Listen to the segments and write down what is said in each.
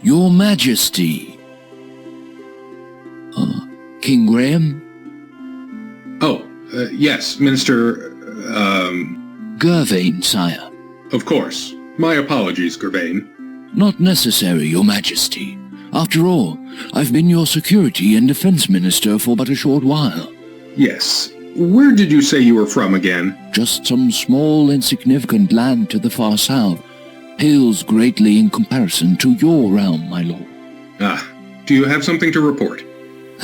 Your Majesty. King Graham? Oh, yes, Minister, Gervain, sire. Of course. My apologies, Gervain. Not necessary, Your Majesty. After all, I've been your security and defense minister for but a short while. Yes. Where did you say you were from again? Just some small, insignificant land to the far south. Pales greatly in comparison to your realm, my lord. Ah, do you have something to report?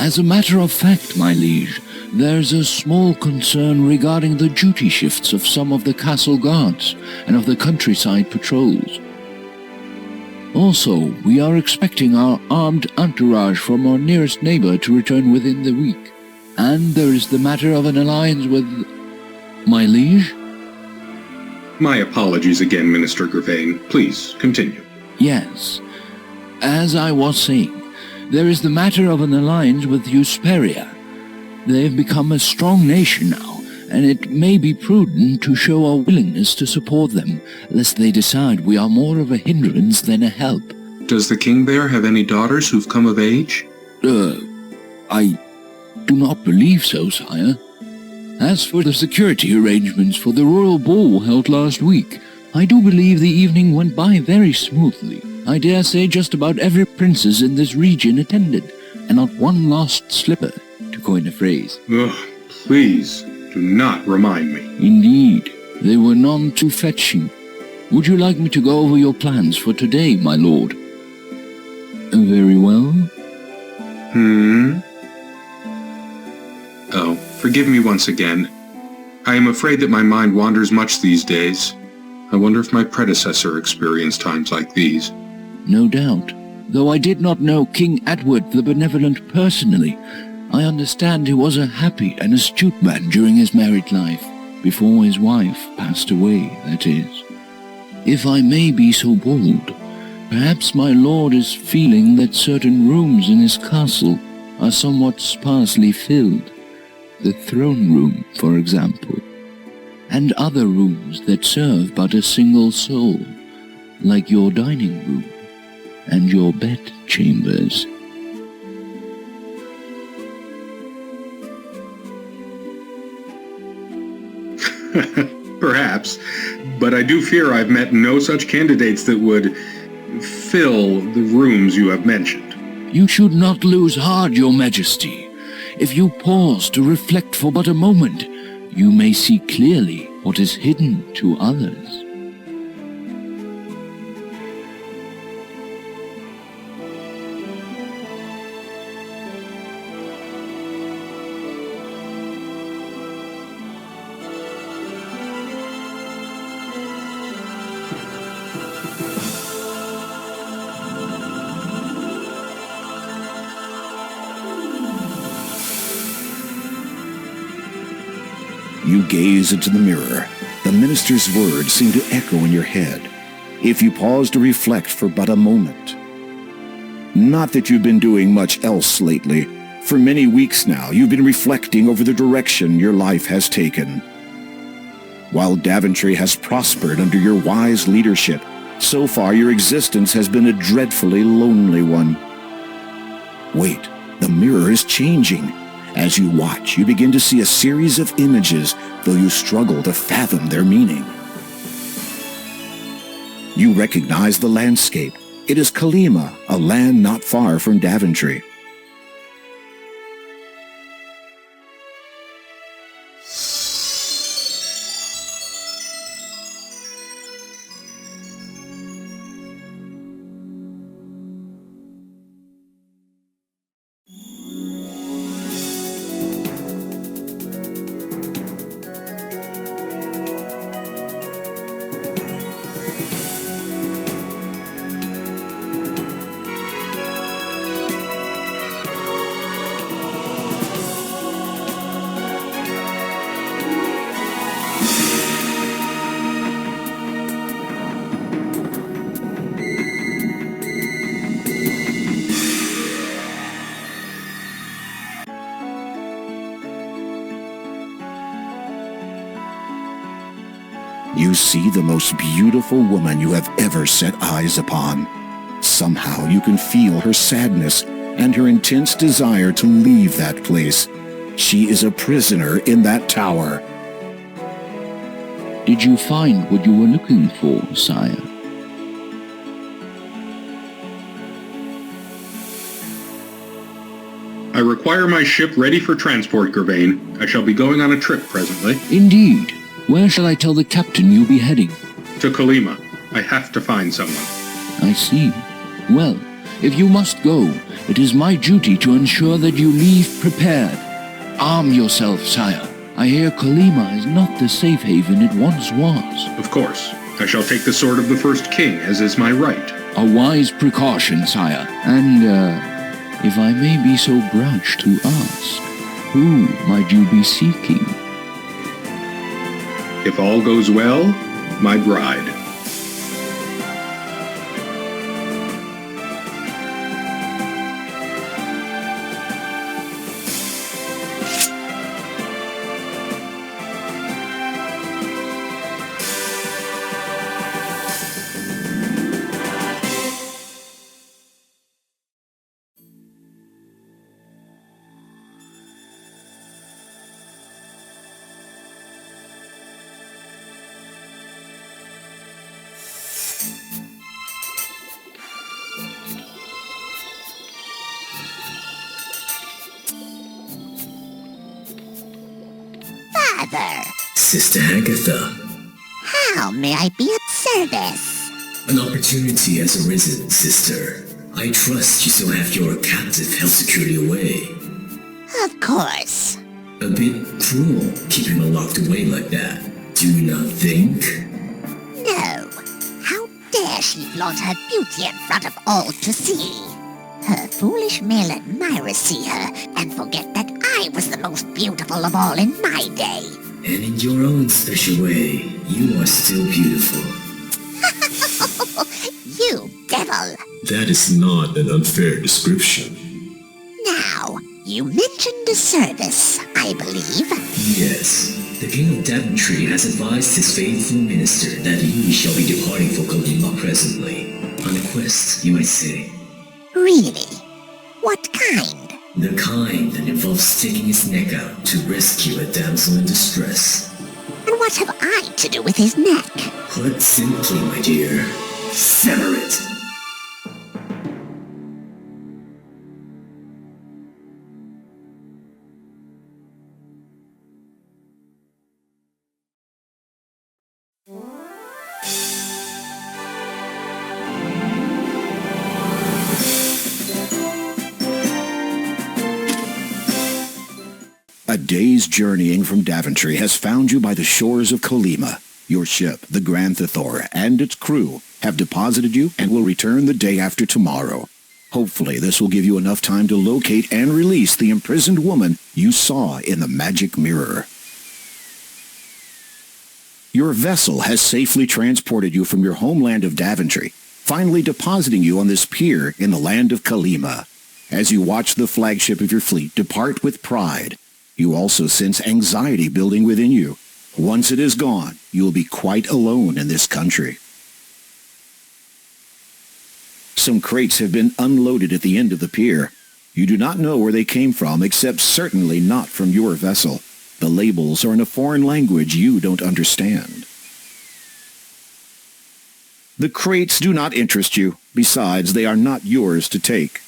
As a matter of fact, my liege, there's a small concern regarding the duty shifts of some of the castle guards and of the countryside patrols. Also, we are expecting our armed entourage from our nearest neighbor to return within the week. And there is the matter of an alliance with... my liege? My apologies again, Minister Gervain. Please, continue. Yes. As I was saying, there is the matter of an alliance with Hesperia. They've become a strong nation now, and it may be prudent to show our willingness to support them, lest they decide we are more of a hindrance than a help. Does the king there have any daughters who've come of age? I do not believe so, sire. As for the security arrangements for the royal ball held last week, I do believe the evening went by very smoothly. I dare say just about every princess in this region attended, and not one lost slipper, to coin a phrase. Ugh, please, do not remind me. Indeed, they were none too fetching. Would you like me to go over your plans for today, my lord? Very well. Oh, forgive me once again. I am afraid that my mind wanders much these days. I wonder if my predecessor experienced times like these. No doubt. Though I did not know King Edward the Benevolent personally, I understand he was a happy and astute man during his married life, before his wife passed away, that is. If I may be so bold, perhaps my lord is feeling that certain rooms in his castle are somewhat sparsely filled. The throne room, for example, and other rooms that serve but a single soul, like your dining room and your bed chambers. Perhaps, but I do fear I've met no such candidates that would fill the rooms you have mentioned. You should not lose heart, your majesty. If you pause to reflect for but a moment, you may see clearly what is hidden to others. You gaze into the mirror. The minister's words seem to echo in your head. If you pause to reflect for but a moment. Not that you've been doing much else lately. For many weeks now, you've been reflecting over the direction your life has taken. While Daventry has prospered under your wise leadership, so far your existence has been a dreadfully lonely one. Wait, the mirror is changing. As you watch, you begin to see a series of images, though you struggle to fathom their meaning. You recognize the landscape. It is Kolyma, a land not far from Daventry. You see the most beautiful woman you have ever set eyes upon. Somehow you can feel her sadness and her intense desire to leave that place. She is a prisoner in that tower. Did you find what you were looking for, sire? I require my ship ready for transport, Gervain. I shall be going on a trip presently. Indeed. Where shall I tell the captain you'll be heading? To Kolyma. I have to find someone. I see. Well, if you must go, it is my duty to ensure that you leave prepared. Arm yourself, sire. I hear Kolyma is not the safe haven it once was. Of course. I shall take the sword of the first king, as is my right. A wise precaution, sire. And, if I may be so brash to ask, who might you be seeking? If all goes well, my bride. Father! Sister Agatha, How may I be of service? an opportunity has arisen, sister. I trust you still have your captive held securely away. Of course. A bit cruel, keeping her locked away like that. Do you not think? No. How dare she she flaunt her beauty in front of all to see. Her foolish male admirers see her and forget that I was the most beautiful of all in my day. And in your own special way, you are still beautiful. You devil! That is not an unfair description. Now, you mentioned a service, I believe. Yes. The King of Daventry has advised his faithful minister that you shall be departing for Kolyma presently. On a quest, you might say. Really? What kind? The kind that involves sticking his neck out to rescue a damsel in distress. And what have I to do with his neck? Put simply, my dear, sever it! A day's journeying from Daventry has found you by the shores of Kolyma. Your ship, the Grand Thor, and its crew have deposited you and will return the day after tomorrow. Hopefully this will give you enough time to locate and release the imprisoned woman you saw in the magic mirror. Your vessel has safely transported you from your homeland of Daventry, finally depositing you on this pier in the land of Kolyma. As you watch the flagship of your fleet depart with pride, you also sense anxiety building within you. Once it is gone, you will be quite alone in this country. Some crates have been unloaded at the end of the pier. You do not know where they came from, except certainly not from your vessel. The labels are in a foreign language you don't understand. The crates do not interest you. Besides, they are not yours to take.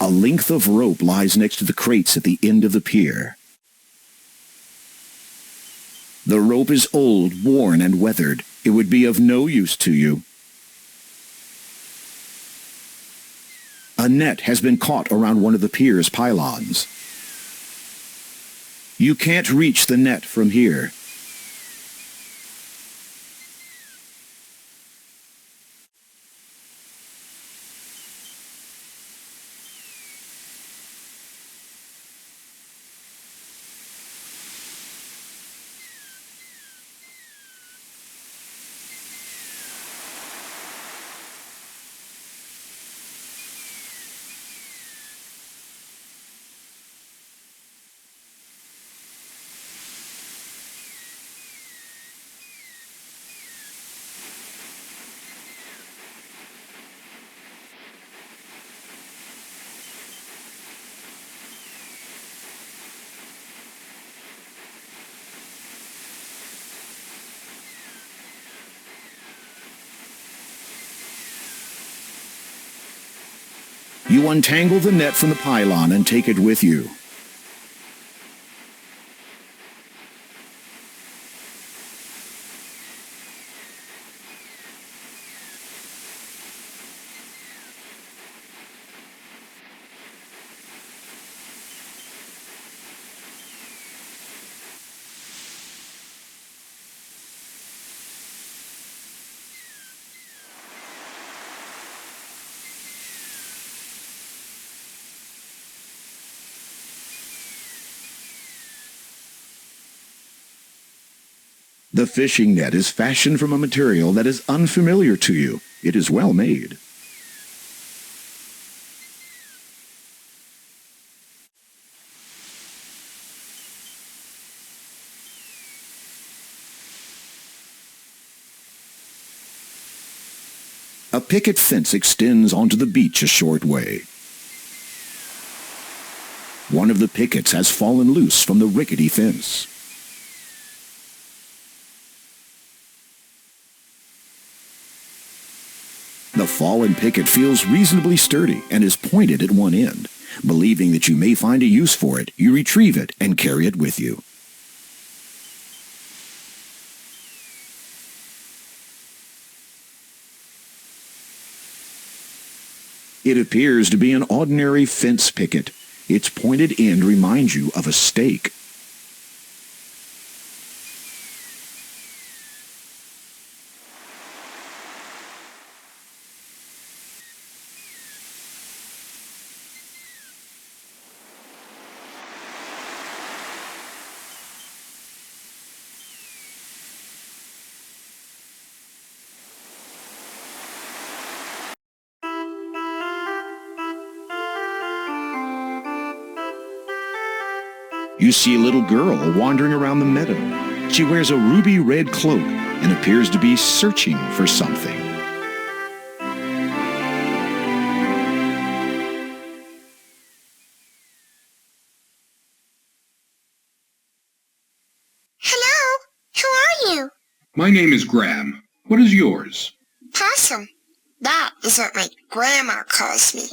A length of rope lies next to the crates at the end of the pier. The rope is old, worn, and weathered. It would be of no use to you. A net has been caught around one of the pier's pylons. You can't reach the net from here. You untangle the net from the pylon and take it with you. The fishing net is fashioned from a material that is unfamiliar to you. It is well made. A picket fence extends onto the beach a short way. One of the pickets has fallen loose from the rickety fence. The fallen picket feels reasonably sturdy and is pointed at one end. Believing that you may find a use for it, you retrieve it and carry it with you. It appears to be an ordinary fence picket. Its pointed end reminds you of a stake. You see a little girl wandering around the meadow. She wears a ruby red cloak and appears to be searching for something. Hello, who are you? My name is Graham. What is yours? Possum. That is what my grandma calls me.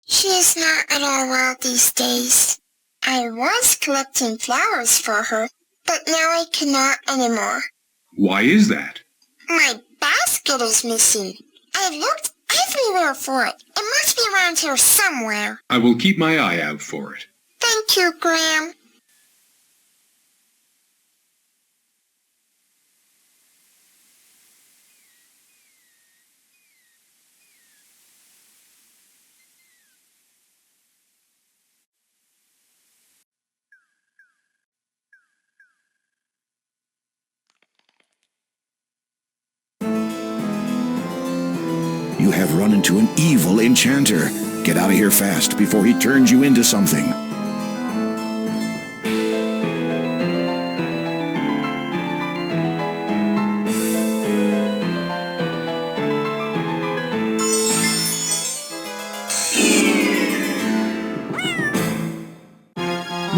She is not at all well these days. I was collecting flowers for her, but now I cannot anymore. Why is that? My basket is missing. I've looked everywhere for it. It must be around here somewhere. I will keep my eye out for it. Thank you, Graham. You have run into an evil enchanter. Get out of here fast before he turns you into something.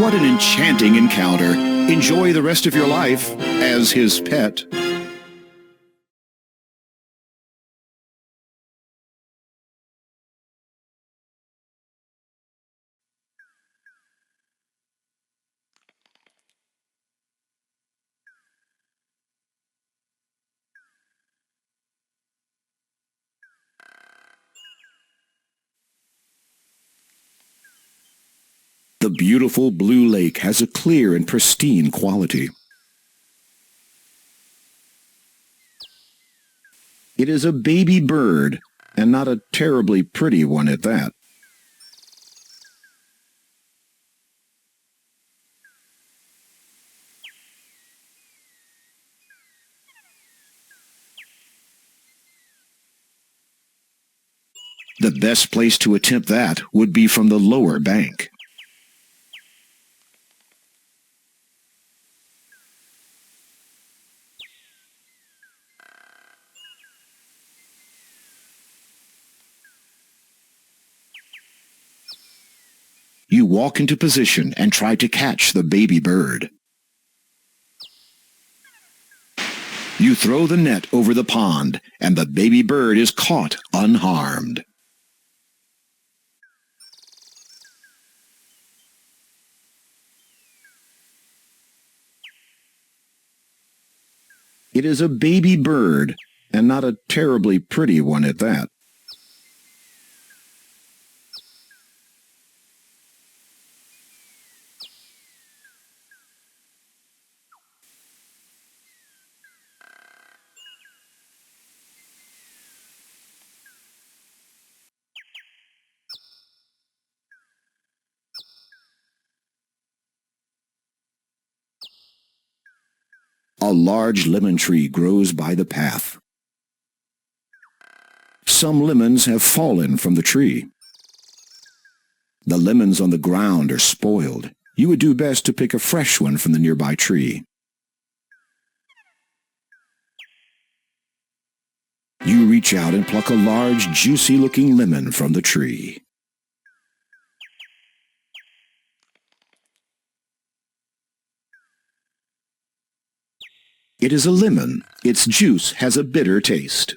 What an enchanting encounter. Enjoy the rest of your life as his pet. The beautiful blue lake has a clear and pristine quality. It is a baby bird, and not a terribly pretty one at that. The best place to attempt that would be from the lower bank. You walk into position and try to catch the baby bird. You throw the net over the pond, and the baby bird is caught unharmed. It is a baby bird, and not a terribly pretty one at that. A large lemon tree grows by the path. Some lemons have fallen from the tree. The lemons on the ground are spoiled. You would do best to pick a fresh one from the nearby tree. You reach out and pluck a large, juicy-looking lemon from the tree. It is a lemon. Its juice has a bitter taste.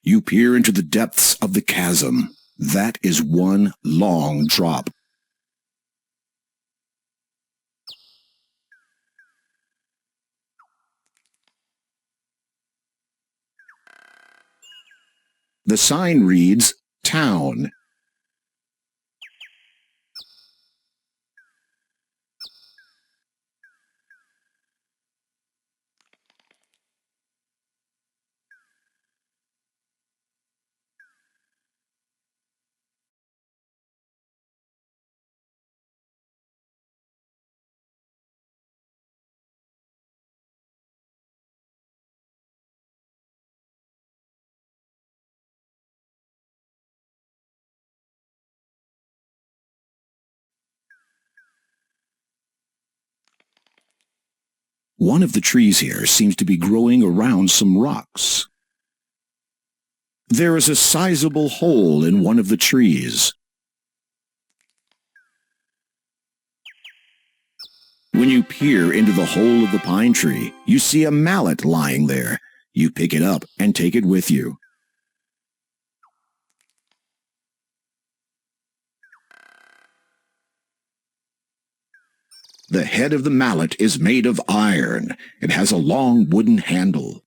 You peer into the depths of the chasm. That is one long drop. The sign reads, Town. One of the trees here seems to be growing around some rocks. There is a sizable hole in one of the trees. When you peer into the hole of the pine tree, you see a mallet lying there. You pick it up and take it with you. The head of the mallet is made of iron. It has a long wooden handle.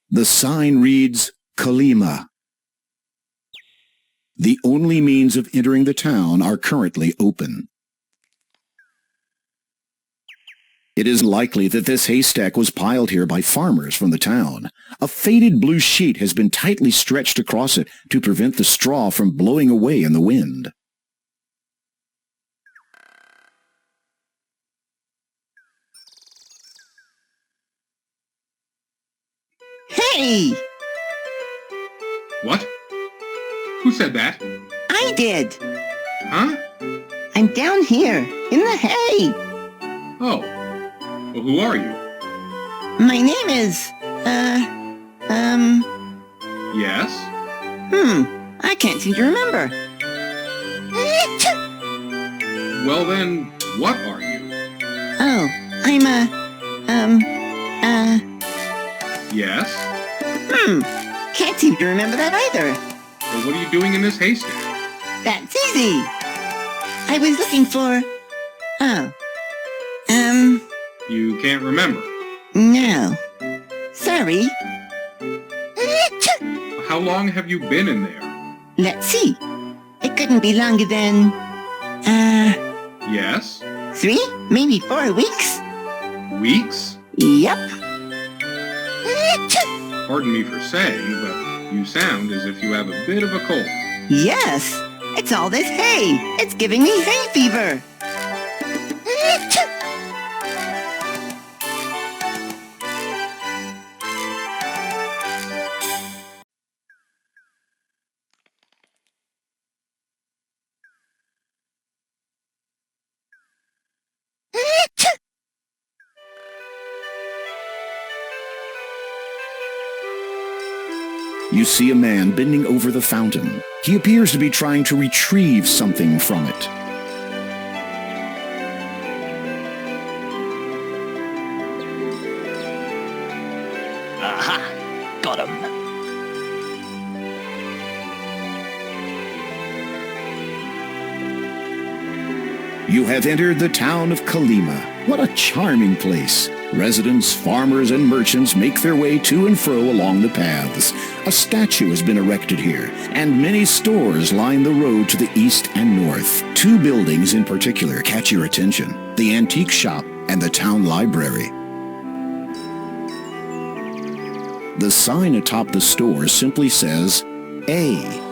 The sign reads, Kolyma. The only means of entering the town are currently open. It is likely that this haystack was piled here by farmers from the town. A faded blue sheet has been tightly stretched across it to prevent the straw from blowing away in the wind. Hey! What? Who said that? I did! Huh? I'm down here, in the hay! Oh. Well, who are you? My name is, Yes? I can't seem to remember. Well then, what are you? Oh, I'm Yes? Can't seem to remember that either. Well, what are you doing in this haystack? That's easy. I was looking for, You can't remember. no. Sorry. How long have you been in there? Let's see. It couldn't be longer than, Yes? 3, maybe 4 weeks. Weeks? Yep. Pardon me for saying, but you sound as if you have a bit of a cold. Yes. It's all this hay. It's giving me hay fever. You see a man bending over the fountain. He appears to be trying to retrieve something from it. Aha! Got him. You have entered the town of Kolyma. What a charming place. Residents, farmers, and merchants make their way to and fro along the paths. A statue has been erected here, and many stores line the road to the east and north. 2 buildings in particular catch your attention: the antique shop and the town library. The sign atop the store simply says, A.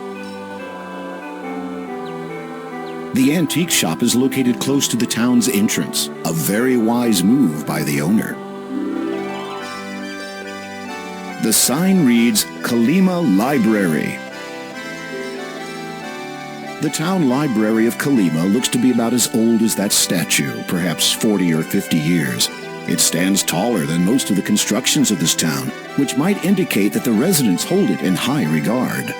The antique shop is located close to the town's entrance, a very wise move by the owner. The sign reads, Kolyma Library. The town library of Kolyma looks to be about as old as that statue, perhaps 40 or 50 years. It stands taller than most of the constructions of this town, which might indicate that the residents hold it in high regard.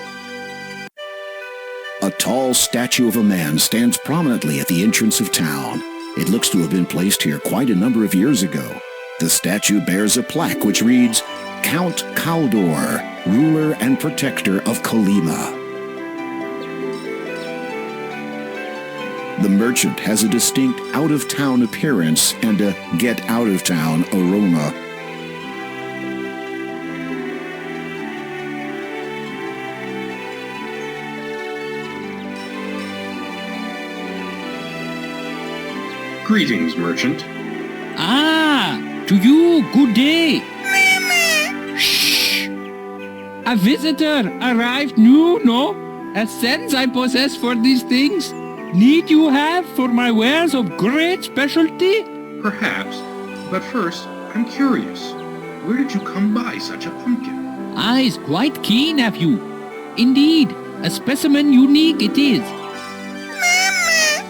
A tall statue of a man stands prominently at the entrance of town. It looks to have been placed here quite a number of years ago. The statue bears a plaque which reads, Count Kaldor, ruler and protector of Kolyma. The merchant has a distinct out-of-town appearance and a get-out-of-town aroma. Greetings, merchant. Ah, to you, good day. Shh. A visitor arrived new, no? A sense I possess for these things. Need you have for my wares of great specialty? Perhaps, but first, I'm curious. Where did you come by such a pumpkin? Eyes quite keen, have you? Indeed, a specimen unique it is. Mama!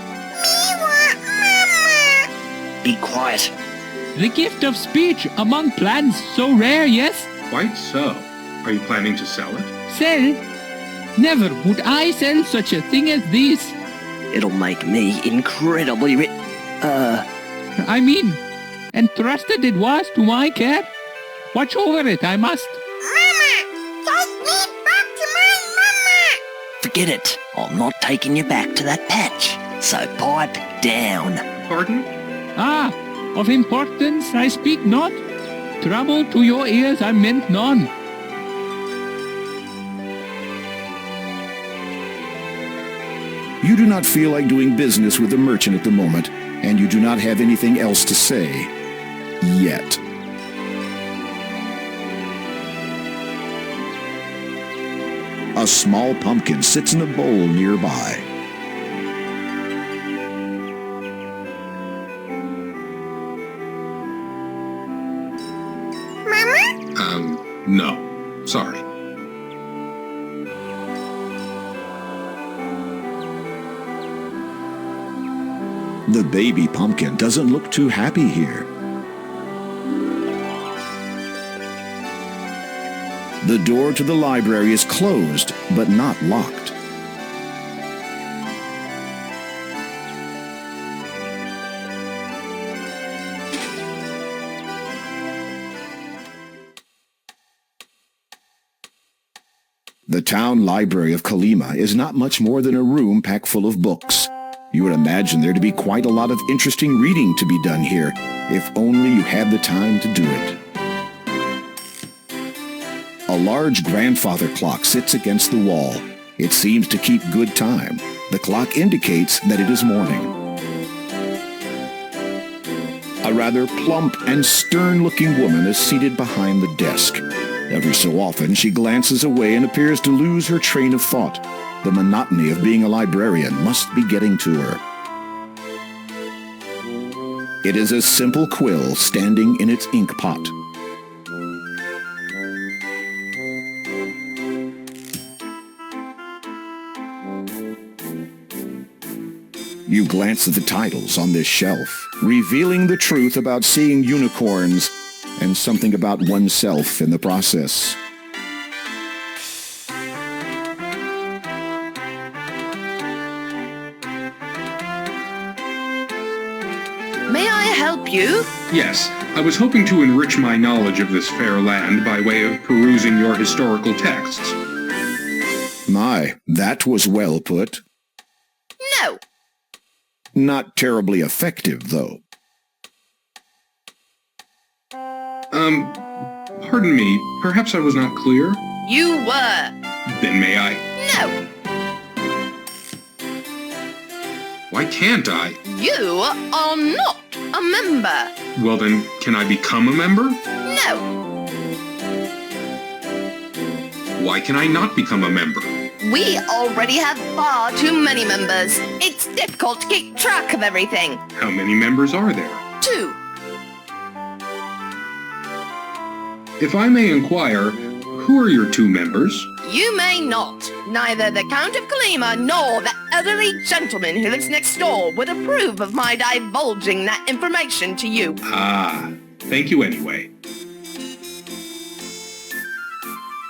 Me want Mama! Be quiet. The gift of speech among plants so rare, yes? Quite so. Are you planning to sell it? Sell? Never would I sell such a thing as this. It'll make me incredibly rich. I mean, entrusted it was to my care. Watch over it, I must. Mama! Take me back to my Mama! Forget it. I'm not taking you back to that patch. So pipe down. Pardon? Ah, of importance I speak not. Trouble to your ears I meant none. You do not feel like doing business with the merchant at the moment, and you do not have anything else to say. Yet. A small pumpkin sits in a bowl nearby. Mama? No. Sorry. The baby pumpkin doesn't look too happy here. The door to the library is closed, but not locked. The town library of Kolyma is not much more than a room packed full of books. You would imagine there to be quite a lot of interesting reading to be done here, if only you had the time to do it. A large grandfather clock sits against the wall. It seems to keep good time. The clock indicates that it is morning. A rather plump and stern-looking woman is seated behind the desk. Every so often, she glances away and appears to lose her train of thought. The monotony of being a librarian must be getting to her. It is a simple quill standing in its ink pot. You glance at the titles on this shelf, revealing the truth about seeing unicorns and something about oneself in the process. May I help you? Yes, I was hoping to enrich my knowledge of this fair land by way of perusing your historical texts. My, that was well put. No. Not terribly effective, though. Pardon me, perhaps I was not clear? You were. Then may I? No. Why can't I? You are not a member. Well then, can I become a member? No. Why can I not become a member? We already have far too many members. It's difficult to keep track of everything. How many members are there? 2. If I may inquire, who are your 2 members? You may not. Neither the Count of Kolyma nor the elderly gentleman who lives next door would approve of my divulging that information to you. Ah, thank you anyway.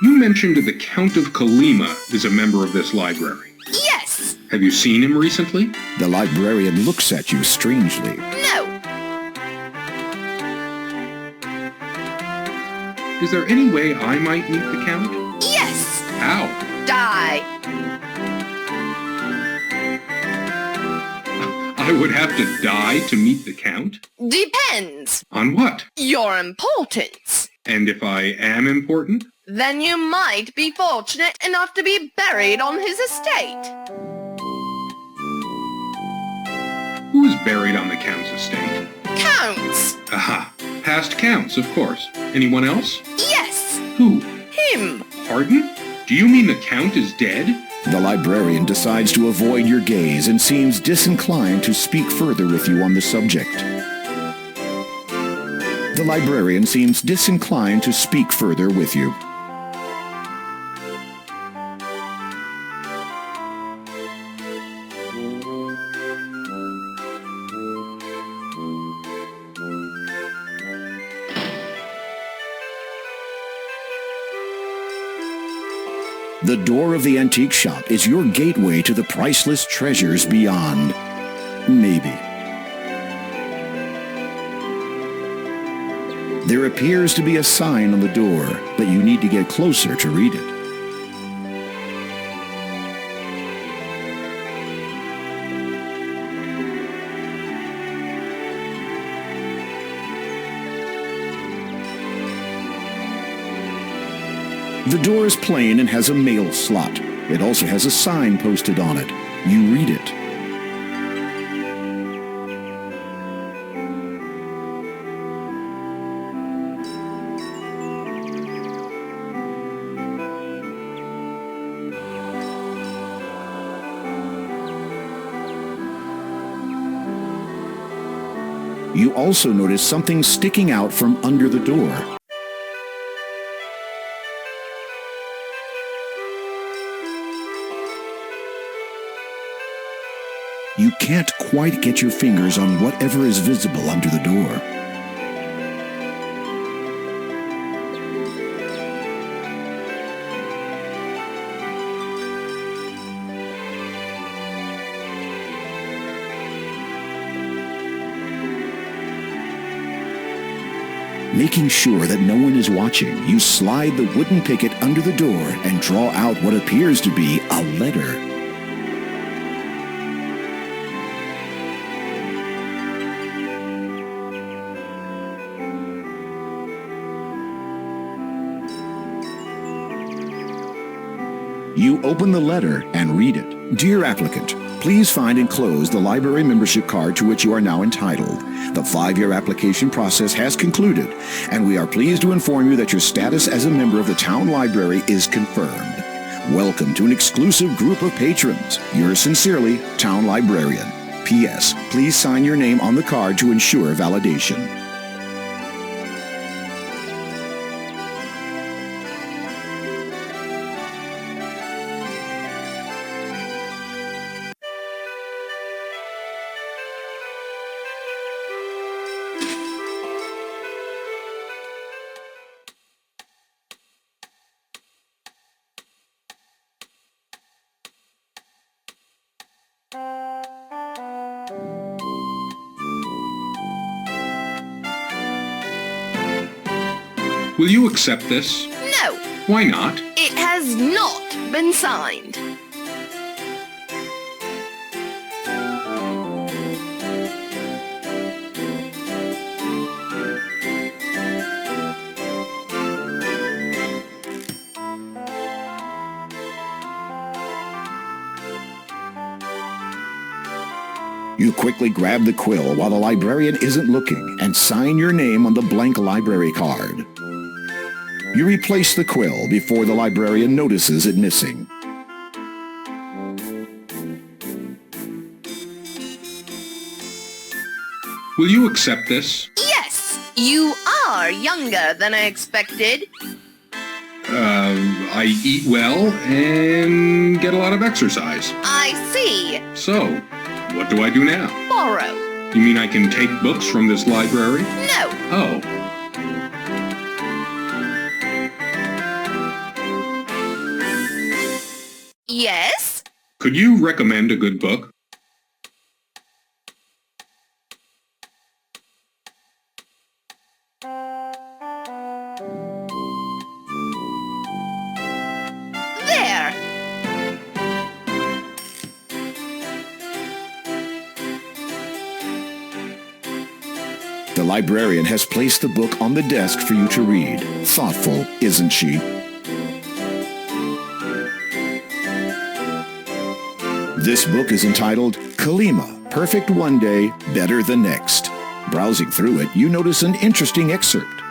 You mentioned the Count of Kolyma is a member of this library. Yes. Have you seen him recently? The librarian looks at you strangely. No. Is there any way I might meet the Count? Yes. How? Die. I would have to die to meet the Count? Depends. On what? Your importance. And if I am important? Then you might be fortunate enough to be buried on his estate. Who is buried on the Count's estate? Counts. Aha. Past Counts, of course. Anyone else? Yes. Who? Him. Pardon? Do you mean the Count is dead? The librarian decides to avoid your gaze and seems disinclined to speak further with you on the subject. The librarian seems disinclined to speak further with you. The door of the antique shop is your gateway to the priceless treasures beyond. Maybe. There appears to be a sign on the door, but you need to get closer to read it. The door is plain and has a mail slot. It also has a sign posted on it. You read it. You also notice something sticking out from under the door. You can't quite get your fingers on whatever is visible under the door. Making sure that no one is watching, you slide the wooden picket under the door and draw out what appears to be a letter. You open the letter and read it. Dear applicant, please find enclosed the library membership card to which you are now entitled. The 5-year application process has concluded, and we are pleased to inform you that your status as a member of the town library is confirmed. Welcome to an exclusive group of patrons. Yours sincerely, Town Librarian. P.S. Please sign your name on the card to ensure validation. Will you accept this? No, Why not? it has not been signed. You quickly grab the quill while the librarian isn't looking and sign your name on the blank library card. You replace the quill before the librarian notices it missing. Will you accept this? Yes, you are younger than I expected. I eat well and get a lot of exercise. I see. So, what do I do now? Borrow. You mean I can take books from this library? No. Oh. Yes? Could you recommend a good book? There. The librarian has placed the book on the desk for you to read. Thoughtful, isn't she? This book is entitled Kolyma, Perfect One Day, Better the Next. Browsing through it, you notice an interesting excerpt.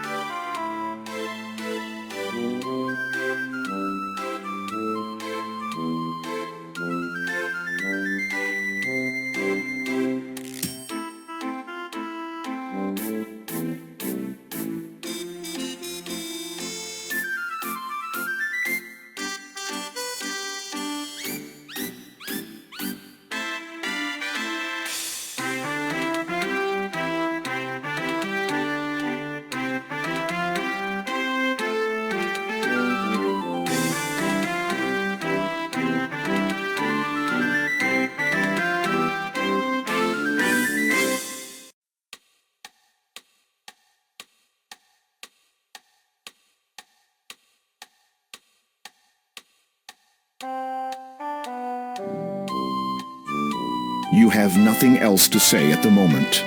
You have nothing else to say at the moment.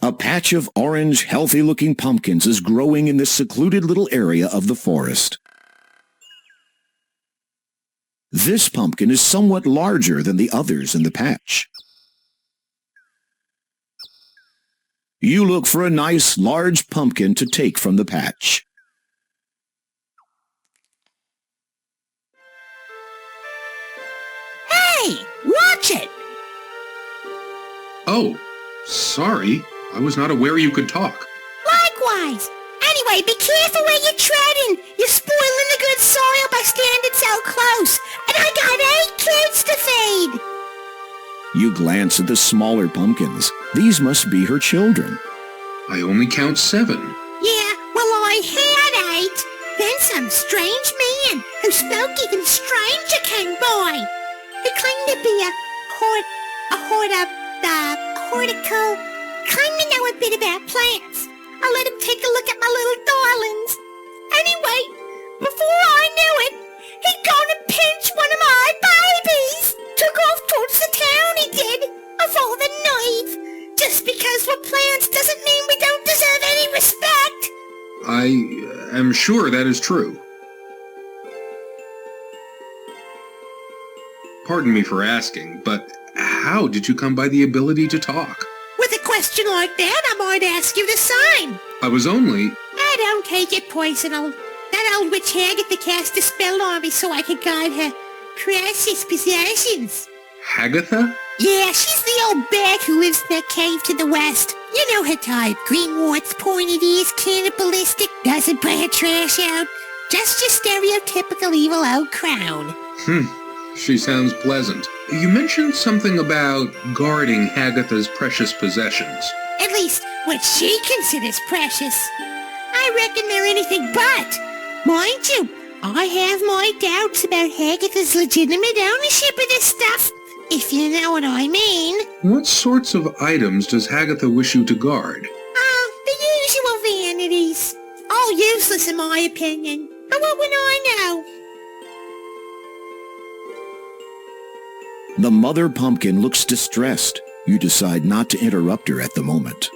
A patch of orange, healthy-looking pumpkins is growing in this secluded little area of the forest. This pumpkin is somewhat larger than the others in the patch. You look for a nice, large pumpkin to take from the patch. Hey, watch it! Oh, sorry. I was not aware you could talk. Likewise. Anyway, be careful where you're treading. You're spoiling the good soil by standing so close. And I got 8 kids to feed. You glance at the smaller pumpkins. These must be her children. I only count 7. Yeah, well, I had 8. Then some strange man who spoke even stranger came by. He claimed to be a horticulturist. Claimed to know a bit about plants. I let him take a look at my little darlings. Anyway, before I knew it, he'd gone and pinched one of my babies. Took off towards the town, he did. Of all the naive. Just because we're plants doesn't mean we don't deserve any respect. I am sure that is true. Pardon me for asking, but how did you come by the ability to talk? With a question like that, I might ask you to sign. I was only... I don't take it personal. That old witch Agatha cast a spell on me so I could guide her precious possessions. Hagatha? Yeah, she's the old bag who lives in that cave to the west. You know her type. Green warts, pointed ears, cannibalistic, doesn't put her trash out. Just your stereotypical evil old crown. She sounds pleasant. You mentioned something about guarding Hagatha's precious possessions. At least, what she considers precious. I reckon they're anything but. Mind you, I have my doubts about Hagatha's legitimate ownership of this stuff, if you know what I mean. What sorts of items does Hagatha wish you to guard? The usual vanities. All useless in my opinion. But what would I know? The mother pumpkin looks distressed. You decide not to interrupt her at the moment.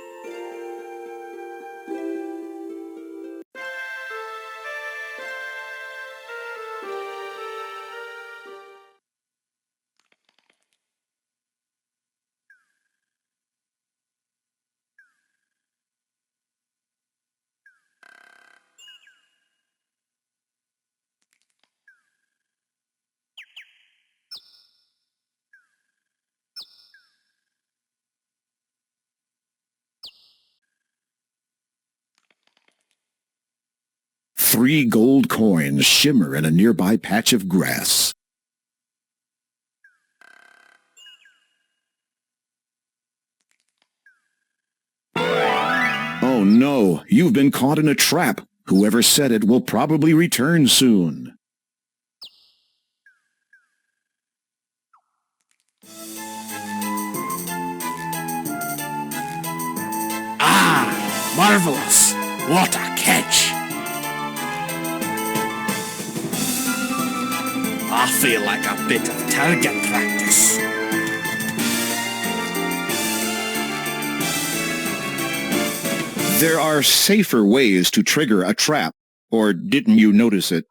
Three gold coins shimmer in a nearby patch of grass. Oh no, you've been caught in a trap. Whoever set it will probably return soon. Marvelous! What a catch! I feel like a bit of target practice. There are safer ways to trigger a trap, or didn't you notice it?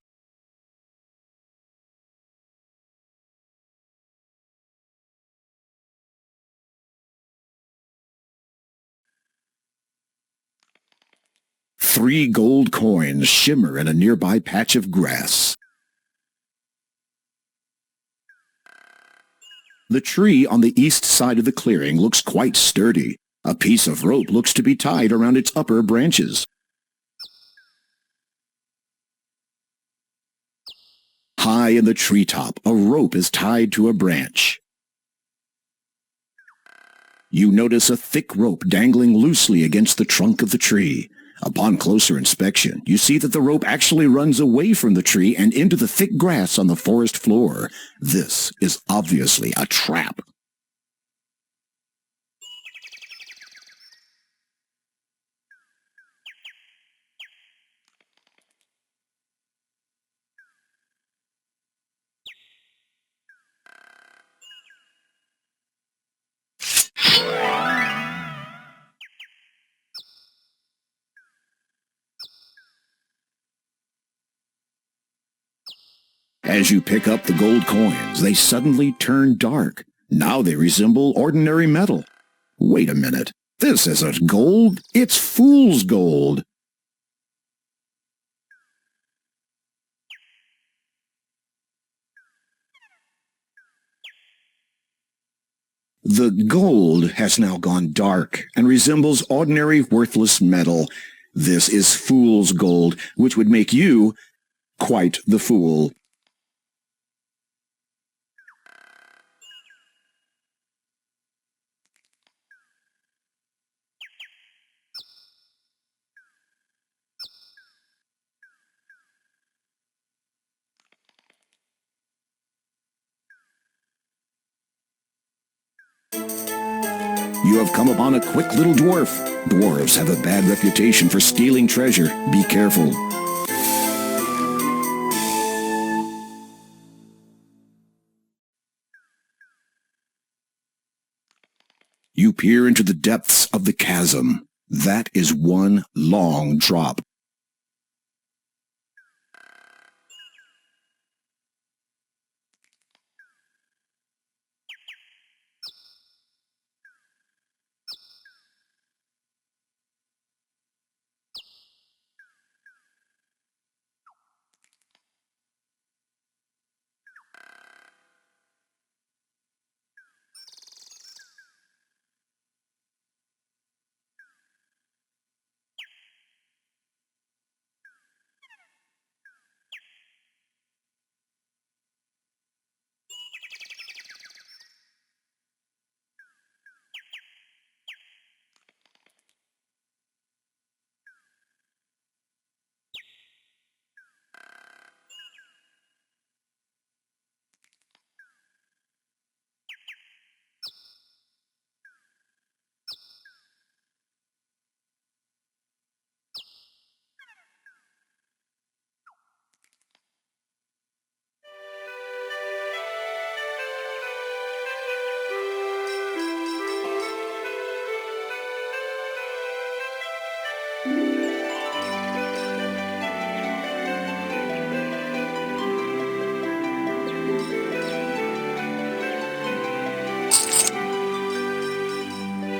Three gold coins shimmer in a nearby patch of grass. The tree on the east side of the clearing looks quite sturdy. A piece of rope looks to be tied around its upper branches. High in the treetop, a rope is tied to a branch. You notice a thick rope dangling loosely against the trunk of the tree. Upon closer inspection, you see that the rope actually runs away from the tree and into the thick grass on the forest floor. This is obviously a trap. As you pick up the gold coins, they suddenly turn dark. Now they resemble ordinary metal. Wait a minute. This isn't gold. It's fool's gold. The gold has now gone dark and resembles ordinary worthless metal. This is fool's gold, which would make you quite the fool. You have come upon a quick little dwarf. Dwarves have a bad reputation for stealing treasure. Be careful. You peer into the depths of the chasm. That is one long drop.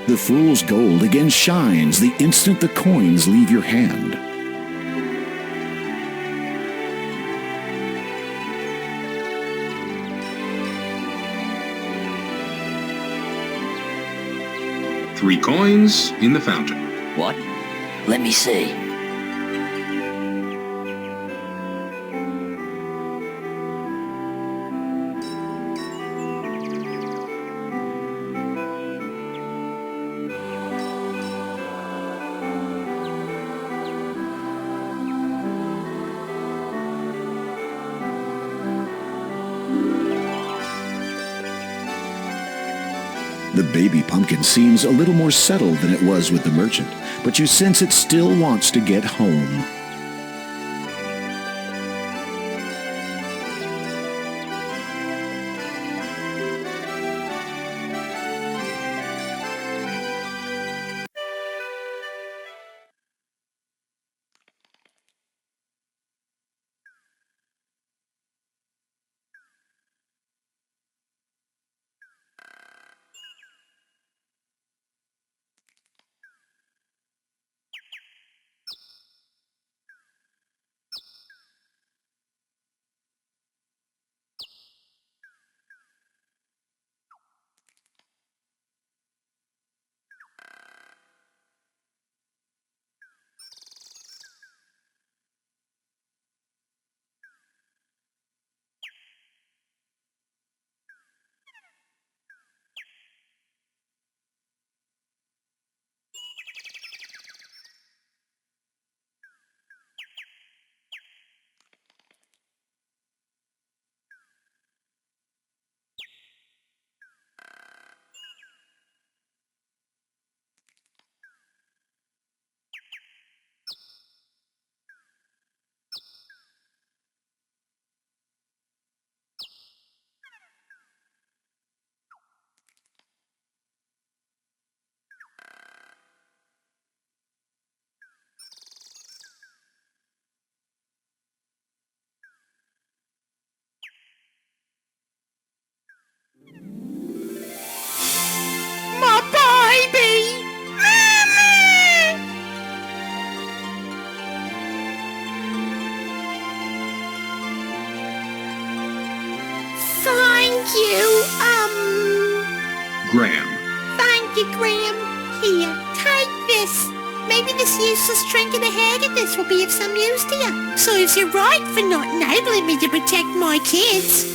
The fool's gold again shines the instant the coins leave your hand. Three coins in the fountain. What? Let me see. The baby pumpkin seems a little more settled than it was with the merchant, but you sense it still wants to get home. My baby! Mama! Thank you, Graham. Thank you, Graham. Here, take this. Maybe this useless trinket of Haggadis will be of some use to you. Serves you right for not enabling me to protect my kids.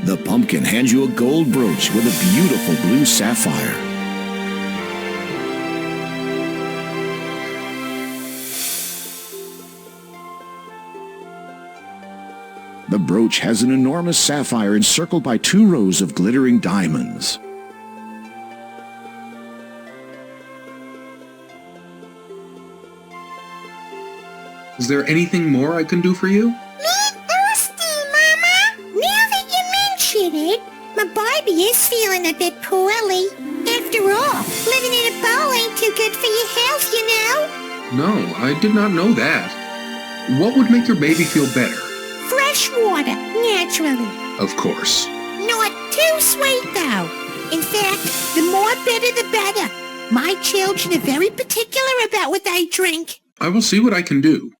The pumpkin hands you a gold brooch with a beautiful blue sapphire. The brooch has an enormous sapphire encircled by 2 rows of glittering diamonds. Is there anything more I can do for you? My baby is feeling a bit poorly. After all, living in a bowl ain't too good for your health, you know. No, I did not know that. What would make your baby feel better? Fresh water, naturally. Of course. Not too sweet, though. In fact, the more bitter the better. My children are very particular about what they drink. I will see what I can do.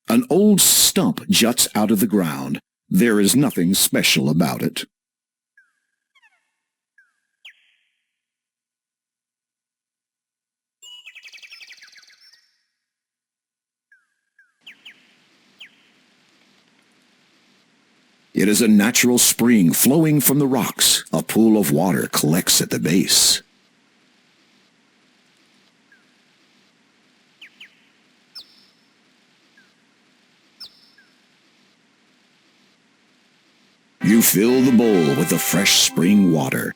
An old stump juts out of the ground. There is nothing special about it. It is a natural spring flowing from the rocks. A pool of water collects at the base. You fill the bowl with the fresh spring water.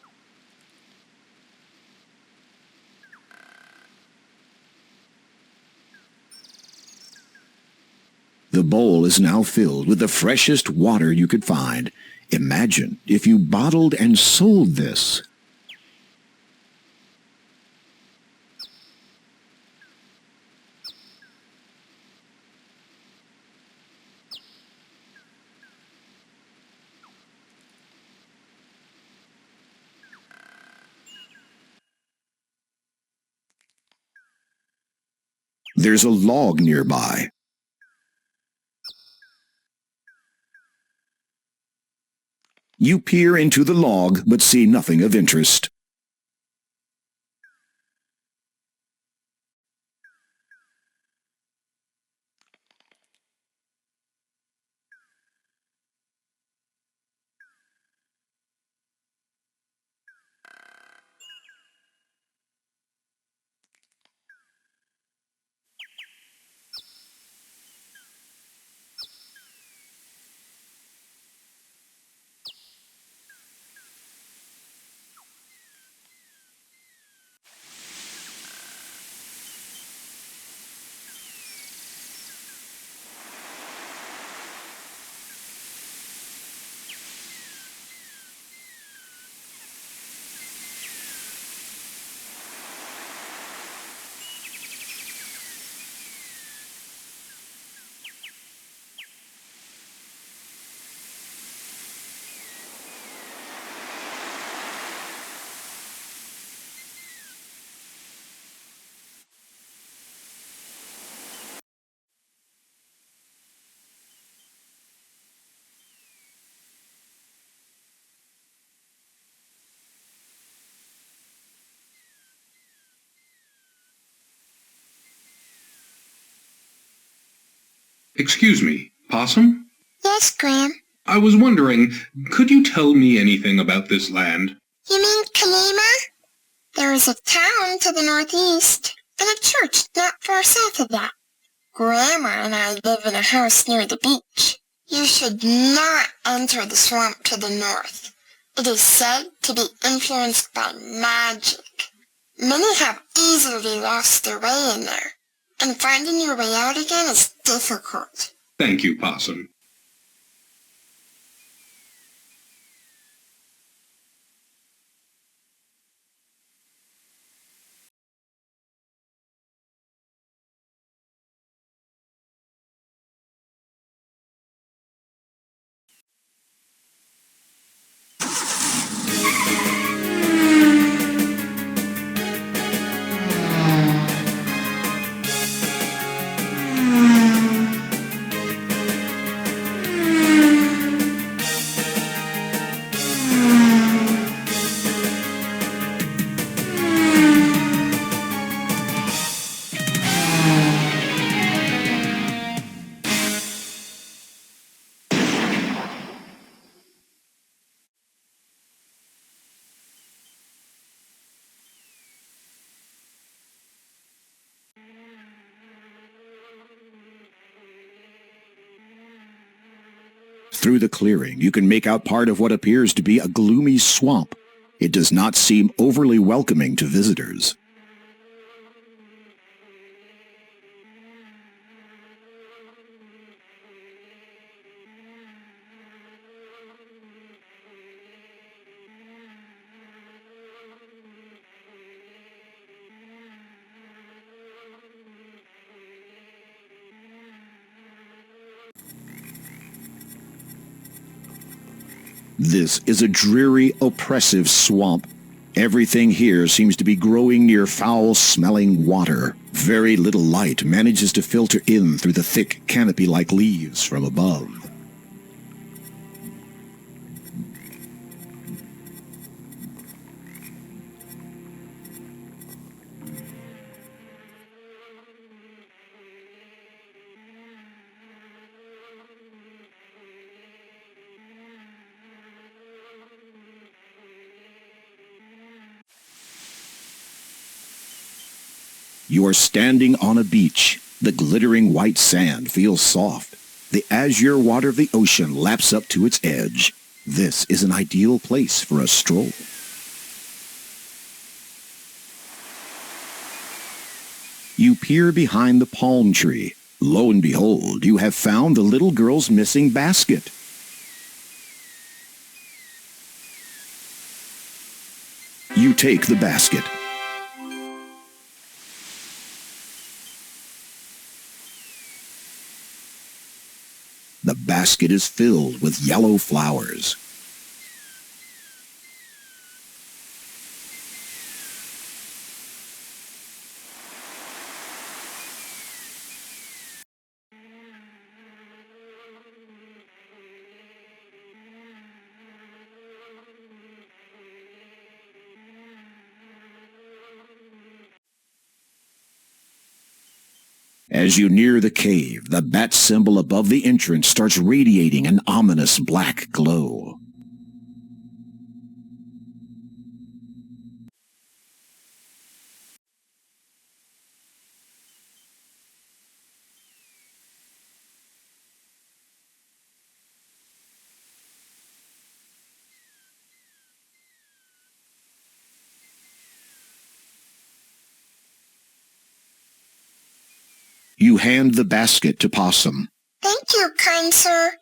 The bowl is now filled with the freshest water you could find. Imagine if you bottled and sold this. There's a log nearby. You peer into the log but see nothing of interest. Excuse me, Possum? Yes, Graham? I was wondering, could you tell me anything about this land? You mean Kolyma? There is a town to the northeast, and a church not far south of that. Grandma and I live in a house near the beach. You should not enter the swamp to the north. It is said to be influenced by magic. Many have easily lost their way in there, and finding your way out again is difficult. Thank you, Possum. Through the clearing, you can make out part of what appears to be a gloomy swamp. It does not seem overly welcoming to visitors. This is a dreary, oppressive swamp. Everything here seems to be growing near foul-smelling water. Very little light manages to filter in through the thick canopy-like leaves from above. You are standing on a beach. The glittering white sand feels soft. The azure water of the ocean laps up to its edge. This is an ideal place for a stroll. You peer behind the palm tree. Lo and behold, you have found the little girl's missing basket. You take the basket. The basket is filled with yellow flowers. As you near the cave, the bat symbol above the entrance starts radiating an ominous black glow. You hand the basket to Possum. Thank you, kind sir.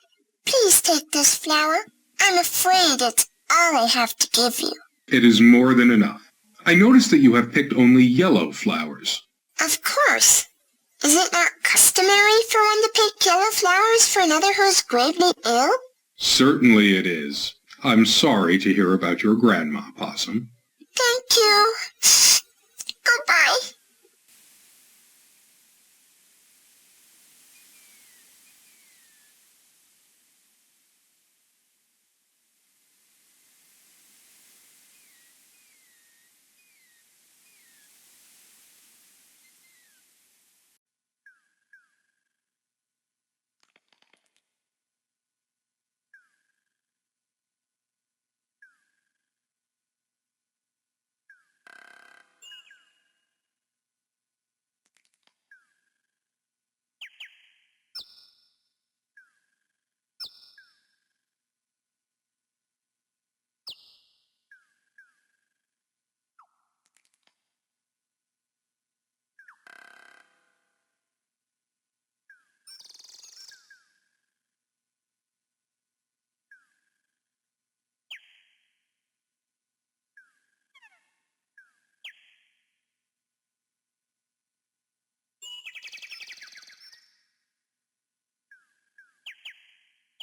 Please take this flower. I'm afraid it's all I have to give you. It is more than enough. I notice that you have picked only yellow flowers. Of course. Is it not customary for one to pick yellow flowers for another who's gravely ill? Certainly it is. I'm sorry to hear about your grandma, Possum. Thank you. Goodbye.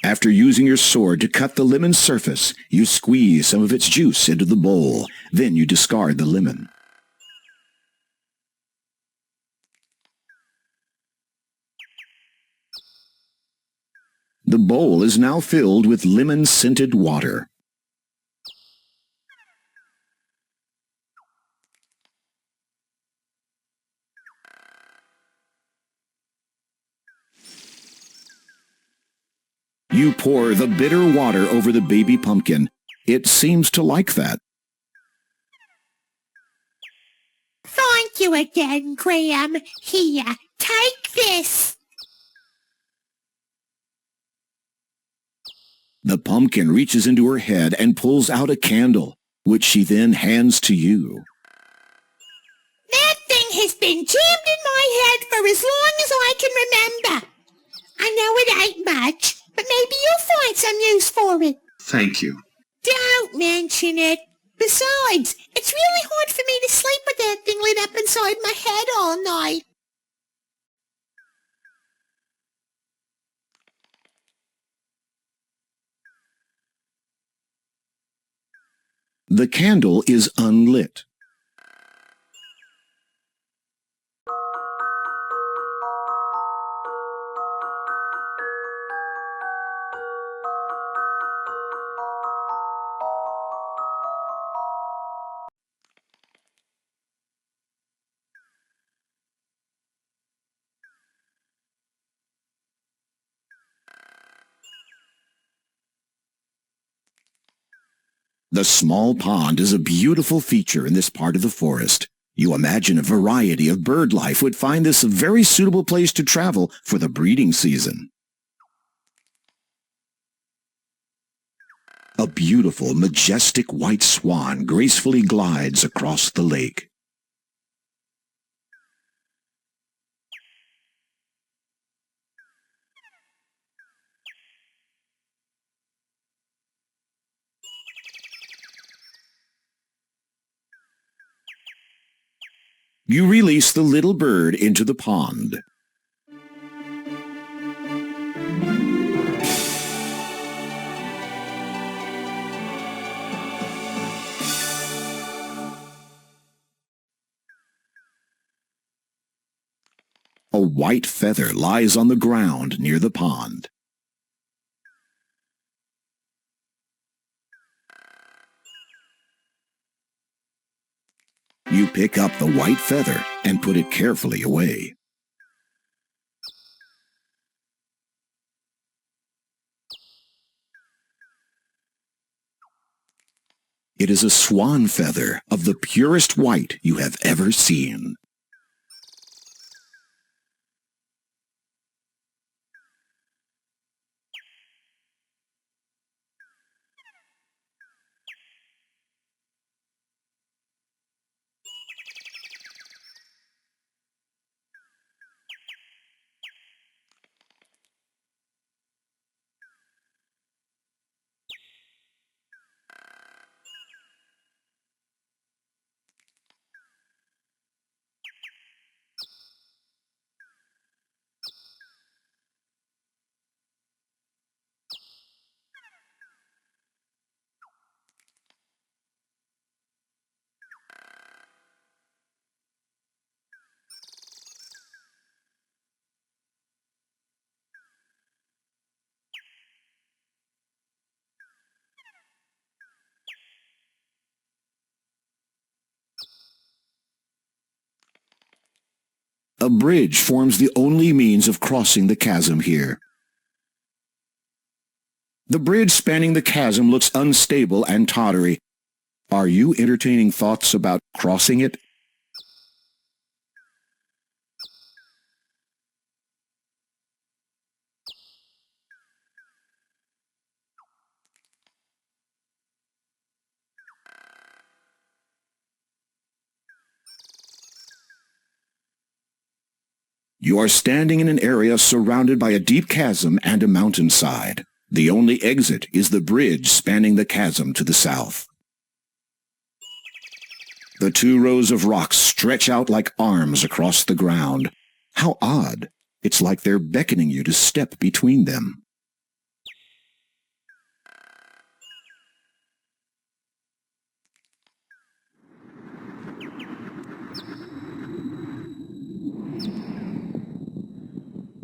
After using your sword to cut the lemon's surface, you squeeze some of its juice into the bowl. Then you discard the lemon. The bowl is now filled with lemon-scented water. You pour the bitter water over the baby pumpkin. It seems to like that. Thank you again, Graham. Here, take this. The pumpkin reaches into her head and pulls out a candle, which she then hands to you. That thing has been jammed in my head for as long as I can remember. I know it ain't much, but maybe you'll find some use for it. Thank you. Don't mention it. Besides, it's really hard for me to sleep with that thing lit up inside my head all night. The candle is unlit. The small pond is a beautiful feature in this part of the forest. You imagine a variety of bird life would find this a very suitable place to travel for the breeding season. A beautiful, majestic white swan gracefully glides across the lake. You release the little bird into the pond. A white feather lies on the ground near the pond. You pick up the white feather and put it carefully away. It is a swan feather of the purest white you have ever seen. A bridge forms the only means of crossing the chasm here. The bridge spanning the chasm looks unstable and tottery. Are you entertaining thoughts about crossing it? You are standing in an area surrounded by a deep chasm and a mountainside. The only exit is the bridge spanning the chasm to the south. The two rows of rocks stretch out like arms across the ground. How odd. It's like they're beckoning you to step between them.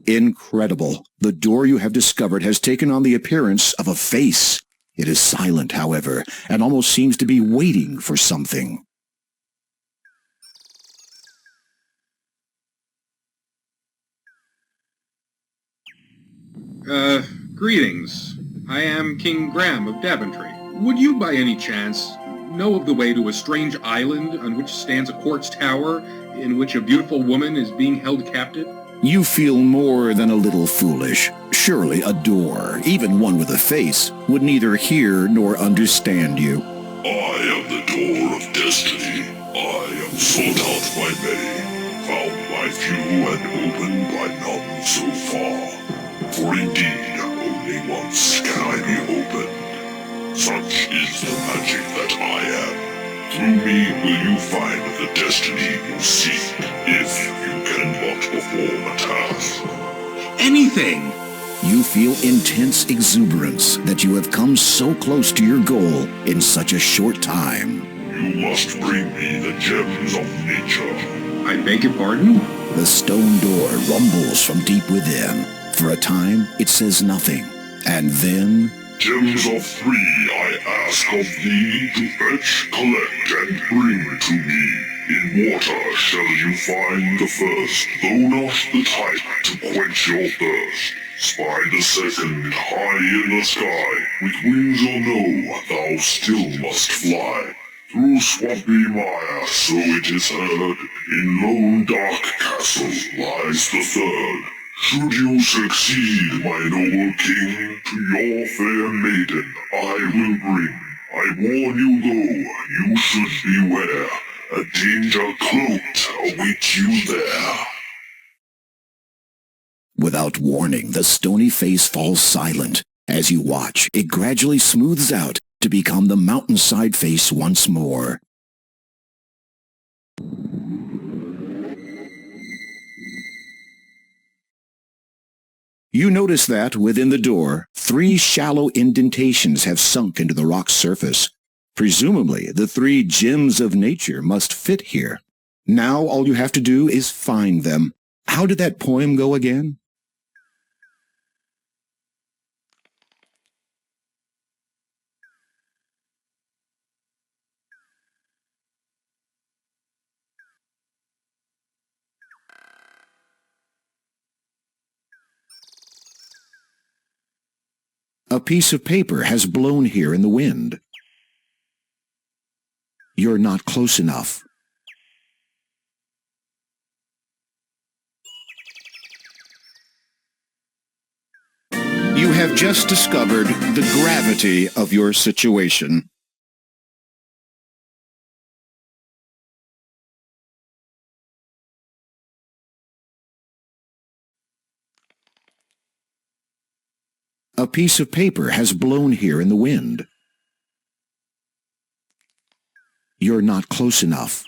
Incredible. The door you have discovered has taken on the appearance of a face. It is silent, however, and almost seems to be waiting for something. Greetings. I am King Graham of Daventry. Would you by any chance know of the way to a strange island on which stands a quartz tower in which a beautiful woman is being held captive? You feel more than a little foolish. Surely a door, even one with a face, would neither hear nor understand you. I am the door of destiny. I am sought out by many, found by few, and opened by none so far. For indeed, only once can I be opened. Such is the magic that I am. Through me will you find the destiny you seek, if you can but perform a task. Anything! You feel intense exuberance that you have come so close to your goal in such a short time. You must bring me the gems of nature. I beg your pardon? The stone door rumbles from deep within. For a time, it says nothing. And then... Gems of 3 I ask of thee to fetch, collect, and bring to me. In water shall you find the first, though not the type to quench your thirst. Spy the second, high in the sky, with wings or no, thou still must fly. Through swampy mire, so it is heard, in lone dark castle lies the third. Should you succeed, my noble king, to your fair maiden I will bring. I warn you though, you should beware, a danger cloaked awaits you there. Without warning, the stony face falls silent. As you watch, it gradually smooths out to become the mountainside face once more. You notice that, within the door, 3 shallow indentations have sunk into the rock's surface. Presumably, the 3 gems of nature must fit here. Now all you have to do is find them. How did that poem go again? A piece of paper has blown here in the wind. You're not close enough. You have just discovered the gravity of your situation. A piece of paper has blown here in the wind. You're not close enough.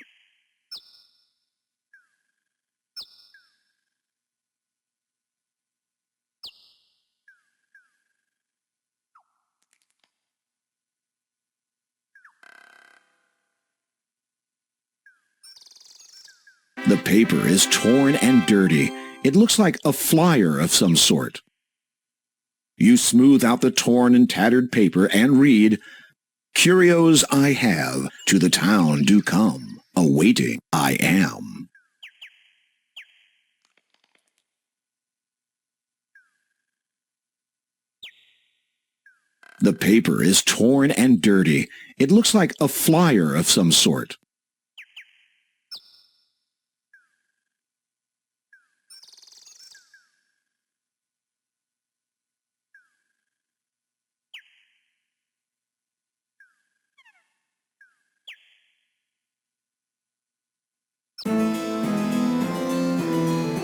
The paper is torn and dirty. It looks like a flyer of some sort. You smooth out the torn and tattered paper and read, "Curios I have, to the town do come, awaiting I am." The paper is torn and dirty. It looks like a flyer of some sort.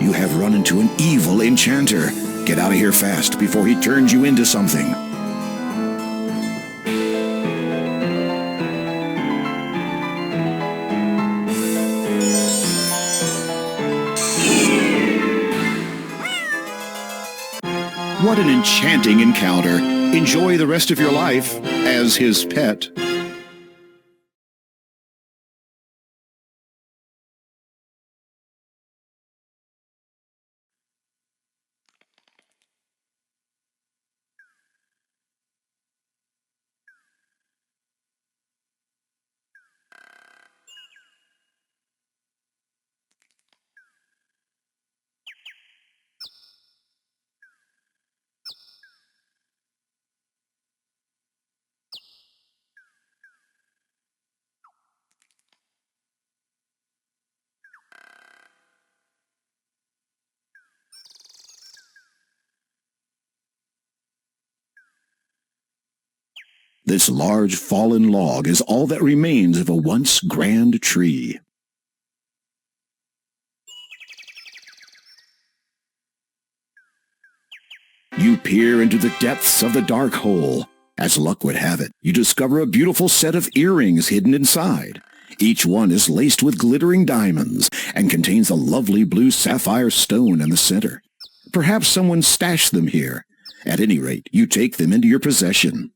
You have run into an evil enchanter. Get out of here fast before he turns you into something. What an enchanting encounter. Enjoy the rest of your life as his pet. This large fallen log is all that remains of a once grand tree. You peer into the depths of the dark hole. As luck would have it, you discover a beautiful set of earrings hidden inside. Each one is laced with glittering diamonds and contains a lovely blue sapphire stone in the center. Perhaps someone stashed them here. At any rate, you take them into your possession.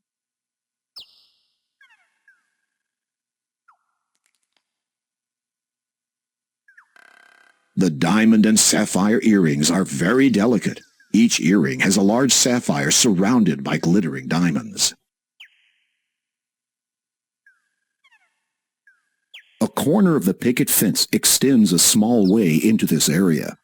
The diamond and sapphire earrings are very delicate. Each earring has a large sapphire surrounded by glittering diamonds. A corner of the picket fence extends a small way into this area.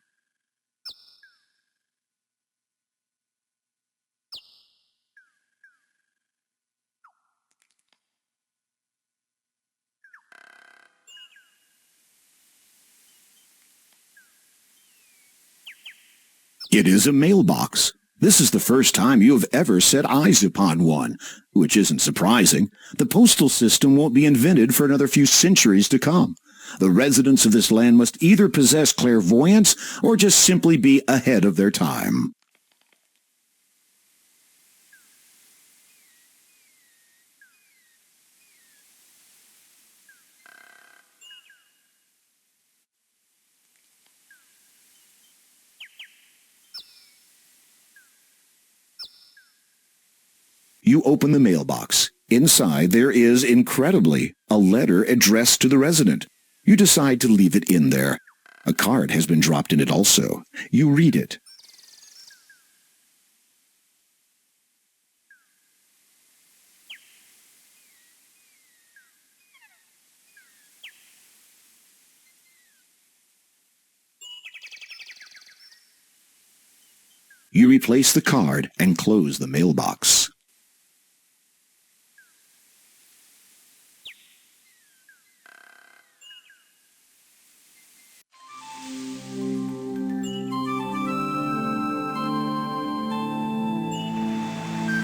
It is a mailbox. This is the first time you have ever set eyes upon one, which isn't surprising. The postal system won't be invented for another few centuries to come. The residents of this land must either possess clairvoyance or just simply be ahead of their time. You open the mailbox. Inside there is, incredibly, a letter addressed to the resident. You decide to leave it in there. A card has been dropped in it also. You read it. You replace the card and close the mailbox.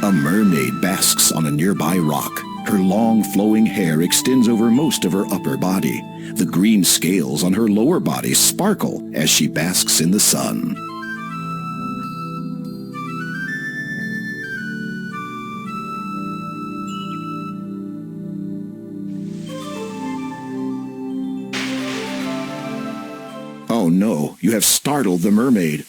A mermaid basks on a nearby rock. Her long flowing hair extends over most of her upper body. The green scales on her lower body sparkle as she basks in the sun. Oh no, you have startled the mermaid.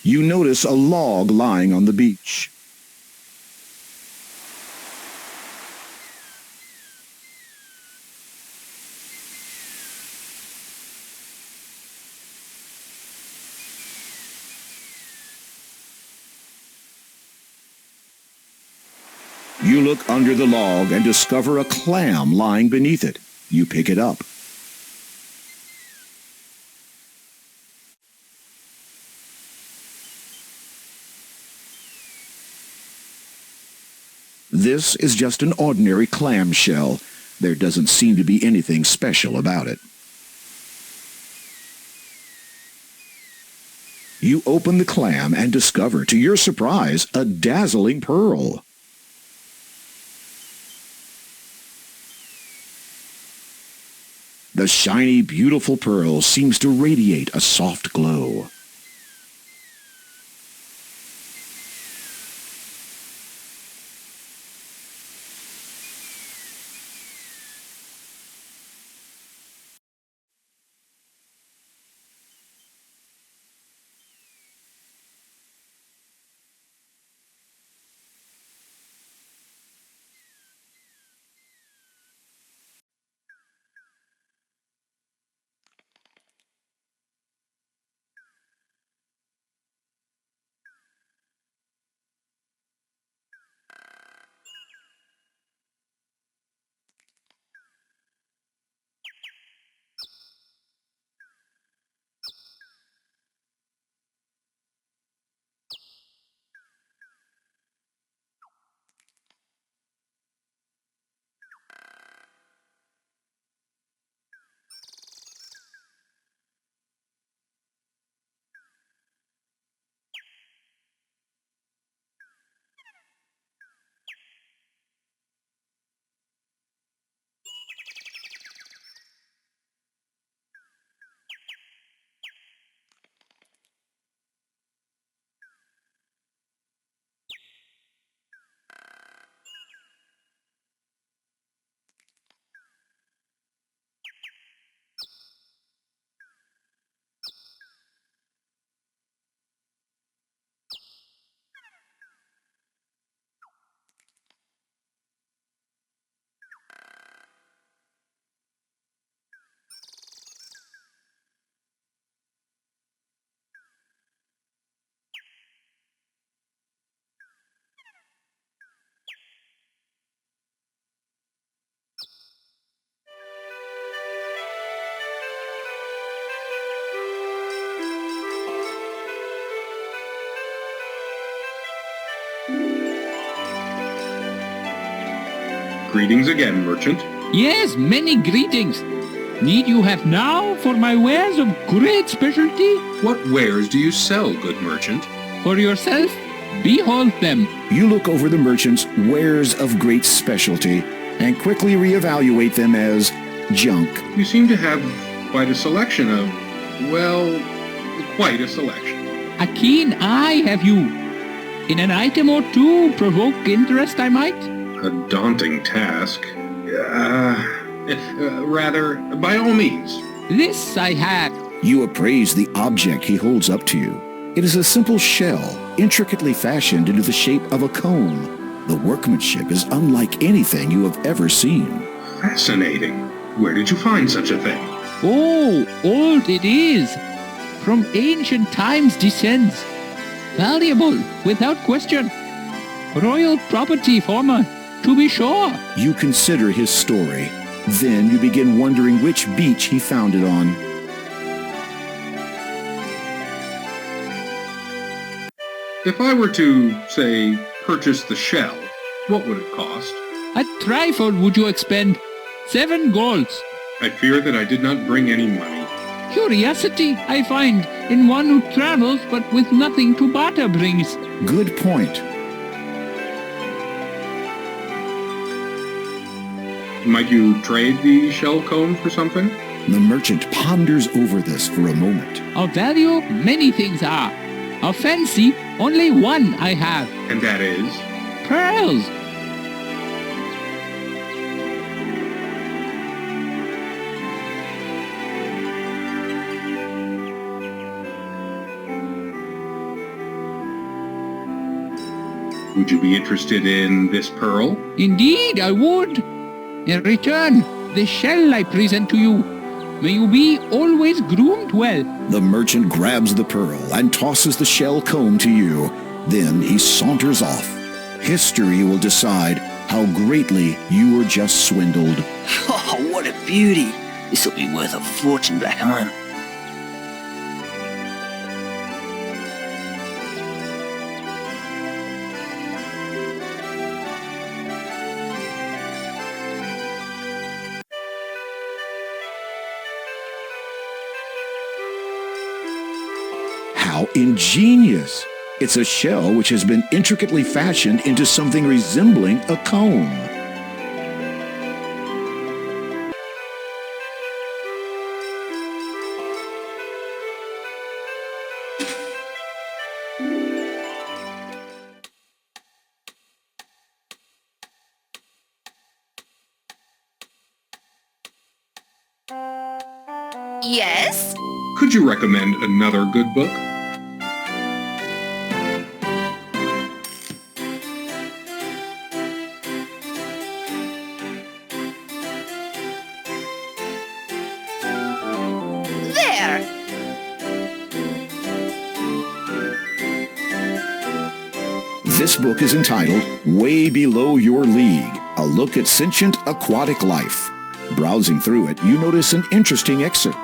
You notice a log lying on the beach. You look under the log and discover a clam lying beneath it. You pick it up. This is just an ordinary clam shell. There doesn't seem to be anything special about it. You open the clam and discover, to your surprise, a dazzling pearl. The shiny, beautiful pearl seems to radiate a soft glow. Greetings again, merchant. Yes, many greetings. Need you have now for my wares of great specialty? What wares do you sell, good merchant? For yourself, behold them. You look over the merchant's wares of great specialty and quickly reevaluate them as junk. You seem to have quite a selection of, well, quite a selection. A keen eye have you. In an item or two provoke interest, I might? A daunting task. Rather, by all means. This I have. You appraise the object he holds up to you. It is a simple shell, intricately fashioned into the shape of a cone. The workmanship is unlike anything you have ever seen. Fascinating. Where did you find such a thing? Oh, old it is. From ancient times descends. Valuable, without question. Royal property, former, to be sure. You consider his story. Then you begin wondering which beach he found it on. If I were to, say, purchase the shell, what would it cost? A trifle would you expend? 7 golds. I fear that I did not bring any money. Curiosity, I find, in one who travels but with nothing to barter brings. Good point. Might you trade the shell cone for something? The merchant ponders over this for a moment. Of value, many things are. Of fancy, only one I have. And that is? Pearls. Would you be interested in this pearl? Indeed, I would. In return, the shell I present to you. May you be always groomed well. The merchant grabs the pearl and tosses the shell comb to you. Then he saunters off. History will decide how greatly you were just swindled. Oh, what a beauty. This'll be worth a fortune back home. How ingenious! It's a shell which has been intricately fashioned into something resembling a comb. Yes? Could you recommend another good book? There! This book is entitled Way Below Your League, a look at sentient aquatic life. Browsing through it, you notice an interesting excerpt.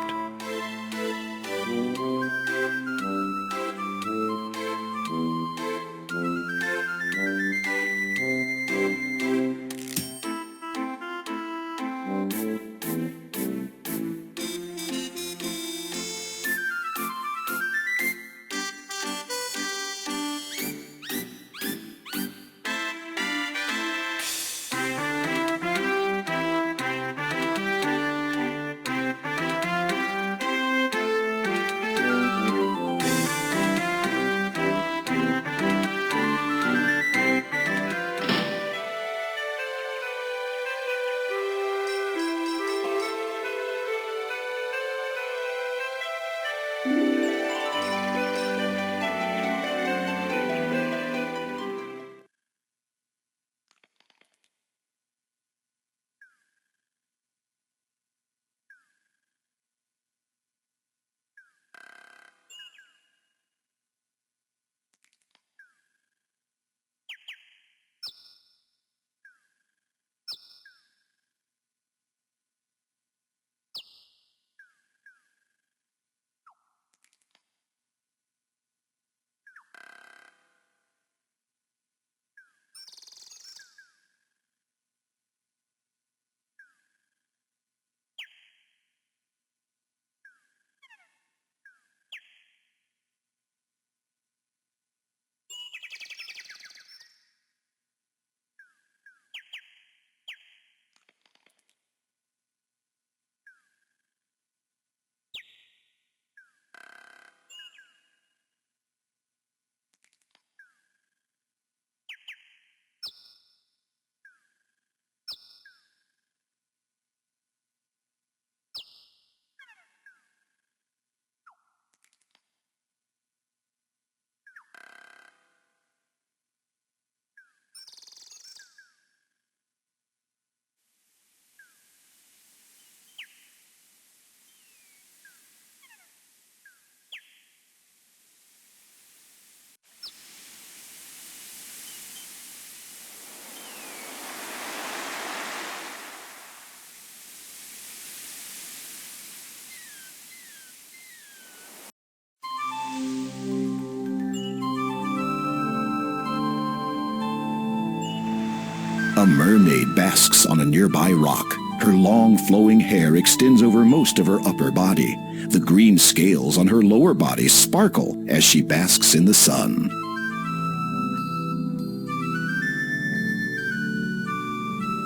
mermaid basks on a nearby rock. Her long flowing hair extends over most of her upper body. The green scales on her lower body sparkle as she basks in the sun.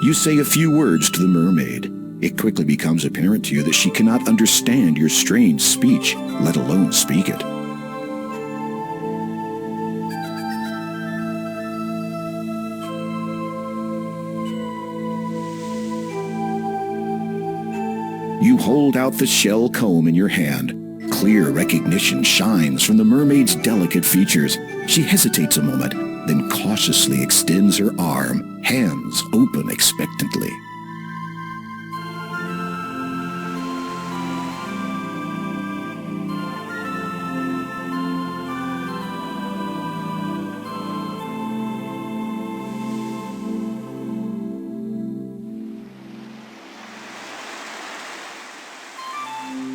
You say a few words to the mermaid. It quickly becomes apparent to you that she cannot understand your strange speech, let alone speak it. You hold out the shell comb in your hand. Clear recognition shines from the mermaid's delicate features. She hesitates a moment, then cautiously extends her arm, hands open expectantly.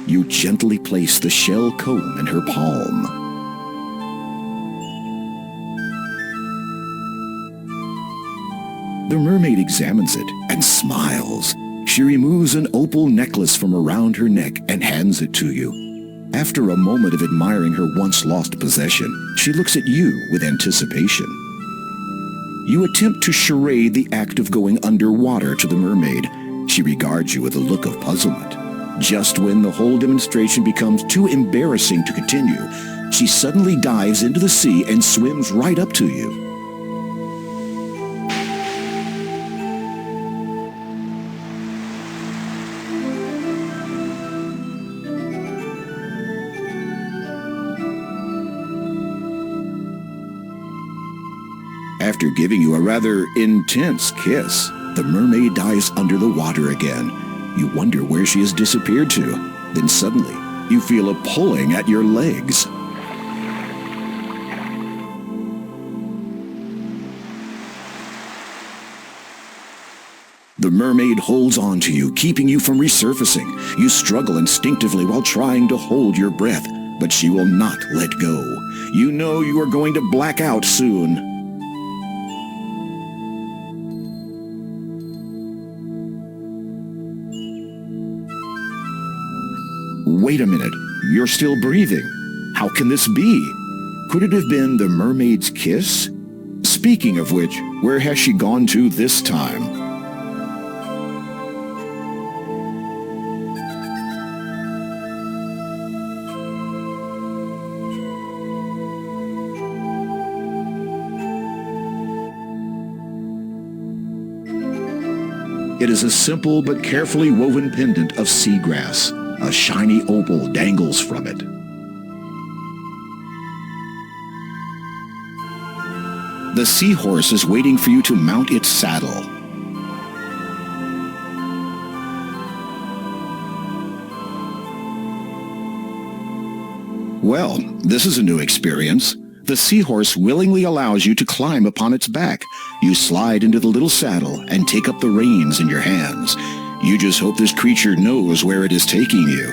You gently place the shell comb in her palm. The mermaid examines it and smiles. She removes an opal necklace from around her neck and hands it to you. After a moment of admiring her once-lost possession, she looks at you with anticipation. You attempt to charade the act of going underwater to the mermaid. She regards you with a look of puzzlement. Just when the whole demonstration becomes too embarrassing to continue, she suddenly dives into the sea and swims right up to you. After giving you a rather intense kiss, the mermaid dives under the water again. You wonder where she has disappeared to. Then suddenly, you feel a pulling at your legs. The mermaid holds on to you, keeping you from resurfacing. You struggle instinctively while trying to hold your breath, but she will not let go. You know you are going to black out soon. Wait a minute, you're still breathing. How can this be? Could it have been the mermaid's kiss? Speaking of which, where has she gone to this time? It is a simple but carefully woven pendant of seagrass. A shiny opal dangles from it. The seahorse is waiting for you to mount its saddle. Well, this is a new experience. The seahorse willingly allows you to climb upon its back. You slide into the little saddle and take up the reins in your hands. You just hope this creature knows where it is taking you.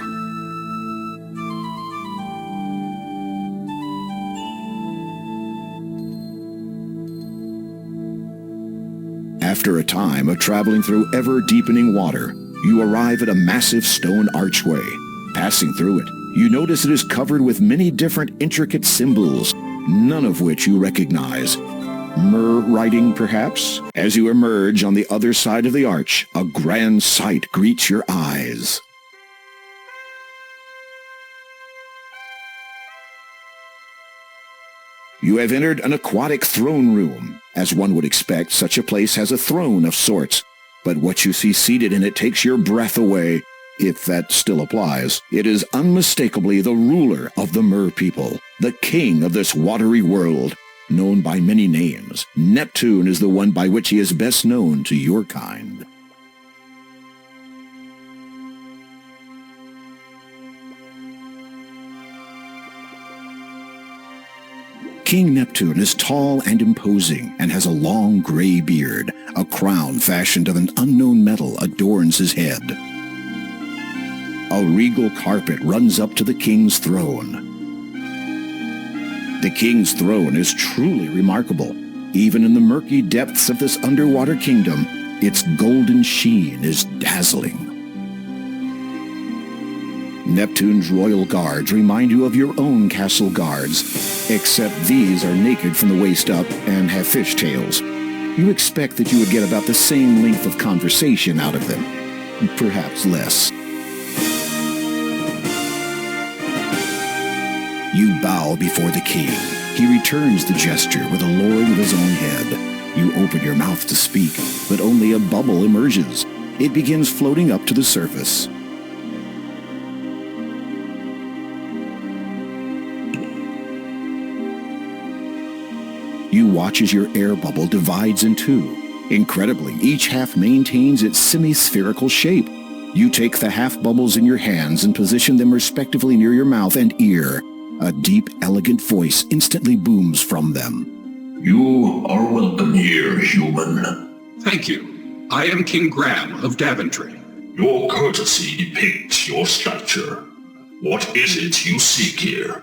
After a time of traveling through ever-deepening water, you arrive at a massive stone archway. Passing through it, you notice it is covered with many different intricate symbols, none of which you recognize. Mer writing, perhaps? As you emerge on the other side of the arch, a grand sight greets your eyes. You have entered an aquatic throne room. As one would expect, such a place has a throne of sorts. But what you see seated in it takes your breath away, if that still applies. It is unmistakably the ruler of the Mer people, the king of this watery world. Known by many names, Neptune is the one by which he is best known to your kind. King Neptune is tall and imposing and has a long gray beard. A crown fashioned of an unknown metal adorns his head. A regal carpet runs up to the king's throne. The king's throne is truly remarkable. Even in the murky depths of this underwater kingdom, its golden sheen is dazzling. Neptune's royal guards remind you of your own castle guards, except these are naked from the waist up and have fish tails. You expect that you would get about the same length of conversation out of them, perhaps less. You bow before the king. He returns the gesture with a lowering of his own head. You open your mouth to speak, but only a bubble emerges. It begins floating up to the surface. You watch as your air bubble divides in two. Incredibly, each half maintains its semi-spherical shape. You take the half bubbles in your hands and position them respectively near your mouth and ear. A deep, elegant voice instantly booms from them. You are welcome here, human. Thank you. I am King Graham of Daventry. Your courtesy depicts your stature. What is it you seek here?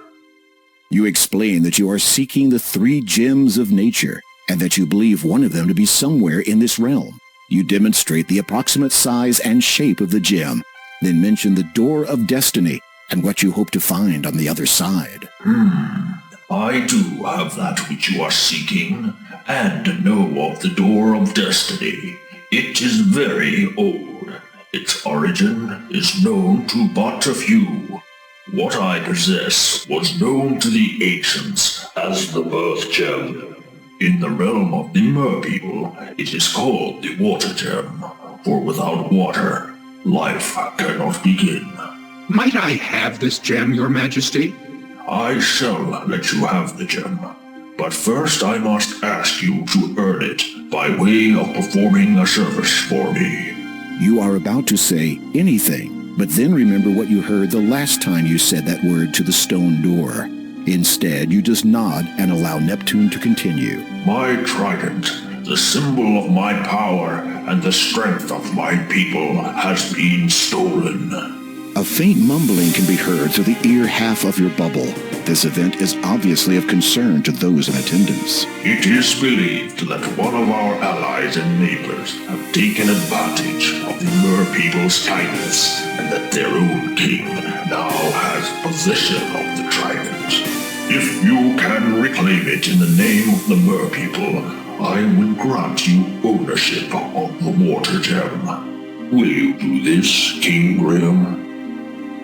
You explain that you are seeking the 3 gems of nature, and that you believe one of them to be somewhere in this realm. You demonstrate the approximate size and shape of the gem, then mention the Door of Destiny and what you hope to find on the other side. I do have that which you are seeking, and know of the Door of Destiny. It is very old. Its origin is known to but a few. What I possess was known to the ancients as the Birth Gem. In the realm of the Merpeople, it is called the Water Gem, for without water, life cannot begin. Might I have this gem, Your Majesty? I shall let you have the gem, but first I must ask you to earn it by way of performing a service for me. You are about to say anything, but then remember what you heard the last time you said that word to the stone door. Instead, you just nod and allow Neptune to continue. My trident, the symbol of my power and the strength of my people, has been stolen. A faint mumbling can be heard through the ear half of your bubble. This event is obviously of concern to those in attendance. It is believed that one of our allies and neighbors have taken advantage of the Merpeople's kindness, and that their own king now has possession of the trident. If you can reclaim it in the name of the Merpeople, I will grant you ownership of the Water Gem. Will you do this, King Graham?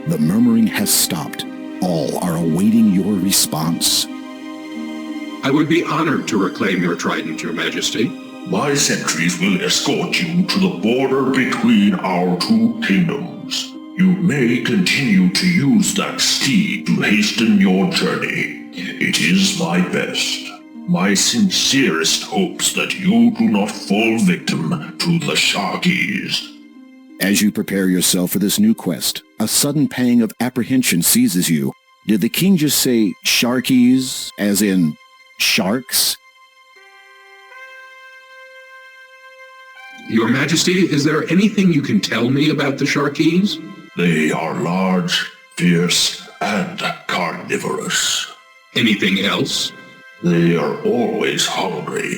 The murmuring has stopped. All are awaiting your response. I would be honored to reclaim your trident, Your Majesty. My sentries will escort you to the border between our 2 kingdoms. You may continue to use that steed to hasten your journey. It is my best. My sincerest hopes that you do not fall victim to the Sharkies. As you prepare yourself for this new quest, a sudden pang of apprehension seizes you. Did the king just say Sharkies, as in sharks? Your Majesty, is there anything you can tell me about the Sharkies? They are large, fierce, and carnivorous. Anything else? They are always hungry.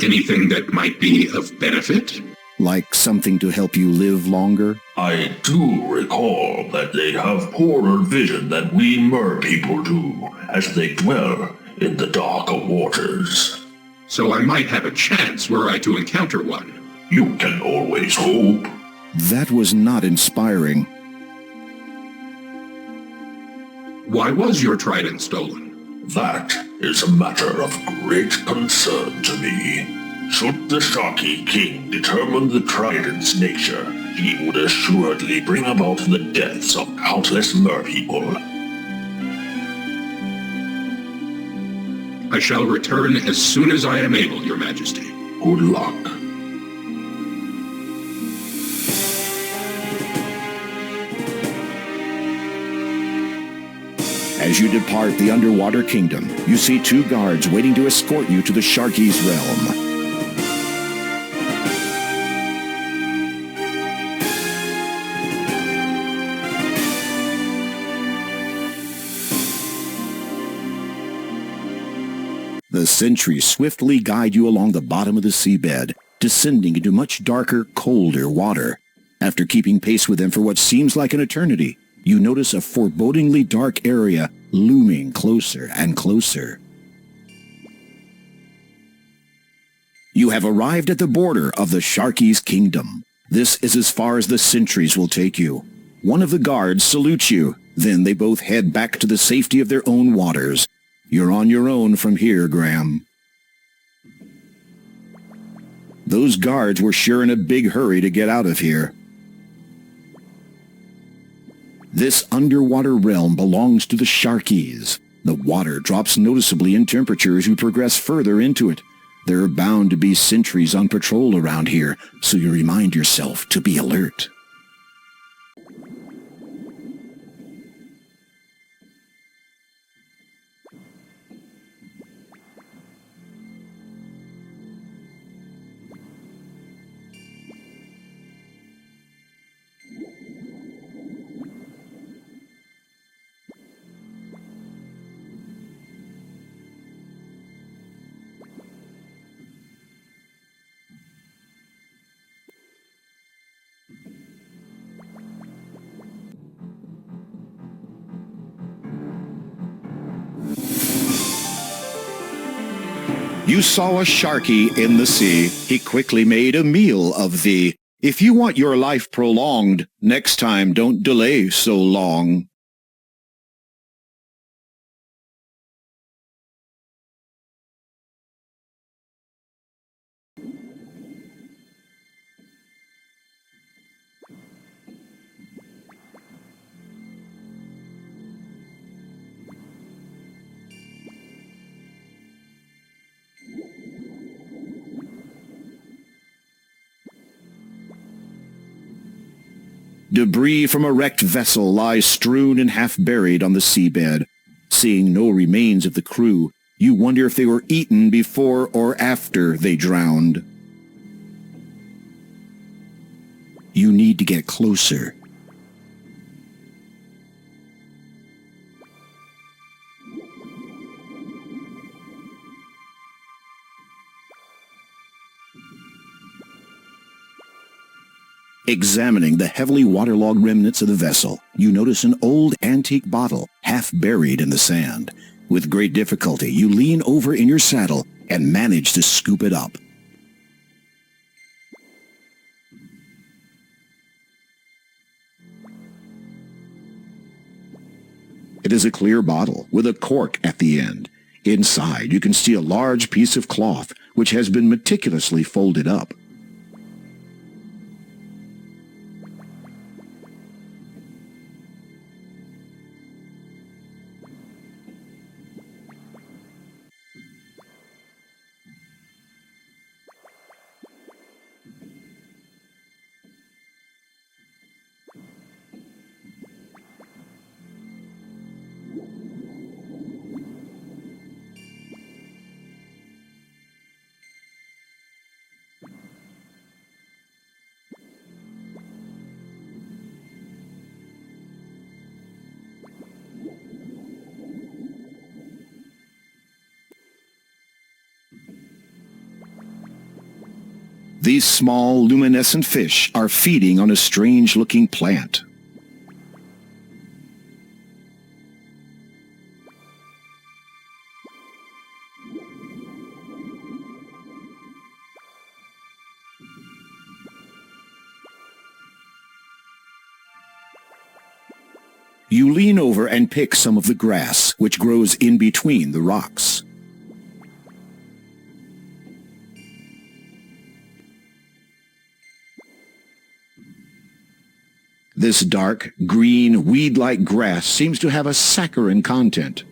Anything that might be of benefit? Like something to help you live longer? I do recall that they have poorer vision than we Merpeople do, as they dwell in the darker waters. So I might have a chance were I to encounter one. You can always hope. That was not inspiring. Why was your trident stolen? That is a matter of great concern to me. Should the Sharky King determine the trident's nature, he would assuredly bring about the deaths of countless Merpeople. I shall return as soon as I am able, Your Majesty. Good luck. As you depart the underwater kingdom, you see 2 guards waiting to escort you to the Sharkies' realm. The sentries swiftly guide you along the bottom of the seabed, descending into much darker, colder water. After keeping pace with them for what seems like an eternity, you notice a forebodingly dark area looming closer and closer. You have arrived at the border of the Sharky's kingdom. This is as far as the sentries will take you. One of the guards salutes you. Then they both head back to the safety of their own waters. You're on your own from here, Graham. Those guards were sure in a big hurry to get out of here. This underwater realm belongs to the Sharkies. The water drops noticeably in temperature as you progress further into it. There are bound to be sentries on patrol around here, so you remind yourself to be alert. You saw a Sharky in the sea. He quickly made a meal of thee. If you want your life prolonged, next time don't delay so long. Debris from a wrecked vessel lies strewn and half-buried on the seabed. Seeing no remains of the crew, you wonder if they were eaten before or after they drowned. You need to get closer. Examining the heavily waterlogged remnants of the vessel, you notice an old antique bottle, half buried in the sand. With great difficulty, you lean over in your saddle and manage to scoop it up. It is a clear bottle with a cork at the end. Inside, you can see a large piece of cloth, which has been meticulously folded up. These small, luminescent fish are feeding on a strange-looking plant. You lean over and pick some of the grass, which grows in between the rocks. This dark, green, weed-like grass seems to have a saccharine content.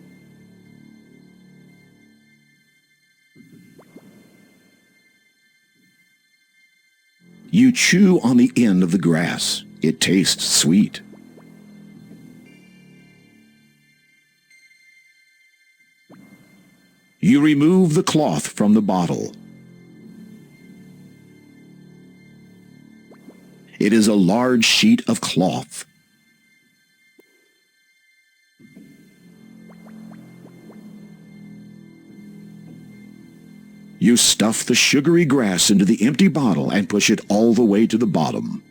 You chew on the end of the grass. It tastes sweet. You remove the cloth from the bottle. It is a large sheet of cloth. You stuff the sugary grass into the empty bottle and push it all the way to the bottom.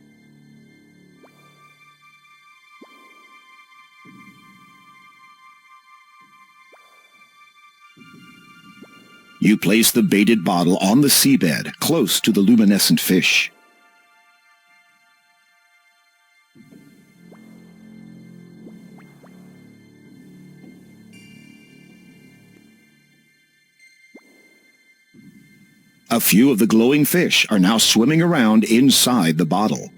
You place the baited bottle on the seabed, close to the luminescent fish. A few of the glowing fish are now swimming around inside the bottle.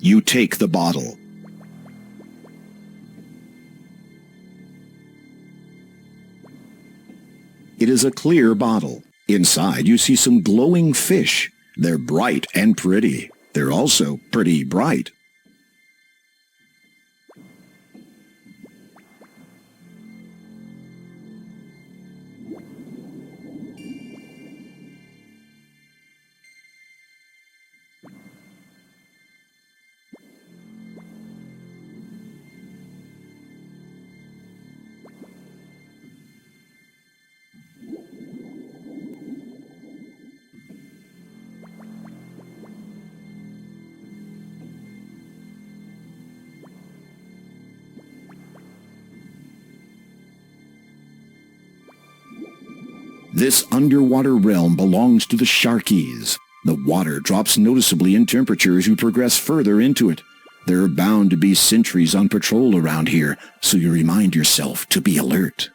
You take the bottle. It is a clear bottle. Inside you see some glowing fish. They're bright and pretty. They're also pretty bright. This underwater realm belongs to the Sharkies. The water drops noticeably in temperature as you progress further into it. There are bound to be sentries on patrol around here, so you remind yourself to be alert.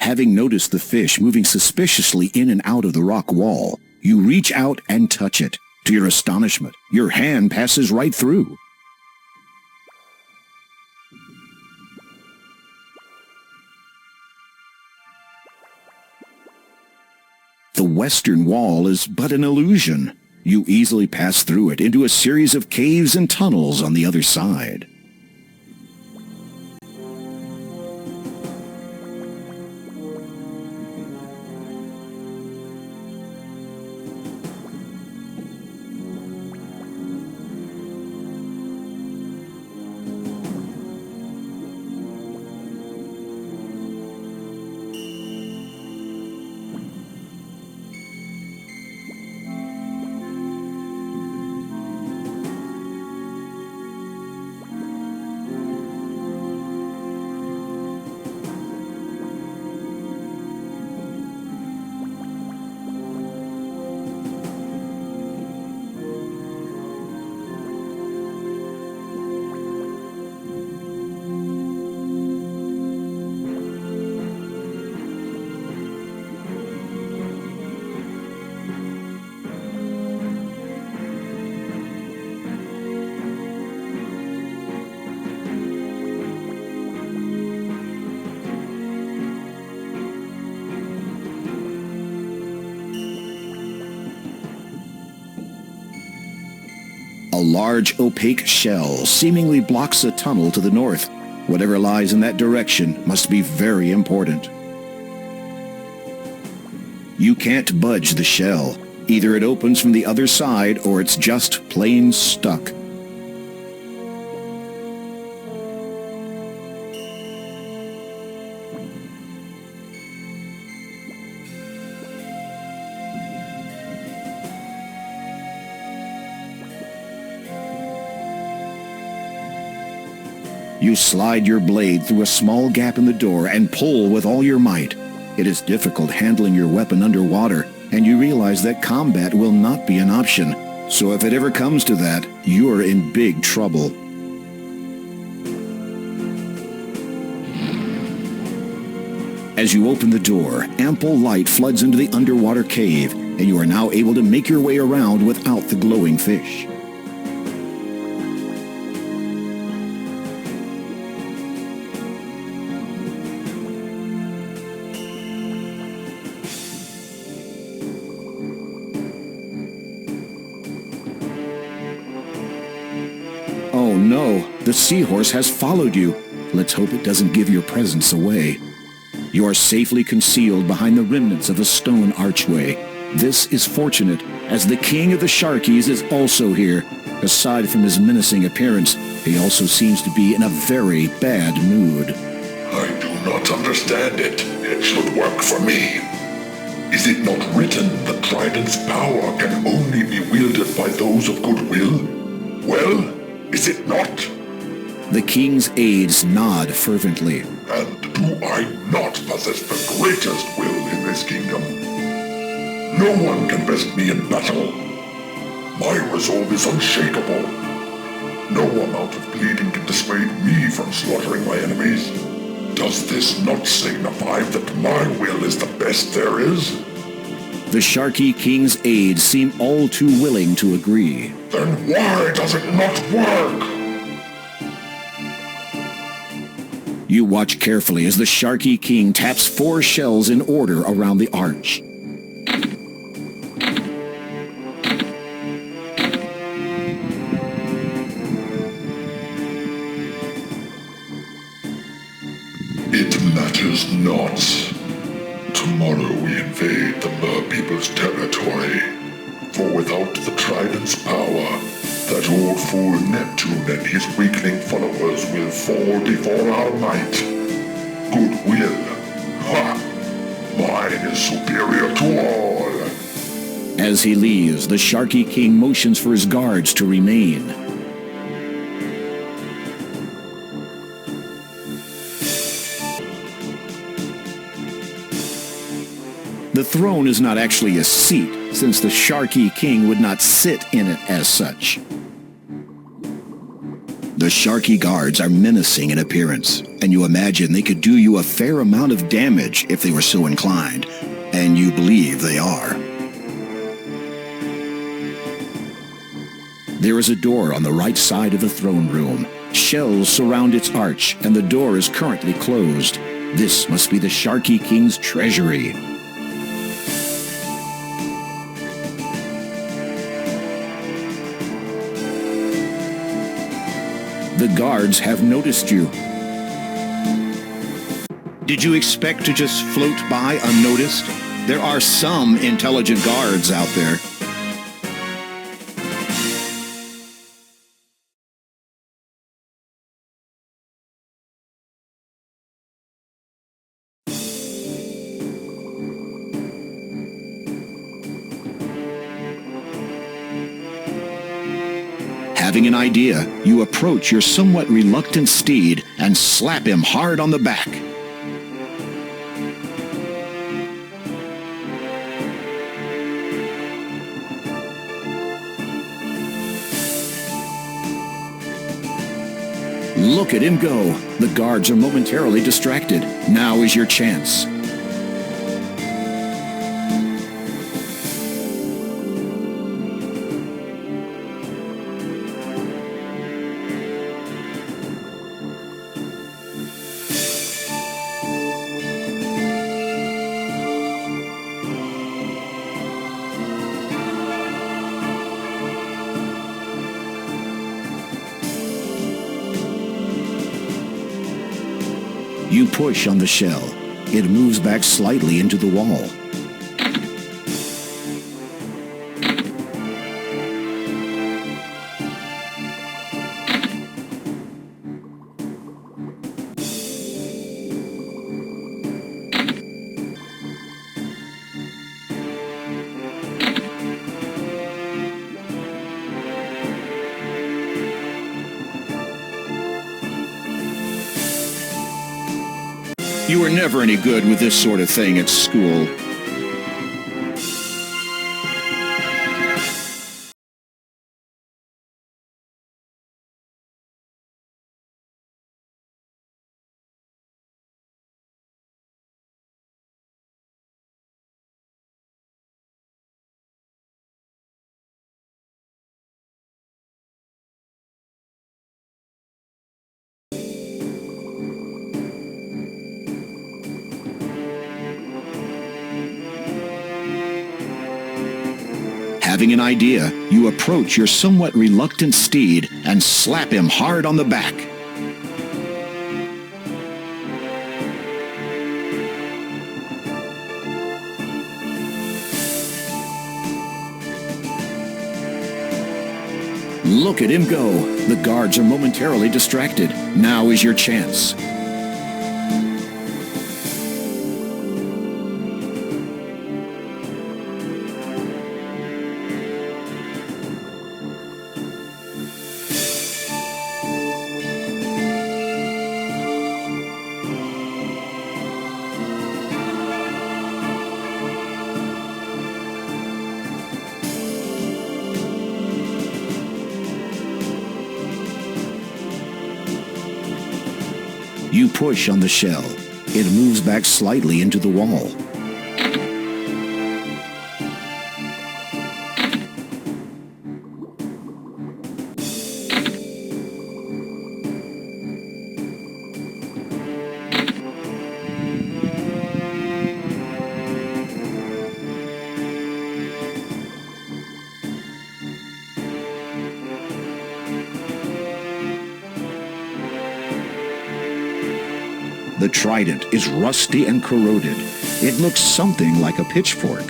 Having noticed the fish moving suspiciously in and out of the rock wall, you reach out and touch it. To your astonishment, your hand passes right through. The western wall is but an illusion. You easily pass through it into a series of caves and tunnels on the other side. A large opaque shell seemingly blocks a tunnel to the north. Whatever lies in that direction must be very important. You can't budge the shell. Either it opens from the other side or it's just plain stuck. You slide your blade through a small gap in the door and pull with all your might. It is difficult handling your weapon underwater, and you realize that combat will not be an option. So if it ever comes to that, you're in big trouble. As you open the door, ample light floods into the underwater cave, and you are now able to make your way around without the glowing fish. Oh no, the seahorse has followed you. Let's hope it doesn't give your presence away. You are safely concealed behind the remnants of a stone archway. This is fortunate, as the king of the Sharkies is also here. Aside from his menacing appearance, he also seems to be in a very bad mood. I do not understand it. It should work for me. Is it not written that Trident's power can only be wielded by those of goodwill? Well, is it not? The king's aides nod fervently. And do I not possess the greatest will in this kingdom? No one can best me in battle. My resolve is unshakable. No amount of bleeding can dissuade me from slaughtering my enemies. Does this not signify that my will is the best there is? The Sharky King's aides seem all too willing to agree. Then why does it not work? You watch carefully as the Sharky King taps 4 shells in order around the arch. It matters not. Tomorrow we invade the Mer People's territory. For without the Trident's power, that old fool Neptune and his weakling followers will fall before our might. Goodwill. Ha! Mine is superior to all. As he leaves, the Sharky King motions for his guards to remain. The throne is not actually a seat, since the Sharky King would not sit in it as such. The Sharky guards are menacing in appearance, and you imagine they could do you a fair amount of damage if they were so inclined, and you believe they are. There is a door on the right side of the throne room. Shells surround its arch, and the door is currently closed. This must be the Sharky King's treasury. The guards have noticed you. Did you expect to just float by unnoticed? There are some intelligent guards out there. Having an idea, you approach your somewhat reluctant steed and slap him hard on the back. Look at him go. The guards are momentarily distracted. Now is your chance. You push on the shell. It moves back slightly into the wall. You were never any good with this sort of thing at school. Having an idea, you approach your somewhat reluctant steed and slap him hard on the back. Look at him go. The guards are momentarily distracted. Now is your chance. You push on the shell. It moves back slightly into the wall. The trident is rusty and corroded. It looks something like a pitchfork.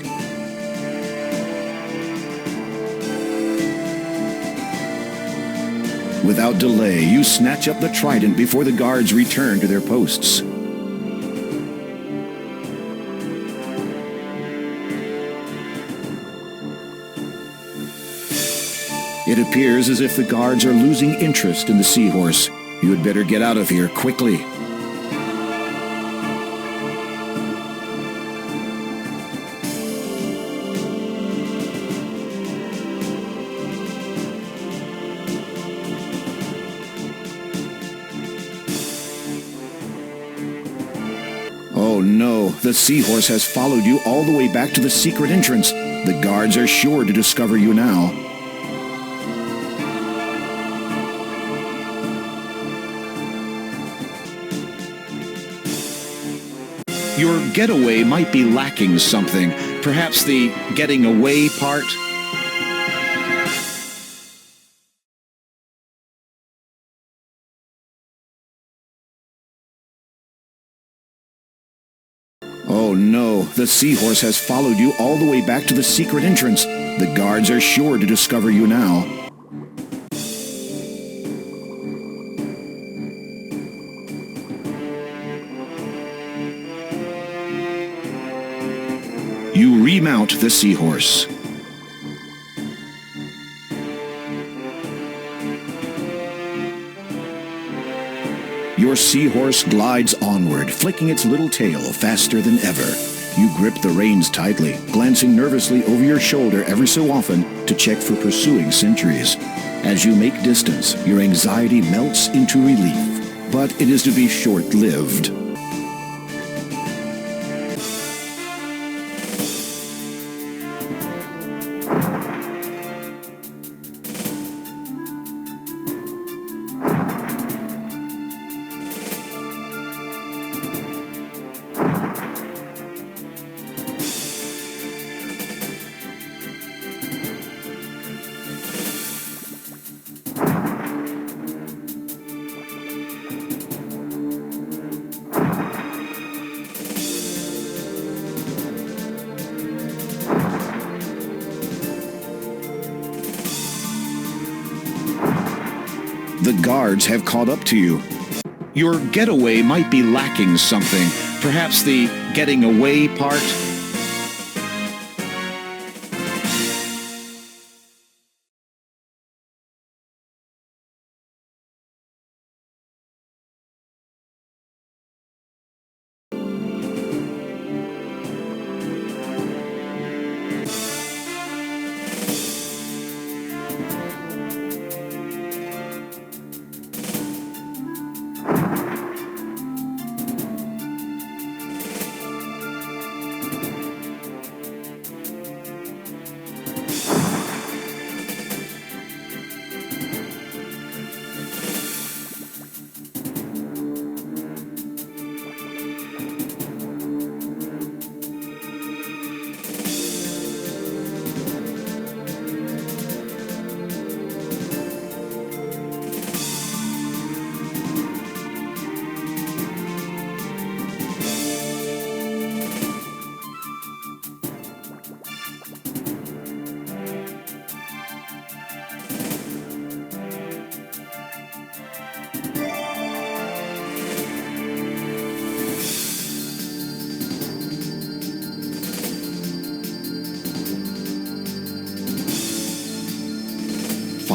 Without delay, you snatch up the trident before the guards return to their posts. It appears as if the guards are losing interest in the seahorse. You had better get out of here quickly. Oh no, the seahorse has followed you all the way back to the secret entrance. The guards are sure to discover you now. Your getaway might be lacking something. Perhaps the getting away part? Oh no, the seahorse has followed you all the way back to the secret entrance. The guards are sure to discover you now. You remount the seahorse. Your seahorse glides onward, flicking its little tail faster than ever. You grip the reins tightly, glancing nervously over your shoulder every so often to check for pursuing sentries. As you make distance, your anxiety melts into relief, but it is to be short-lived. The guards have caught up to you. Your getaway might be lacking something. Perhaps the getting away part?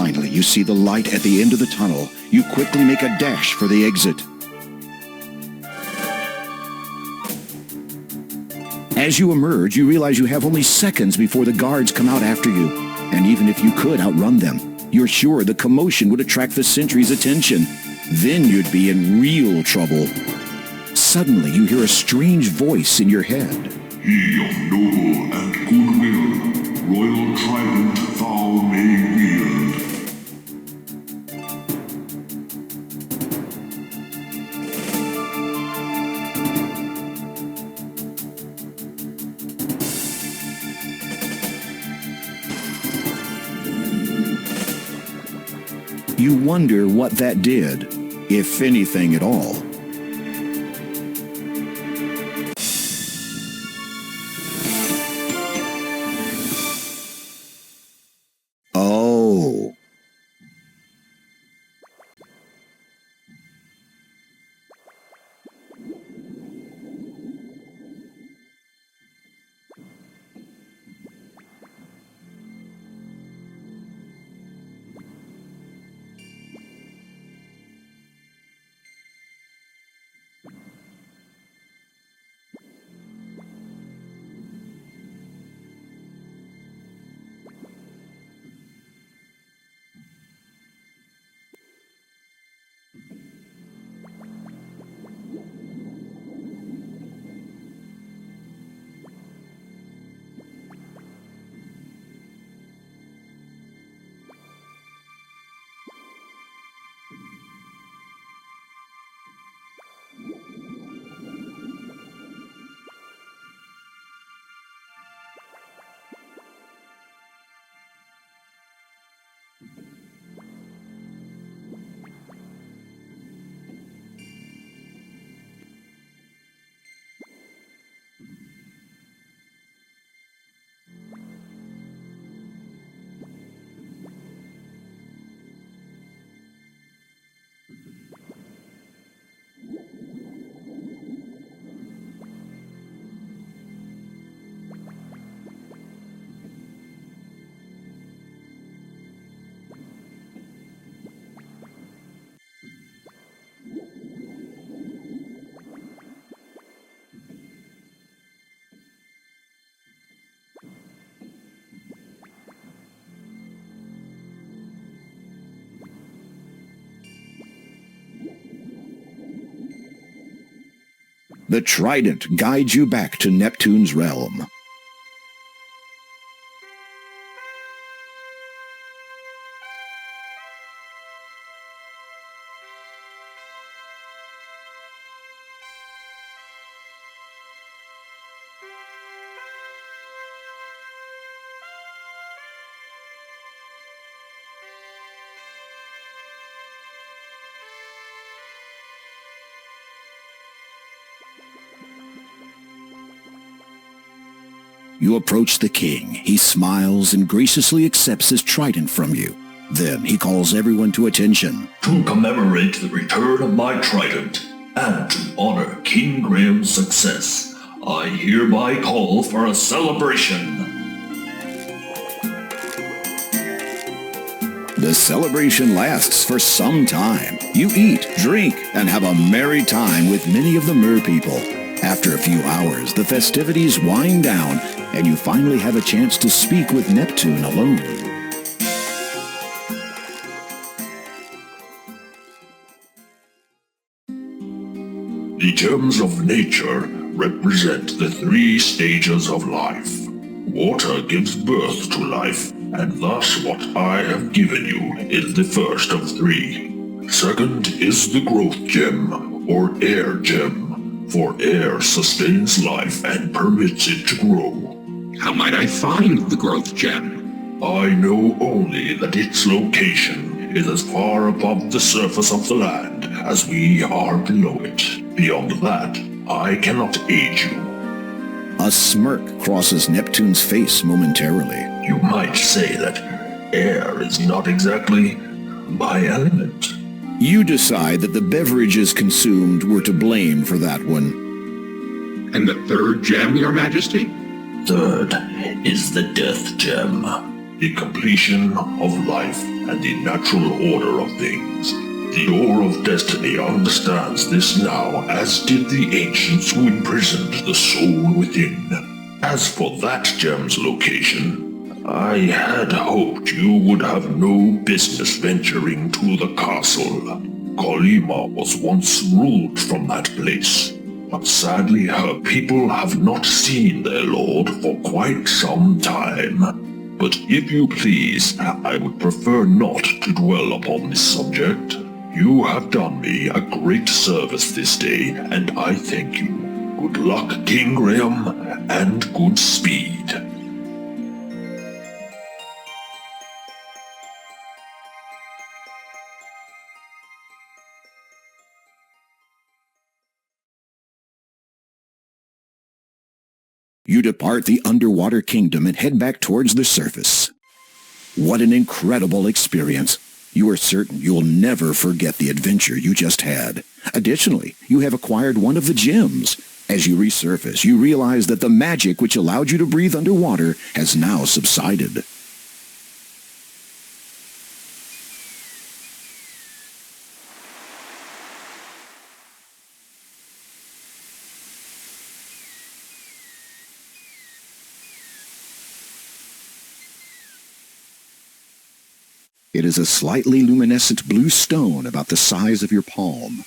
finally you see the light at the end of the tunnel, you quickly make a dash for the exit. As you emerge, you realize you have only seconds before the guards come out after you. And even if you could outrun them, you're sure the commotion would attract the sentry's attention. Then you'd be in real trouble. Suddenly, you hear a strange voice in your head. He of noble and goodwill, royal trident thou may wield. You wonder what that did, if anything at all. Oh. The trident guides you back to Neptune's realm. You approach the king. He smiles and graciously accepts his trident from you. Then he calls everyone to attention. To commemorate the return of my trident, and to honor King Graham's success, I hereby call for a celebration. The celebration lasts for some time. You eat, drink, and have a merry time with many of the mer people. After a few hours, the festivities wind down, and you finally have a chance to speak with Neptune alone. The gems of nature represent the 3 stages of life. Water gives birth to life, and thus what I have given you is the first of 3. Second is the growth gem, or air gem, for air sustains life and permits it to grow. How might I find the growth gem? I know only that its location is as far above the surface of the land as we are below it. Beyond that, I cannot aid you. A smirk crosses Neptune's face momentarily. You might say that air is not exactly my element. You decide that the beverages consumed were to blame for that one. And the third gem, Your Majesty? Third is the death gem. the completion of life and the natural order of things. The Door of Destiny understands this now, as did the ancients who imprisoned the soul within. As for that gem's location, I had hoped you would have no business venturing to the castle. Kolyma was once ruled from that place, but sadly her people have not seen their lord for quite some time. But if you please, I would prefer not to dwell upon this subject. You have done me a great service this day, and I thank you. Good luck, King Graham, and good speed. You depart the underwater kingdom and head back towards the surface. What an incredible experience. You are certain you'll never forget the adventure you just had. Additionally, you have acquired one of the gems. As you resurface, you realize that the magic which allowed you to breathe underwater has now subsided. It is a slightly luminescent blue stone about the size of your palm.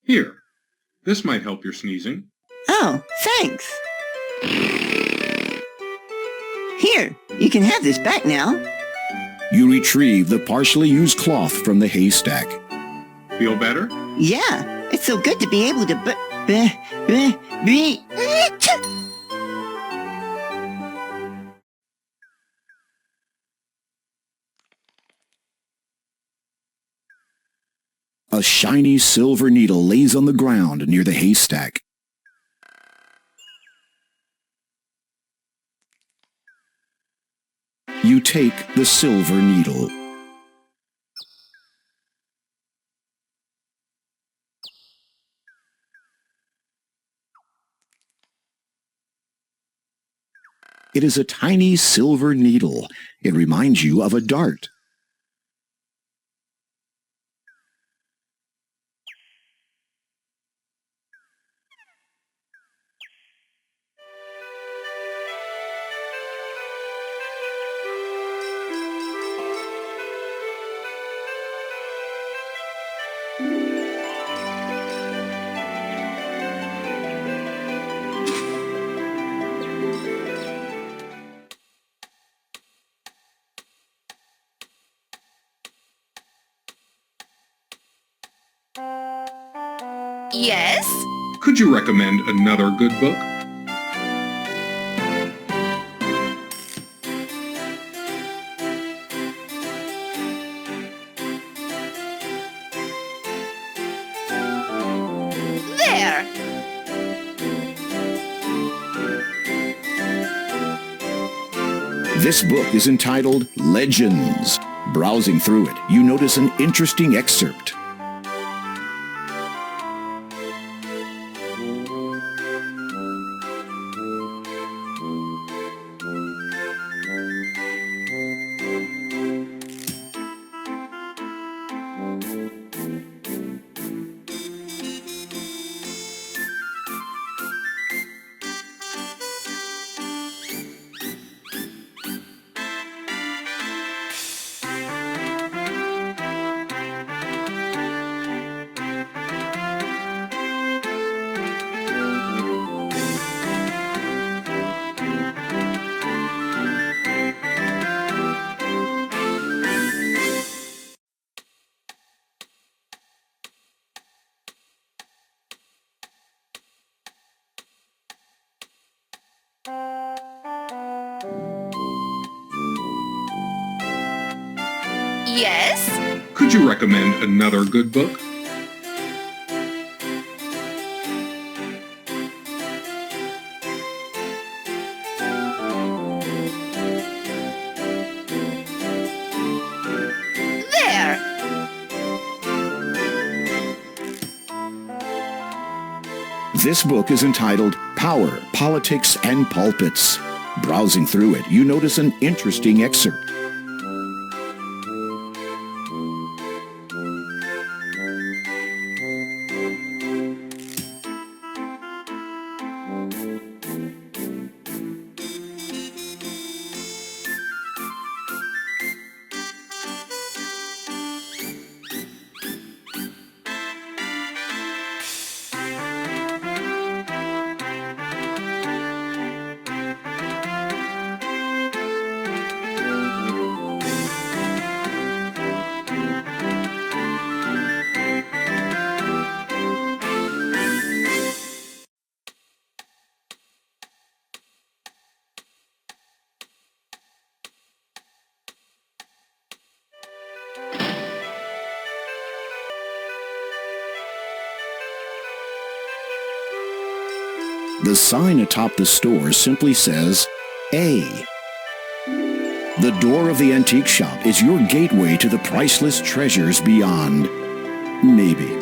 Here, this might help your sneezing. Oh, thanks. Here, you can have this back now. You retrieve the partially used cloth from the haystack. Feel better? Yeah, it's so good to be able to be... A shiny silver needle lays on the ground near the haystack. You take the silver needle. It is a tiny silver needle. It reminds you of a dart. Yes? Could you recommend another good book? There! This book is entitled Legends. Browsing through it, you notice an interesting excerpt. Yes? Could you recommend another good book? There! This book is entitled Power, Politics, and Pulpits. Browsing through it, you notice an interesting excerpt. The sign atop the store simply says, A. The door of the antique shop is your gateway to the priceless treasures beyond. Maybe.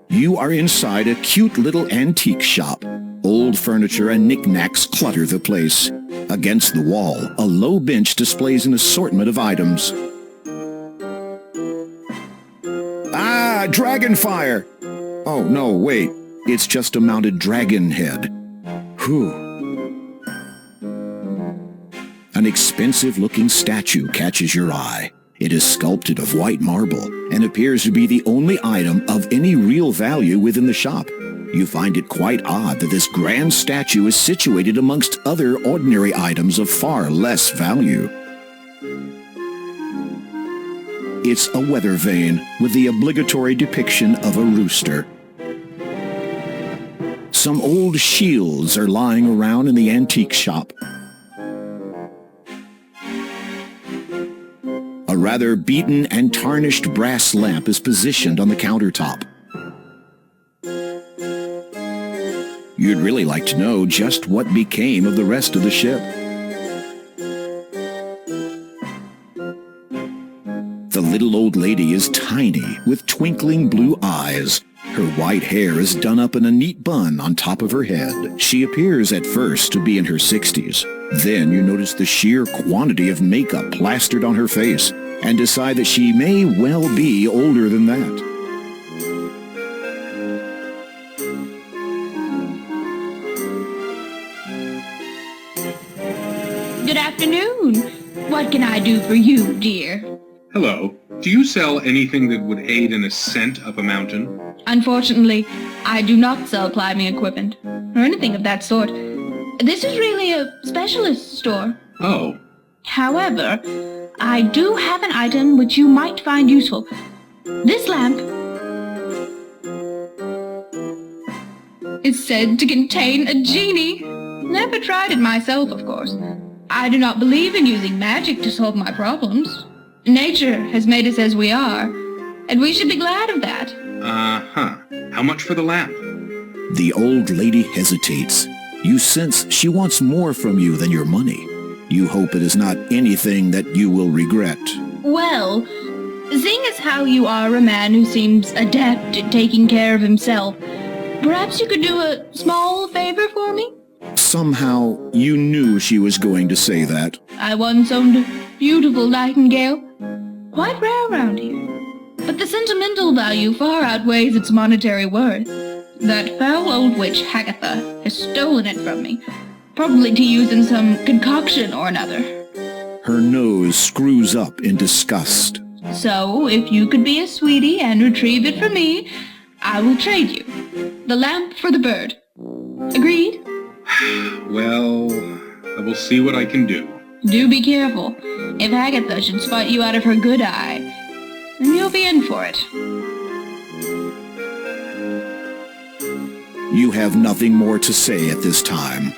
You are inside a cute little antique shop. Old furniture and knickknacks clutter the place. Against the wall, a low bench displays an assortment of items. Ah, dragonfire! Oh, no, wait. It's just a mounted dragon head. Whew. An expensive-looking statue catches your eye. It is sculpted of white marble and appears to be the only item of any real value within the shop. You find it quite odd that this grand statue is situated amongst other ordinary items of far less value. It's a weather vane with the obligatory depiction of a rooster. Some old shields are lying around in the antique shop. A rather beaten and tarnished brass lamp is positioned on the countertop. You'd really like to know just what became of the rest of the ship. The little old lady is tiny, with twinkling blue eyes. Her white hair is done up in a neat bun on top of her head. She appears at first to be in her 60s. Then you notice the sheer quantity of makeup plastered on her face, and decide that she may well be older than that. Good afternoon. What can I do for you, dear? Hello. Do you sell anything that would aid in ascent up a mountain? Unfortunately, I do not sell climbing equipment, or anything of that sort. This is really a specialist store. Oh. However, I do have an item which you might find useful. This lamp is said to contain a genie. Never tried it myself, of course. I do not believe in using magic to solve my problems. Nature has made us as we are, and we should be glad of that. Uh-huh. How much for the lamp? The old lady hesitates. You sense she wants more from you than your money. You hope it is not anything that you will regret. Well, seeing as how you are a man who seems adept at taking care of himself, perhaps you could do a small favor for me? Somehow, you knew she was going to say that. I once owned a beautiful nightingale. Quite rare around here. But the sentimental value far outweighs its monetary worth. That foul old witch Hagatha has stolen it from me, probably to use in some concoction or another. Her nose screws up in disgust. So, if you could be a sweetie and retrieve it for me, I will trade you. The lamp for the bird. Agreed? Well, I will see what I can do. Do be careful. If Hagatha should spot you out of her good eye, then you'll be in for it. You have nothing more to say at this time.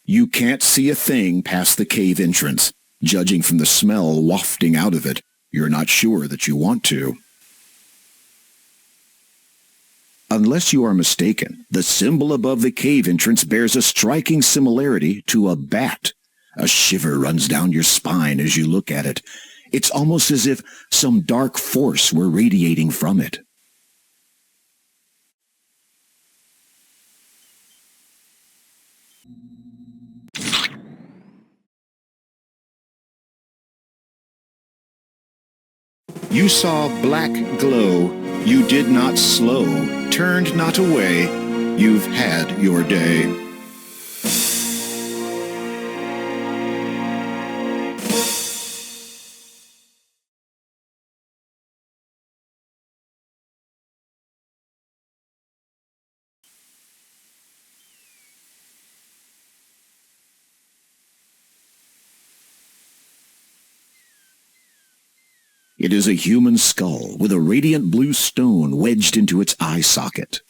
You can't see a thing past the cave entrance. Judging from the smell wafting out of it, you're not sure that you want to. Unless you are mistaken, the symbol above the cave entrance bears a striking similarity to a bat. A shiver runs down your spine as you look at it. It's almost as if some dark force were radiating from it. You saw black glow. You did not slow, turned not away. You've had your day. It is a human skull with a radiant blue stone wedged into its eye socket.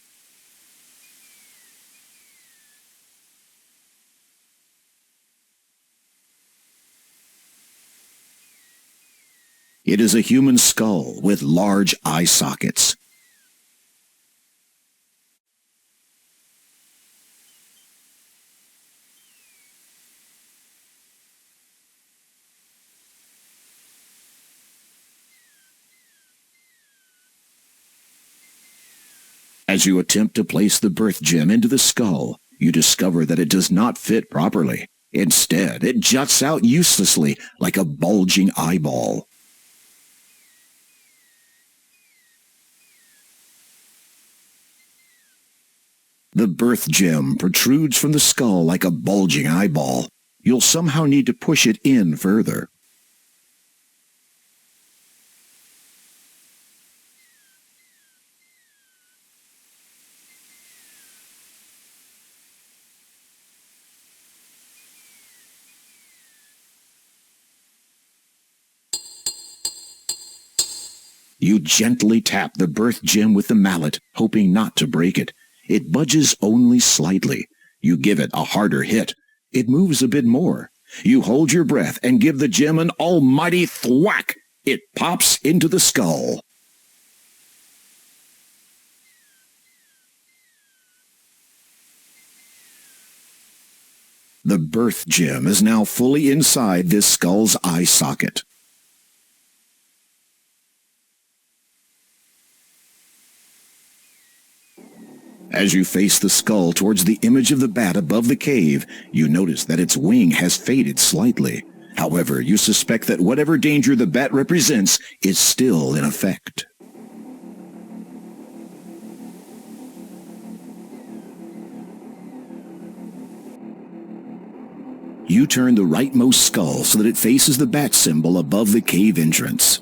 It is a human skull with large eye sockets. As you attempt to place the birth gem into the skull, you discover that it does not fit properly. Instead, it juts out uselessly like a bulging eyeball. The birth gem protrudes from the skull like a bulging eyeball. You'll somehow need to push it in further. You gently tap the birth gem with the mallet, hoping not to break it. It budges only slightly. You give it a harder hit. It moves a bit more. You hold your breath and give the gem an almighty thwack. It pops into the skull. The birth gem is now fully inside this skull's eye socket. As you face the skull towards the image of the bat above the cave, you notice that its wing has faded slightly. However, you suspect that whatever danger the bat represents is still in effect. You turn the rightmost skull so that it faces the bat symbol above the cave entrance.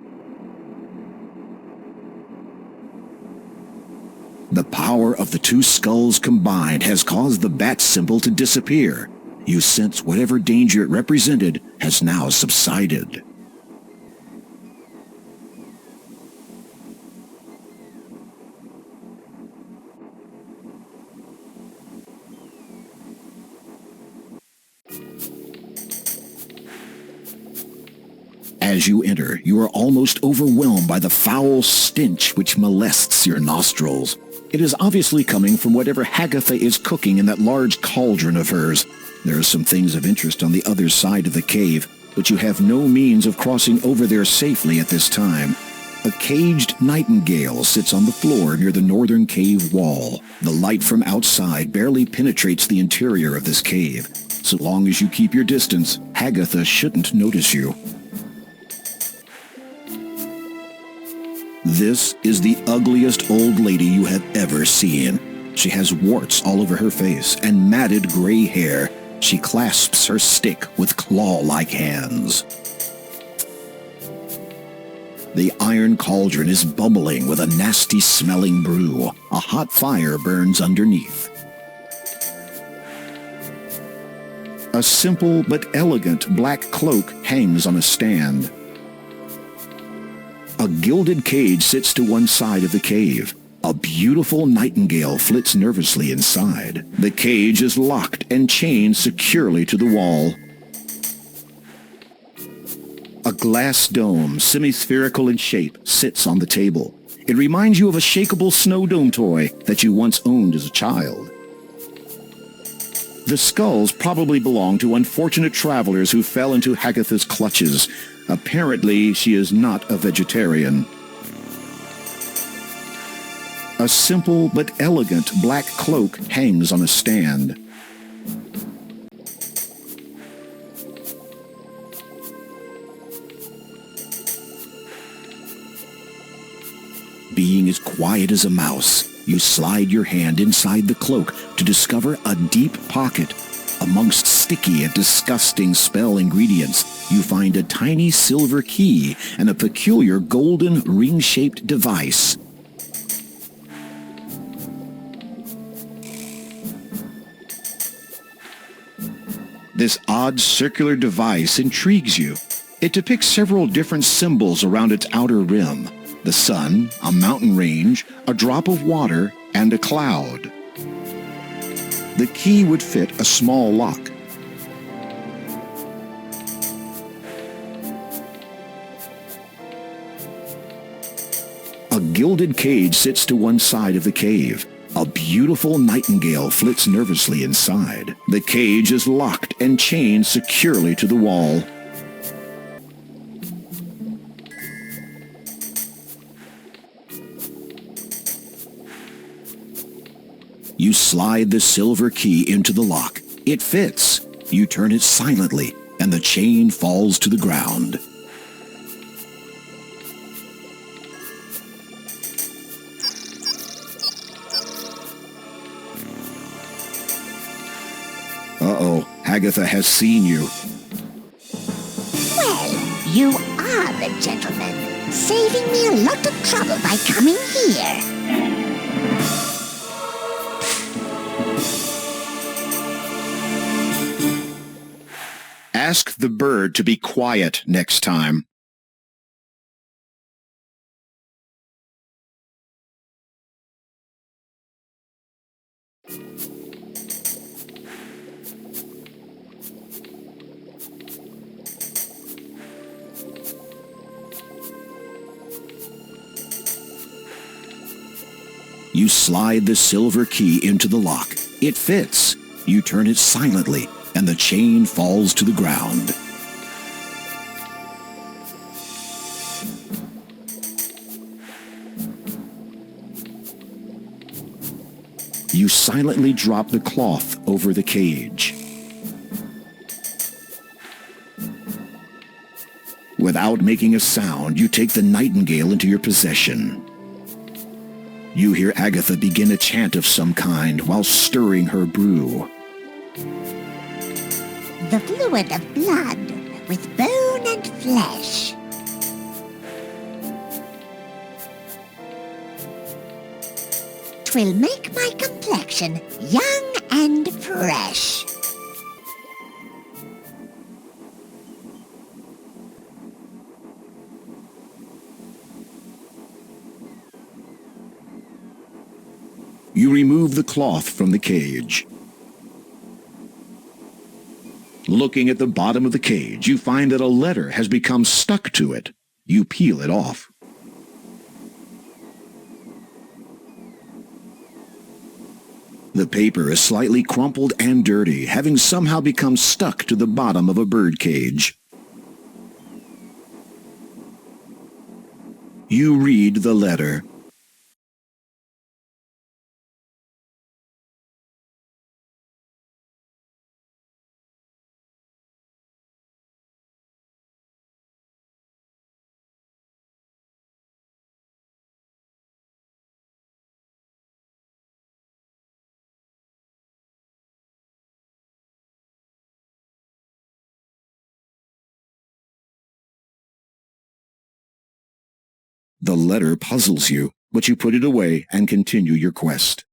The power of the two skulls combined has caused the bat symbol to disappear. You sense whatever danger it represented has now subsided. As you enter, you are almost overwhelmed by the foul stench which molests your nostrils. It is obviously coming from whatever Hagatha is cooking in that large cauldron of hers. There are some things of interest on the other side of the cave, but you have no means of crossing over there safely at this time. A caged nightingale sits on the floor near the northern cave wall. The light from outside barely penetrates the interior of this cave. So long as you keep your distance, Hagatha shouldn't notice you. This is the ugliest old lady you have ever seen. She has warts all over her face and matted gray hair. She clasps her stick with claw-like hands. The iron cauldron is bubbling with a nasty-smelling brew. A hot fire burns underneath. A simple but elegant black cloak hangs on a stand. A gilded cage sits to one side of the cave. A beautiful nightingale flits nervously inside. The cage is locked and chained securely to the wall. A glass dome, semi-spherical in shape, sits on the table. It reminds you of a shakeable snow dome toy that you once owned as a child. The skulls probably belong to unfortunate travelers who fell into Hagatha's clutches. Apparently, she is not a vegetarian. A simple but elegant black cloak hangs on a stand. Being as quiet as a mouse, you slide your hand inside the cloak to discover a deep pocket. Amongst sticky and disgusting spell ingredients, you find a tiny silver key and a peculiar golden ring-shaped device. This odd circular device intrigues you. It depicts several different symbols around its outer rim: the sun, a mountain range, a drop of water, and a cloud. The key would fit a small lock. A gilded cage sits to one side of the cave. A beautiful nightingale flits nervously inside. The cage is locked and chained securely to the wall. You slide the silver key into the lock. It fits. You turn it silently, and the chain falls to the ground. Uh-oh, Agatha has seen you. Well, you are the gentleman, saving me a lot of trouble by coming here. Ask the bird to be quiet next time. You slide the silver key into the lock. It fits. You turn it silently, and the chain falls to the ground. You silently drop the cloth over the cage. Without making a sound, you take the nightingale into your possession. You hear Agatha begin a chant of some kind while stirring her brew. The fluid of blood with bone and flesh. Twill make my complexion young and fresh. You remove the cloth from the cage. Looking at the bottom of the cage, you find that a letter has become stuck to it. You peel it off. The paper is slightly crumpled and dirty, having somehow become stuck to the bottom of a bird cage. You read the letter. The letter puzzles you, but you put it away and continue your quest.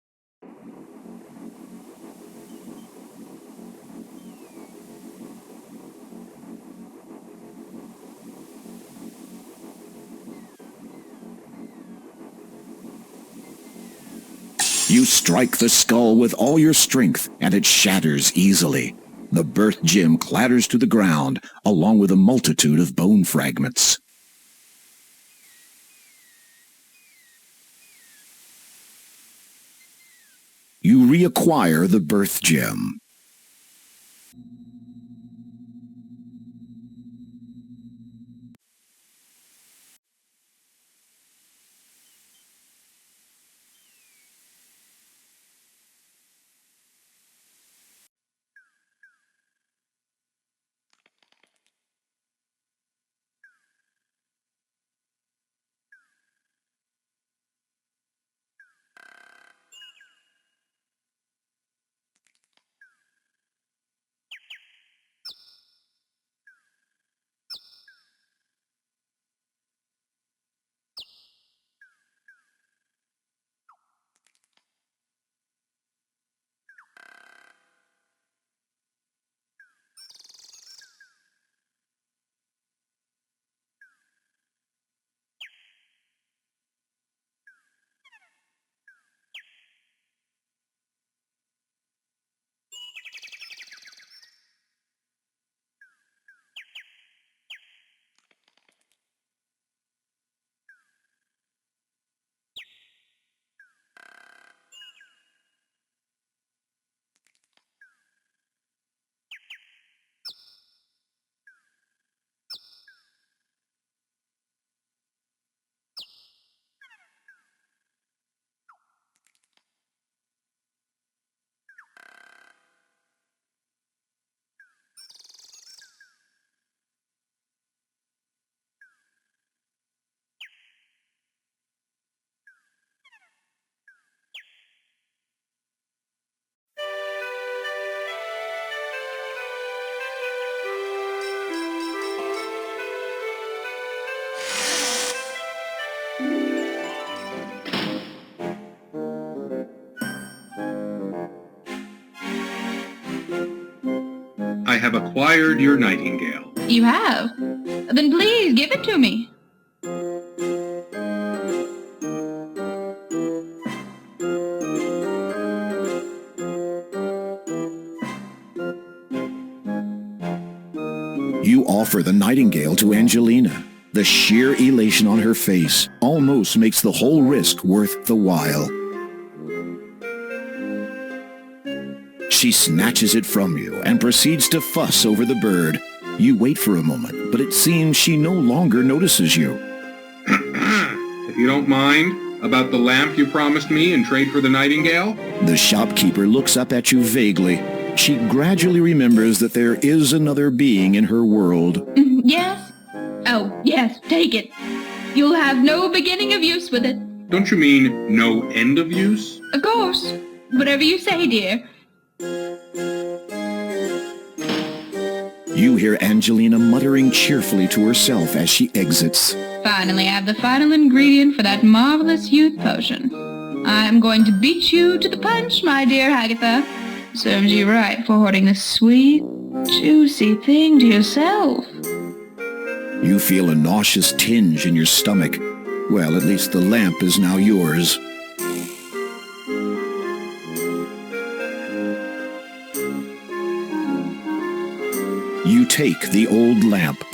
You strike the skull with all your strength, and it shatters easily. The birth gem clatters to the ground, along with a multitude of bone fragments. You reacquire the birth gem. have acquired your nightingale. You have? Then please give it to me. You offer the nightingale to Angelina. The sheer elation on her face almost makes the whole risk worth the while. She snatches it from you and proceeds to fuss over the bird. You wait for a moment, but it seems she no longer notices you. If you don't mind, about the lamp you promised me in trade for the nightingale? The shopkeeper looks up at you vaguely. She gradually remembers that there is another being in her world. Yes? Oh, yes, take it. You'll have no beginning of use with it. Don't you mean no end of use? Of course. Whatever you say, dear. You hear Angelina muttering cheerfully to herself as she exits. Finally, I have the final ingredient for that marvelous youth potion. I'm going to beat you to the punch, my dear Agatha. Serves you right for hoarding this sweet, juicy thing to yourself. You feel a nauseous tinge in your stomach. Well, at least the lamp is now yours. You take the old lamp.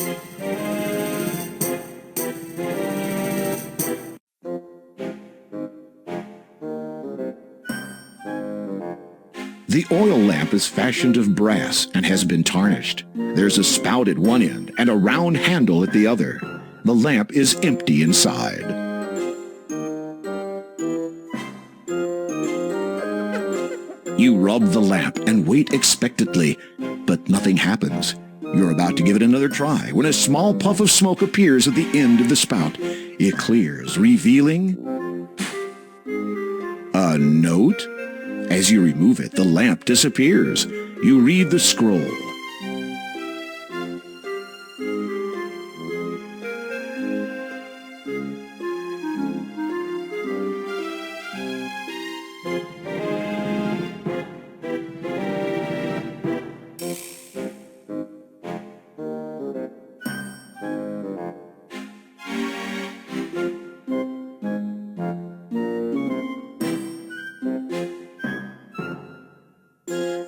The oil lamp is fashioned of brass and has been tarnished. There's a spout at one end and a round handle at the other. The lamp is empty inside. You rub the lamp and wait expectantly, but nothing happens. You're about to give it another try when a small puff of smoke appears at the end of the spout. It clears, revealing a note. As you remove it, the lamp disappears. You read the scroll.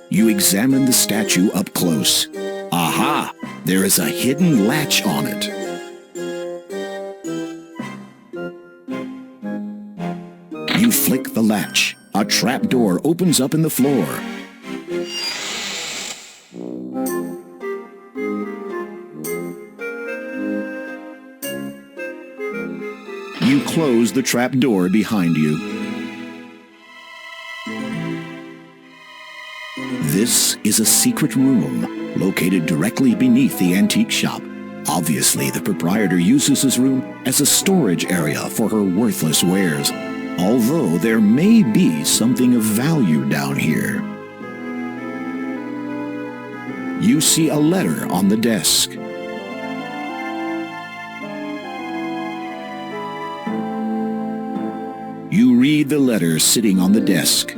You examine the statue up close. Aha! There is a hidden latch on it. You flick the latch. A trap door opens up in the floor. You close the trap door behind you. This is a secret room located directly beneath the antique shop. Obviously, the proprietor uses this room as a storage area for her worthless wares, although there may be something of value down here. You see a letter on the desk. You read the letter sitting on the desk.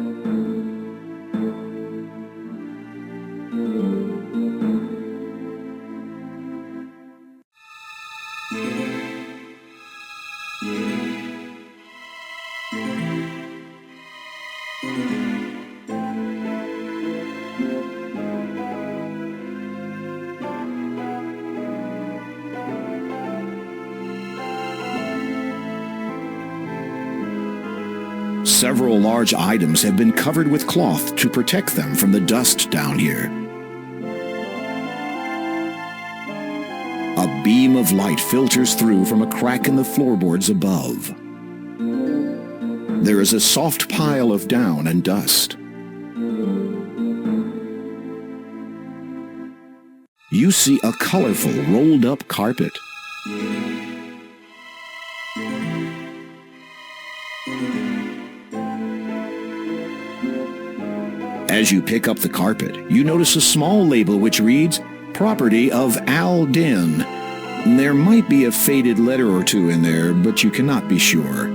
Several large items have been covered with cloth to protect them from the dust down here. A beam of light filters through from a crack in the floorboards above. There is a soft pile of down and dust. You see a colorful rolled-up carpet. As you pick up the carpet, you notice a small label which reads, "Property of Al Den." There might be a faded letter or two in there, but you cannot be sure.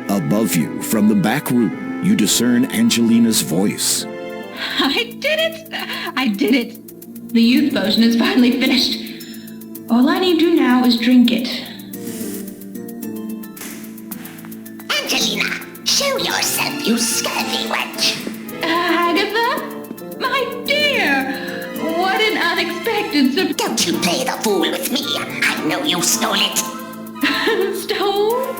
Above you, from the back room, you discern Angelina's voice. I did it! I did it! The youth potion is finally finished. All I need to do now is drink it. Angelina, show yourself, you scurvy wench. Agatha? My dear! What an unexpected surprise. Don't you play the fool with me. I know you stole it. Stole?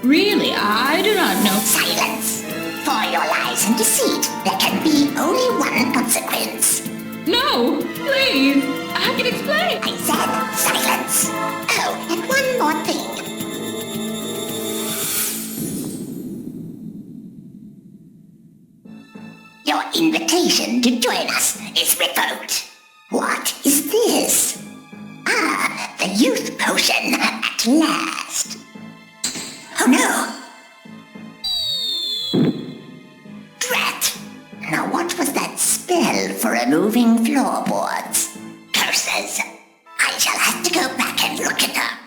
Really, I do not know. Silence. For your lies and deceit, there can be only one consequence. No, please. I can explain. I said silence. Oh, and one more thing. Your invitation to join us is revoked. What is this? Ah, the youth potion at last. Oh no! Drat! Now what was that spell for removing floorboards? Curses! I shall have to go back and look it up.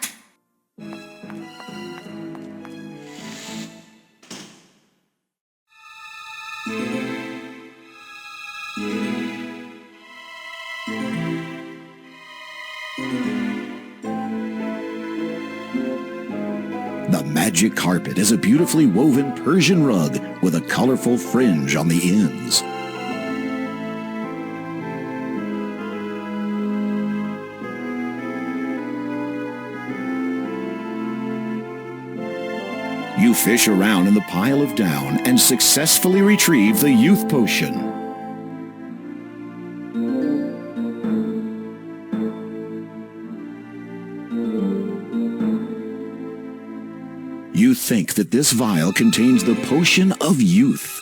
The magic carpet is a beautifully woven Persian rug with a colorful fringe on the ends. You fish around in the pile of down and successfully retrieve the youth potion. You think that this vial contains the potion of youth.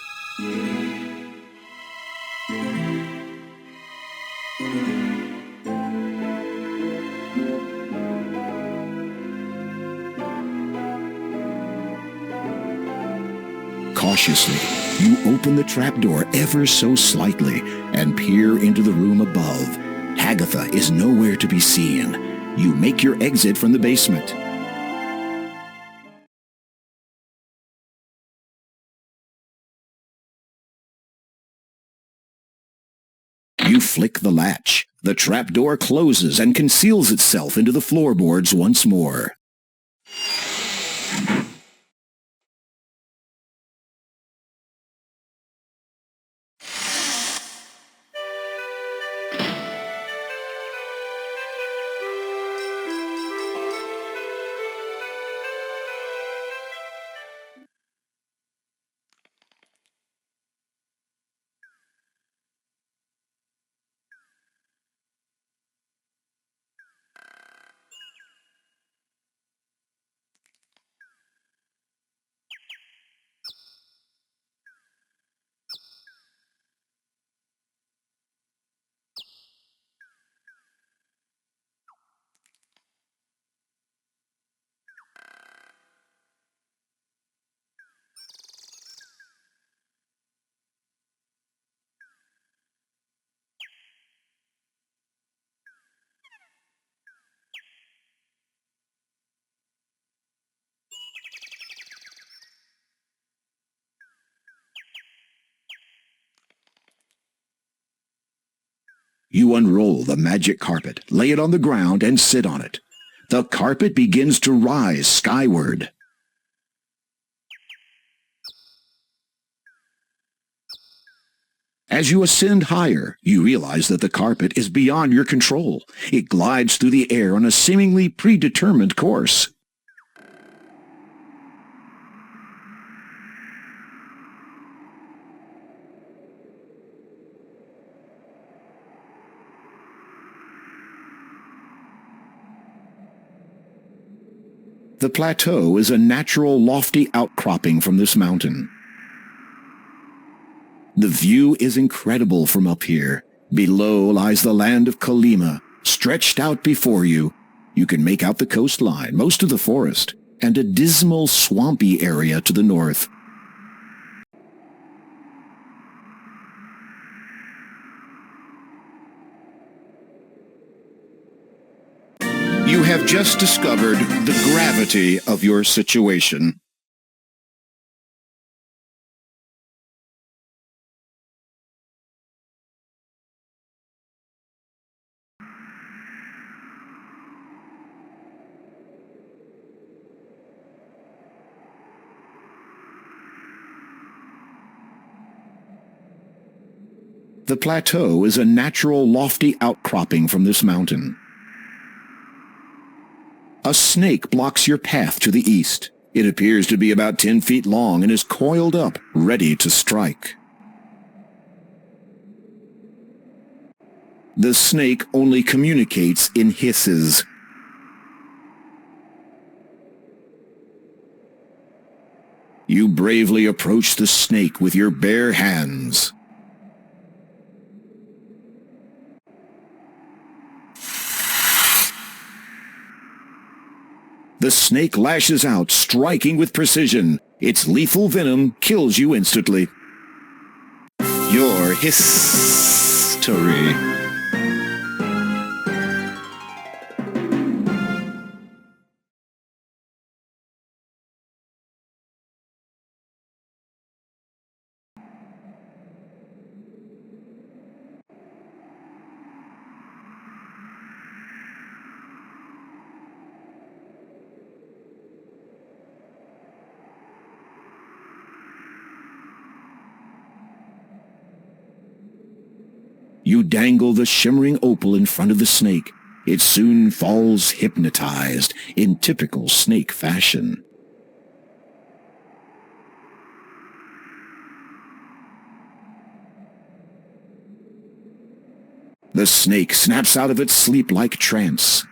Cautiously, you open the trapdoor ever so slightly and peer into the room above. Agatha is nowhere to be seen. You make your exit from the basement. You flick the latch. The trapdoor closes and conceals itself into the floorboards once more. You unroll the magic carpet, lay it on the ground, and sit on it. The carpet begins to rise skyward. As you ascend higher, you realize that the carpet is beyond your control. It glides through the air on a seemingly predetermined course. The plateau is a natural lofty outcropping from this mountain. The view is incredible from up here. Below lies the land of Kolyma, stretched out before you. You can make out the coastline, most of the forest, and a dismal swampy area to the north. You have just discovered the gravity of your situation. The plateau is a natural lofty outcropping from this mountain. A snake blocks your path to the east. It appears to be about 10 feet long and is coiled up, ready to strike. The snake only communicates in hisses. You bravely approach the snake with your bare hands. The snake lashes out, striking with precision. Its lethal venom kills you instantly. Your history. You dangle the shimmering opal in front of the snake. It soon falls hypnotized in typical snake fashion. The snake snaps out of its sleep-like trance.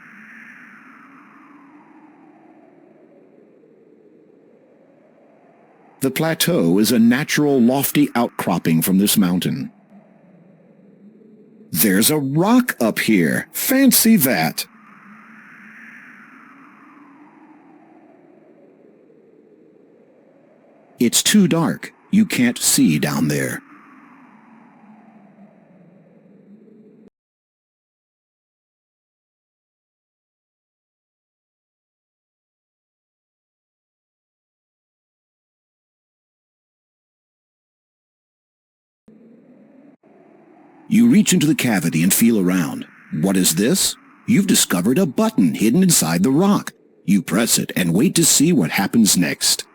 The plateau is a natural lofty outcropping from this mountain. There's a rock up here. Fancy that. It's too dark. You can't see down there. You reach into the cavity and feel around. What is this? You've discovered a button hidden inside the rock. You press it and wait to see what happens next.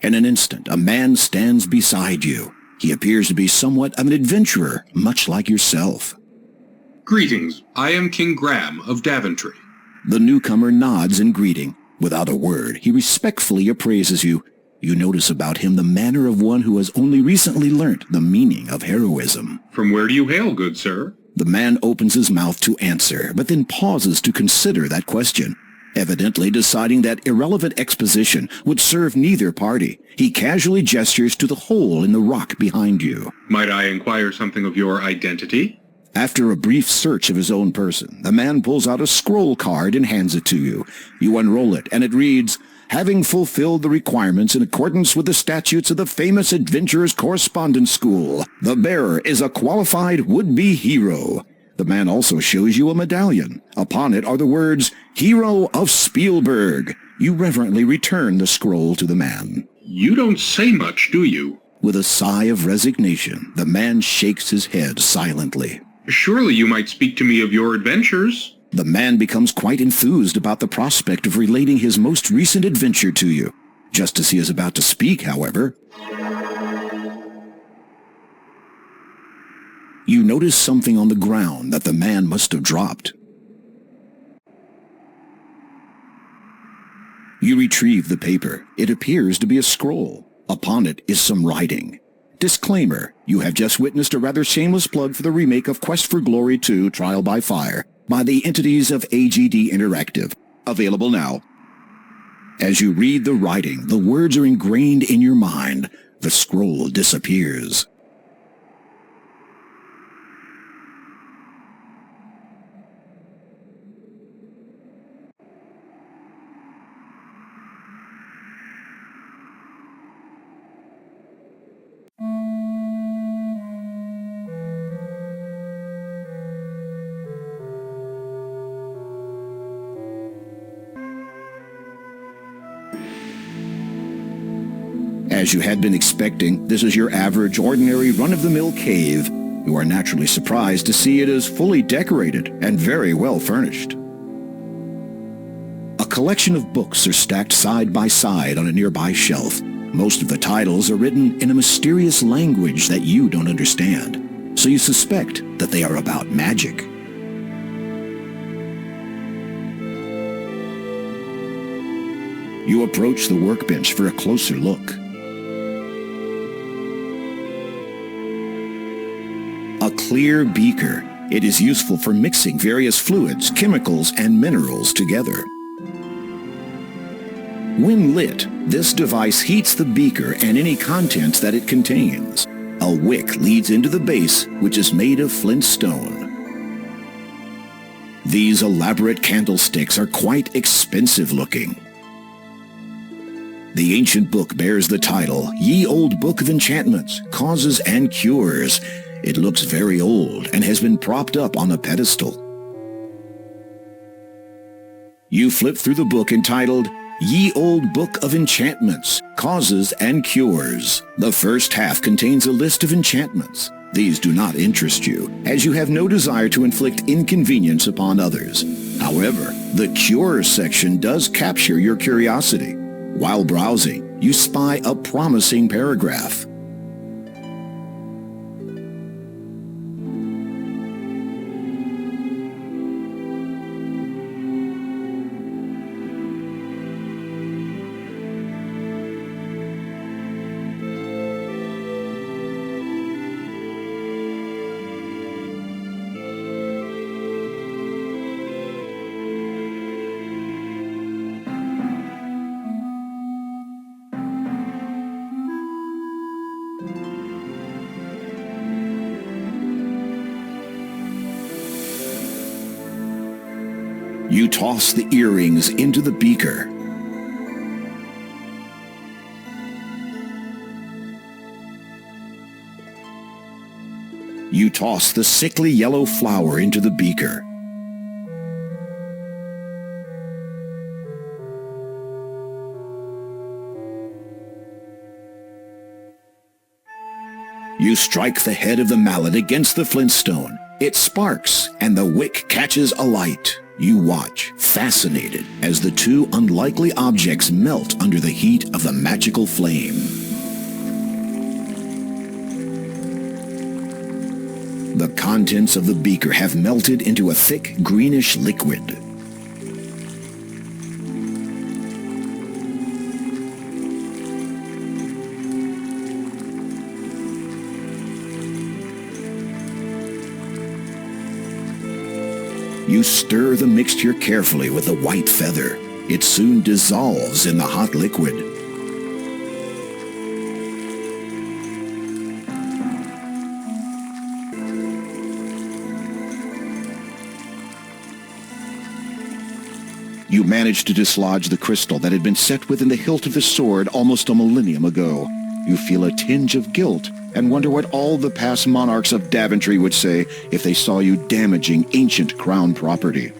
In an instant, a man stands beside you. He appears to be somewhat of an adventurer, much like yourself. Greetings. I am King Graham of Daventry. The newcomer nods in greeting. Without a word, he respectfully appraises you. You notice about him the manner of one who has only recently learnt the meaning of heroism. From where do you hail, good sir? The man opens his mouth to answer, but then pauses to consider that question. Evidently deciding that irrelevant exposition would serve neither party, he casually gestures to the hole in the rock behind you. Might I inquire something of your identity? After a brief search of his own person, the man pulls out a scroll card and hands it to you. You unroll it, and it reads, "Having fulfilled the requirements in accordance with the statutes of the famous Adventurers Correspondence School, the bearer is a qualified would-be hero." The man also shows you a medallion. Upon it are the words, "Hero of Spielberg." You reverently return the scroll to the man. You don't say much, do you? With a sigh of resignation, the man shakes his head silently. Surely you might speak to me of your adventures. The man becomes quite enthused about the prospect of relating his most recent adventure to you. Just as he is about to speak, however, you notice something on the ground that the man must have dropped. You retrieve the paper. It appears to be a scroll. Upon it is some writing. Disclaimer, you have just witnessed a rather shameless plug for the remake of Quest for Glory 2 Trial by Fire by the entities of AGD Interactive. Available now. As you read the writing, the words are ingrained in your mind. The scroll disappears. As you had been expecting, this is your average, ordinary, run-of-the-mill cave. You are naturally surprised to see it is fully decorated and very well furnished. A collection of books are stacked side by side on a nearby shelf. Most of the titles are written in a mysterious language that you don't understand, so you suspect that they are about magic. You approach the workbench for a closer look. A clear beaker. It is useful for mixing various fluids, chemicals, and minerals together. When lit, this device heats the beaker and any contents that it contains. A wick leads into the base, which is made of flint stone. These elaborate candlesticks are quite expensive looking. The ancient book bears the title, Ye Old Book of Enchantments, Causes and Cures. It looks very old and has been propped up on a pedestal. You flip through the book entitled, Ye Old Book of Enchantments, Causes and Cures. The first half contains a list of enchantments. These do not interest you, as you have no desire to inflict inconvenience upon others. However, the Cures section does capture your curiosity. While browsing, you spy a promising paragraph. You toss the earrings into the beaker. You toss the sickly yellow flower into the beaker. You strike the head of the mallet against the flintstone. It sparks, and the wick catches alight. You watch, fascinated, as the two unlikely objects melt under the heat of the magical flame. The contents of the beaker have melted into a thick, greenish liquid. You stir the mixture carefully with a white feather. It soon dissolves in the hot liquid. You manage to dislodge the crystal that had been set within the hilt of the sword almost a millennium ago. You feel a tinge of guilt and wonder what all the past monarchs of Daventry would say if they saw you damaging ancient crown property.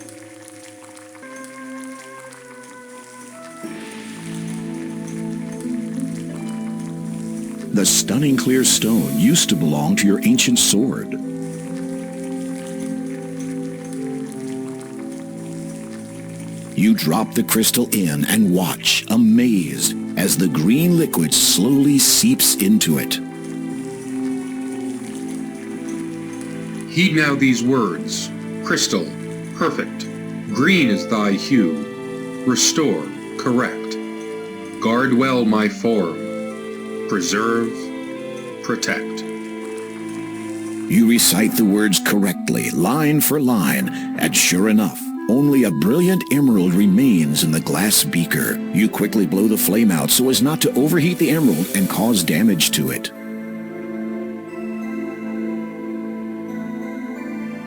The stunning clear stone used to belong to your ancient sword. You drop the crystal in and watch, amazed, as the green liquid slowly seeps into it. Heed now these words. Crystal, perfect. Green is thy hue. Restore, correct. Guard well my form. Preserve, protect. You recite the words correctly, line for line, and sure enough, only a brilliant emerald remains in the glass beaker. You quickly blow the flame out so as not to overheat the emerald and cause damage to it.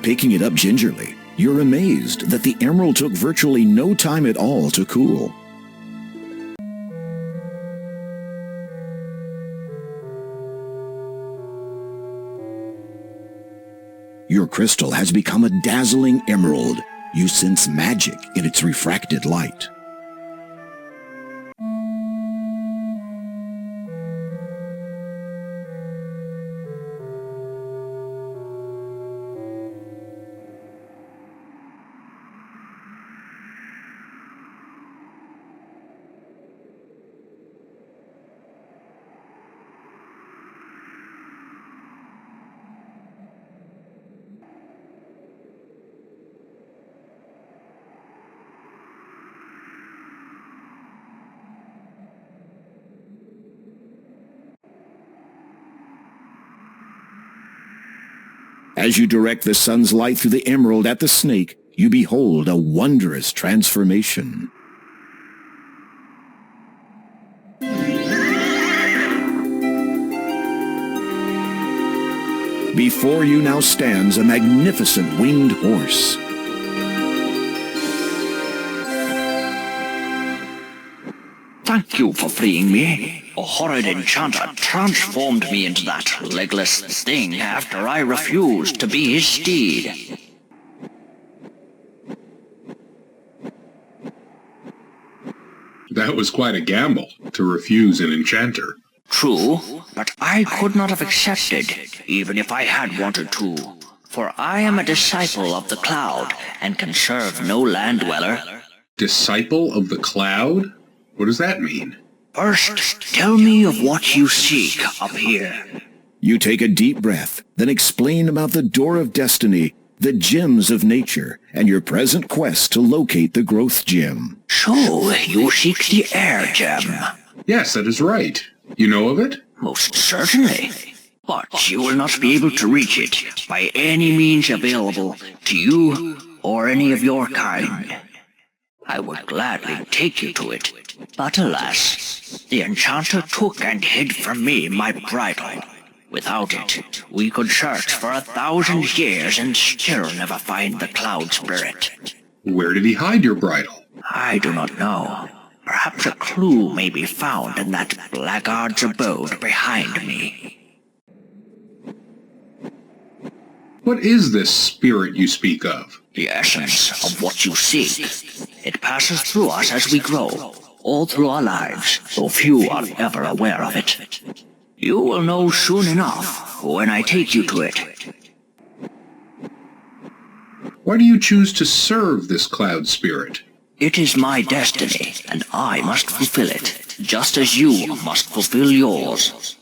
Picking it up gingerly, you're amazed that the emerald took virtually no time at all to cool. Your crystal has become a dazzling emerald. You sense magic in its refracted light. As you direct the sun's light through the emerald at the snake, you behold a wondrous transformation. Before you now stands a magnificent winged horse. Thank you for freeing me. A horrid enchanter transformed me into that legless thing after I refused to be his steed. That was quite a gamble, to refuse an enchanter. True, but I could not have accepted, even if I had wanted to. For I am a disciple of the cloud, and can serve no land dweller. Disciple of the cloud? What does that mean? First, tell me of what you seek up here. You take a deep breath, then explain about the Door of Destiny, the gems of nature, and your present quest to locate the growth gem. So, you seek the air gem? Yes, that is right. You know of it? Most certainly. But you will not be able to reach it by any means available to you or any of your kind. I would gladly take you to it, but alas, the enchanter took and hid from me my bridle. Without it, we could search for 1,000 years and still never find the cloud spirit. Where did he hide your bridle? I do not know. Perhaps a clue may be found in that blackguard's abode behind me. What is this spirit you speak of? The essence of what you seek. It passes through us as we grow, all through our lives, though few are ever aware of it. You will know soon enough when I take you to it. Why do you choose to serve this cloud spirit? It is my destiny, and I must fulfill it, just as you must fulfill yours.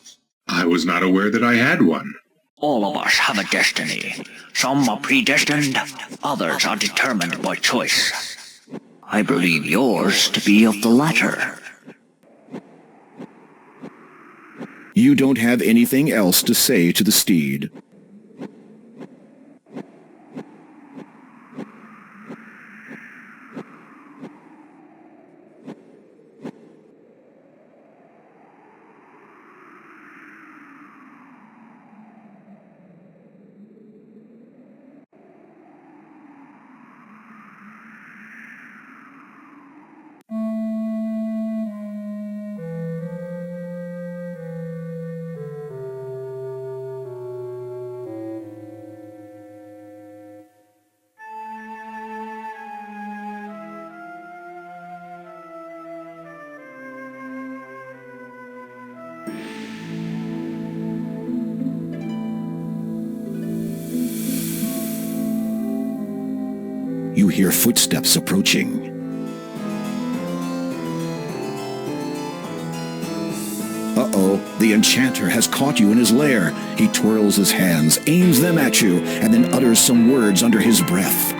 I was not aware that I had one. All of us have a destiny. Some are predestined, others are determined by choice. I believe yours to be of the latter. You don't have anything else to say to the steed. You hear footsteps approaching. Uh-oh, the enchanter has caught you in his lair. He twirls his hands, aims them at you, and then utters some words under his breath.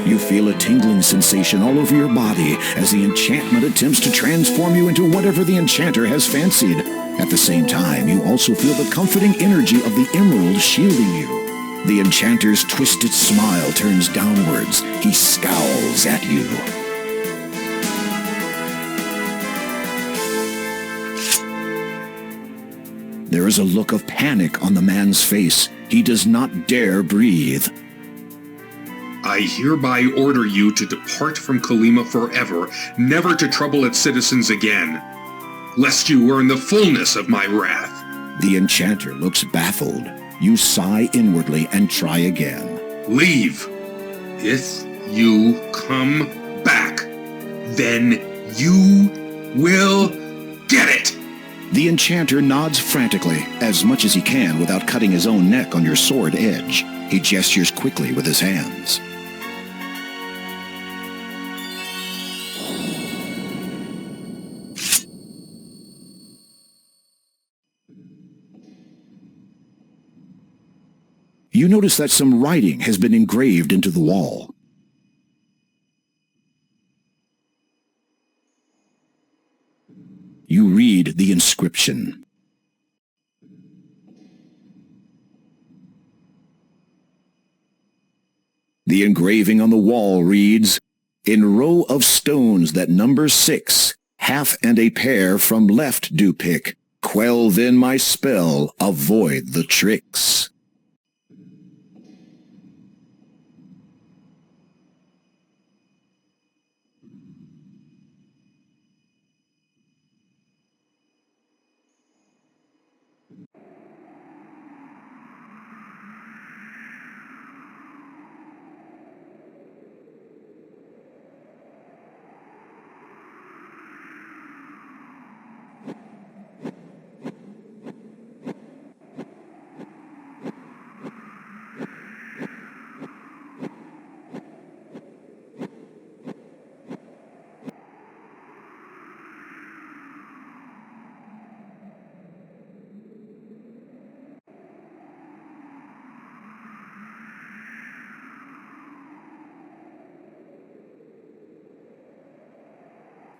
You feel a tingling sensation all over your body as the enchantment attempts to transform you into whatever the enchanter has fancied. At the same time, you also feel the comforting energy of the emerald shielding you. The enchanter's twisted smile turns downwards. He scowls at you. There is a look of panic on the man's face. He does not dare breathe. I hereby order you to depart from Kolyma forever, never to trouble its citizens again, lest you earn the fullness of my wrath. The enchanter looks baffled. You sigh inwardly and try again. Leave. If you come back, then you will get it. The enchanter nods frantically, as much as he can without cutting his own neck on your sword edge. He gestures quickly with his hands. You notice that some writing has been engraved into the wall. You read the inscription. The engraving on the wall reads, "In row of stones that number 6, half and a pair from left do pick. Quell then my spell, avoid the tricks."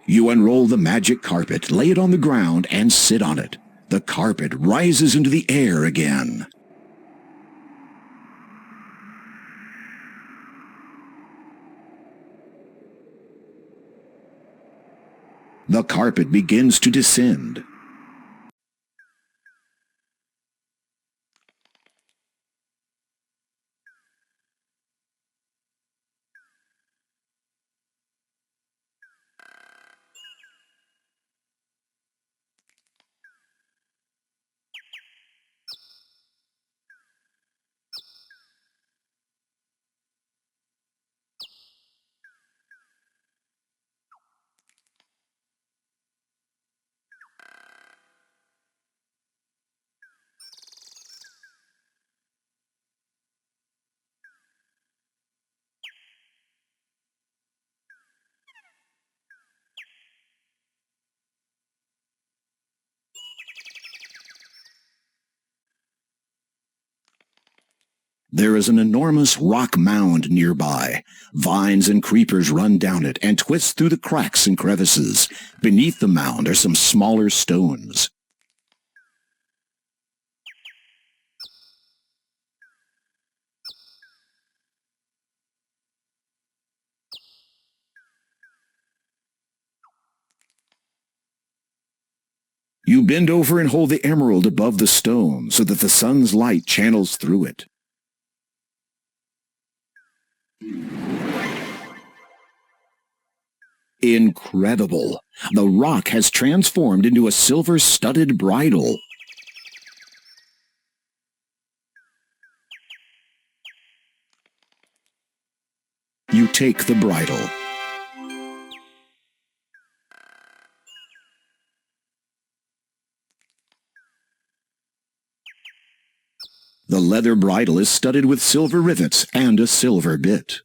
You unroll the magic carpet, lay it on the ground, and sit on it. The carpet rises into the air again. The carpet begins to descend. There is an enormous rock mound nearby. Vines and creepers run down it and twist through the cracks and crevices. Beneath the mound are some smaller stones. You bend over and hold the emerald above the stone so that the sun's light channels through it. Incredible! The rock has transformed into a silver-studded bridle. You take the bridle. The leather bridle is studded with silver rivets and a silver bit.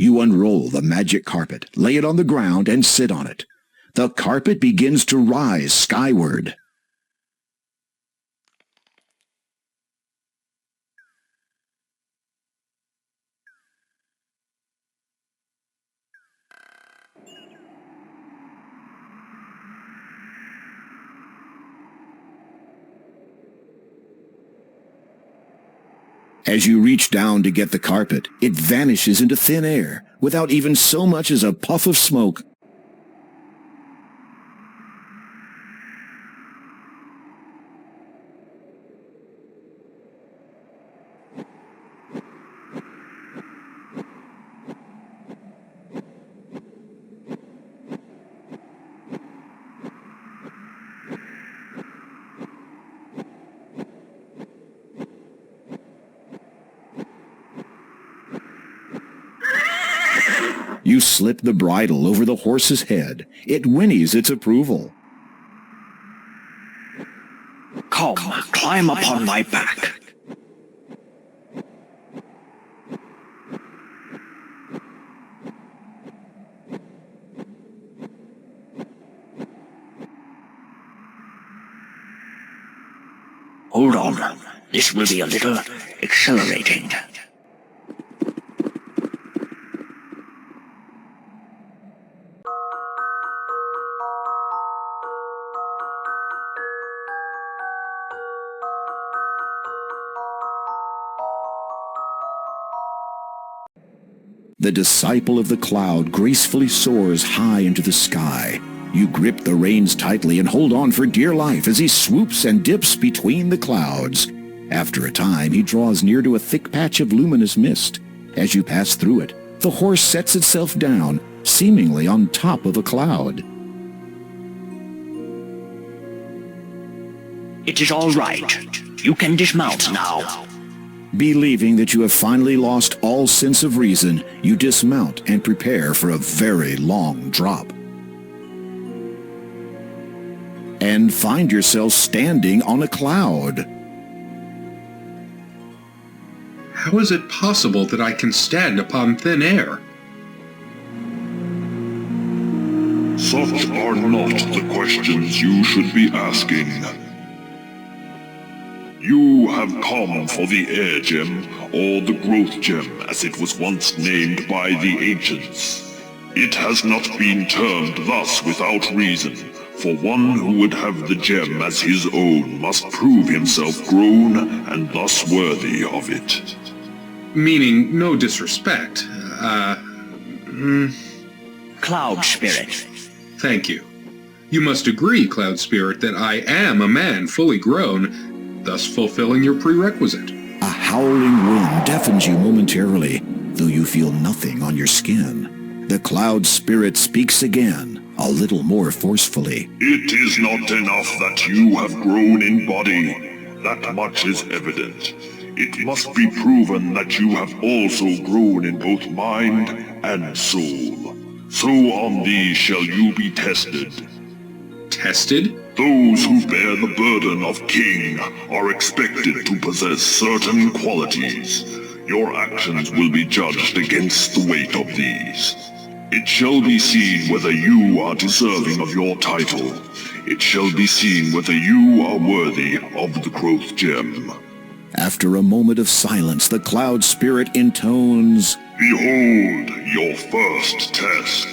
You unroll the magic carpet, lay it on the ground, and sit on it. The carpet begins to rise skyward. As you reach down to get the carpet, it vanishes into thin air without even so much as a puff of smoke. You slip the bridle over the horse's head. It whinnies its approval. Come, climb upon my back. Hold on. This will be a little accelerating. The disciple of the cloud gracefully soars high into the sky. You grip the reins tightly and hold on for dear life as he swoops and dips between the clouds. After a time, he draws near to a thick patch of luminous mist. As you pass through it, the horse sets itself down, seemingly on top of a cloud. It is all right. You can dismount now. Believing that you have finally lost all sense of reason, you dismount and prepare for a very long drop. And find yourself standing on a cloud. How is it possible that I can stand upon thin air? Such are not the questions you should be asking. You have come for the Air Gem, or the Growth Gem, as it was once named by the ancients. It has not been termed thus without reason, for one who would have the gem as his own must prove himself grown and thus worthy of it. Meaning, no disrespect. Cloud Spirit. Thank you. You must agree, Cloud Spirit, that I am a man fully grown, thus fulfilling your prerequisite. A howling wind deafens you momentarily, though you feel nothing on your skin. The Cloud Spirit speaks again, a little more forcefully. It is not enough that you have grown in body. That much is evident. It must be proven that you have also grown in both mind and soul. So on these shall you be tested. Tested? Those who bear the burden of king are expected to possess certain qualities. Your actions will be judged against the weight of these. It shall be seen whether you are deserving of your title. It shall be seen whether you are worthy of the Growth Gem. After a moment of silence, the Cloud Spirit intones, Behold your first test.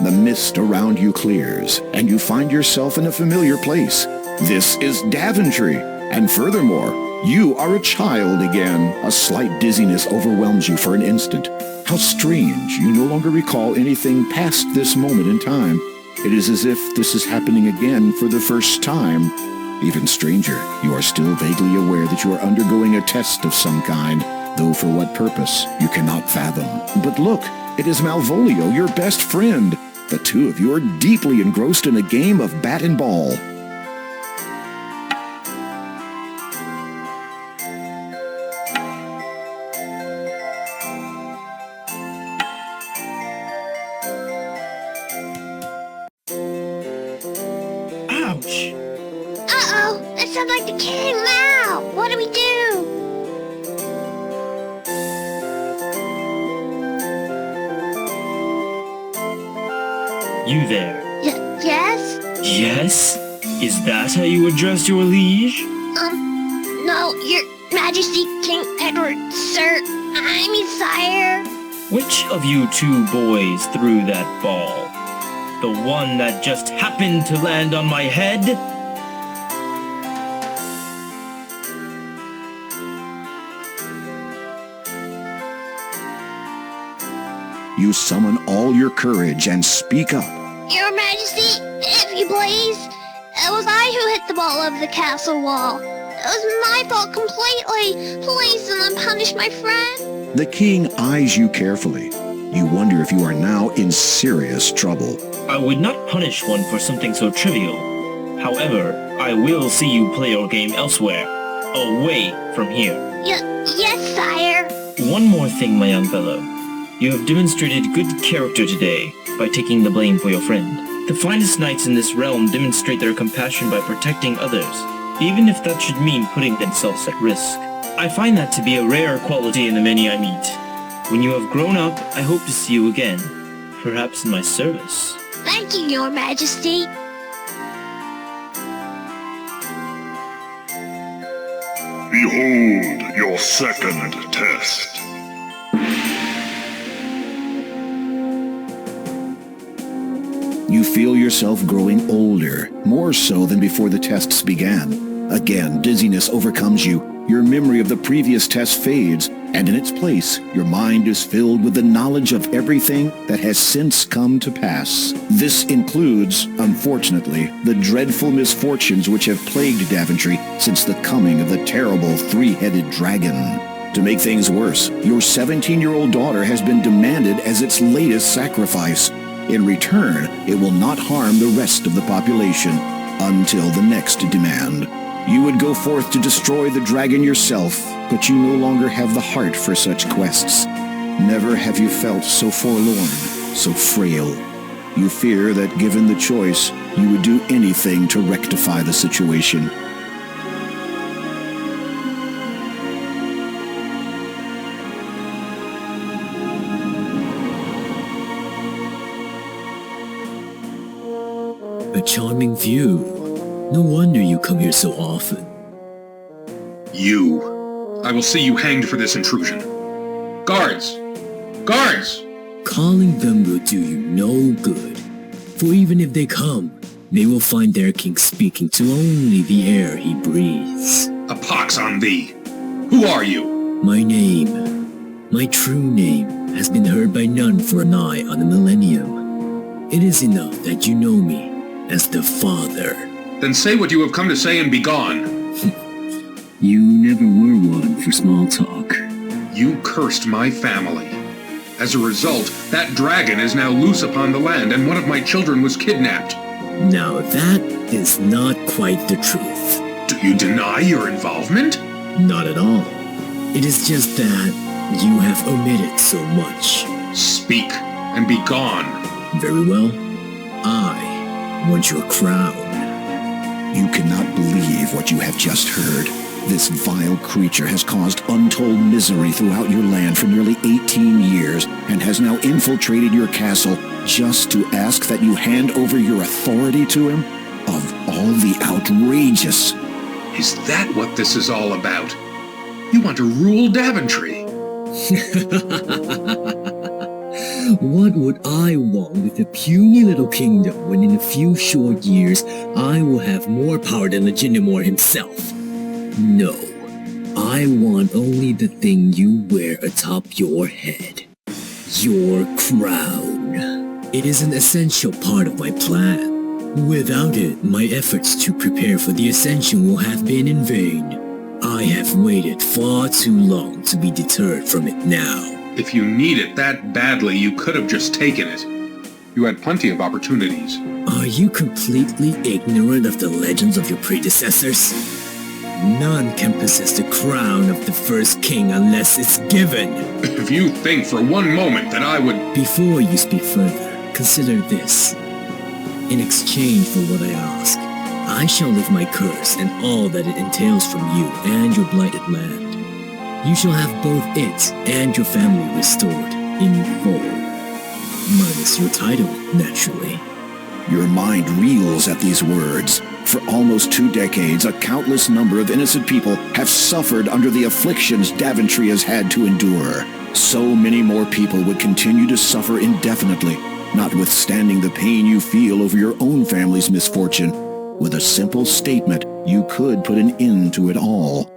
The mist around you clears, and you find yourself in a familiar place. This is Daventry, and furthermore, you are a child again. A slight dizziness overwhelms you for an instant. How strange, you no longer recall anything past this moment in time. It is as if this is happening again for the first time. Even stranger, you are still vaguely aware that you are undergoing a test of some kind, though for what purpose, you cannot fathom. But look, it is Malvolio, your best friend. The two of you are deeply engrossed in a game of bat and ball. Ouch! Uh-oh! That sounds like the king now! What do we do? You there. Yes? Yes? Is that how you address your liege? No, your majesty, King Edward, sir. I mean, sire. Which of you two boys threw that ball? The one that just happened to land on my head? You summon all your courage and speak up. Your majesty, if you please. It was I who hit the ball over the castle wall. It was my fault completely. Please do not punish my friend. The king eyes you carefully. You wonder if you are now in serious trouble. I would not punish one for something so trivial. However, I will see you play your game elsewhere, away from here. Yes, sire. One more thing, my young fellow. You have demonstrated good character today by taking the blame for your friend. The finest knights in this realm demonstrate their compassion by protecting others, even if that should mean putting themselves at risk. I find that to be a rare quality in the many I meet. When you have grown up, I hope to see you again, perhaps in my service. Thank you, Your Majesty. Behold your second test. You feel yourself growing older, more so than before the tests began. Again, dizziness overcomes you. Your memory of the previous test fades, and in its place, your mind is filled with the knowledge of everything that has since come to pass. This includes, unfortunately, the dreadful misfortunes which have plagued Daventry since the coming of the terrible three-headed dragon. To make things worse, your 17-year-old daughter has been demanded as its latest sacrifice. In return, it will not harm the rest of the population until the next demand. You would go forth to destroy the dragon yourself, but you no longer have the heart for such quests. Never have you felt so forlorn, so frail. You fear that given the choice, you would do anything to rectify the situation. A charming view. No wonder you come here so often. You. I will see you hanged for this intrusion. Guards! Guards! Calling them will do you no good. For even if they come, they will find their king speaking to only the air he breathes. A pox on thee! Who are you? My name, my true name, has been heard by none for nigh on a millennium. It is enough that you know me as the Father. Then say what you have come to say and be gone. You never were one for small talk. You cursed my family. As a result, that dragon is now loose upon the land, and one of my children was kidnapped. Now that is not quite the truth. Do you deny your involvement? Not at all. It is just that you have omitted so much. Speak, and be gone. Very well. I want your crown. You cannot believe what you have just heard. This vile creature has caused untold misery throughout your land for nearly 18 years and has now infiltrated your castle just to ask that you hand over your authority to him? Of all the outrageous... Is that what this is all about? You want to rule Daventry? What would I want with a puny little kingdom when in a few short years I will have more power than Legitimor himself? No, I want only the thing you wear atop your head. Your crown. It is an essential part of my plan. Without it, my efforts to prepare for the ascension will have been in vain. I have waited far too long to be deterred from it now. If you need it that badly, you could have just taken it. You had plenty of opportunities. Are you completely ignorant of the legends of your predecessors? None can possess the crown of the first king unless it's given. If you think for one moment that I would... Before you speak further, consider this. In exchange for what I ask, I shall lift my curse and all that it entails from you and your blighted land. You shall have both it and your family restored in full. Minus your title, naturally. Your mind reels at these words. For almost 2 decades, a countless number of innocent people have suffered under the afflictions Daventry has had to endure. So many more people would continue to suffer indefinitely, notwithstanding the pain you feel over your own family's misfortune. With a simple statement, you could put an end to it all.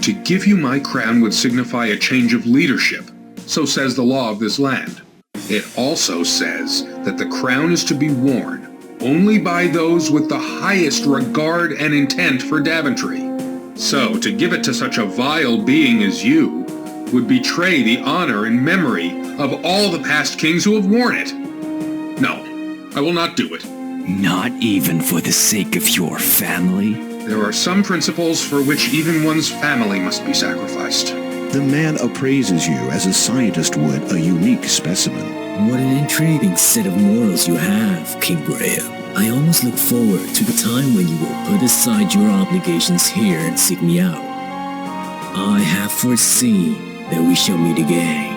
To give you my crown would signify a change of leadership, so says the law of this land. It also says that the crown is to be worn only by those with the highest regard and intent for Daventry. So, to give it to such a vile being as you would betray the honor and memory of all the past kings who have worn it. No, I will not do it. Not even for the sake of your family? There are some principles for which even one's family must be sacrificed. The man appraises you as a scientist would a unique specimen. What an intriguing set of morals you have, King Graham. I almost look forward to the time when you will put aside your obligations here and seek me out. I have foreseen that we shall meet again.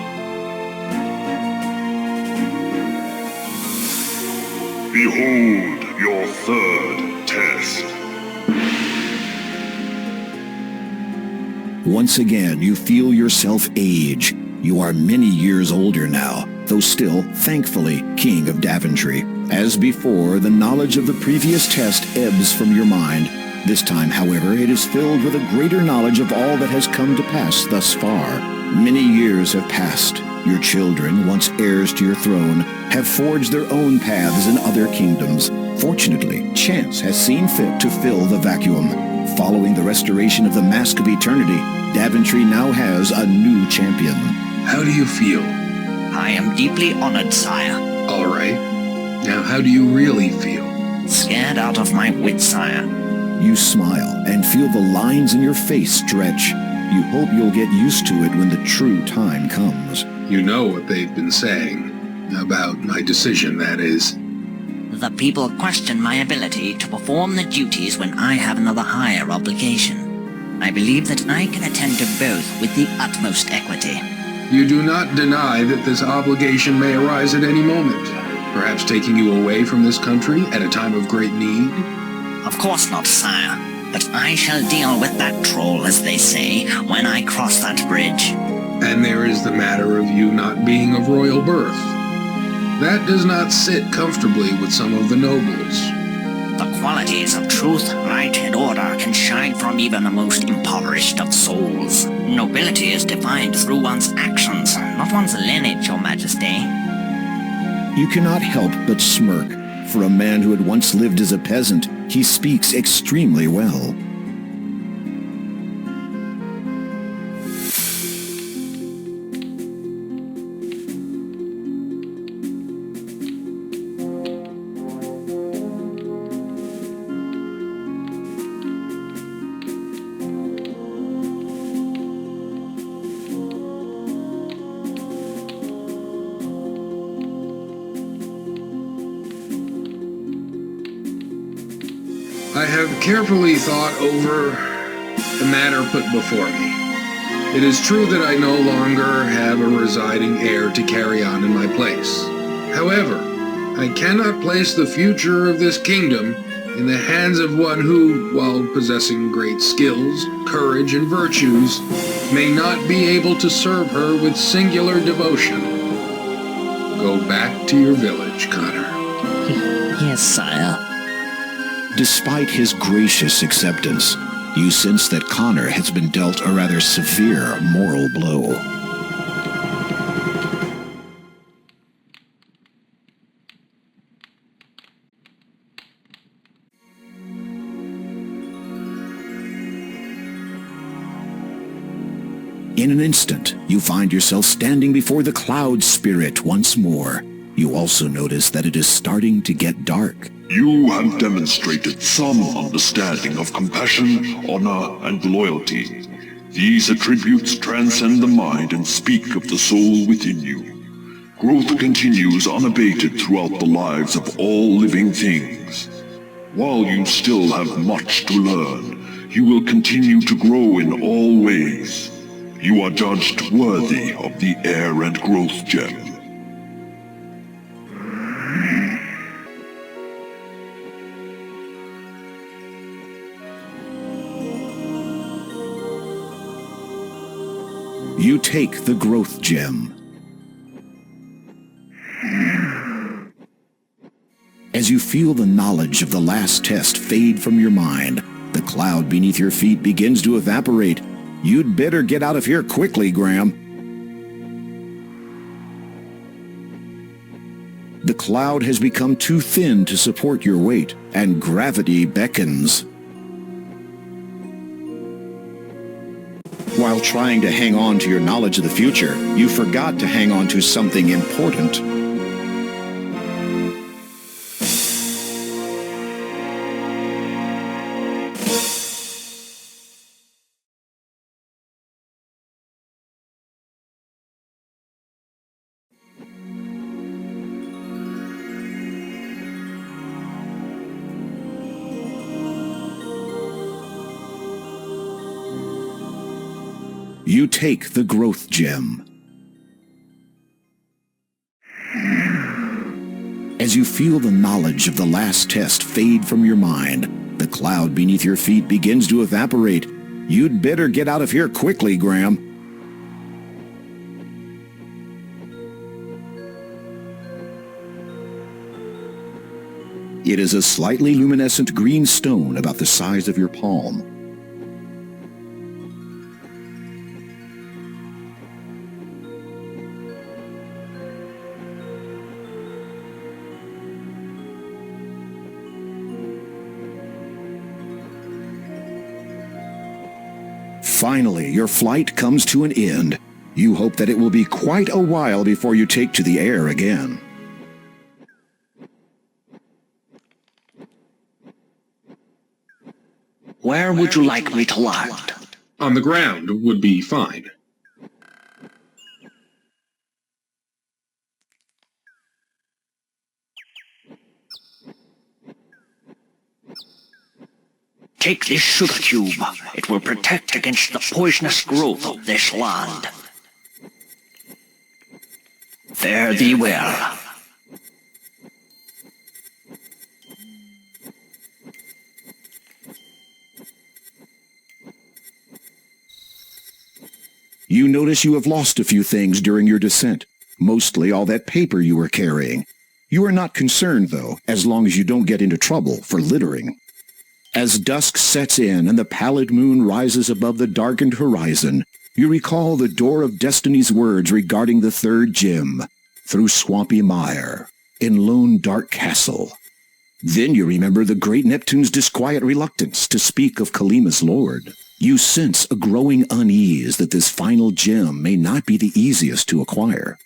Behold your third test. Once again, you feel yourself age. You are many years older now, though still, thankfully, King of Daventry. As before, the knowledge of the previous test ebbs from your mind. This time, however, it is filled with a greater knowledge of all that has come to pass thus far. Many years have passed. Your children, once heirs to your throne, have forged their own paths in other kingdoms. Fortunately, chance has seen fit to fill the vacuum. Following the restoration of the Mask of Eternity, Daventry now has a new champion. How do you feel? I am deeply honored, sire. All right. Now how do you really feel? Scared out of my wits, sire. You smile and feel the lines in your face stretch. You hope you'll get used to it when the true time comes. You know what they've been saying. About my decision, that is. The people question my ability to perform the duties when I have another higher obligation. I believe that I can attend to both with the utmost equity. You do not deny that this obligation may arise at any moment, perhaps taking you away from this country at a time of great need? Of course not, sire, but I shall deal with that troll, as they say, when I cross that bridge. And there is the matter of you not being of royal birth. That does not sit comfortably with some of the nobles. The qualities of truth, right, and order can shine from even the most impoverished of souls. Nobility is defined through one's actions, not one's lineage, Your Majesty. You cannot help but smirk. For a man who had once lived as a peasant, he speaks extremely well. I have carefully thought over the matter put before me. It is true that I no longer have a residing heir to carry on in my place. However, I cannot place the future of this kingdom in the hands of one who, while possessing great skills, courage, and virtues, may not be able to serve her with singular devotion. Go back to your village, Connor. Yes, sire. Despite his gracious acceptance, you sense that Connor has been dealt a rather severe moral blow. In an instant, you find yourself standing before the Cloud Spirit once more. You also notice that it is starting to get dark. You have demonstrated some understanding of compassion, honor, and loyalty. These attributes transcend the mind and speak of the soul within you. Growth continues unabated throughout the lives of all living things. While you still have much to learn, you will continue to grow in all ways. You are judged worthy of the Air and Growth Gem. You take the Growth Gem. As you feel the knowledge of the last test fade from your mind, the cloud beneath your feet begins to evaporate. You'd better get out of here quickly, Graham. The cloud has become too thin to support your weight, and gravity beckons. trying to hang on to your knowledge of the future, you forgot to hang on to something important. You take the growth gem. As you feel the knowledge of the last test fade from your mind, the cloud beneath your feet begins to evaporate. You'd better get out of here quickly, Graham. It is a slightly luminescent green stone about the size of your palm. Finally, your flight comes to an end. You hope that it will be quite a while before you take to the air again. Where would you like me to land? On the ground would be fine. Take this sugar cube. It will protect against the poisonous growth of this land. Fare thee well. You notice you have lost a few things during your descent, mostly all that paper you were carrying. You are not concerned, though, as long as you don't get into trouble for littering. As dusk sets in and the pallid moon rises above the darkened horizon, you recall the Door of Destiny's words regarding the third gem, through swampy mire, in lone dark castle. Then you remember the great Neptune's disquiet reluctance to speak of Kolyma's lord. You sense a growing unease that this final gem may not be the easiest to acquire.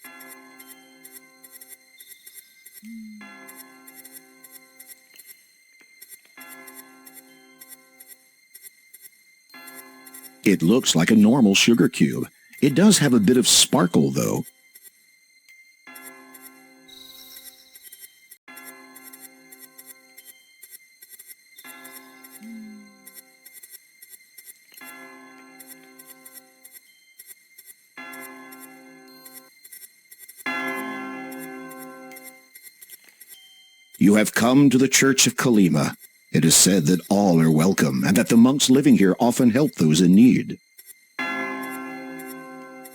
It looks like a normal sugar cube. It does have a bit of sparkle, though. You have come to the Church of Kolyma. It is said that all are welcome, and that the monks living here often help those in need.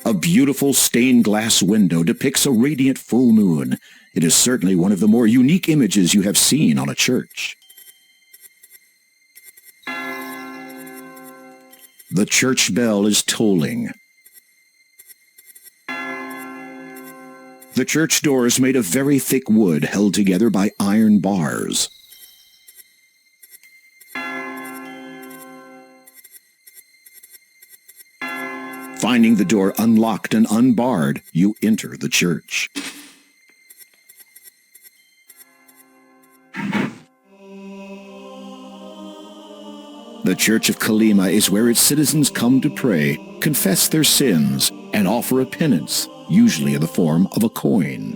A beautiful stained glass window depicts a radiant full moon. It is certainly one of the more unique images you have seen on a church. The church bell is tolling. The church door is made of very thick wood held together by iron bars. Finding the door unlocked and unbarred, you enter the church. The Church of Kolyma is where its citizens come to pray, confess their sins, and offer a penance, usually in the form of a coin.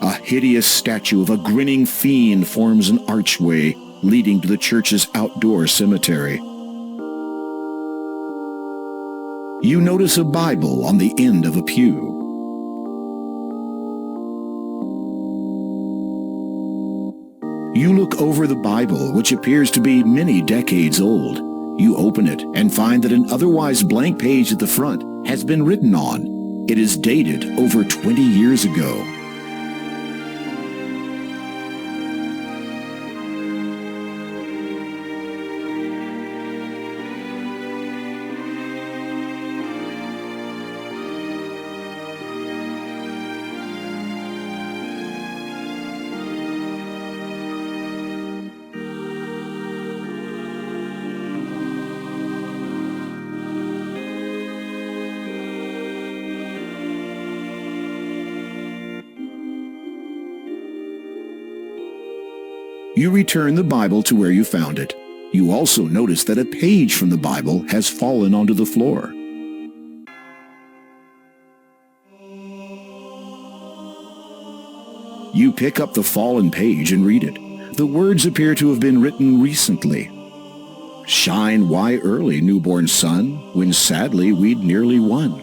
A hideous statue of a grinning fiend forms an archway leading to the church's outdoor cemetery. You notice a Bible on the end of a pew. You look over the Bible, which appears to be many decades old. You open it and find that an otherwise blank page at the front has been written on. It is dated over 20 years ago. You return the Bible to where you found it. You also notice that a page from the Bible has fallen onto the floor. You pick up the fallen page and read it. The words appear to have been written recently. Shine why early, newborn sun, when sadly we'd nearly won.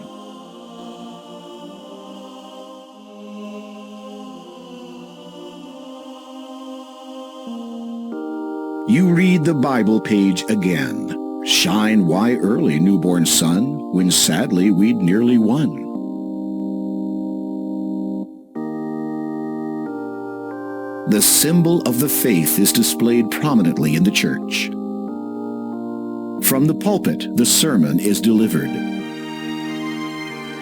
You read the Bible page again. Shine why early, newborn sun, when sadly we'd nearly won. The symbol of the faith is displayed prominently in the church. From the pulpit, the sermon is delivered.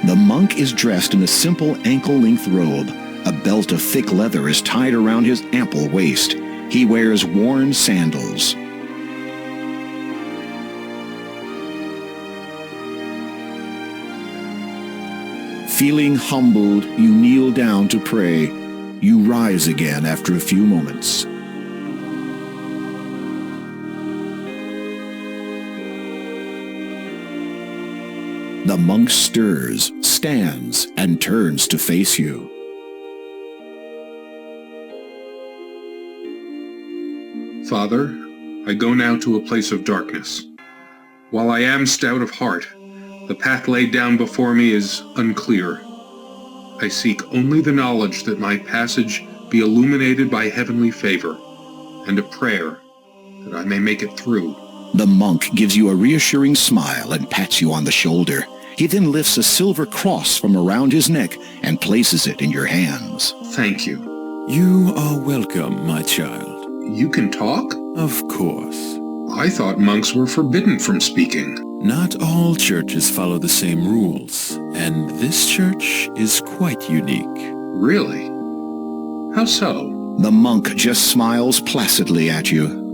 The monk is dressed in a simple ankle-length robe. A belt of thick leather is tied around his ample waist. He wears worn sandals. Feeling humbled, you kneel down to pray. You rise again after a few moments. The monk stirs, stands, and turns to face you. Father, I go now to a place of darkness. While I am stout of heart, the path laid down before me is unclear. I seek only the knowledge that my passage be illuminated by heavenly favor, and a prayer that I may make it through. The monk gives you a reassuring smile and pats you on the shoulder. He then lifts a silver cross from around his neck and places it in your hands. Thank you. You are welcome, my child. You can talk? Of course. I thought monks were forbidden from speaking. Not all churches follow the same rules, and this church is quite unique. Really? How so? The monk just smiles placidly at you.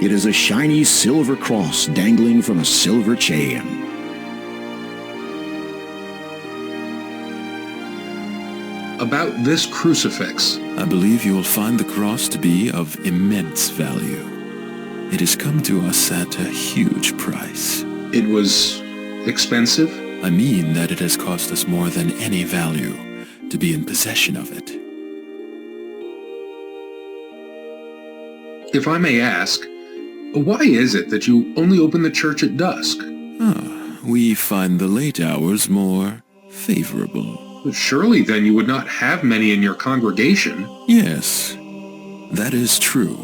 It is a shiny silver cross dangling from a silver chain. About this crucifix. I believe you will find the cross to be of immense value. It has come to us at a huge price. It was expensive? I mean that it has cost us more than any value to be in possession of it. If I may ask, why is it that you only open the church at dusk? We find the late hours more favorable. But surely then you would not have many in your congregation. Yes, that is true.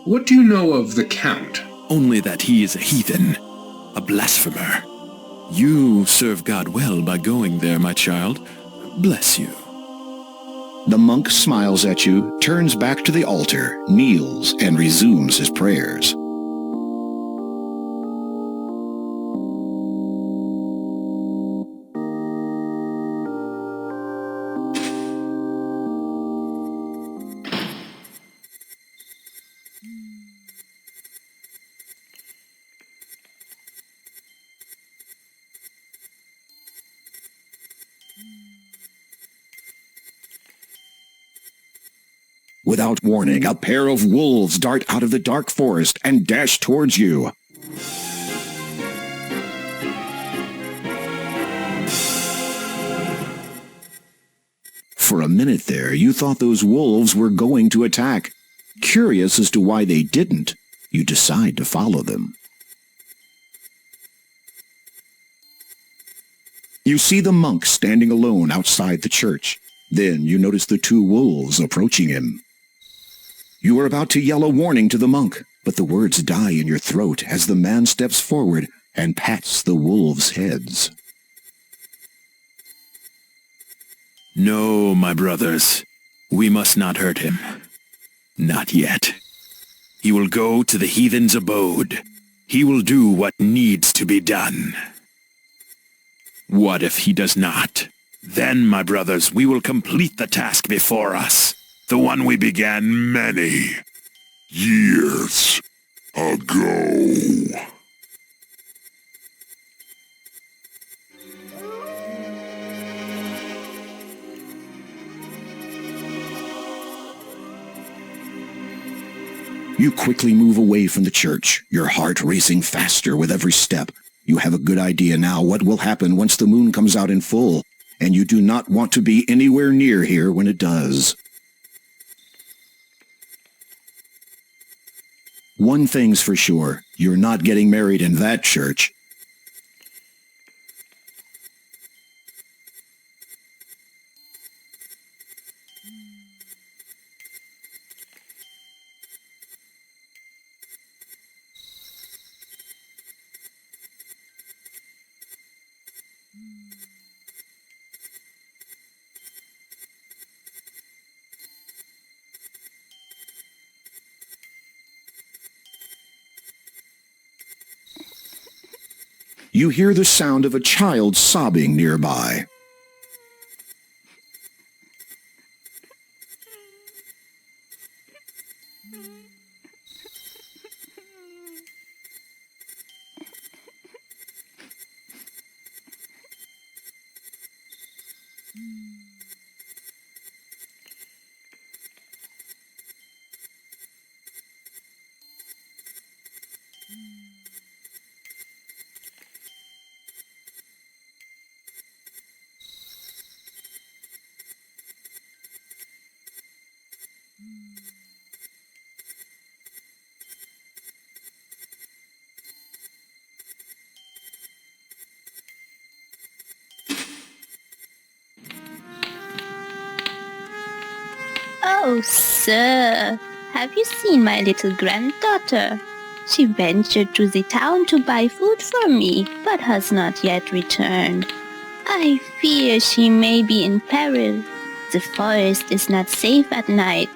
What do you know of the Count? Only that he is a heathen, a blasphemer. You serve God well by going there, my child. Bless you. The monk smiles at you, turns back to the altar, kneels, and resumes his prayers. Without warning, a pair of wolves dart out of the dark forest and dash towards you. For a minute there, you thought those wolves were going to attack. Curious as to why they didn't, you decide to follow them. You see the monk standing alone outside the church. Then you notice the two wolves approaching him. You are about to yell a warning to the monk, but the words die in your throat as the man steps forward and pats the wolves' heads. No, my brothers, we must not hurt him. Not yet. He will go to the heathen's abode. He will do what needs to be done. What if he does not? Then, my brothers, we will complete the task before us, the one we began many years ago. You quickly move away from the church, your heart racing faster with every step. You have a good idea now what will happen once the moon comes out in full, and you do not want to be anywhere near here when it does. One thing's for sure, you're not getting married in that church. You hear the sound of a child sobbing nearby. Oh, sir, have you seen my little granddaughter? She ventured to the town to buy food for me, but has not yet returned. I fear she may be in peril. The forest is not safe at night.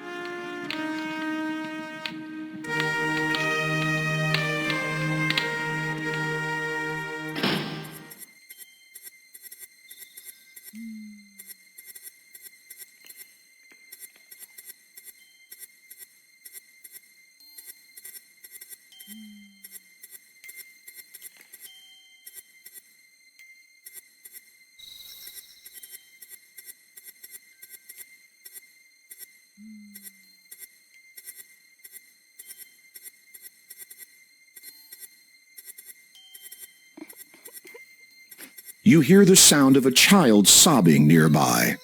You hear the sound of a child sobbing nearby.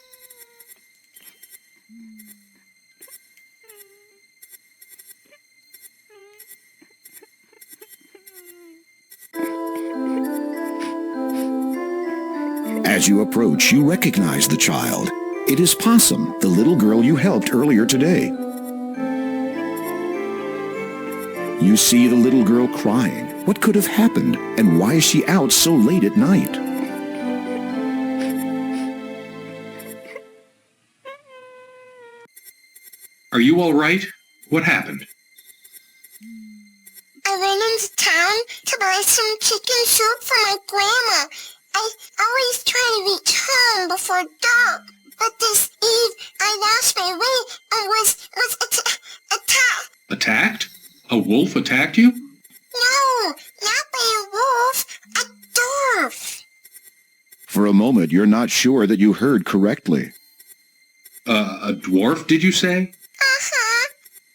As you approach, you recognize the child. It is Possum, the little girl you helped earlier today. You see the little girl crying. What could have happened, and why is she out so late at night? Are you all right? What happened? I went into town to buy some chicken soup for my grandma. I always try to reach home before dark, but this eve I lost my way and was attacked. Attacked? A wolf attacked you? No, not by a wolf, a dwarf. For a moment, you're not sure that you heard correctly. A dwarf, did you say? Uh-huh.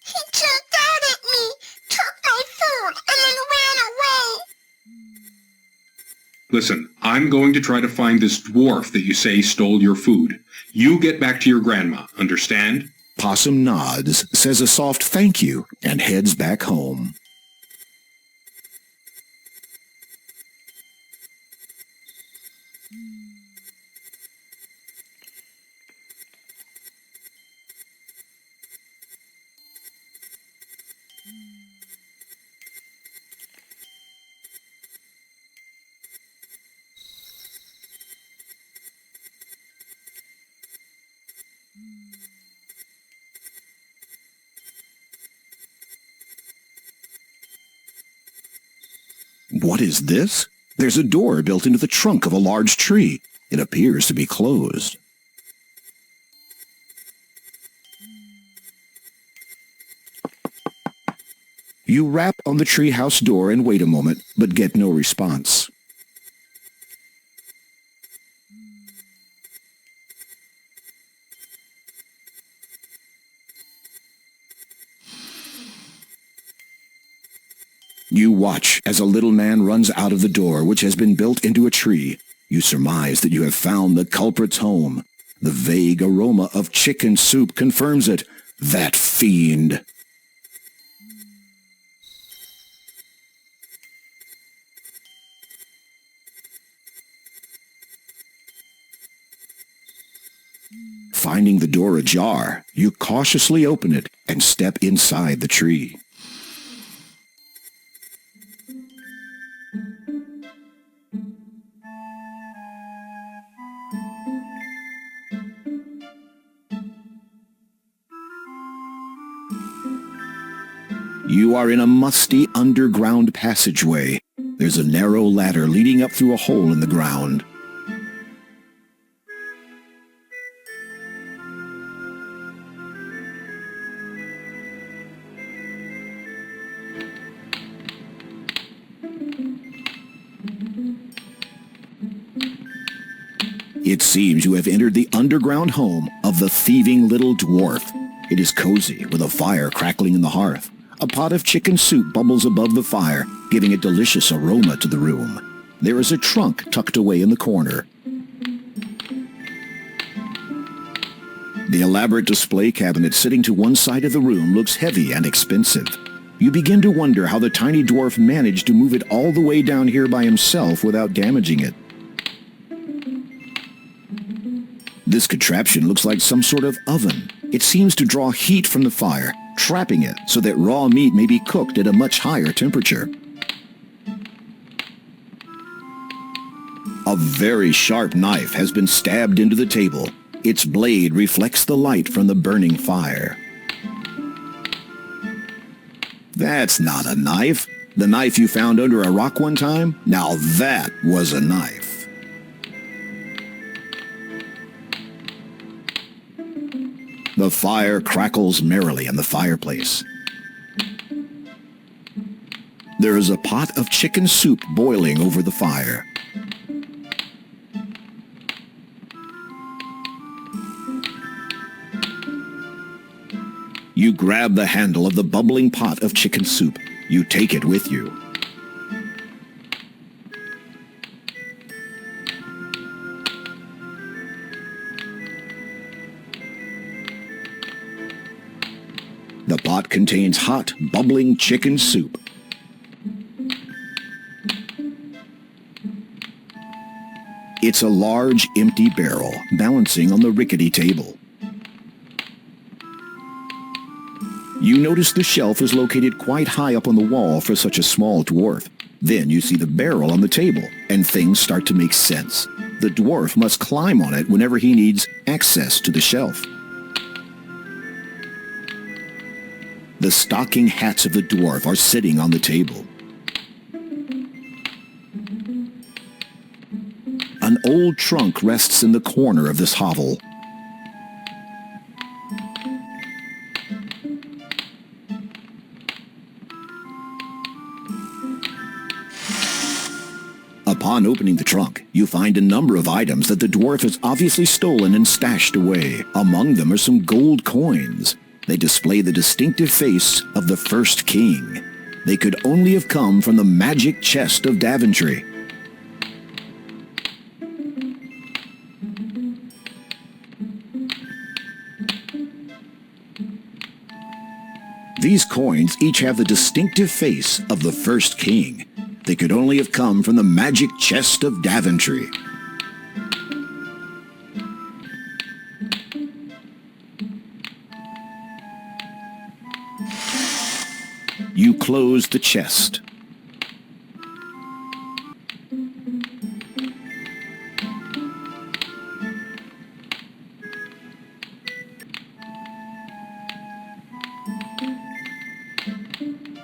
He jumped out at me, took my food, and then ran away. Listen, I'm going to try to find this dwarf that you say stole your food. You get back to your grandma, understand? Possum nods, says a soft thank you, and heads back home. What is this? There's a door built into the trunk of a large tree. It appears to be closed. You rap on the treehouse door and wait a moment, but get no response. You watch as a little man runs out of the door, which has been built into a tree. You surmise that you have found the culprit's home. The vague aroma of chicken soup confirms it. That fiend! Finding the door ajar, you cautiously open it and step inside the tree. You are in a musty underground passageway. There's a narrow ladder leading up through a hole in the ground. It seems you have entered the underground home of the thieving little dwarf. It is cozy, with a fire crackling in the hearth. A pot of chicken soup bubbles above the fire, giving a delicious aroma to the room. There is a trunk tucked away in the corner. The elaborate display cabinet sitting to one side of the room looks heavy and expensive. You begin to wonder how the tiny dwarf managed to move it all the way down here by himself without damaging it. This contraption looks like some sort of oven. It seems to draw heat from the fire, trapping it so that raw meat may be cooked at a much higher temperature. A very sharp knife has been stabbed into the table. Its blade reflects the light from the burning fire. That's not a knife. The knife you found under a rock one time? Now that was a knife. The fire crackles merrily in the fireplace. There is a pot of chicken soup boiling over the fire. You grab the handle of the bubbling pot of chicken soup. You take it with you. The pot contains hot, bubbling chicken soup. It's a large, empty barrel, balancing on the rickety table. You notice the shelf is located quite high up on the wall for such a small dwarf. Then you see the barrel on the table, and things start to make sense. The dwarf must climb on it whenever he needs access to the shelf. The stocking hats of the dwarf are sitting on the table. An old trunk rests in the corner of this hovel. Upon opening the trunk, you find a number of items that the dwarf has obviously stolen and stashed away. Among them are some gold coins. They display the distinctive face of the first king. They could only have come from the magic chest of Daventry. These coins each have the distinctive face of the first king. They could only have come from the magic chest of Daventry. You close the chest.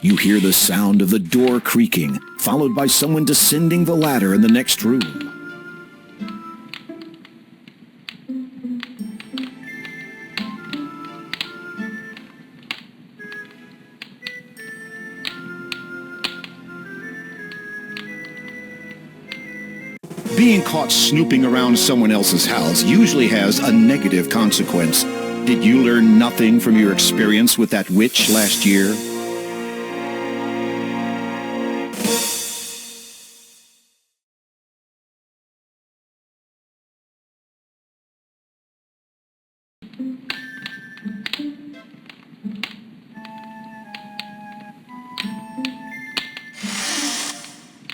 You hear the sound of the door creaking, followed by someone descending the ladder in the next room. Being caught snooping around someone else's house usually has a negative consequence. Did you learn nothing from your experience with that witch last year?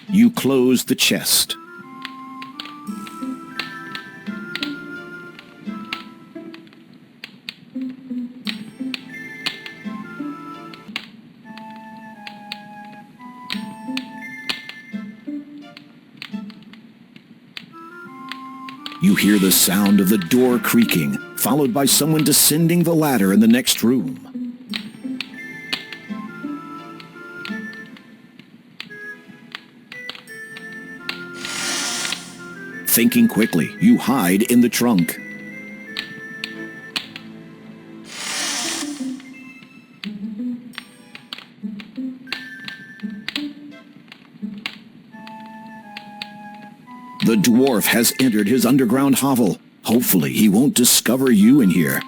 You close the chest. You hear the sound of the door creaking, followed by someone descending the ladder in the next room. Thinking quickly, you hide in the trunk. The dwarf has entered his underground hovel. Hopefully, he won't discover you in here.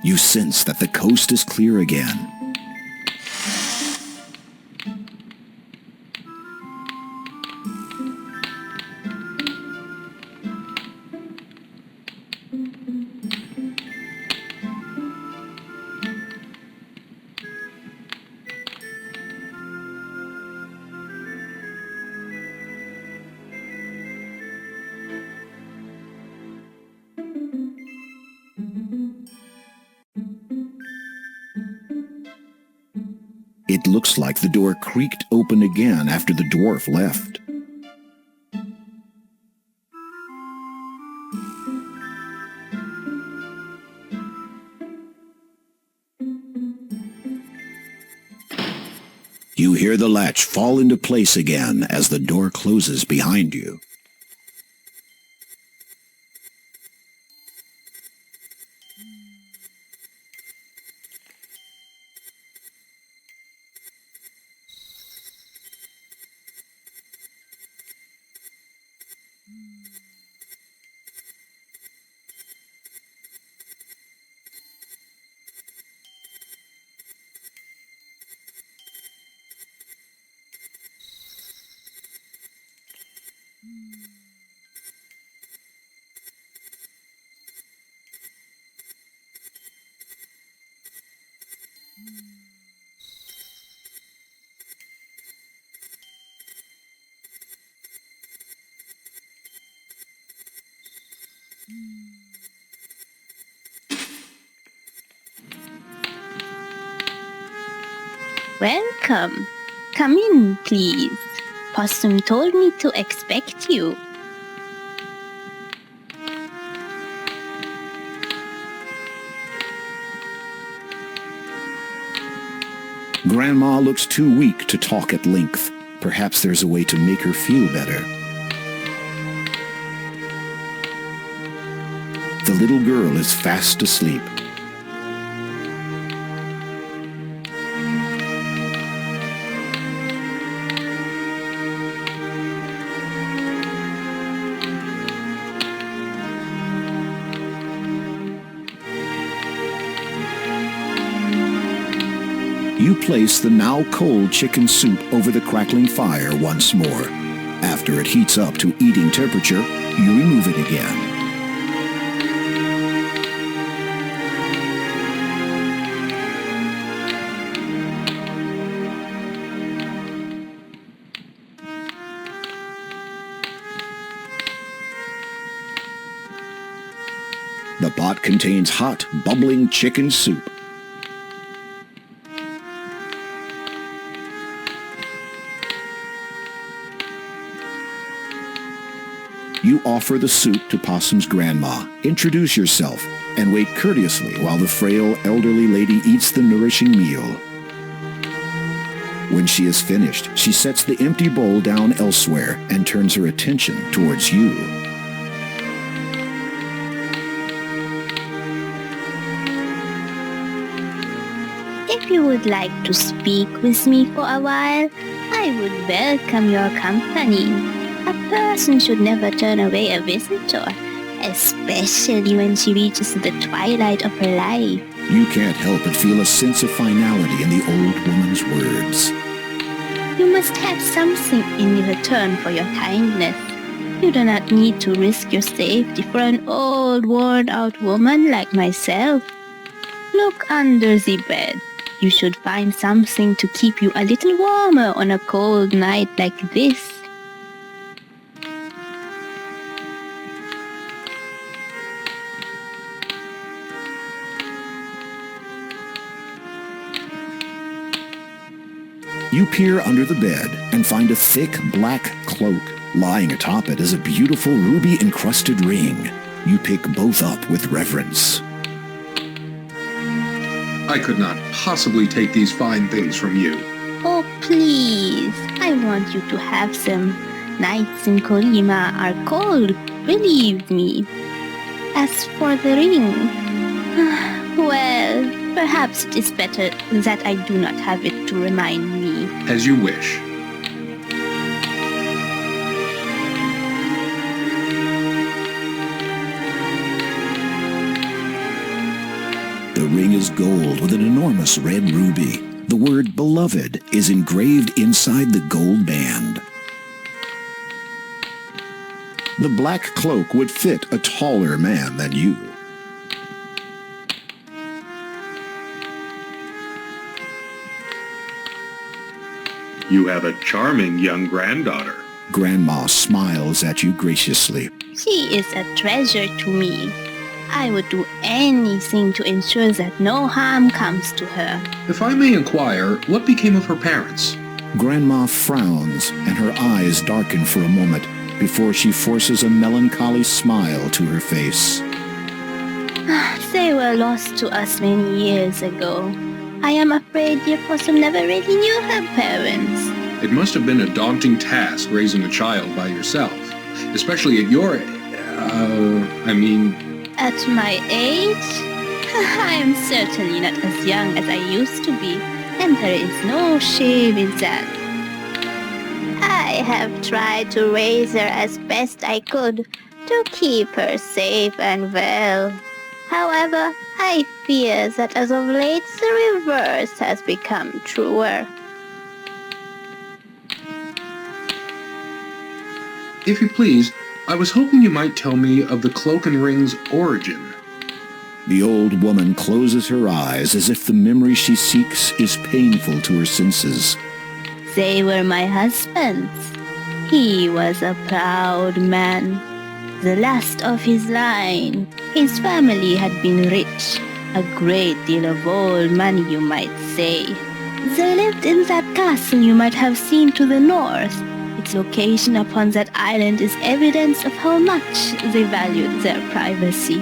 You sense that the coast is clear again. It looks like the door creaked open again after the dwarf left. You hear the latch fall into place again as the door closes behind you. Welcome. Come in, please. Possum told me to expect you. Grandma looks too weak to talk at length. Perhaps there's a way to make her feel better. The little girl is fast asleep. You place the now cold chicken soup over the crackling fire once more. After it heats up to eating temperature, you remove it again. The pot contains hot, bubbling chicken soup. You offer the soup to Possum's grandma. Introduce yourself. and wait courteously while the frail elderly lady eats the nourishing meal. When she is finished, she sets the empty bowl down elsewhere and turns her attention towards you. If you would like to speak with me for a while, I would welcome your company. A person should never turn away a visitor, especially when she reaches the twilight of her life. You can't help but feel a sense of finality in the old woman's words. You must have something in return for your kindness. You do not need to risk your safety for an old, worn-out woman like myself. Look under the bed. You should find something to keep you a little warmer on a cold night like this. You peer under the bed and find a thick black cloak. Lying atop it is a beautiful ruby-encrusted ring. You pick both up with reverence. I could not possibly take these fine things from you. Oh, please. I want you to have them. Nights in Kolyma are cold, believe me. As for the ring, well, perhaps it is better that I do not have it to remind me. As you wish. The ring is gold with an enormous red ruby. The word beloved is engraved inside the gold band. The black cloak would fit a taller man than you. You have a charming young granddaughter. Grandma smiles at you graciously. She is a treasure to me. I would do anything to ensure that no harm comes to her. If I may inquire, what became of her parents? Grandma frowns, and her eyes darken for a moment before she forces a melancholy smile to her face. They were lost to us many years ago. I am afraid dear Possum never really knew her parents. It must have been a daunting task raising a child by yourself, especially at your At my age? I am certainly not as young as I used to be, and there is no shame in that. I have tried to raise her as best I could, to keep her safe and well. However, I fear that as of late the reverse has become truer. If you please, I was hoping you might tell me of the cloak and ring's origin. The old woman closes her eyes as if the memory she seeks is painful to her senses. They were my husband's. He was a proud man, the last of his line. His family had been rich, a great deal of old money, you might say. They lived in that castle you might have seen to the north. Its location upon that island is evidence of how much they valued their privacy.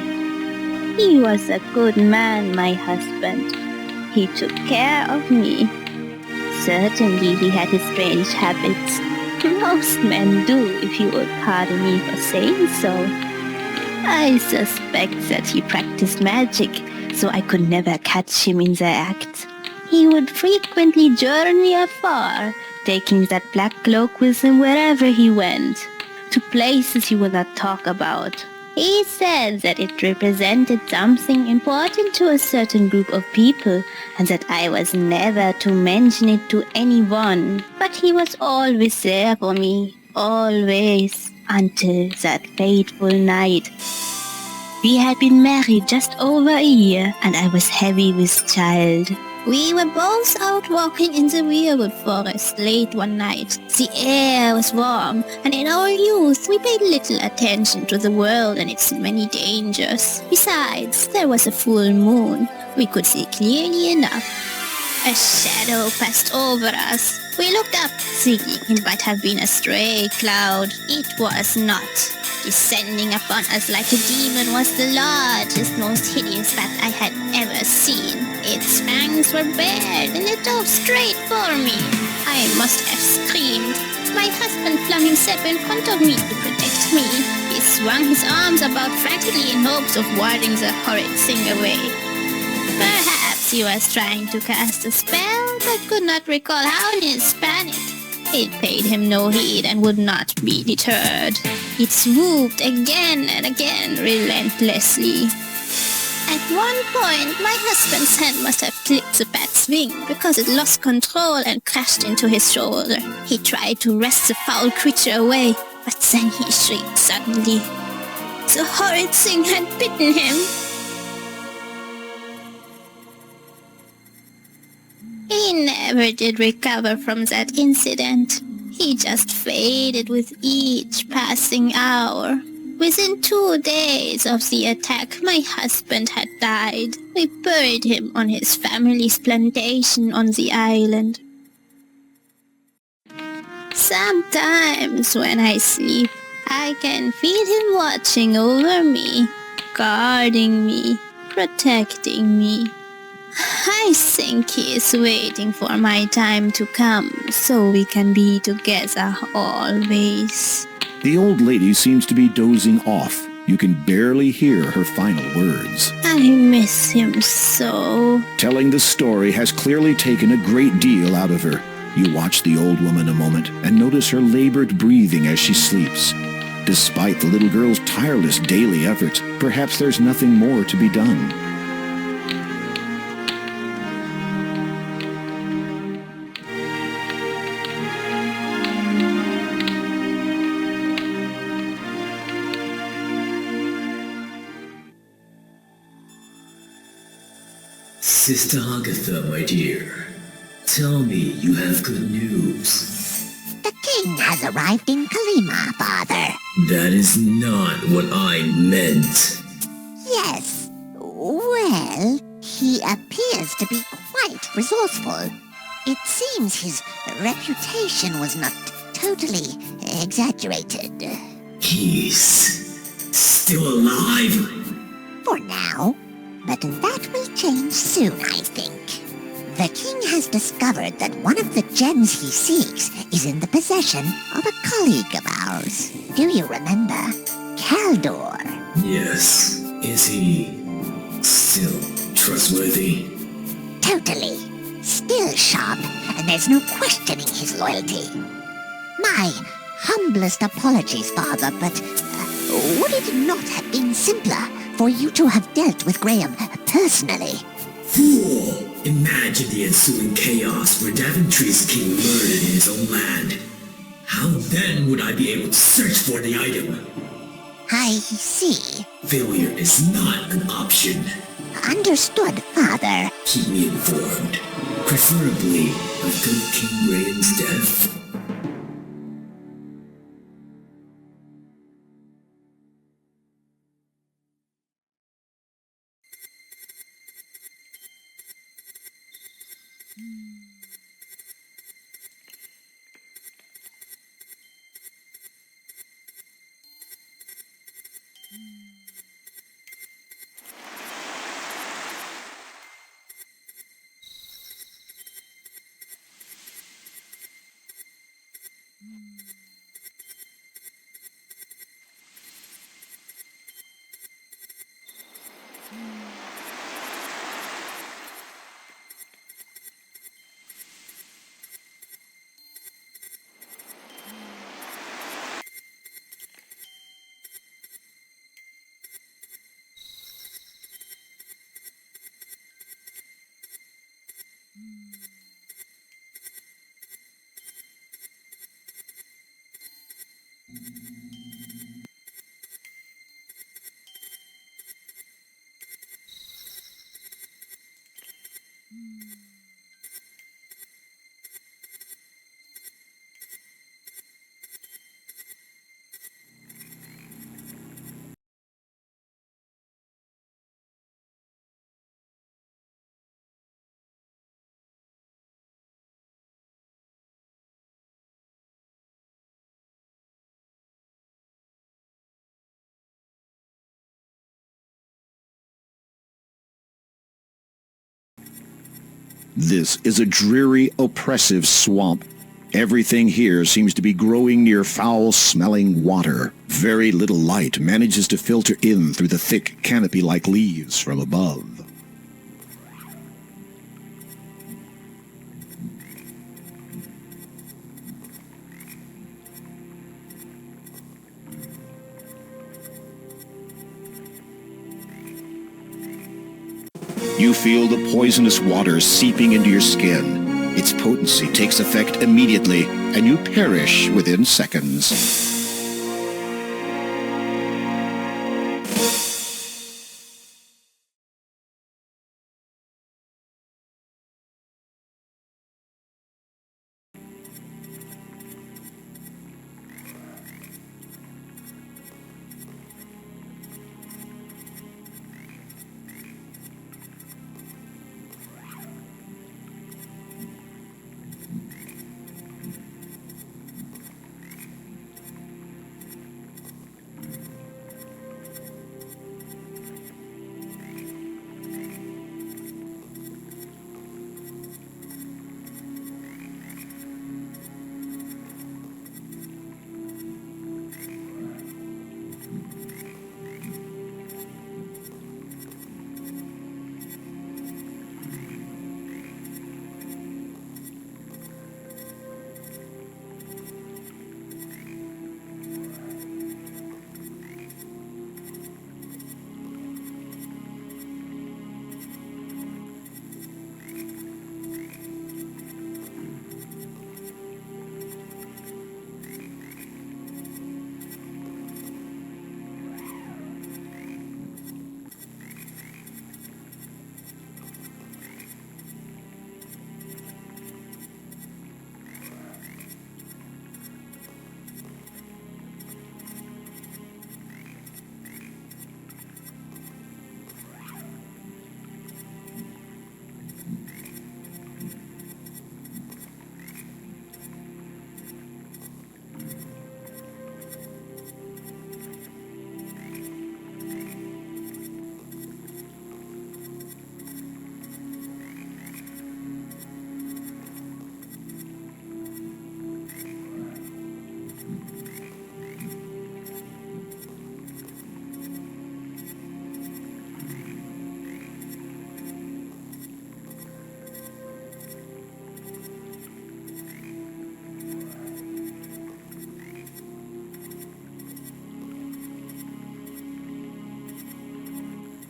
He was a good man, my husband. He took care of me. Certainly he had his strange habits. Most men do, if you would pardon me for saying so. I suspect that he practiced magic, so I could never catch him in the act. He would frequently journey afar, taking that black cloak with him wherever he went, to places he would not talk about. He said that it represented something important to a certain group of people, and that I was never to mention it to anyone. But he was always there for me, always, until that fateful night. We had been married just over a year, and I was heavy with child. We were both out walking in the weirwood forest late one night. The air was warm, and in our youth we paid little attention to the world and its many dangers. Besides, there was a full moon. We could see clearly enough. A shadow passed over us. We looked up, thinking it might have been a stray cloud. It was not. Descending upon us like a demon was the largest, most hideous bat I had ever seen. Its fangs were bared and it dove straight for me. I must have screamed. My husband flung himself in front of me to protect me. He swung his arms about frantically in hopes of warding the horrid thing away. Perhaps he was trying to cast a spell, but could not recall how in his panic. It paid him no heed and would not be deterred. It swooped again and again, relentlessly. At one point, my husband's hand must have clipped the bat's wing because it lost control and crashed into his shoulder. He tried to wrest the foul creature away, but then he shrieked suddenly. The horrid thing had bitten him. He never did recover from that incident. He just faded with each passing hour. Within 2 days of the attack, my husband had died. We buried him on his family's plantation on the island. Sometimes when I sleep, I can feel him watching over me, guarding me, protecting me. I think he is waiting for my time to come so we can be together always. The old lady seems to be dozing off. You can barely hear her final words. I miss him so. Telling the story has clearly taken a great deal out of her. You watch the old woman a moment and notice her labored breathing as she sleeps. Despite the little girl's tireless daily efforts, perhaps there's nothing more to be done. Sister Agatha, my dear, tell me you have good news. The king has arrived in Kolyma, father. That is not what I meant. Yes. Well, he appears to be quite resourceful. It seems his reputation was not totally exaggerated. He's still alive? For now. But that will change soon, I think. The king has discovered that one of the gems he seeks is in the possession of a colleague of ours. Do you remember? Kaldor. Yes. Is he still trustworthy? Totally. Still sharp, and there's no questioning his loyalty. My humblest apologies, father, but would it not have been simpler for you to have dealt with Graham personally? Fool! Imagine the ensuing chaos where Daventry's king murdered in his own land. How then would I be able to search for the item? I see. Failure is not an option. Understood, father. Keep me informed, preferably of good King Graham's death. This is a dreary, oppressive swamp. Everything here seems to be growing near foul-smelling water. Very little light manages to filter in through the thick canopy-like leaves from above. You feel the poisonous water seeping into your skin. Its potency takes effect immediately, and you perish within seconds.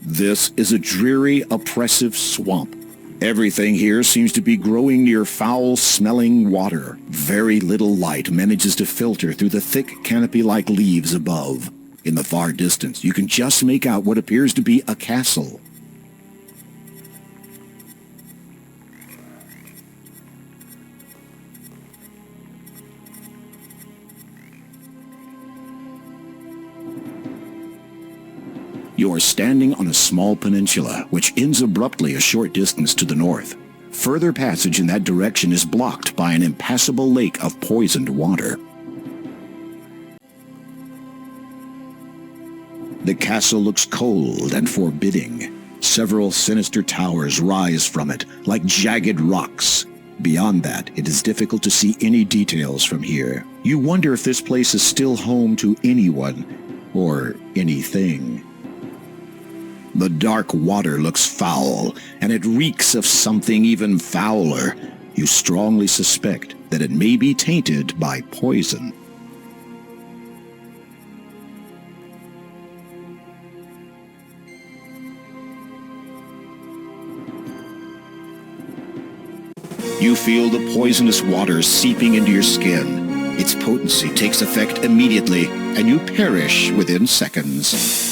This is a dreary, oppressive swamp. Everything here seems to be growing near foul-smelling water. Very little light manages to filter through the thick canopy-like leaves above. In the far distance, you can just make out what appears to be a castle. You're standing on a small peninsula, which ends abruptly a short distance to the north. Further passage in that direction is blocked by an impassable lake of poisoned water. The castle looks cold and forbidding. Several sinister towers rise from it, like jagged rocks. Beyond that, it is difficult to see any details from here. You wonder if this place is still home to anyone, or anything. The dark water looks foul, and it reeks of something even fouler. You strongly suspect that it may be tainted by poison. You feel the poisonous water seeping into your skin. Its potency takes effect immediately, and you perish within seconds.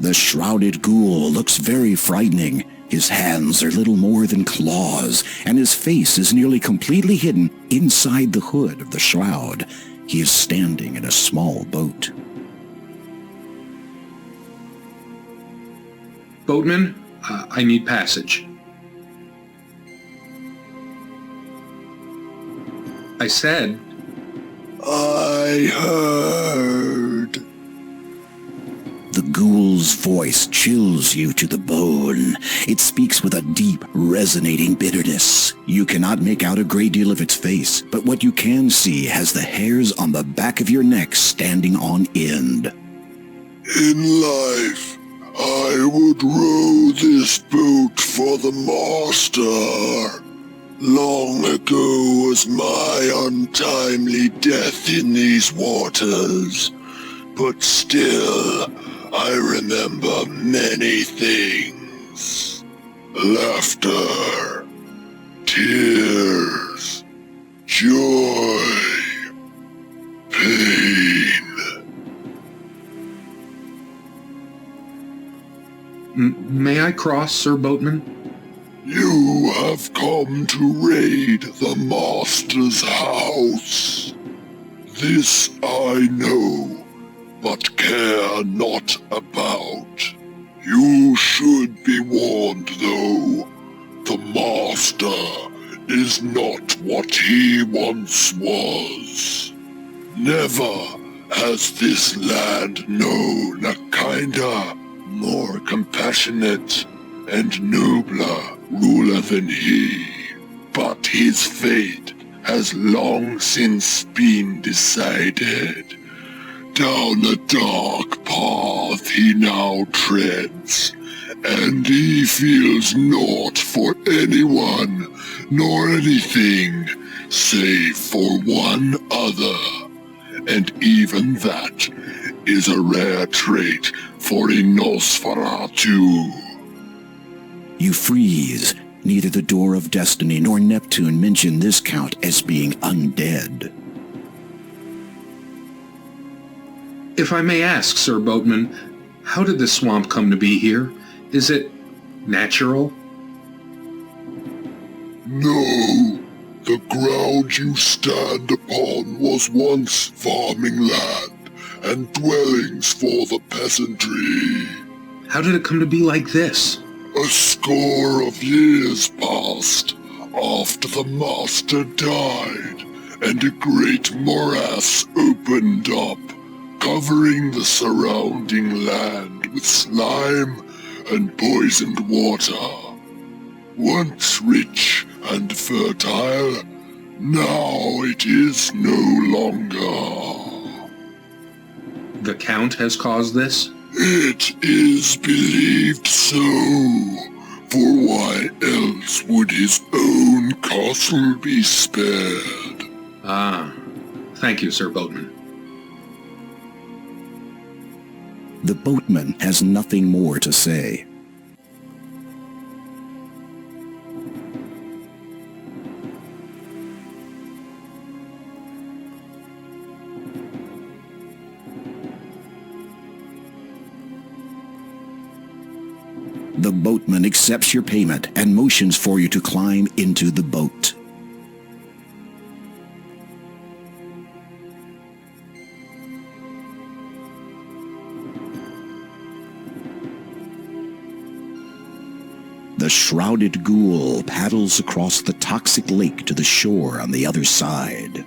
The shrouded ghoul looks very frightening. His hands are little more than claws, and his face is nearly completely hidden inside the hood of the shroud. He is standing in a small boat. Boatman, I need passage. I said... I heard. The ghoul's voice chills you to the bone. It speaks with a deep, resonating bitterness. You cannot make out a great deal of its face, but what you can see has the hairs on the back of your neck standing on end. In life, I would row this boat for the master. Long ago was my untimely death in these waters, but still, I remember many things. Laughter, tears, joy, pain. May I cross, Sir Boatman? You have come to raid the Master's house. This I know, but care not about. You should be warned, though. The Master is not what he once was. Never has this land known a kinder, more compassionate, and nobler ruler than he. But his fate has long since been decided. Down a dark path he now treads, and he feels naught for anyone nor anything save for one other. And even that is a rare trait for a Nosferatu. You freeze. Neither the Door of Destiny nor Neptune mention this count as being undead. If I may ask, Sir Boatman, how did the swamp come to be here? Is it natural? No. The ground you stand upon was once farming land and dwellings for the peasantry. How did it come to be like this? A score of years passed after the master died, and a great morass opened up, covering the surrounding land with slime and poisoned water. Once rich and fertile, now it is no longer. The Count has caused this? It is believed so, for why else would his own castle be spared? Ah, thank you, Sir Boatman. The boatman has nothing more to say. The boatman accepts your payment and motions for you to climb into the boat. The shrouded ghoul paddles across the toxic lake to the shore on the other side.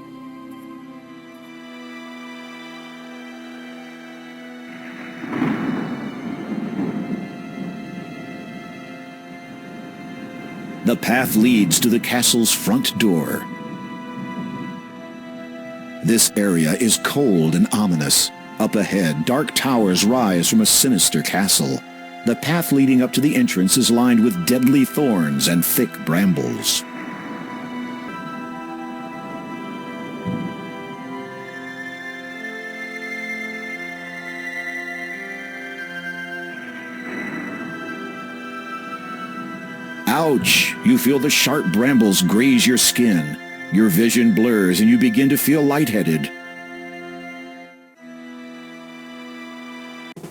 The path leads to the castle's front door. This area is cold and ominous. Up ahead, dark towers rise from a sinister castle. The path leading up to the entrance is lined with deadly thorns and thick brambles. Ouch! You feel the sharp brambles graze your skin. Your vision blurs and you begin to feel lightheaded.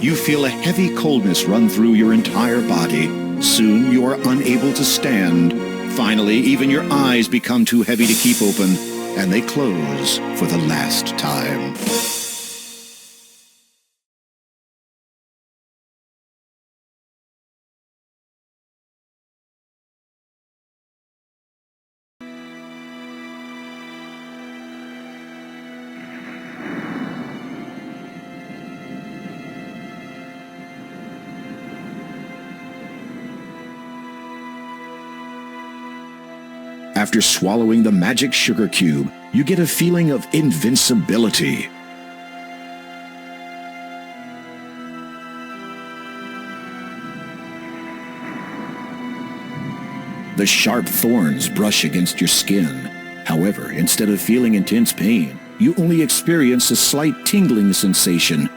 You feel a heavy coldness run through your entire body. Soon you are unable to stand. Finally, even your eyes become too heavy to keep open, and they close for the last time. After swallowing the magic sugar cube, you get a feeling of invincibility. The sharp thorns brush against your skin. However, instead of feeling intense pain, you only experience a slight tingling sensation.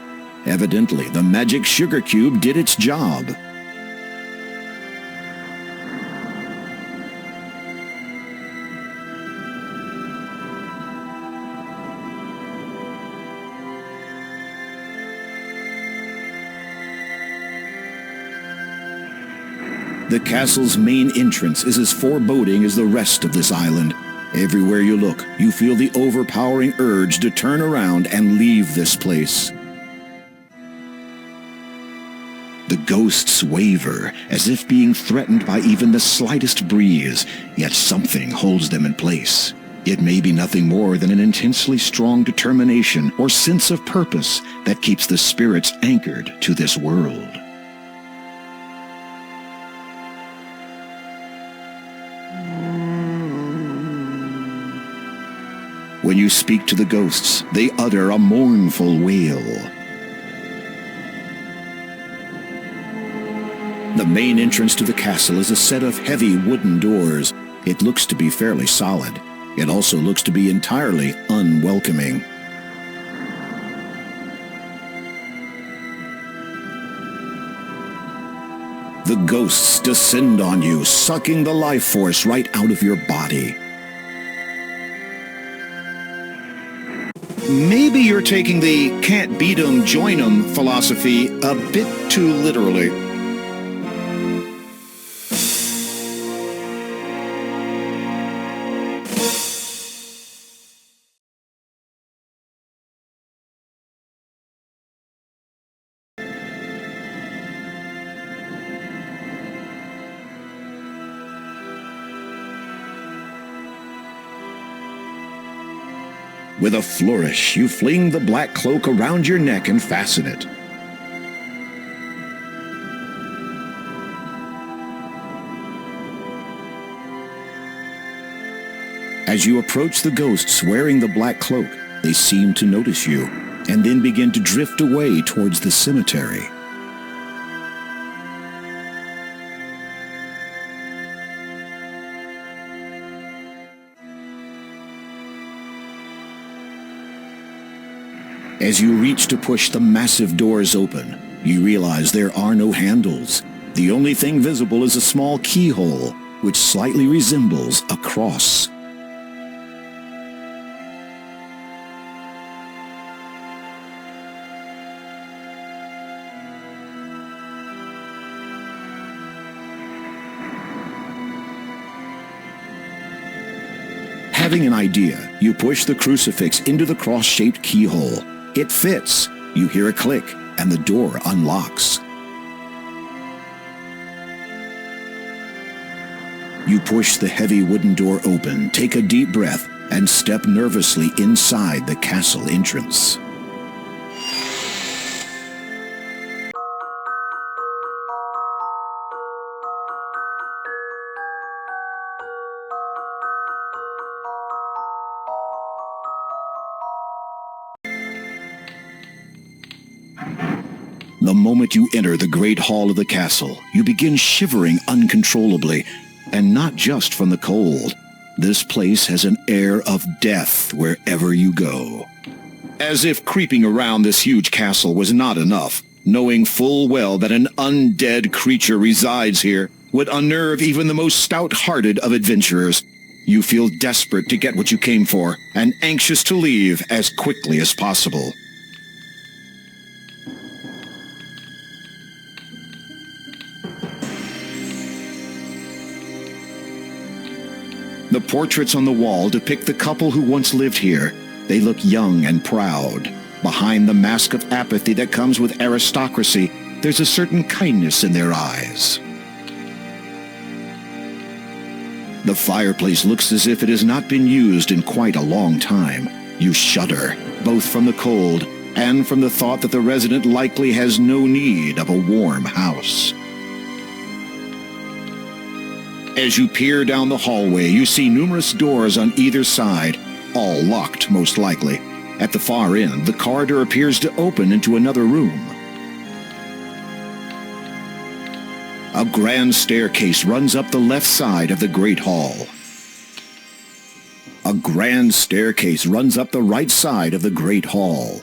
Evidently, the magic sugar cube did its job. The castle's main entrance is as foreboding as the rest of this island. Everywhere you look, you feel the overpowering urge to turn around and leave this place. The ghosts waver, as if being threatened by even the slightest breeze, yet something holds them in place. It may be nothing more than an intensely strong determination or sense of purpose that keeps the spirits anchored to this world. When you speak to the ghosts, they utter a mournful wail. The main entrance to the castle is a set of heavy wooden doors. It looks to be fairly solid. It also looks to be entirely unwelcoming. The ghosts descend on you, sucking the life force right out of your body. Maybe you're taking the can't beat 'em, join 'em philosophy a bit too literally. With a flourish, you fling the black cloak around your neck and fasten it. As you approach the ghosts wearing the black cloak, they seem to notice you, and then begin to drift away towards the cemetery. As you reach to push the massive doors open, you realize there are no handles. The only thing visible is a small keyhole, which slightly resembles a cross. Having an idea, you push the crucifix into the cross-shaped keyhole. It fits. You hear a click, and the door unlocks. You push the heavy wooden door open, take a deep breath, and step nervously inside the castle entrance. The moment you enter the great hall of the castle, you begin shivering uncontrollably, and not just from the cold. This place has an air of death wherever you go. As if creeping around this huge castle was not enough, knowing full well that an undead creature resides here would unnerve even the most stout-hearted of adventurers. You feel desperate to get what you came for, and anxious to leave as quickly as possible. The portraits on the wall depict the couple who once lived here. They look young and proud. Behind the mask of apathy that comes with aristocracy, there's a certain kindness in their eyes. The fireplace looks as if it has not been used in quite a long time. You shudder, both from the cold and from the thought that the resident likely has no need of a warm house. As you peer down the hallway, you see numerous doors on either side, all locked most likely. At the far end, the corridor appears to open into another room. A grand staircase runs up the left side of the Great Hall. A grand staircase runs up the right side of the Great Hall.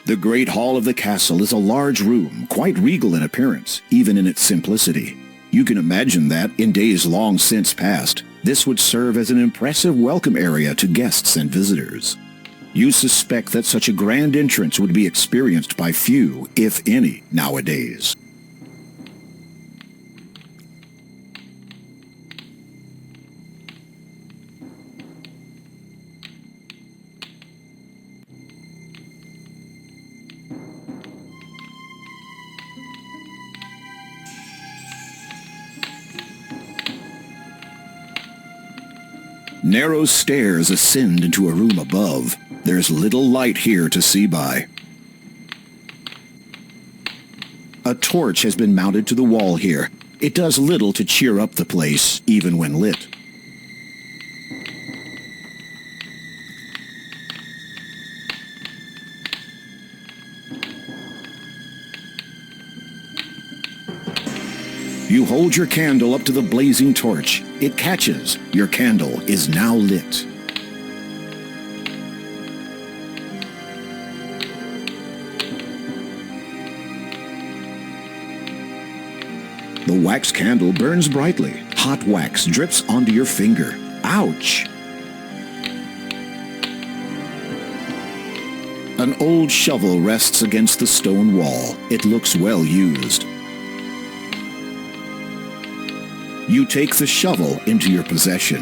The Great Hall of the castle is a large room, quite regal in appearance, even in its simplicity. You can imagine that, in days long since past, this would serve as an impressive welcome area to guests and visitors. You suspect that such a grand entrance would be experienced by few, if any, nowadays. Narrow stairs ascend into a room above. There's little light here to see by. A torch has been mounted to the wall here. It does little to cheer up the place, even when lit. You hold your candle up to the blazing torch. It catches. Your candle is now lit. The wax candle burns brightly. Hot wax drips onto your finger. Ouch! An old shovel rests against the stone wall. It looks well used. You take the shovel into your possession.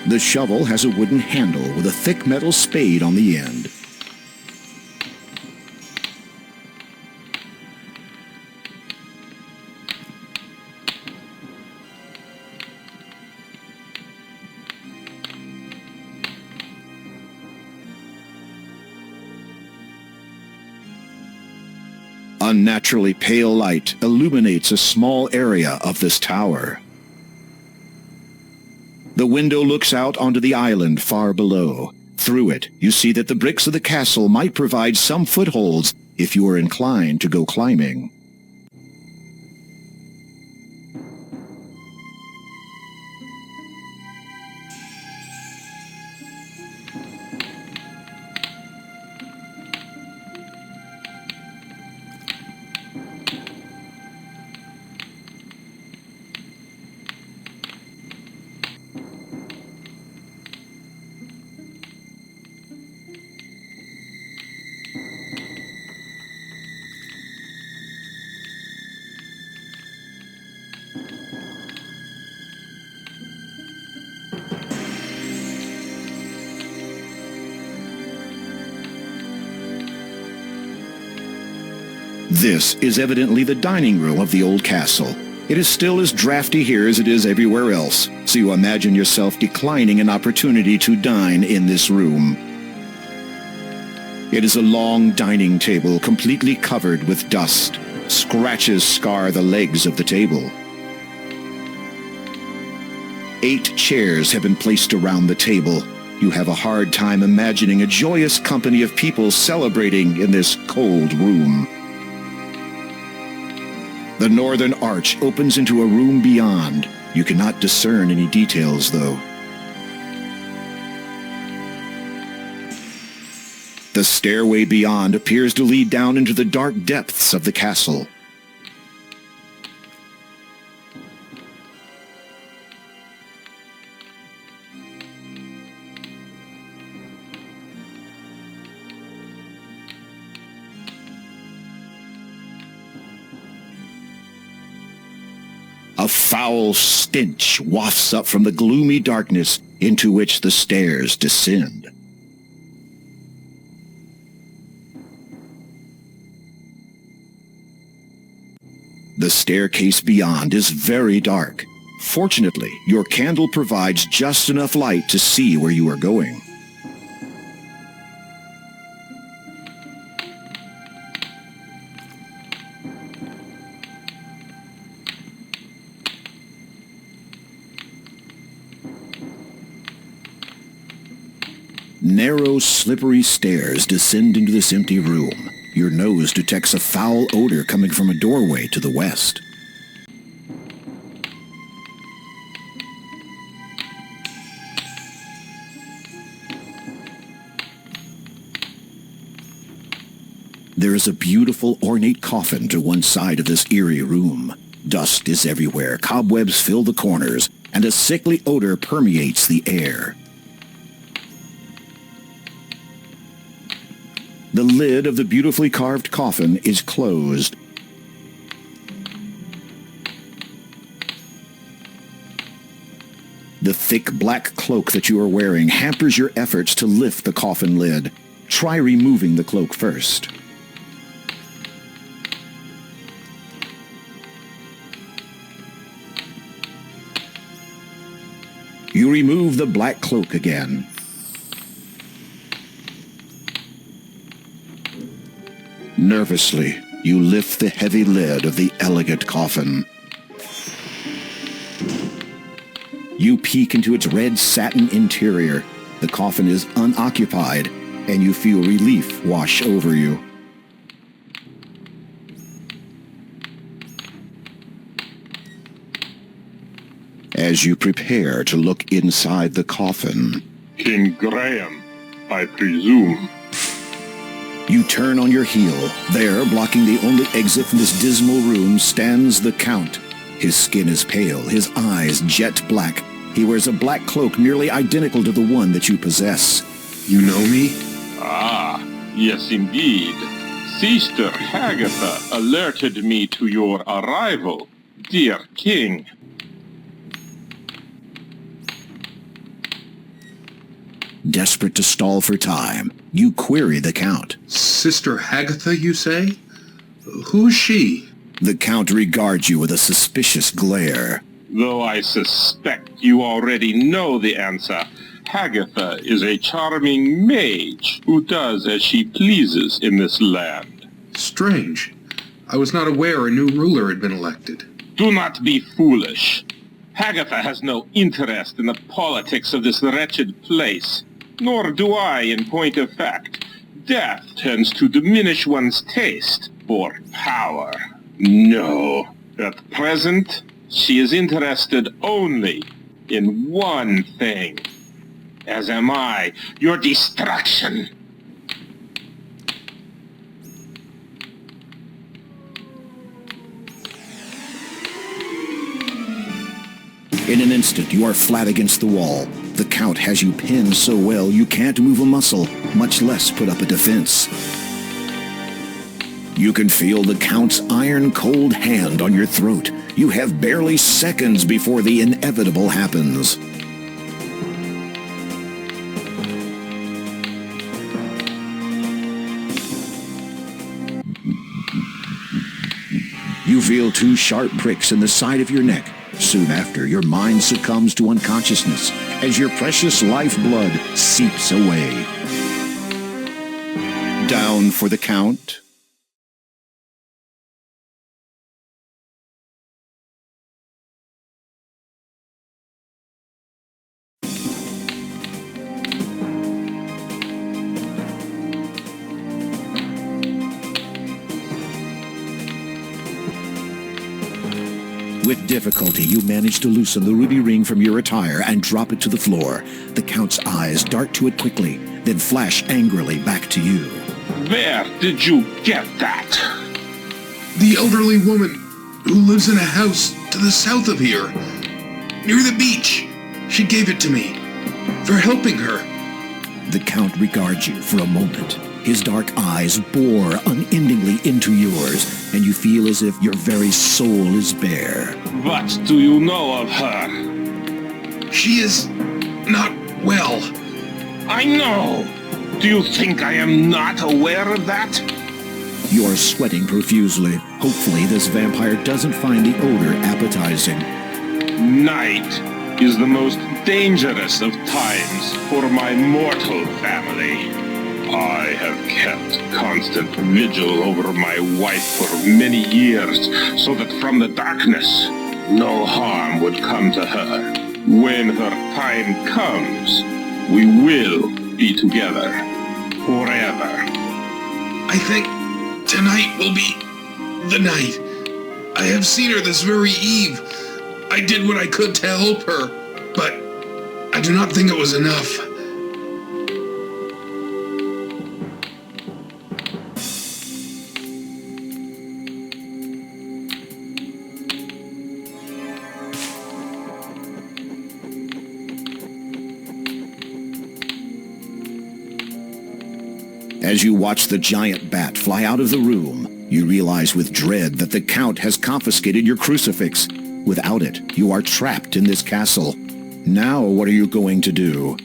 The shovel has a wooden handle with a thick metal spade on the end. Unnaturally pale light illuminates a small area of this tower. The window looks out onto the island far below. Through it, you see that the bricks of the castle might provide some footholds if you are inclined to go climbing. This is evidently the dining room of the old castle. It is still as drafty here as it is everywhere else, so you imagine yourself declining an opportunity to dine in this room. It is a long dining table completely covered with dust. Scratches scar the legs of the table. 8 chairs have been placed around the table. You have a hard time imagining a joyous company of people celebrating in this cold room. The northern arch opens into a room beyond. You cannot discern any details, though. The stairway beyond appears to lead down into the dark depths of the castle. A foul stench wafts up from the gloomy darkness into which the stairs descend. The staircase beyond is very dark. Fortunately, your candle provides just enough light to see where you are going. Narrow, slippery stairs descend into this empty room. Your nose detects a foul odor coming from a doorway to the west. There is a beautiful, ornate coffin to one side of this eerie room. Dust is everywhere, cobwebs fill the corners, and a sickly odor permeates the air. The lid of the beautifully carved coffin is closed. The thick black cloak that you are wearing hampers your efforts to lift the coffin lid. Try removing the cloak first. You remove the black cloak again. Nervously, you lift the heavy lid of the elegant coffin. You peek into its red satin interior. The coffin is unoccupied, and you feel relief wash over you. As you prepare to look inside the coffin, King Graham, I presume. You turn on your heel. There, blocking the only exit from this dismal room, stands the Count. His skin is pale, his eyes jet black. He wears a black cloak nearly identical to the one that you possess. You know me? Ah, yes indeed. Sister Hagatha alerted me to your arrival, dear king. Desperate to stall for time, you query the Count. Sister Hagatha, you say? Who's she? The Count regards you with a suspicious glare. Though I suspect you already know the answer, Hagatha is a charming mage who does as she pleases in this land. Strange. I was not aware a new ruler had been elected. Do not be foolish. Hagatha has no interest in the politics of this wretched place. Nor do I, in point of fact. Death tends to diminish one's taste for power. No. At present, she is interested only in one thing. As am I, your destruction. In an instant, you are flat against the wall. The Count has you pinned so well you can't move a muscle, much less put up a defense. You can feel the Count's iron-cold hand on your throat. You have barely seconds before the inevitable happens. You feel two sharp pricks in the side of your neck. Soon after, your mind succumbs to unconsciousness as your precious lifeblood seeps away. Down for the Count. With difficulty, you manage to loosen the ruby ring from your attire and drop it to the floor. The Count's eyes dart to it quickly, then flash angrily back to you. Where did you get that? The elderly woman who lives in a house to the south of here, near the beach. She gave it to me for helping her. The Count regards you for a moment. His dark eyes bore unendingly into yours, and you feel as if your very soul is bare. What do you know of her? She is not well. I know. Do you think I am not aware of that? You are sweating profusely. Hopefully this vampire doesn't find the odor appetizing. Night is the most dangerous of times for my mortal family. I have kept constant vigil over my wife for many years, so that from the darkness, no harm would come to her. When her time comes, we will be together. Forever. I think tonight will be the night. I have seen her this very eve. I did what I could to help her, but I do not think it was enough. As you watch the giant bat fly out of the room, you realize with dread that the Count has confiscated your crucifix. Without it, you are trapped in this castle. Now, what are you going to do?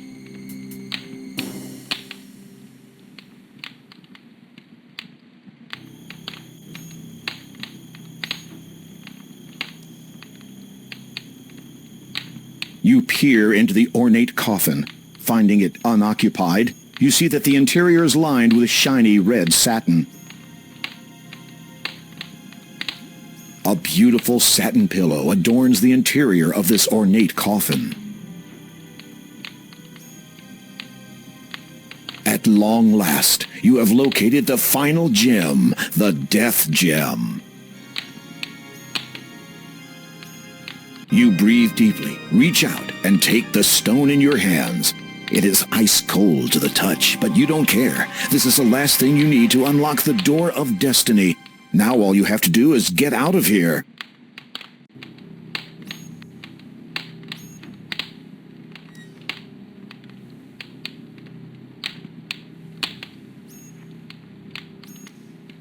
You peer into the ornate coffin. Finding it unoccupied, you see that the interior is lined with shiny red satin. A beautiful satin pillow adorns the interior of this ornate coffin. At long last, you have located the final gem, the Death Gem. You breathe deeply, reach out, and take the stone in your hands. It is ice cold to the touch, but you don't care. This is the last thing you need to unlock the door of destiny. Now all you have to do is get out of here.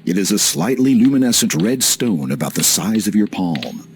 It is a slightly luminescent red stone about the size of your palm.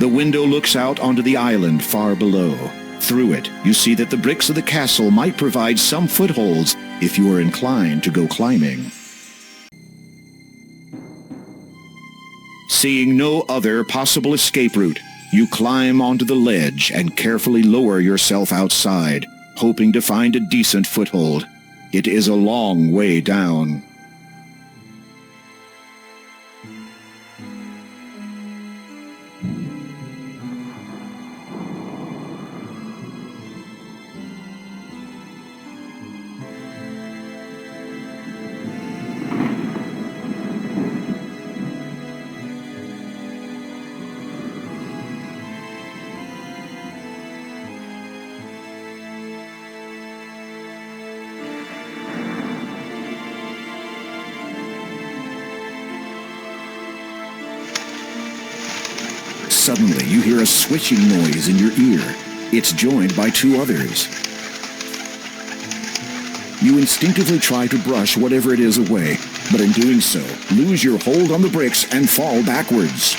The window looks out onto the island far below. Through it, you see that the bricks of the castle might provide some footholds if you are inclined to go climbing. Seeing no other possible escape route, you climb onto the ledge and carefully lower yourself outside, hoping to find a decent foothold. It is a long way down. Suddenly, you hear a swishing noise in your ear. It's joined by two others. You instinctively try to brush whatever it is away, but in doing so, lose your hold on the bricks and fall backwards.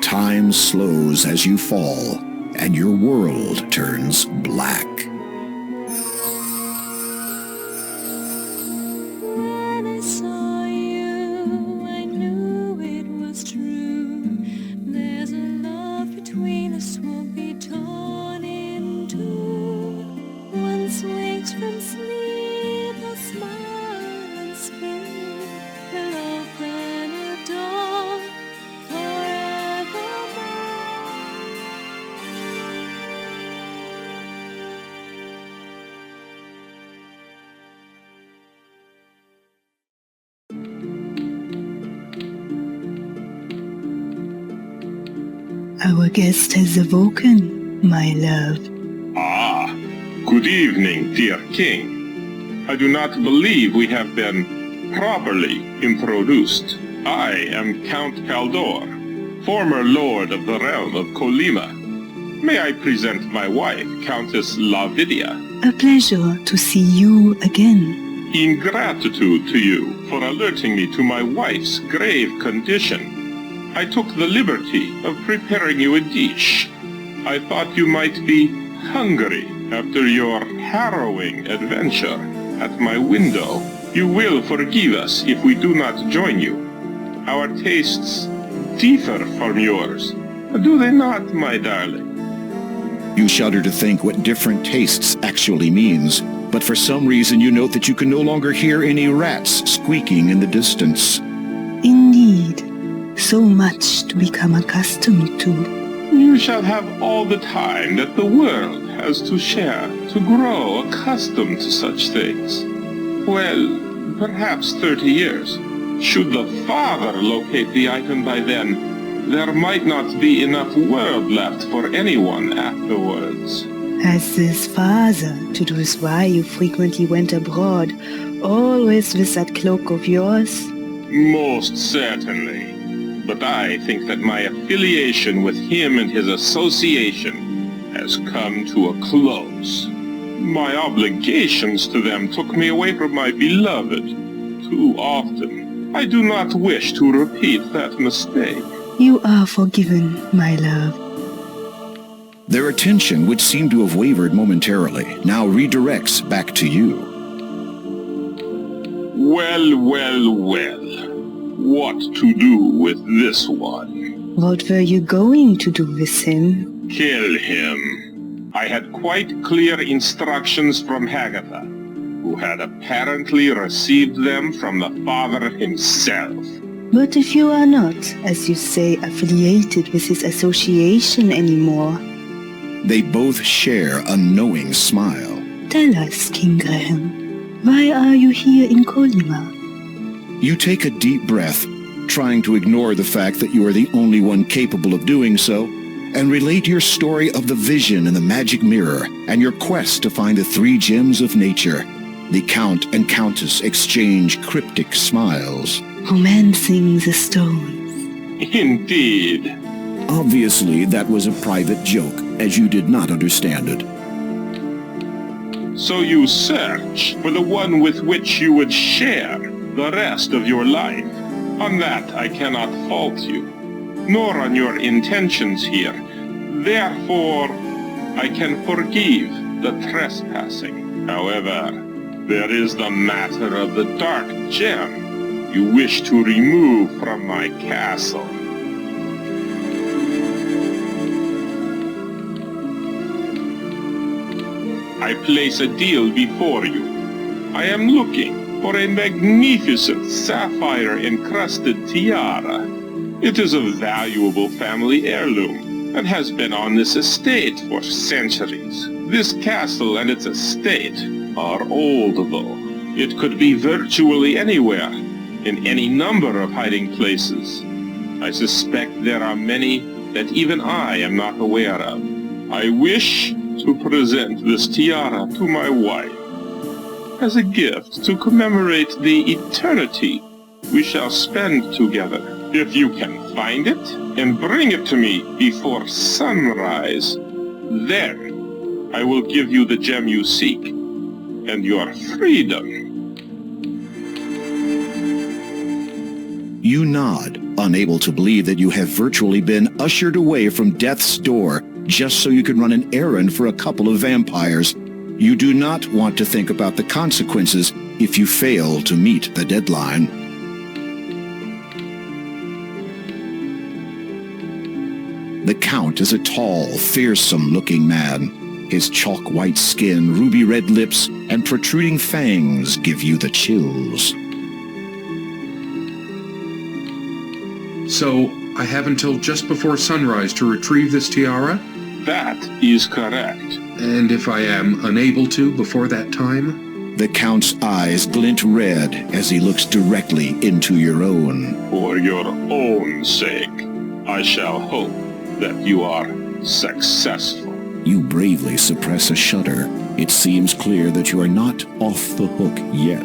Time slows as you fall, and your world turns black. From sleep, a smile and speak, the love Our guest has awoken, my love. Ah, good evening, dear king. I do not believe we have been properly introduced. I am Count Kaldor, former lord of the realm of Kolyma. May I present my wife, Countess Lavidia? A pleasure to see you again. In gratitude to you for alerting me to my wife's grave condition, I took the liberty of preparing you a dish. I thought you might be hungry after your harrowing adventure at my window. You will forgive us if we do not join you. Our tastes differ from yours, do they not, my darling? You shudder to think what different tastes actually means, but for some reason you note that you can no longer hear any rats squeaking in the distance. Indeed. So much to become accustomed to. You shall have all the time that the world has to share to grow accustomed to such things. Well, perhaps 30 years. Should the father locate the item by then, there might not be enough world left for anyone afterwards. Has this father to do with why you frequently went abroad, always with that cloak of yours? Most certainly. But I think that my affiliation with him and his association has come to a close. My obligations to them took me away from my beloved too often. I do not wish to repeat that mistake. You are forgiven, my love. Their attention, which seemed to have wavered momentarily, now redirects back to you. Well, well, well. What to do with this one? What were you going to do with him? Kill him. I had quite clear instructions from Hagatha, who had apparently received them from the father himself. But if you are not, as you say, affiliated with his association anymore... They both share a knowing smile. Tell us, King Graham, why are you here in Kolyma? You take a deep breath, trying to ignore the fact that you are the only one capable of doing so, and relate your story of the vision in the magic mirror and your quest to find the 3 gems of nature. The Count and Countess exchange cryptic smiles. Romancing the stones. Indeed. Obviously, that was a private joke, as you did not understand it. So you search for the one with which you would share the rest of your life. On that I cannot fault you, nor on your intentions here. Therefore, I can forgive the trespassing. However, there is the matter of the dark gem you wish to remove from my castle. I place a deal before you. I am looking for a magnificent sapphire-encrusted tiara. It is a valuable family heirloom and has been on this estate for centuries. This castle and its estate are old, though. It could be virtually anywhere, in any number of hiding places. I suspect there are many that even I am not aware of. I wish to present this tiara to my wife as a gift to commemorate the eternity we shall spend together. If you can find it and bring it to me before sunrise, then I will give you the gem you seek and your freedom. You nod, unable to believe that you have virtually been ushered away from death's door just so you can run an errand for a couple of vampires. You do not want to think about the consequences if you fail to meet the deadline. The Count is a tall, fearsome-looking man. His chalk-white skin, ruby-red lips, and protruding fangs give you the chills. So, I have until just before sunrise to retrieve this tiara? That is correct. And if I am unable to before that time? The Count's eyes glint red as he looks directly into your own. For your own sake, I shall hope that you are successful. You bravely suppress a shudder. It seems clear that you are not off the hook yet.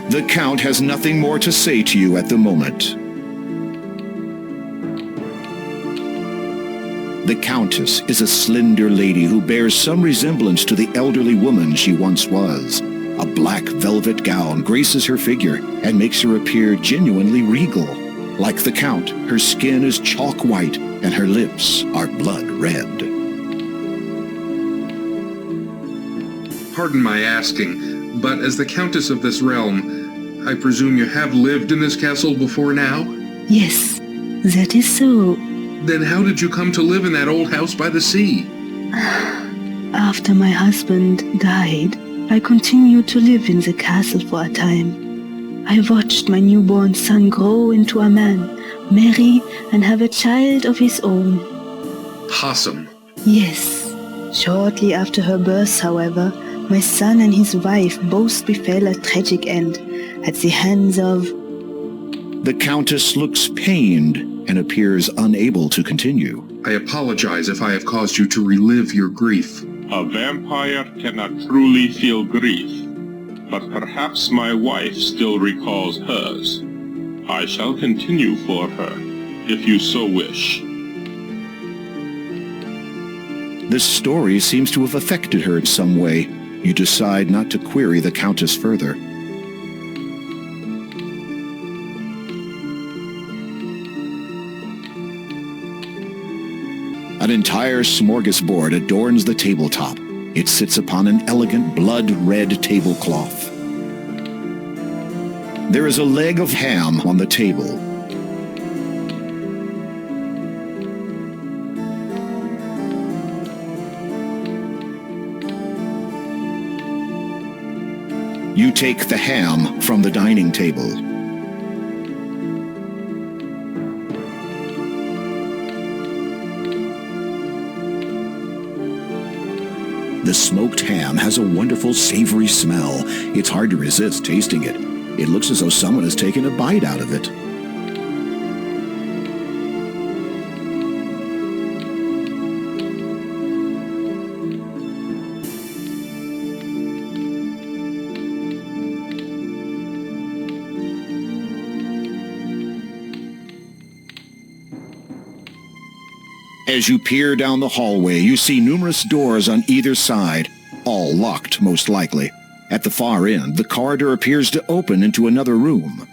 The Count has nothing more to say to you at the moment. The Countess is a slender lady who bears some resemblance to the elderly woman she once was. A black velvet gown graces her figure and makes her appear genuinely regal. Like the Count, her skin is chalk white and her lips are blood red. Pardon my asking, but as the Countess of this realm, I presume you have lived in this castle before now? Yes, that is so. Then how did you come to live in that old house by the sea? After my husband died, I continued to live in the castle for a time. I watched my newborn son grow into a man, marry and have a child of his own. Possum. Yes. Shortly after her birth, however, my son and his wife both befell a tragic end at the hands of... The Countess looks pained and appears unable to continue. I apologize if I have caused you to relive your grief. A vampire cannot truly feel grief, but perhaps my wife still recalls hers. I shall continue for her, if you so wish. This story seems to have affected her in some way. You decide not to query the Countess further. An entire smorgasbord adorns the tabletop. It sits upon an elegant blood-red tablecloth. There is a leg of ham on the table. You take the ham from the dining table. The smoked ham has a wonderful savory smell. It's hard to resist tasting it. It looks as though someone has taken a bite out of it. As you peer down the hallway, you see numerous doors on either side, all locked most likely. At the far end, the corridor appears to open into another room.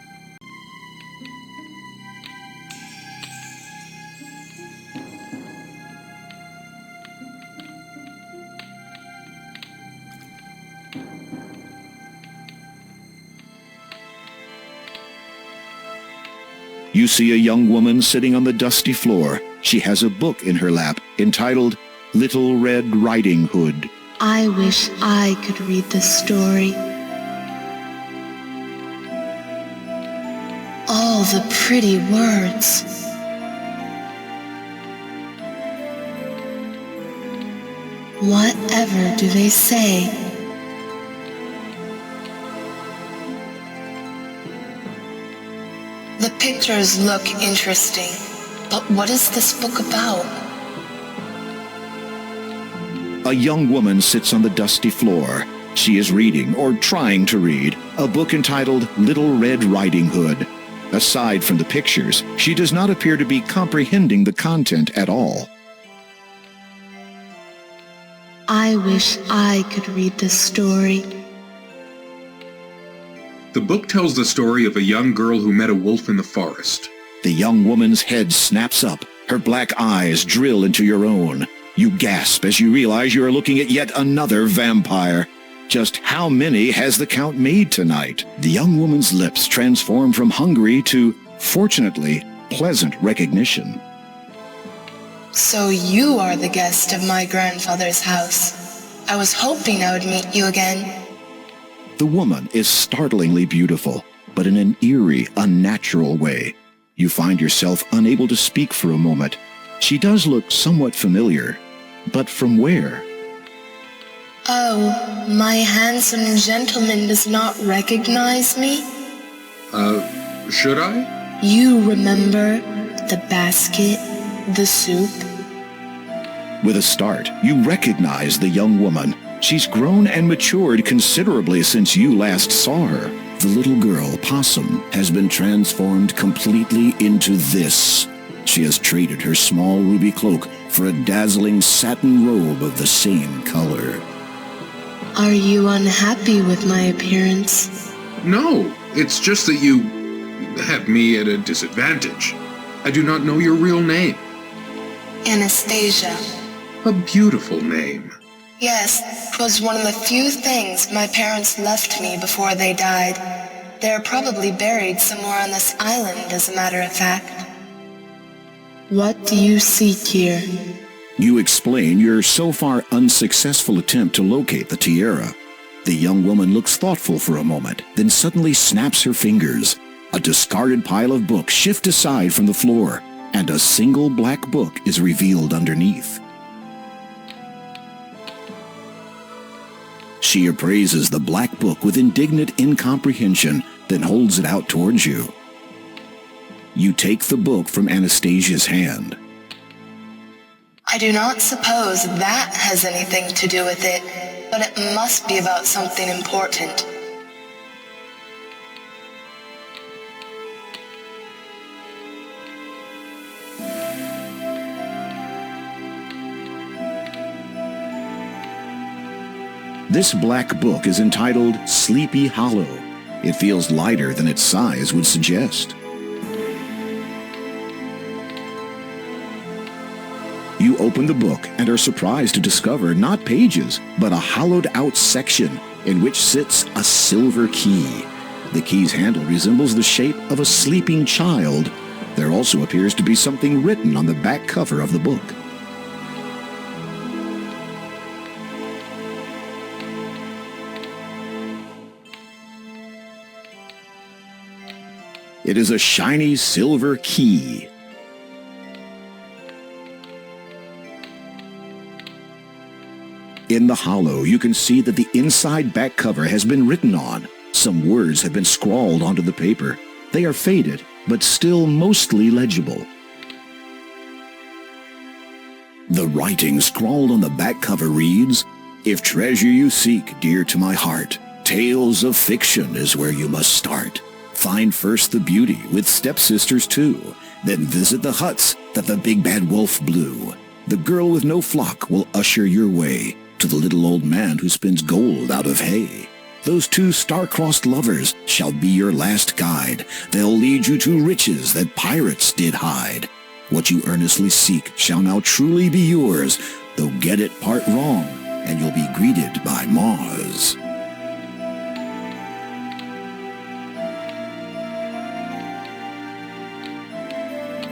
You see a young woman sitting on the dusty floor. She has a book in her lap entitled Little Red Riding Hood. I wish I could read the story. All the pretty words. Whatever do they say? The pictures look interesting, but what is this book about? A young woman sits on the dusty floor. She is reading, or trying to read, a book entitled Little Red Riding Hood. Aside from the pictures, she does not appear to be comprehending the content at all. I wish I could read this story. The book tells the story of a young girl who met a wolf in the forest. The young woman's head snaps up. Her black eyes drill into your own. You gasp as you realize you are looking at yet another vampire. Just how many has the Count made tonight? The young woman's lips transform from hungry to, fortunately, pleasant recognition. So you are the guest of my grandfather's house. I was hoping I would meet you again. The woman is startlingly beautiful, but in an eerie, unnatural way. You find yourself unable to speak for a moment. She does look somewhat familiar, but from where? Oh, my handsome gentleman does not recognize me? Should I? You remember The basket, the soup. With a start, you recognize the young woman. She's grown and matured considerably since you last saw her. The little girl, Possum, has been transformed completely into this. She has traded her small ruby cloak for a dazzling satin robe of the same color. Are you unhappy with my appearance? No, it's just that you have me at a disadvantage. I do not know your real name. Anastasia. A beautiful name. Yes, it was one of the few things my parents left me before they died. They're probably buried somewhere on this island, as a matter of fact. What do you seek here? You explain your so far unsuccessful attempt to locate the tiara. The young woman looks thoughtful for a moment, then suddenly snaps her fingers. A discarded pile of books shift aside from the floor, and a single black book is revealed underneath. She appraises the black book with indignant incomprehension, then holds it out towards you. You take the book from Anastasia's hand. I do not suppose that has anything to do with it, but it must be about something important. This black book is entitled Sleepy Hollow. It feels lighter than its size would suggest. You open the book and are surprised to discover not pages, but a hollowed-out section in which sits a silver key. The key's handle resembles the shape of a sleeping child. There also appears to be something written on the back cover of the book. It is a shiny silver key. In the hollow, you can see that the inside back cover has been written on. Some words have been scrawled onto the paper. They are faded, but still mostly legible. The writing scrawled on the back cover reads, "If treasure you seek, dear to my heart, tales of fiction is where you must start. Find first the beauty with stepsisters too, then visit the huts that the big bad wolf blew. The girl with no flock will usher your way to the little old man who spins gold out of hay. Those two star-crossed lovers shall be your last guide. They'll lead you to riches that pirates did hide. What you earnestly seek shall now truly be yours, though get it part wrong, and you'll be greeted by maws."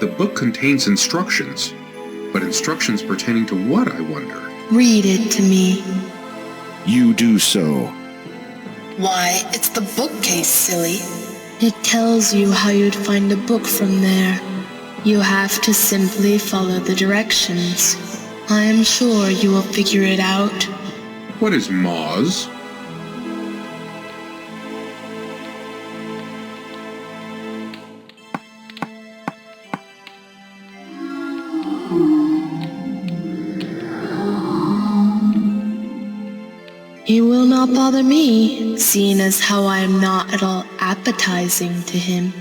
The book contains instructions, but instructions pertaining to what, I wonder? Read it to me. You do so. Why, it's the bookcase, silly. It tells you how you'd find a book from there. You have to simply follow the directions. I am sure you will figure it out. What is maws? He will not bother me, seeing as how I am not at all appetizing to him.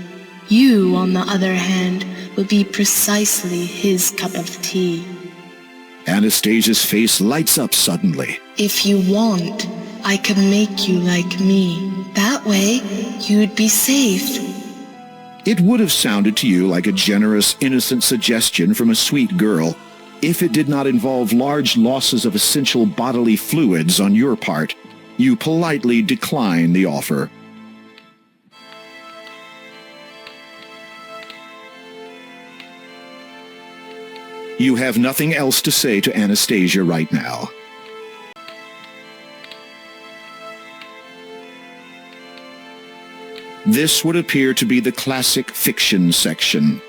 You, on the other hand, would be precisely his cup of tea. Anastasia's face lights up suddenly. If you want, I can make you like me. That way, you'd be safe. It would have sounded to you like a generous, innocent suggestion from a sweet girl, if it did not involve large losses of essential bodily fluids on your part. You politely decline the offer. You have nothing else to say to Anastasia right now. This would appear to be the classic fiction section.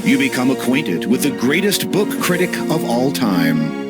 You become acquainted with the greatest book critic of all time.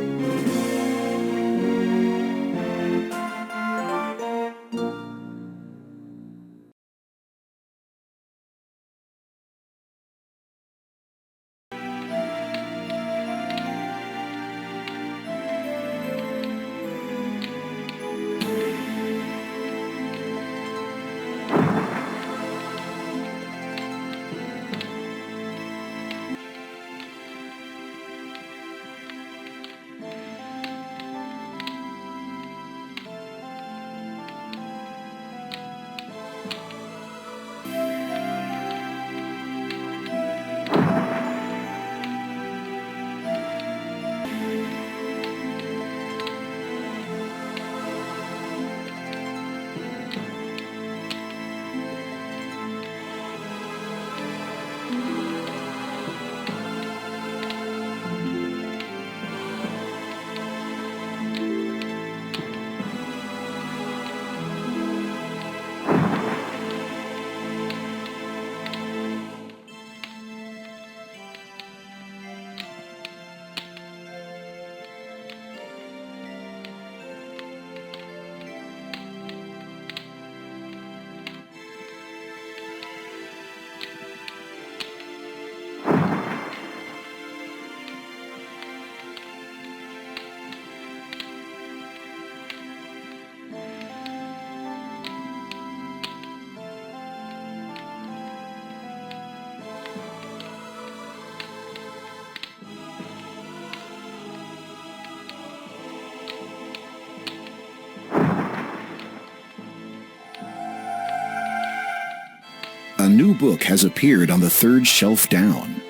A new book has appeared on the third shelf down.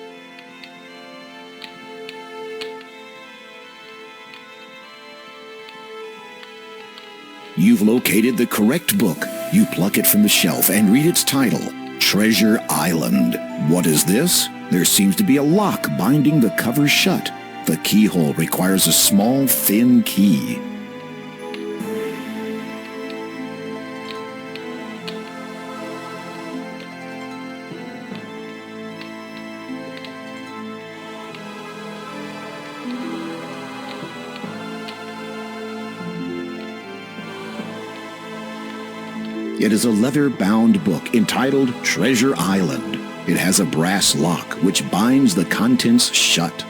You've located the correct book. You pluck it from the shelf and read its title, Treasure Island. What is this? There seems to be a lock binding the cover shut. The keyhole requires a small, thin key. It is a leather-bound book entitled Treasure Island. It has a brass lock which binds the contents shut.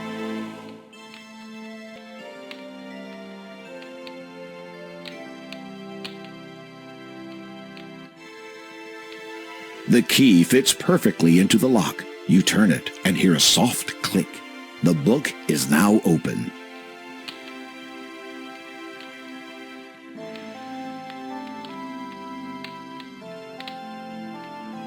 The key fits perfectly into the lock. You turn it and hear a soft click. The book is now open.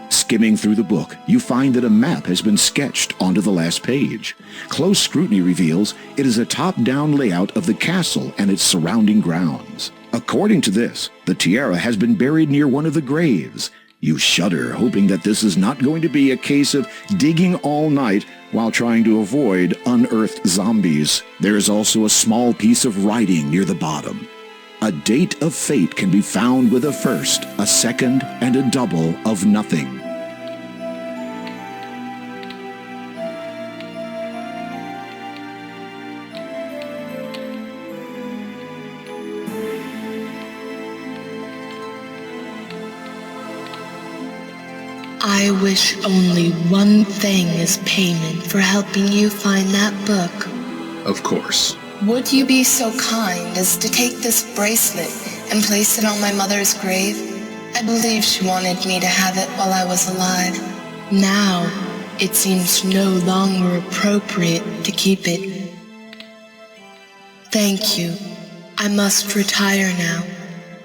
Skimming through the book, you find that a map has been sketched onto the last page. Close scrutiny reveals it is a top-down layout of the castle and its surrounding grounds. According to this, the tiara has been buried near one of the graves. You shudder, hoping that this is not going to be a case of digging all night while trying to avoid unearthed zombies. There is also a small piece of writing near the bottom. A date of fate can be found with a first, a second, and a double of nothing. I wish only one thing as payment for helping you find that book. Of course. Would you be so kind as to take this bracelet and place it on my mother's grave? I believe she wanted me to have it while I was alive. Now, it seems no longer appropriate to keep it. Thank you. I must retire now.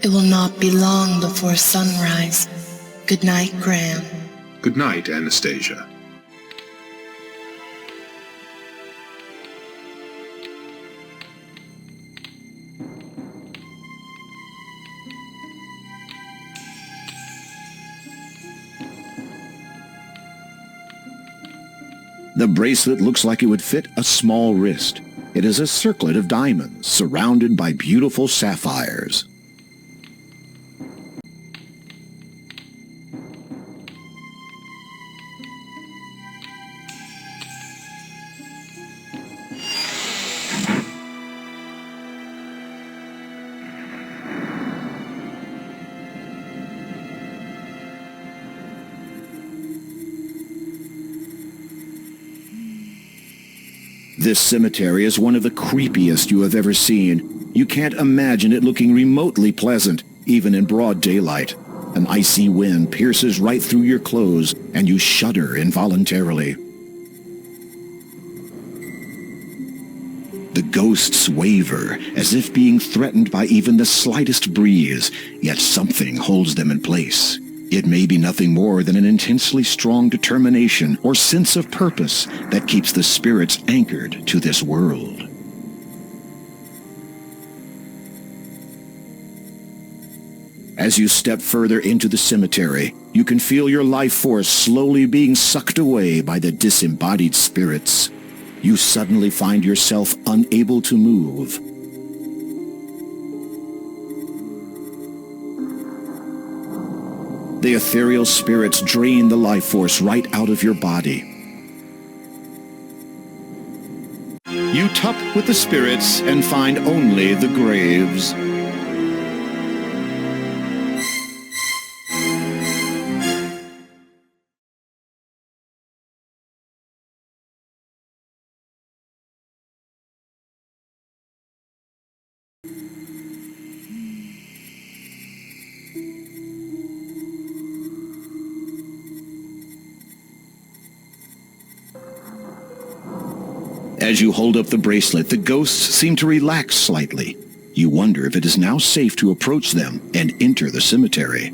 It will not be long before sunrise. Good night, Graham. Good night, Anastasia. The bracelet looks like it would fit a small wrist. It is a circlet of diamonds surrounded by beautiful sapphires. This cemetery is one of the creepiest you have ever seen. You can't imagine it looking remotely pleasant, even in broad daylight. An icy wind pierces right through your clothes, and you shudder involuntarily. The ghosts waver, as if being threatened by even the slightest breeze, yet something holds them in place. It may be nothing more than an intensely strong determination or sense of purpose that keeps the spirits anchored to this world. As you step further into the cemetery, you can feel your life force slowly being sucked away by the disembodied spirits. You suddenly find yourself unable to move. The ethereal spirits drain the life force right out of your body. You tuck with the spirits and find only the graves. As you hold up the bracelet, the ghosts seem to relax slightly. You wonder if it is now safe to approach them and enter the cemetery.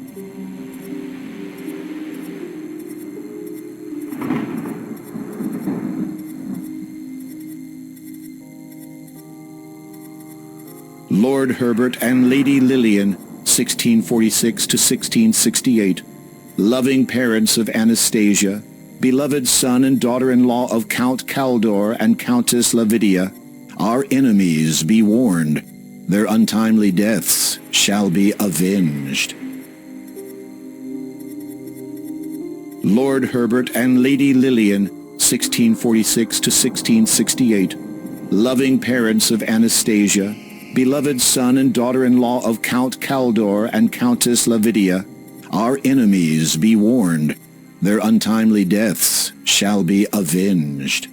Lord Herbert and Lady Lillian, 1646 to 1668, loving parents of Anastasia, beloved son and daughter-in-law of Count Caldor and Countess Lavidia, our enemies be warned, their untimely deaths shall be avenged. Lord Herbert and Lady Lillian, 1646 to 1668, loving parents of Anastasia, beloved son and daughter-in-law of Count Caldor and Countess Lavidia, our enemies be warned, their untimely deaths shall be avenged.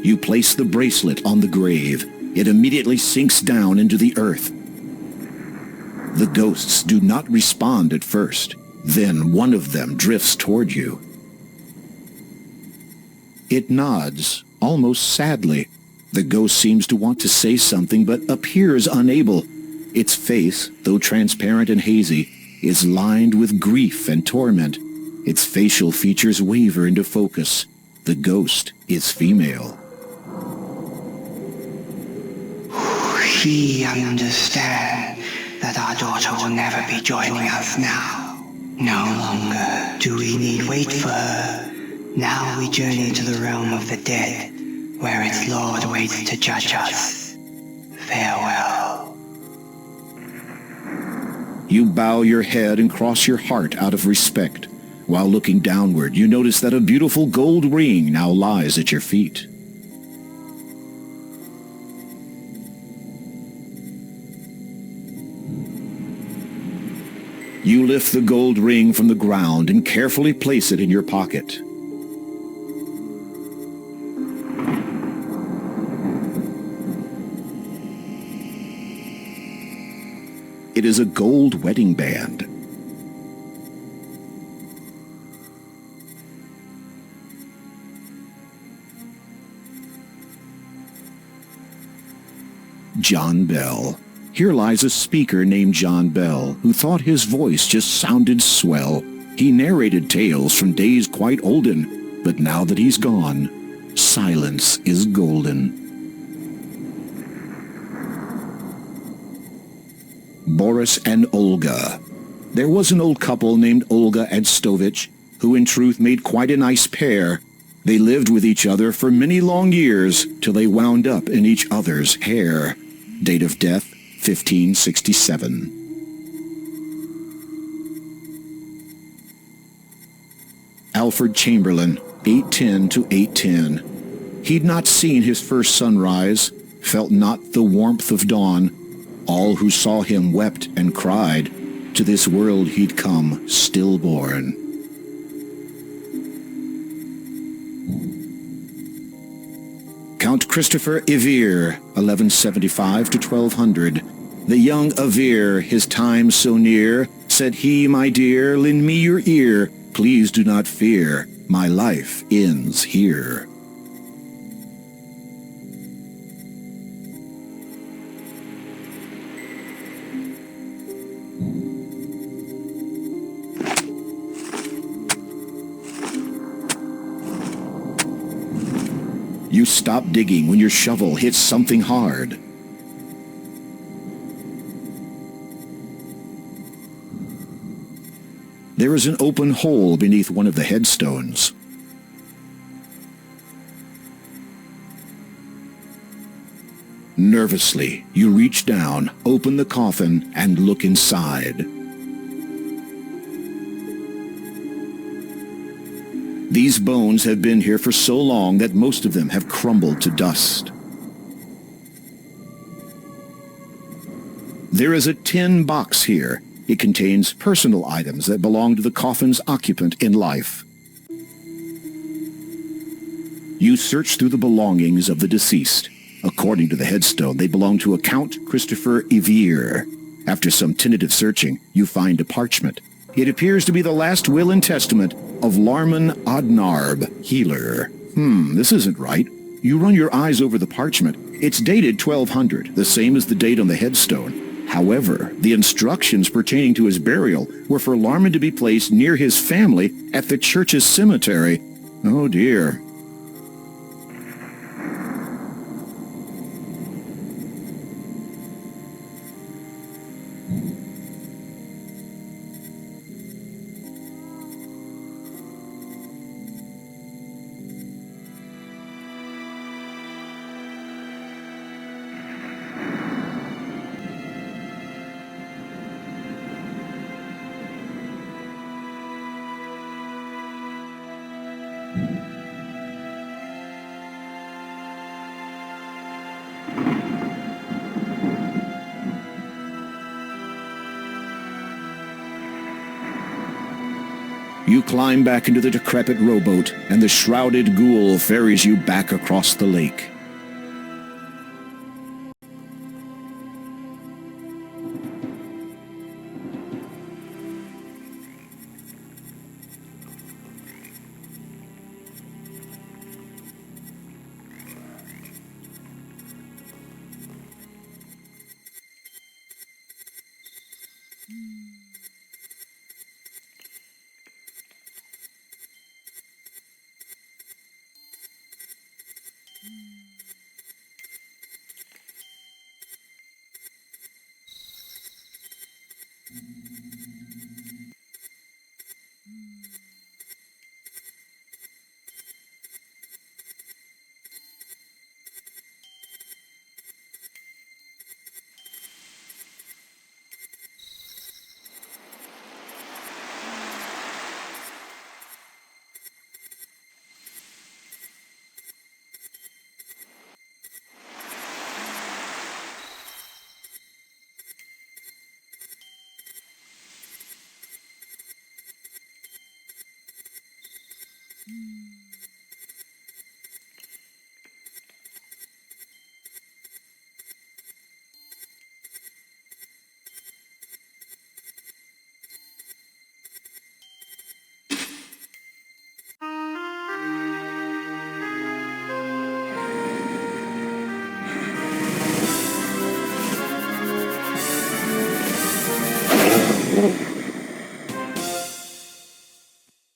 You place the bracelet on the grave. It immediately sinks down into the earth. The ghosts do not respond at first. Then one of them drifts toward you. It nods, almost sadly. The ghost seems to want to say something but appears unable. Its face, though transparent and hazy, is lined with grief and torment. Its facial features waver into focus. The ghost is female. We understand that our daughter will never be joining us now. No longer do we need wait for her. Now we journey to the realm of the dead, where its lord waits to judge us. Farewell. You bow your head and cross your heart out of respect. While looking downward, you notice that a beautiful gold ring now lies at your feet. You lift the gold ring from the ground and carefully place it in your pocket. It is a gold wedding band. John Bell. Here lies a speaker named John Bell, who thought his voice just sounded swell. He narrated tales from days quite olden, but now that he's gone, silence is golden. Boris and Olga. There was an old couple named Olga and Stovich, who in truth made quite a nice pair. They lived with each other for many long years, till they wound up in each other's hair. Date of death, 1567. Alfred Chamberlain, 810 to 810. He'd not seen his first sunrise, felt not the warmth of dawn. All who saw him wept and cried. To this world he'd come stillborn. Count Christopher Ivere, 1175 to 1200. The young Ivere, his time so near, said he, my dear, lend me your ear. Please do not fear, my life ends here. You stop digging when your shovel hits something hard. There is an open hole beneath one of the headstones. Nervously, you reach down, open the coffin, and look inside. These bones have been here for so long that most of them have crumbled to dust. There is a tin box here. It contains personal items that belong to the coffin's occupant in life. You search through the belongings of the deceased. According to the headstone, they belong to a Count Christopher Ivere. After some tentative searching, you find a parchment. It appears to be the last will and testament of Larman Odnarb, healer. This isn't right. You run your eyes over the parchment. It's dated 1200, the same as the date on the headstone. However, the instructions pertaining to his burial were for Larman to be placed near his family at the church's cemetery. Oh dear. You climb back into the decrepit rowboat, and the shrouded ghoul ferries you back across the lake.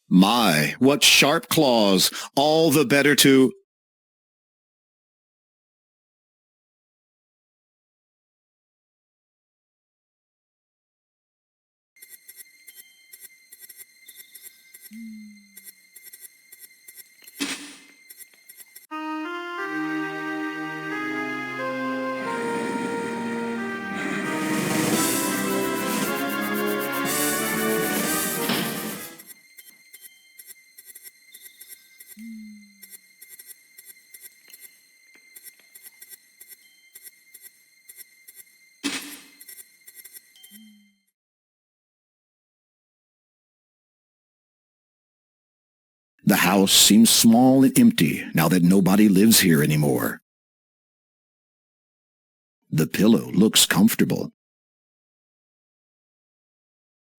My, what sharp claws! All the better to... The house seems small and empty now that nobody lives here anymore. The pillow looks comfortable.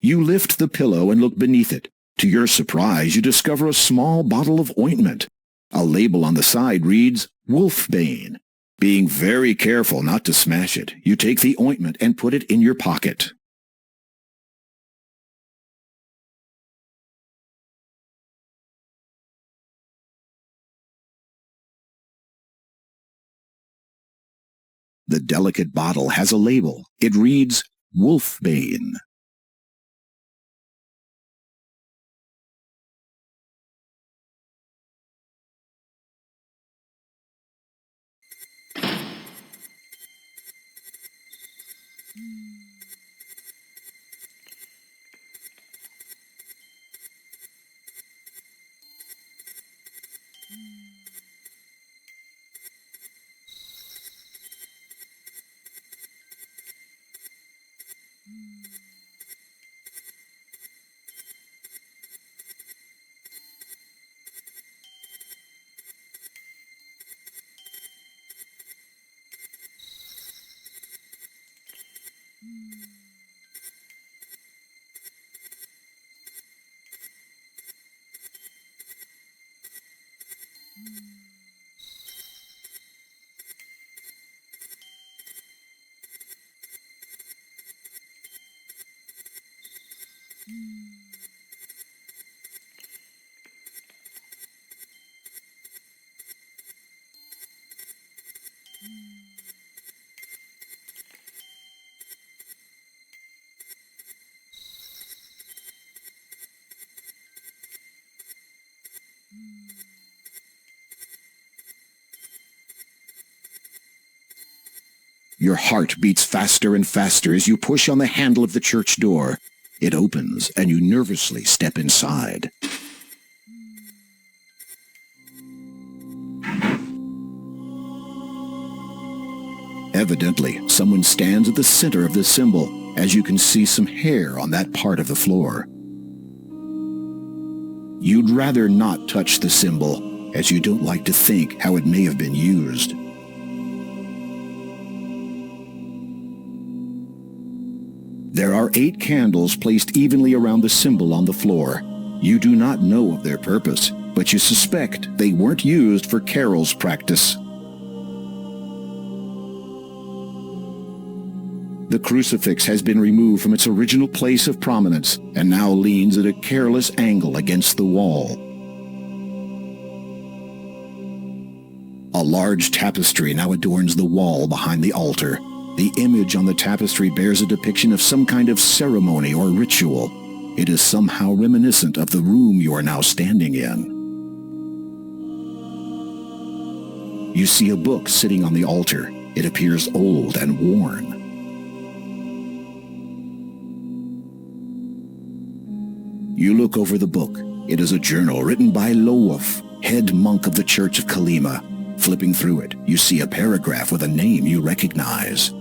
You lift the pillow and look beneath it. To your surprise, you discover a small bottle of ointment. A label on the side reads, Wolfbane. Being very careful not to smash it, you take the ointment and put it in your pocket. The delicate bottle has a label. It reads, Wolfbane. Your heart beats faster and faster as you push on the handle of the church door. It opens, and you nervously step inside. Evidently, someone stands at the center of the symbol, as you can see some hair on that part of the floor. You'd rather not touch the symbol, as you don't like to think how it may have been used. There are 8 candles placed evenly around the symbol on the floor. You do not know of their purpose, but you suspect they weren't used for carols practice. The crucifix has been removed from its original place of prominence and now leans at a careless angle against the wall. A large tapestry now adorns the wall behind the altar. The image on the tapestry bears a depiction of some kind of ceremony or ritual. It is somehow reminiscent of the room you are now standing in. You see a book sitting on the altar. It appears old and worn. You look over the book. It is a journal written by Lowolf, head monk of the Church of Kolyma. Flipping through it, you see a paragraph with a name you recognize.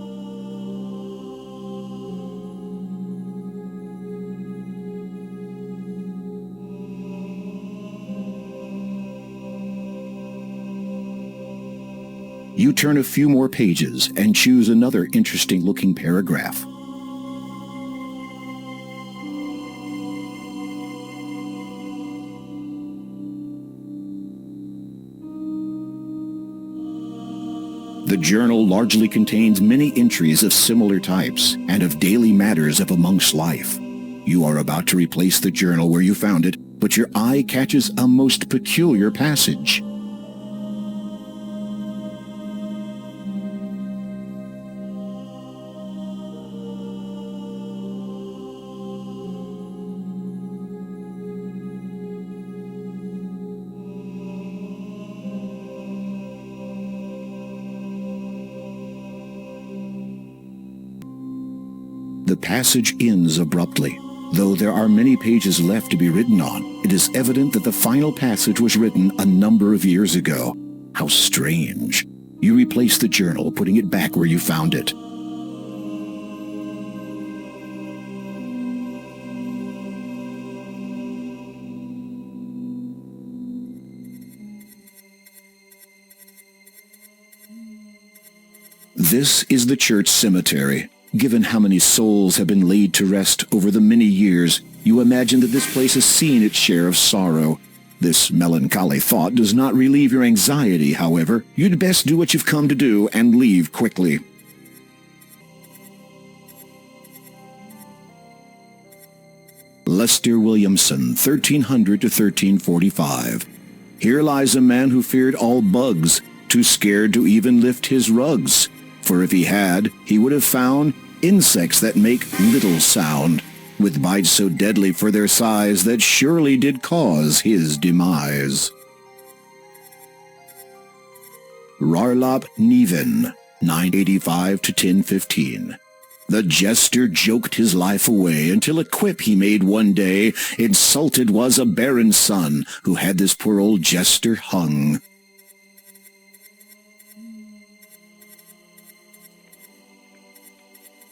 You turn a few more pages and choose another interesting-looking paragraph. The journal largely contains many entries of similar types and of daily matters of a monk's life. You are about to replace the journal where you found it, but your eye catches a most peculiar passage. The passage ends abruptly. Though there are many pages left to be written on, it is evident that the final passage was written a number of years ago. How strange. You replace the journal, putting it back where you found it. This is the church cemetery. Given how many souls have been laid to rest over the many years, you imagine that this place has seen its share of sorrow. This melancholy thought does not relieve your anxiety, however. You'd best do what you've come to do and leave quickly. Lester Williamson, 1300 to 1345. Here lies a man who feared all bugs, too scared to even lift his rugs. For if he had, he would have found insects that make little sound, with bites so deadly for their size that surely did cause his demise. Rarlap Niven, 985 to 1015. The jester joked his life away until a quip he made one day. Insulted was a baron's son who had this poor old jester hung.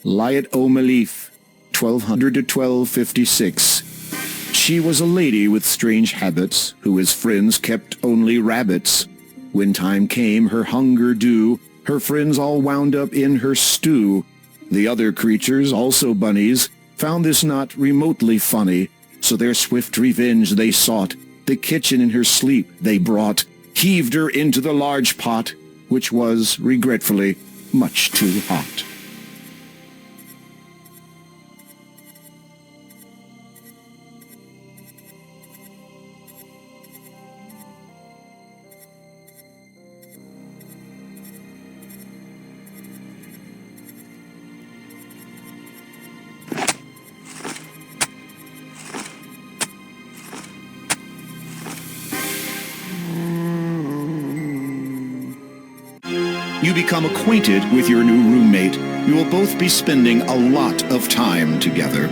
Liat O'Maleef, 1200 to 1256. She was a lady with strange habits, who as friends kept only rabbits. When time came her hunger due, her friends all wound up in her stew. The other creatures, also bunnies, found this not remotely funny, so their swift revenge they sought. The kitchen in her sleep they brought, heaved her into the large pot, which was, regretfully, much too hot. You become acquainted with your new roommate. You will both be spending a lot of time together.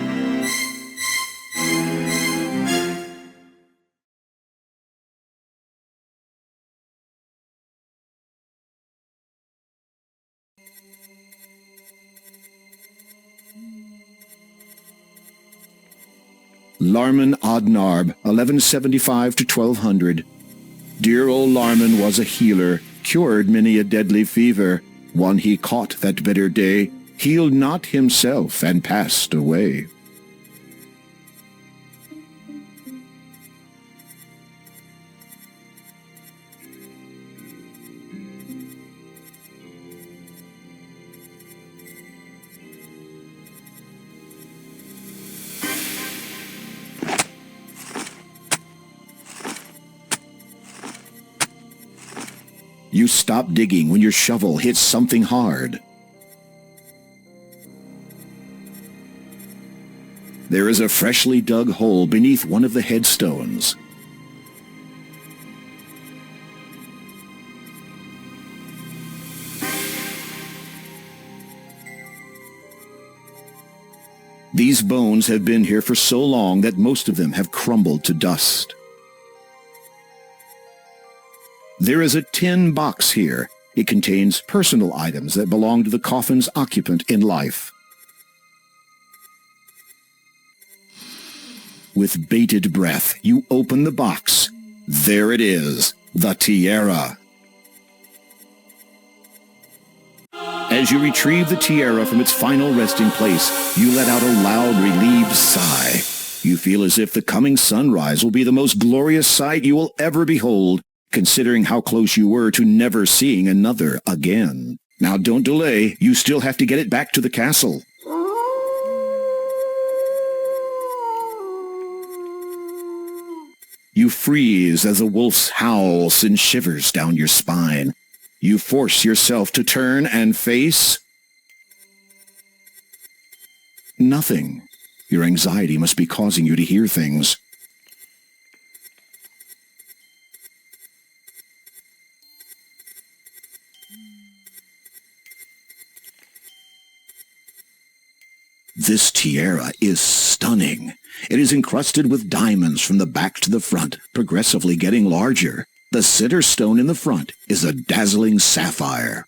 Larman Odnarb, 1175 to 1200. Dear old Larman was a healer, cured many a deadly fever. One he caught that bitter day, healed not himself and passed away. You stop digging when your shovel hits something hard. There is a freshly dug hole beneath one of the headstones. These bones have been here for so long that most of them have crumbled to dust. There is a tin box here. It contains personal items that belong to the coffin's occupant in life. With bated breath, you open the box. There it is, the tiara. As you retrieve the tiara from its final resting place, you let out a loud, relieved sigh. You feel as if the coming sunrise will be the most glorious sight you will ever behold, considering how close you were to never seeing another again. Now don't delay, you still have to get it back to the castle. You freeze as a wolf's howl sends shivers down your spine. You force yourself to turn and face nothing. Your anxiety must be causing you to hear things. This tiara is stunning. It is encrusted with diamonds from the back to the front, progressively getting larger. The center stone in the front is a dazzling sapphire.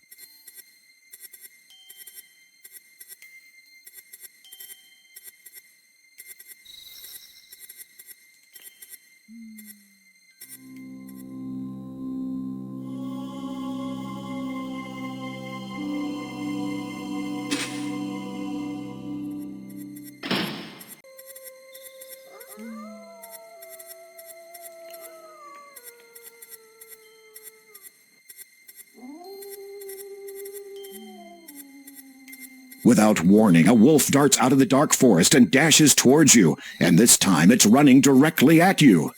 Without warning, a wolf darts out of the dark forest and dashes towards you, and this time it's running directly at you.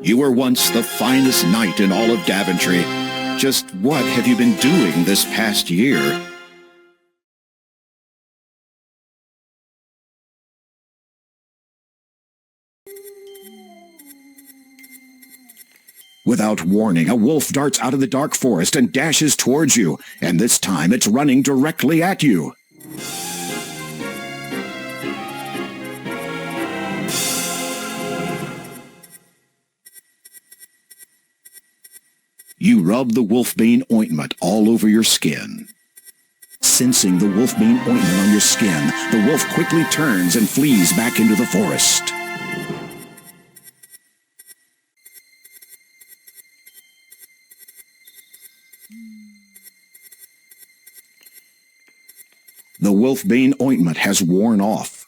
You were once the finest knight in all of Daventry. Just what have you been doing this past year? Without warning, a wolf darts out of the dark forest and dashes towards you, and this time it's running directly at you. You rub the wolfbane ointment all over your skin. Sensing the wolfbane ointment on your skin, the wolf quickly turns and flees back into the forest. The wolfbane ointment has worn off.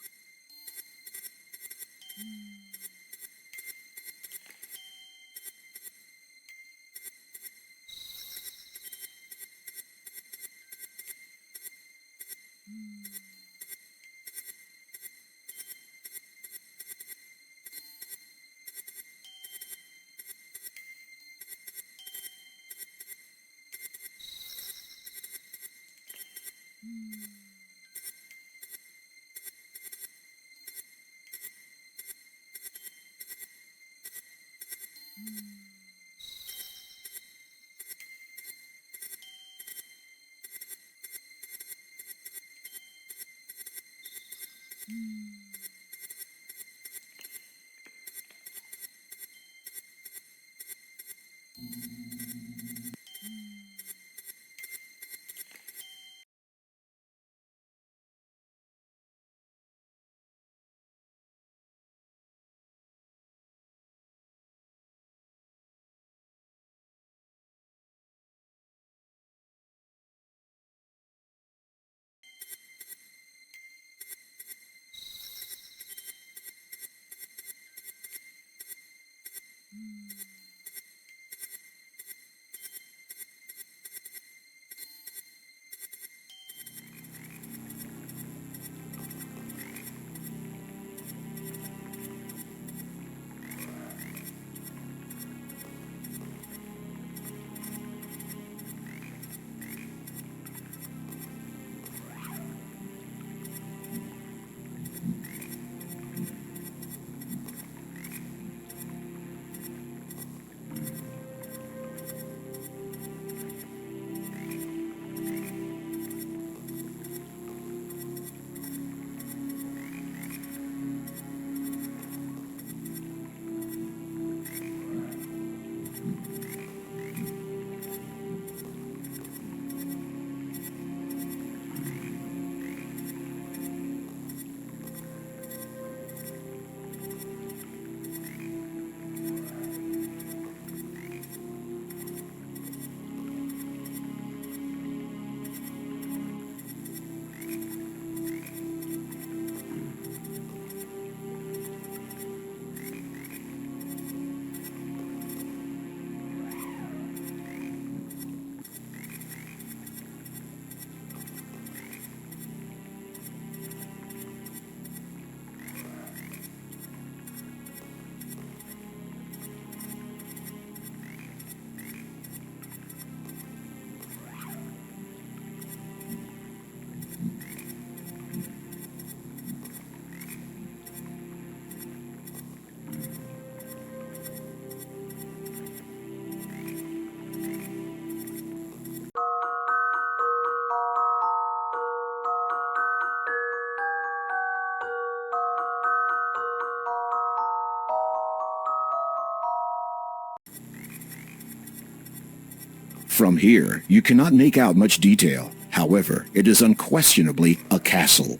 From here, you cannot make out much detail. However, it is unquestionably a castle.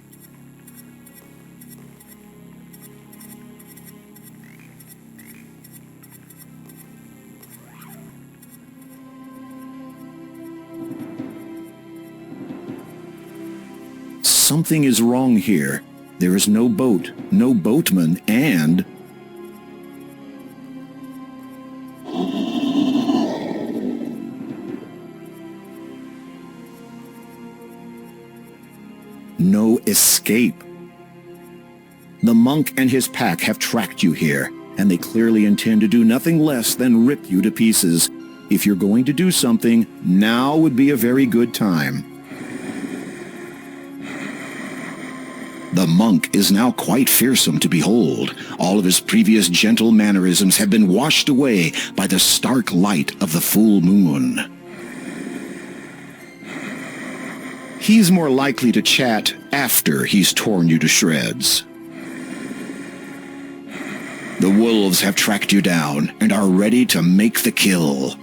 Something is wrong here. There is no boat, no boatman, and... escape. The monk and his pack have tracked you here, and they clearly intend to do nothing less than rip you to pieces. If you're going to do something, now would be a very good time. The monk is now quite fearsome to behold. All of his previous gentle mannerisms have been washed away by the stark light of the full moon. He's more likely to chat after he's torn you to shreds. The wolves have tracked you down and are ready to make the kill.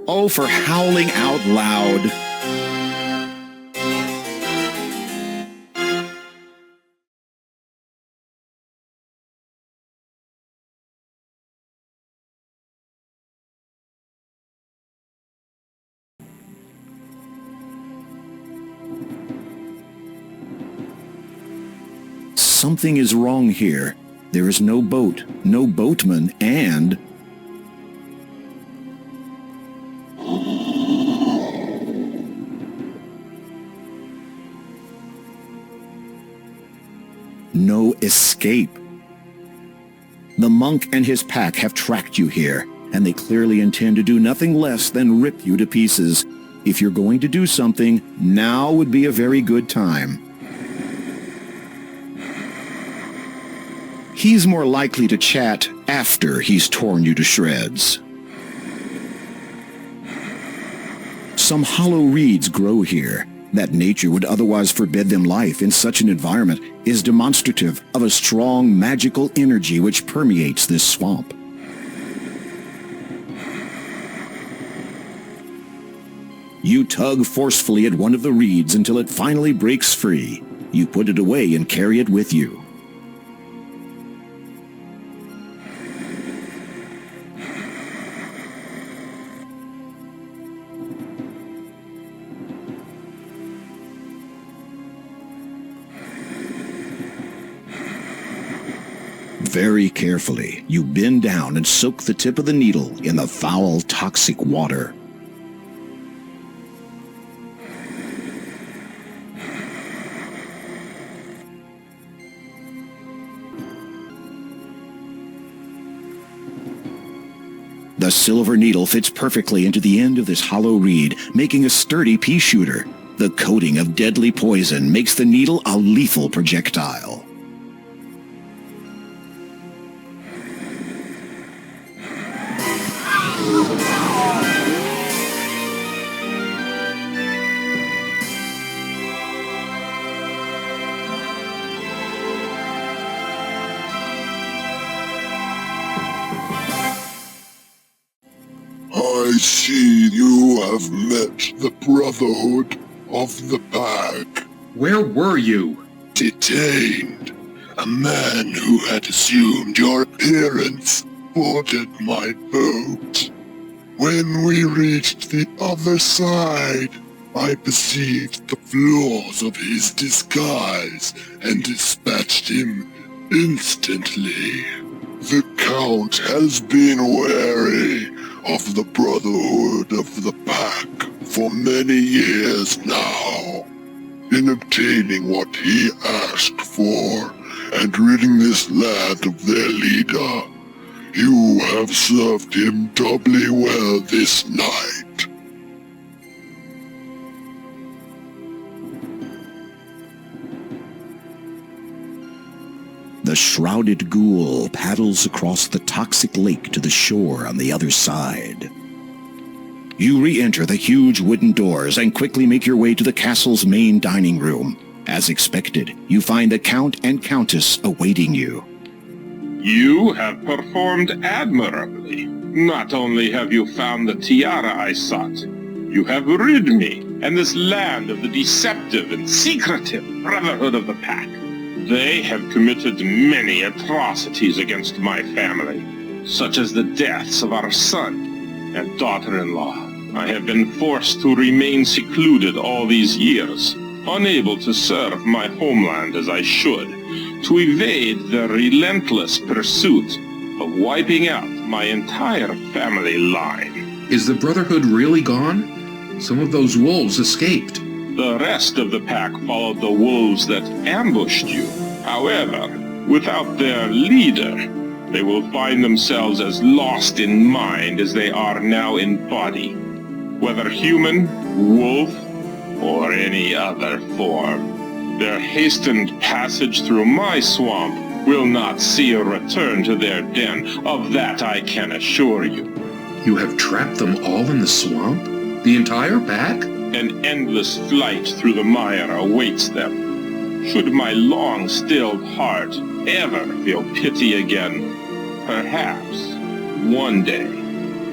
Oh, for howling out loud. Something is wrong here. There is no boat, no boatman, and... no escape. The monk and his pack have tracked you here, and they clearly intend to do nothing less than rip you to pieces. If you're going to do something, now would be a very good time. He's more likely to chat after he's torn you to shreds. Some hollow reeds grow here. That nature would otherwise forbid them life in such an environment is demonstrative of a strong magical energy which permeates this swamp. You tug forcefully at one of the reeds until it finally breaks free. You put it away and carry it with you. Very carefully, you bend down and soak the tip of the needle in the foul, toxic water. The silver needle fits perfectly into the end of this hollow reed, making a sturdy pea shooter. The coating of deadly poison makes the needle a lethal projectile. I see you have met the Brotherhood of the Pack. Where were you? Detained. A man who had assumed your appearance boarded my boat. When we reached the other side, I perceived the flaws of his disguise and dispatched him instantly. The Count has been wary of the Brotherhood of the Pack for many years now. In obtaining what he asked for and ridding this land of their leader, you have served him doubly well this night. The shrouded ghoul paddles across the toxic lake to the shore on the other side. You re-enter the huge wooden doors and quickly make your way to the castle's main dining room. As expected, you find the Count and Countess awaiting you. You have performed admirably. Not only have you found the tiara I sought, you have rid me and this land of the deceptive and secretive Brotherhood of the Pack. They have committed many atrocities against my family, such as the deaths of our son and daughter-in-law. I have been forced to remain secluded all these years, unable to serve my homeland as I should, to evade the relentless pursuit of wiping out my entire family line. Is the Brotherhood really gone? Some of those wolves escaped. The rest of the pack followed the wolves that ambushed you. However, without their leader, they will find themselves as lost in mind as they are now in body. Whether human, wolf, or any other form. Their hastened passage through my swamp will not see a return to their den. Of that I can assure you. You have trapped them all in the swamp? The entire pack? An endless flight through the mire awaits them. Should my long-stilled heart ever feel pity again, perhaps one day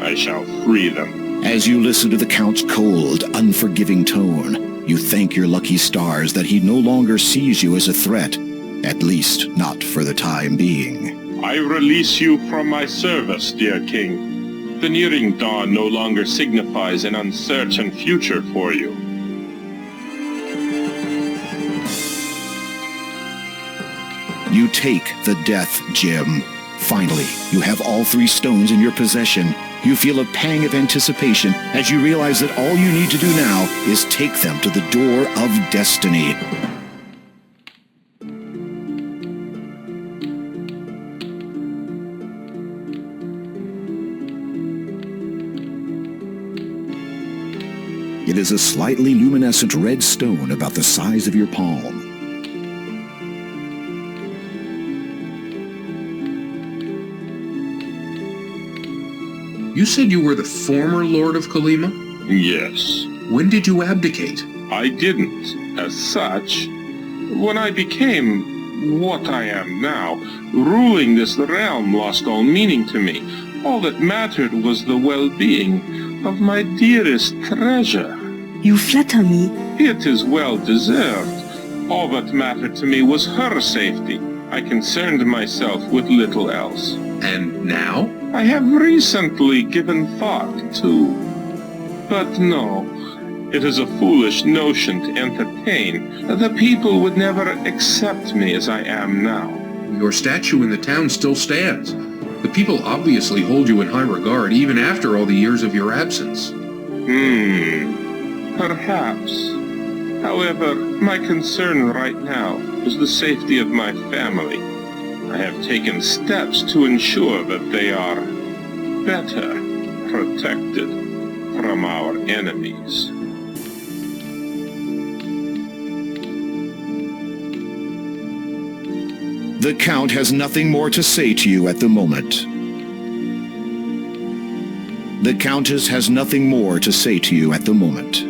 I shall free them. As you listen to the Count's cold, unforgiving tone, you thank your lucky stars that he no longer sees you as a threat, at least not for the time being. I release you from my service, dear King. The nearing dawn no longer signifies an uncertain future for you. You take the death gem. Finally, you have all 3 stones in your possession. You feel a pang of anticipation as you realize that all you need to do now is take them to the door of destiny. It is a slightly luminescent red stone about the size of your palm. You said you were the former Lord of Kolyma? Yes. When did you abdicate? I didn't, as such. When I became what I am now, ruling this realm lost all meaning to me. All that mattered was the well-being of my dearest treasure. You flatter me. It is well deserved. All that mattered to me was her safety. I concerned myself with little else. And now? I have recently given thought to... But no, it is a foolish notion to entertain. The people would never accept me as I am now. Your statue in the town still stands. The people obviously hold you in high regard even after all the years of your absence. Perhaps. However, my concern right now is the safety of my family. I have taken steps to ensure that they are better protected from our enemies. The Count has nothing more to say to you at the moment. The Countess has nothing more to say to you at the moment.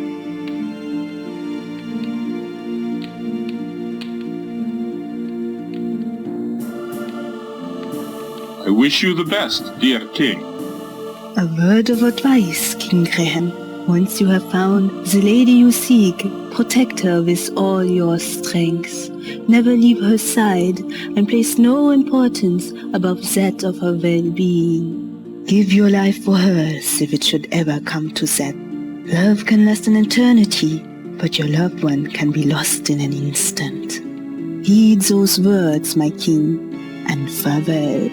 I wish you the best, dear King. A word of advice, King Graham. Once you have found the lady you seek, protect her with all your strength. Never leave her side, and place no importance above that of her well-being. Give your life for hers if it should ever come to that. Love can last an eternity, but your loved one can be lost in an instant. Heed those words, my king, and farewell.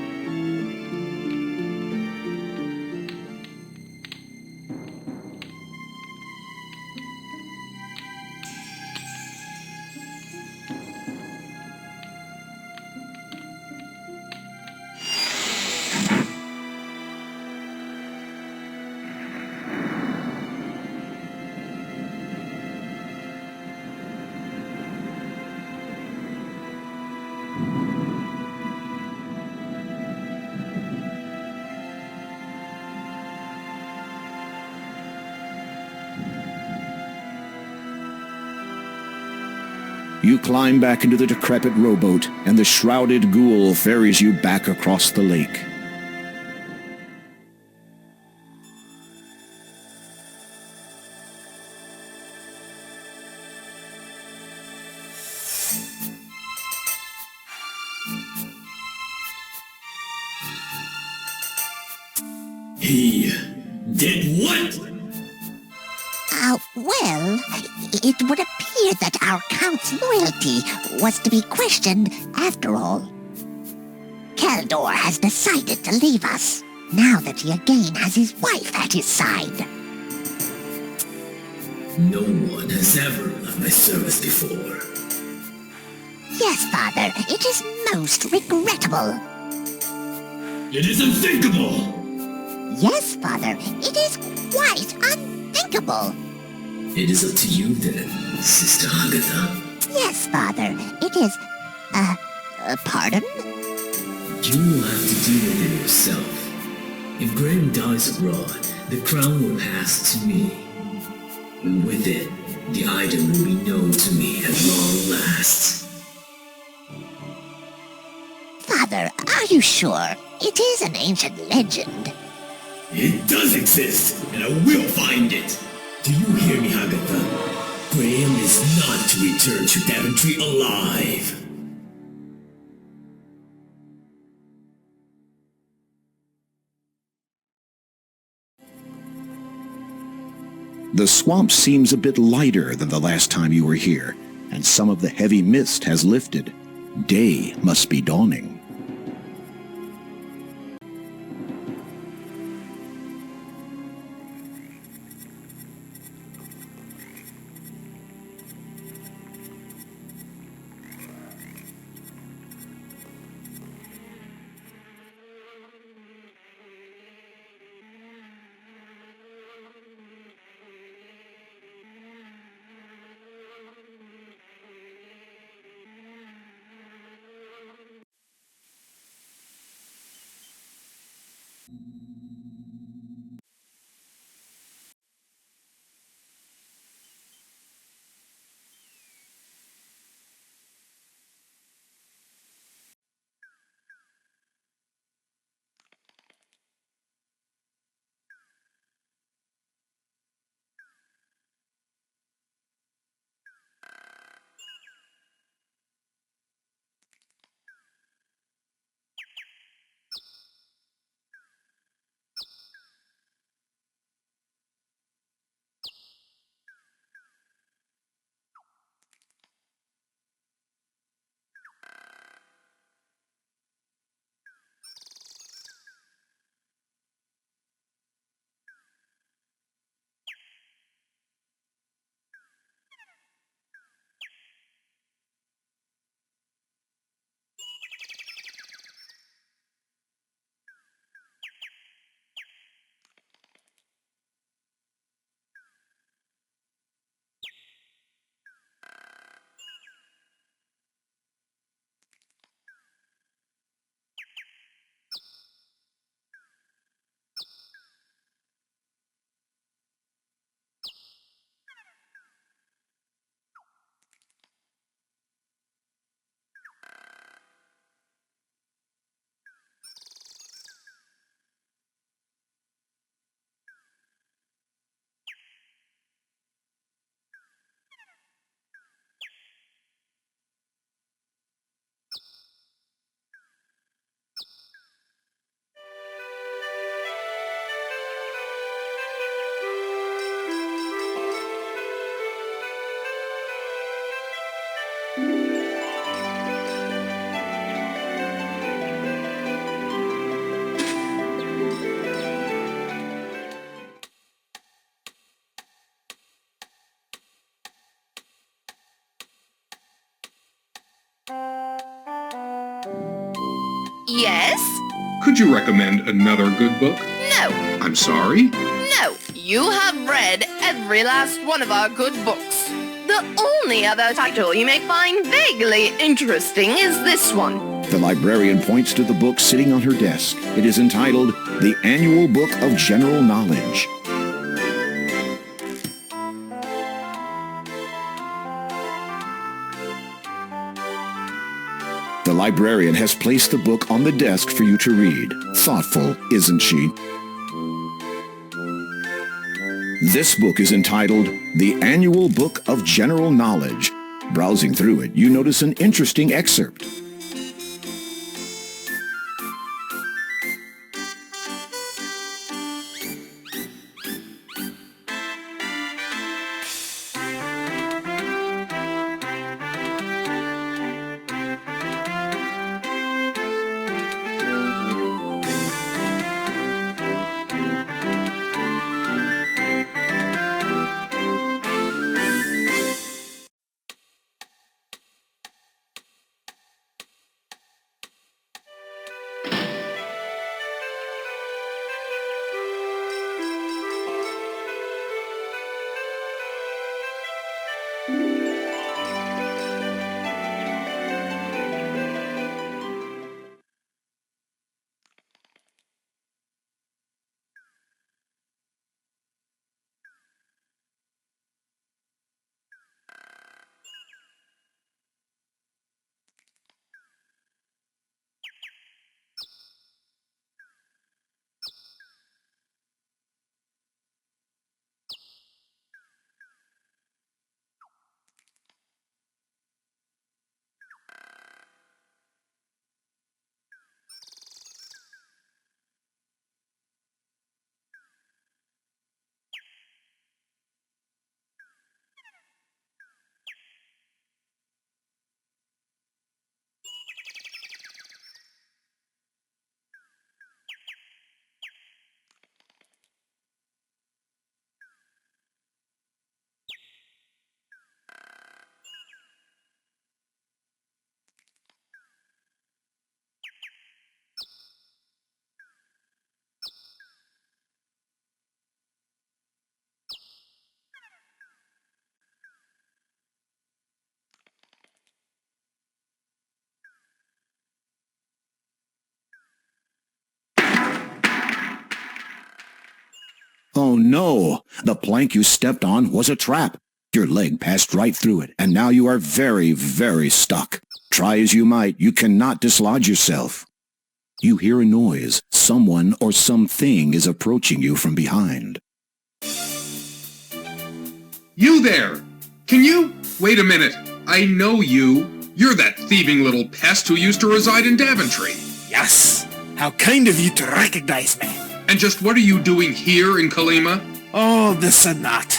You climb back into the decrepit rowboat, and the shrouded ghoul ferries you back across the lake. He did what? Well, it would appear feared that our Count's loyalty was to be questioned after all. Keldor has decided to leave us, now that he again has his wife at his side. No one has ever left my service before. Yes, Father, it is most regrettable. It is unthinkable! Yes, Father, it is quite unthinkable. It is up to you then, Sister Agatha. Yes, Father, it is... pardon? You will have to deal with it yourself. If Graham dies abroad, the crown will pass to me. And with it, the item will be known to me at long last. Father, are you sure? It is an ancient legend. It does exist, and I will find it. Do you hear me, Agatha? Graham is not to return to Daventry alive. The swamp seems a bit lighter than the last time you were here, and some of the heavy mist has lifted. Day must be dawning. Yes? Could you recommend another good book? No. I'm sorry? No. You have read every last one of our good books. The only other title you may find vaguely interesting is this one. The librarian points to the book sitting on her desk. It is entitled The Annual Book of General Knowledge. The librarian has placed the book on the desk for you to read. Thoughtful, isn't she? This book is entitled The Annual Book of General Knowledge. Browsing through it, you notice an interesting excerpt. Oh no! The plank you stepped on was a trap. Your leg passed right through it, and now you are very, very stuck. Try as you might, you cannot dislodge yourself. You hear a noise. Someone or something is approaching you from behind. You there! Can you... Wait a minute. I know you. You're that thieving little pest who used to reside in Daventry. Yes. How kind of you to recognize me. And just what are you doing here in Kolyma? Oh, this and that.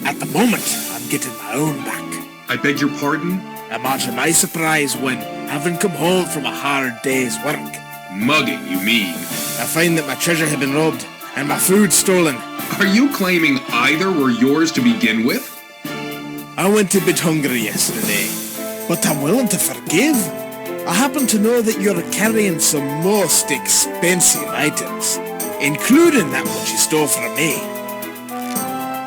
At the moment, I'm getting my own back. I beg your pardon? Imagine my surprise when, having come home from a hard day's work... Mugging, you mean? I find that my treasure had been robbed, and my food stolen. Are you claiming either were yours to begin with? I went a bit hungry yesterday, but I'm willing to forgive. I happen to know that you're carrying some most expensive items, including that which you stole from me.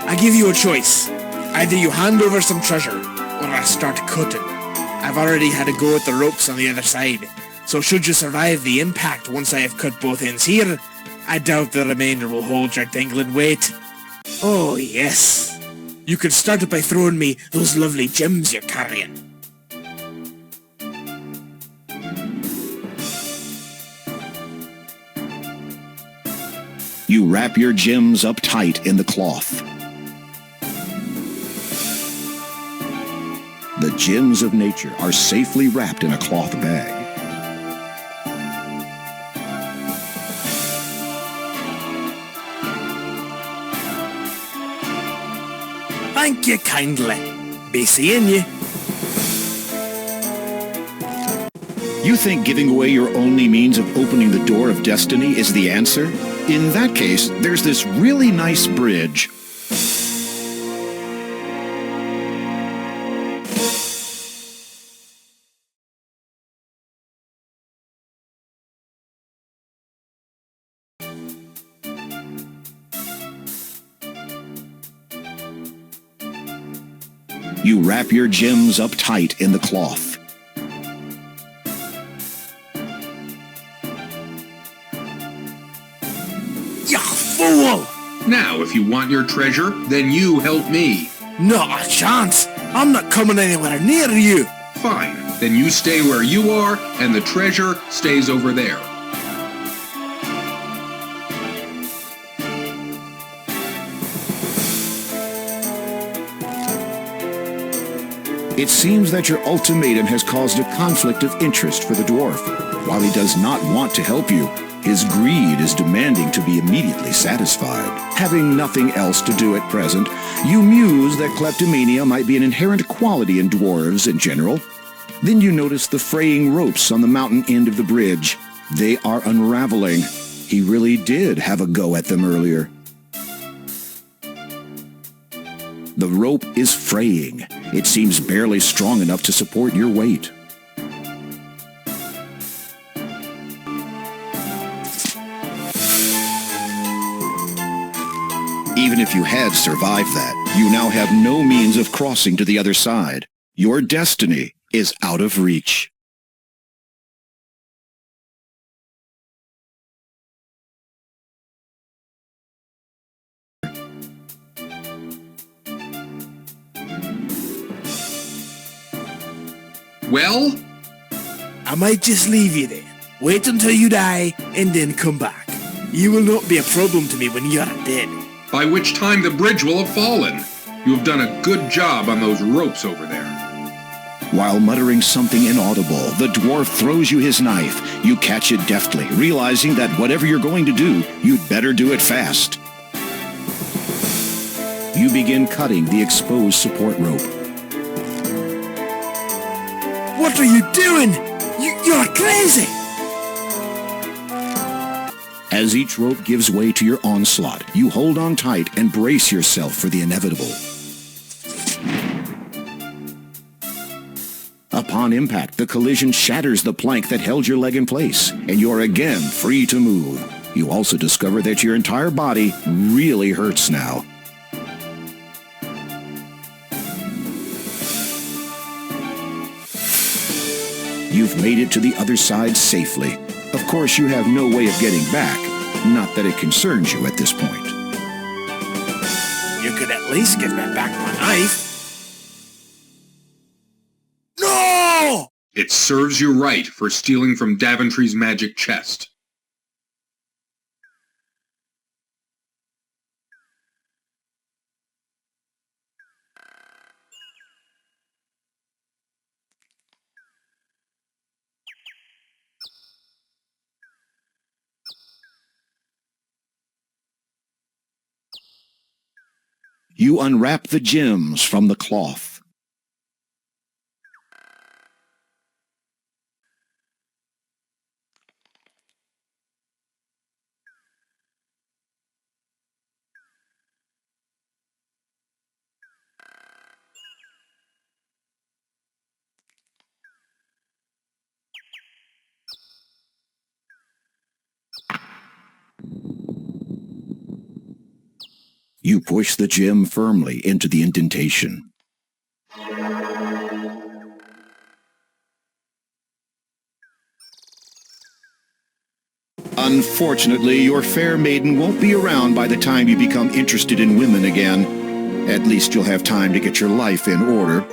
I give you a choice. Either you hand over some treasure, or I start cutting. I've already had a go at the ropes on the other side, so should you survive the impact once I have cut both ends here, I doubt the remainder will hold your dangling weight. Oh yes. You could start it by throwing me those lovely gems you're carrying. You wrap your gems up tight in the cloth. The gems of nature are safely wrapped in a cloth bag. Thank you kindly. Be seeing you. You think giving away your only means of opening the door of destiny is the answer? In that case, there's this really nice bridge. You wrap your gems up tight in the cloth. You fool! Now, if you want your treasure, then you help me. Not a chance. I'm not coming anywhere near you. Fine. Then you stay where you are, and the treasure stays over there. It seems that your ultimatum has caused a conflict of interest for the dwarf. While he does not want to help you, his greed is demanding to be immediately satisfied. Having nothing else to do at present, you muse that kleptomania might be an inherent quality in dwarves in general. Then you notice the fraying ropes on the mountain end of the bridge. They are unraveling. He really did have a go at them earlier. The rope is fraying. It seems barely strong enough to support your weight. Even if you had survived that, you now have no means of crossing to the other side. Your destiny is out of reach. Well? I might just leave you there. Wait until you die, and then come back. You will not be a problem to me when you're dead. By which time the bridge will have fallen. You have done a good job on those ropes over there. While muttering something inaudible, the dwarf throws you his knife. You catch it deftly, realizing that whatever you're going to do, you'd better do it fast. You begin cutting the exposed support rope. What are you doing? You're crazy! As each rope gives way to your onslaught, you hold on tight and brace yourself for the inevitable. Upon impact, the collision shatters the plank that held your leg in place, and you are again free to move. You also discover that your entire body really hurts now. You've made it to the other side safely. Of course, you have no way of getting back. Not that it concerns you at this point. you could at least give me back my knife. No! It serves you right for stealing from Daventry's magic chest. You unwrap the gems from the cloth. You push the gem firmly into the indentation. Unfortunately, your fair maiden won't be around by the time you become interested in women again. At least you'll have time to get your life in order.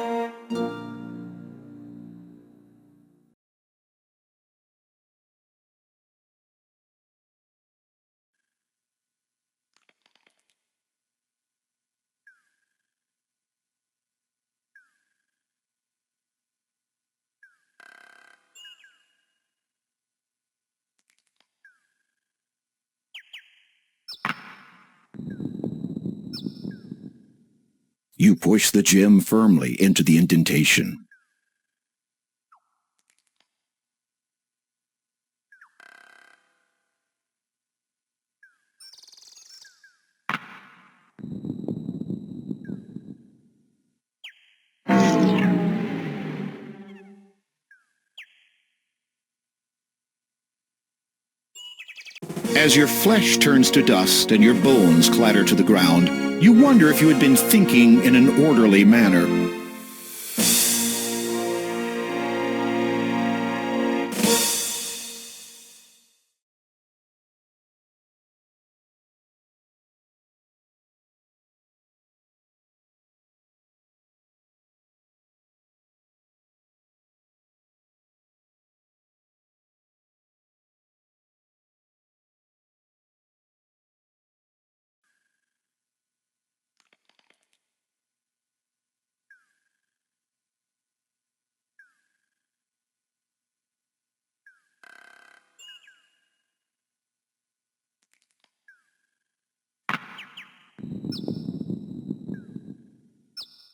You push the gem firmly into the indentation. As your flesh turns to dust and your bones clatter to the ground, you wonder if you had been thinking in an orderly manner.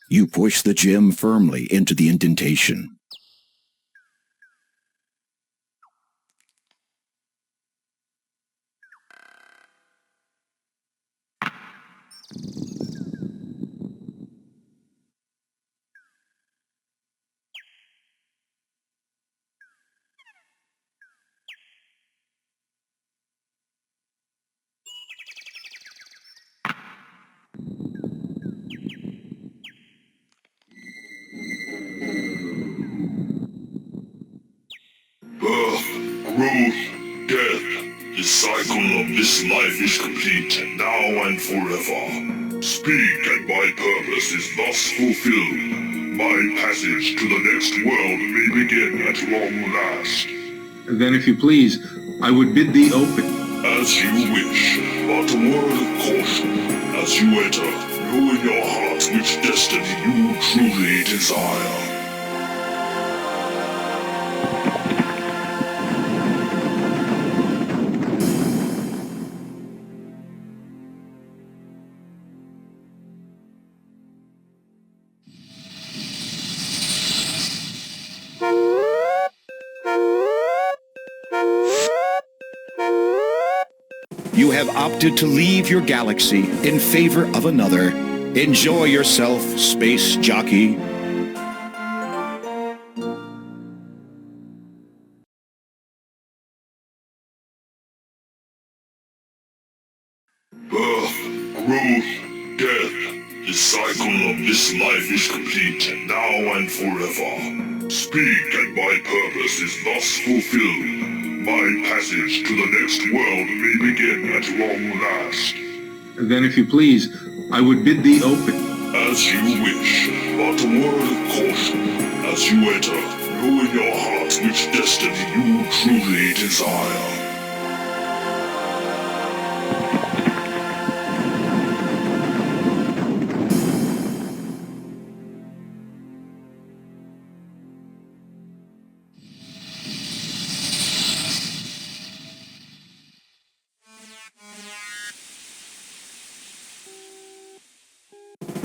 You push the gem firmly into the indentation. Birth, growth, death. The cycle of this life is complete, now and forever. Speak, and my purpose is thus fulfilled. My passage to the next world may begin at long last. Then, if you please, I would bid thee open. As you wish, but a word of caution. As you enter, know in your heart which destiny you truly desire. You have opted to leave your galaxy in favor of another. Enjoy yourself, space jockey. Birth, growth, death. The cycle of this life is complete, now and forever. Speak, and my purpose is thus fulfilled. My passage to the next world may begin at long last. Then, if you please, I would bid thee open. As you wish, but a word of caution. As you enter, know in your heart which destiny you truly desire.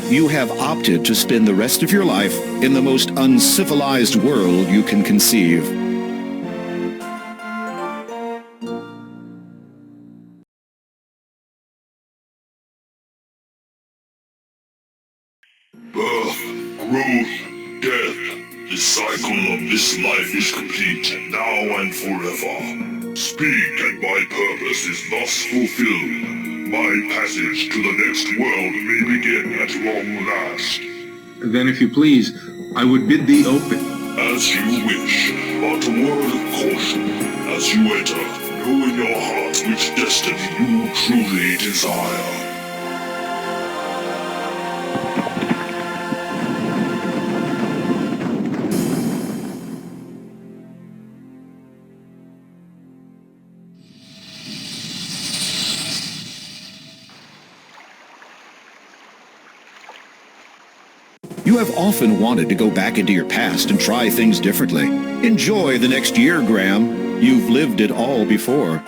You have opted to spend the rest of your life in the most uncivilized world you can conceive. Birth, growth, death. The cycle of this life is complete, now and forever. Speak, and my purpose is thus fulfilled. My passage to the next world may begin at long last. Then, if you please, I would bid thee open. As you wish, but a word of caution. As you enter, know in your heart which destiny you truly desire. You have often wanted to go back into your past and try things differently. Enjoy the next year, Graham. You've lived it all before.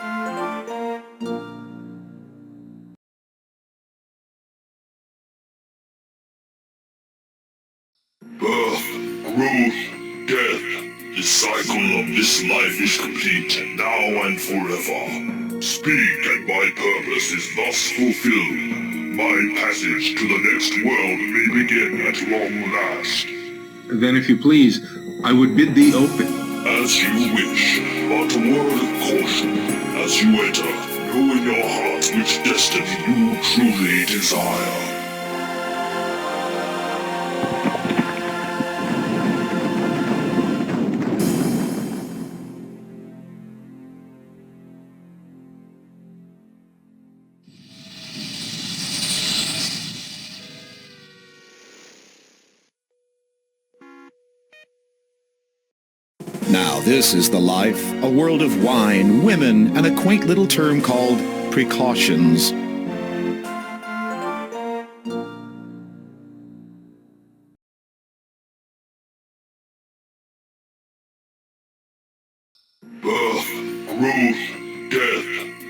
Birth, growth, death. The cycle of this life is complete, now and forever. Speak, and my purpose is thus fulfilled. My passage to the next world may begin at long last. Then, if you please, I would bid thee open. As you wish, but a word of caution. As you enter, know in your heart which destiny you truly desire. Now this is the life, a world of wine, women, and a quaint little term called precautions. Birth, growth, death.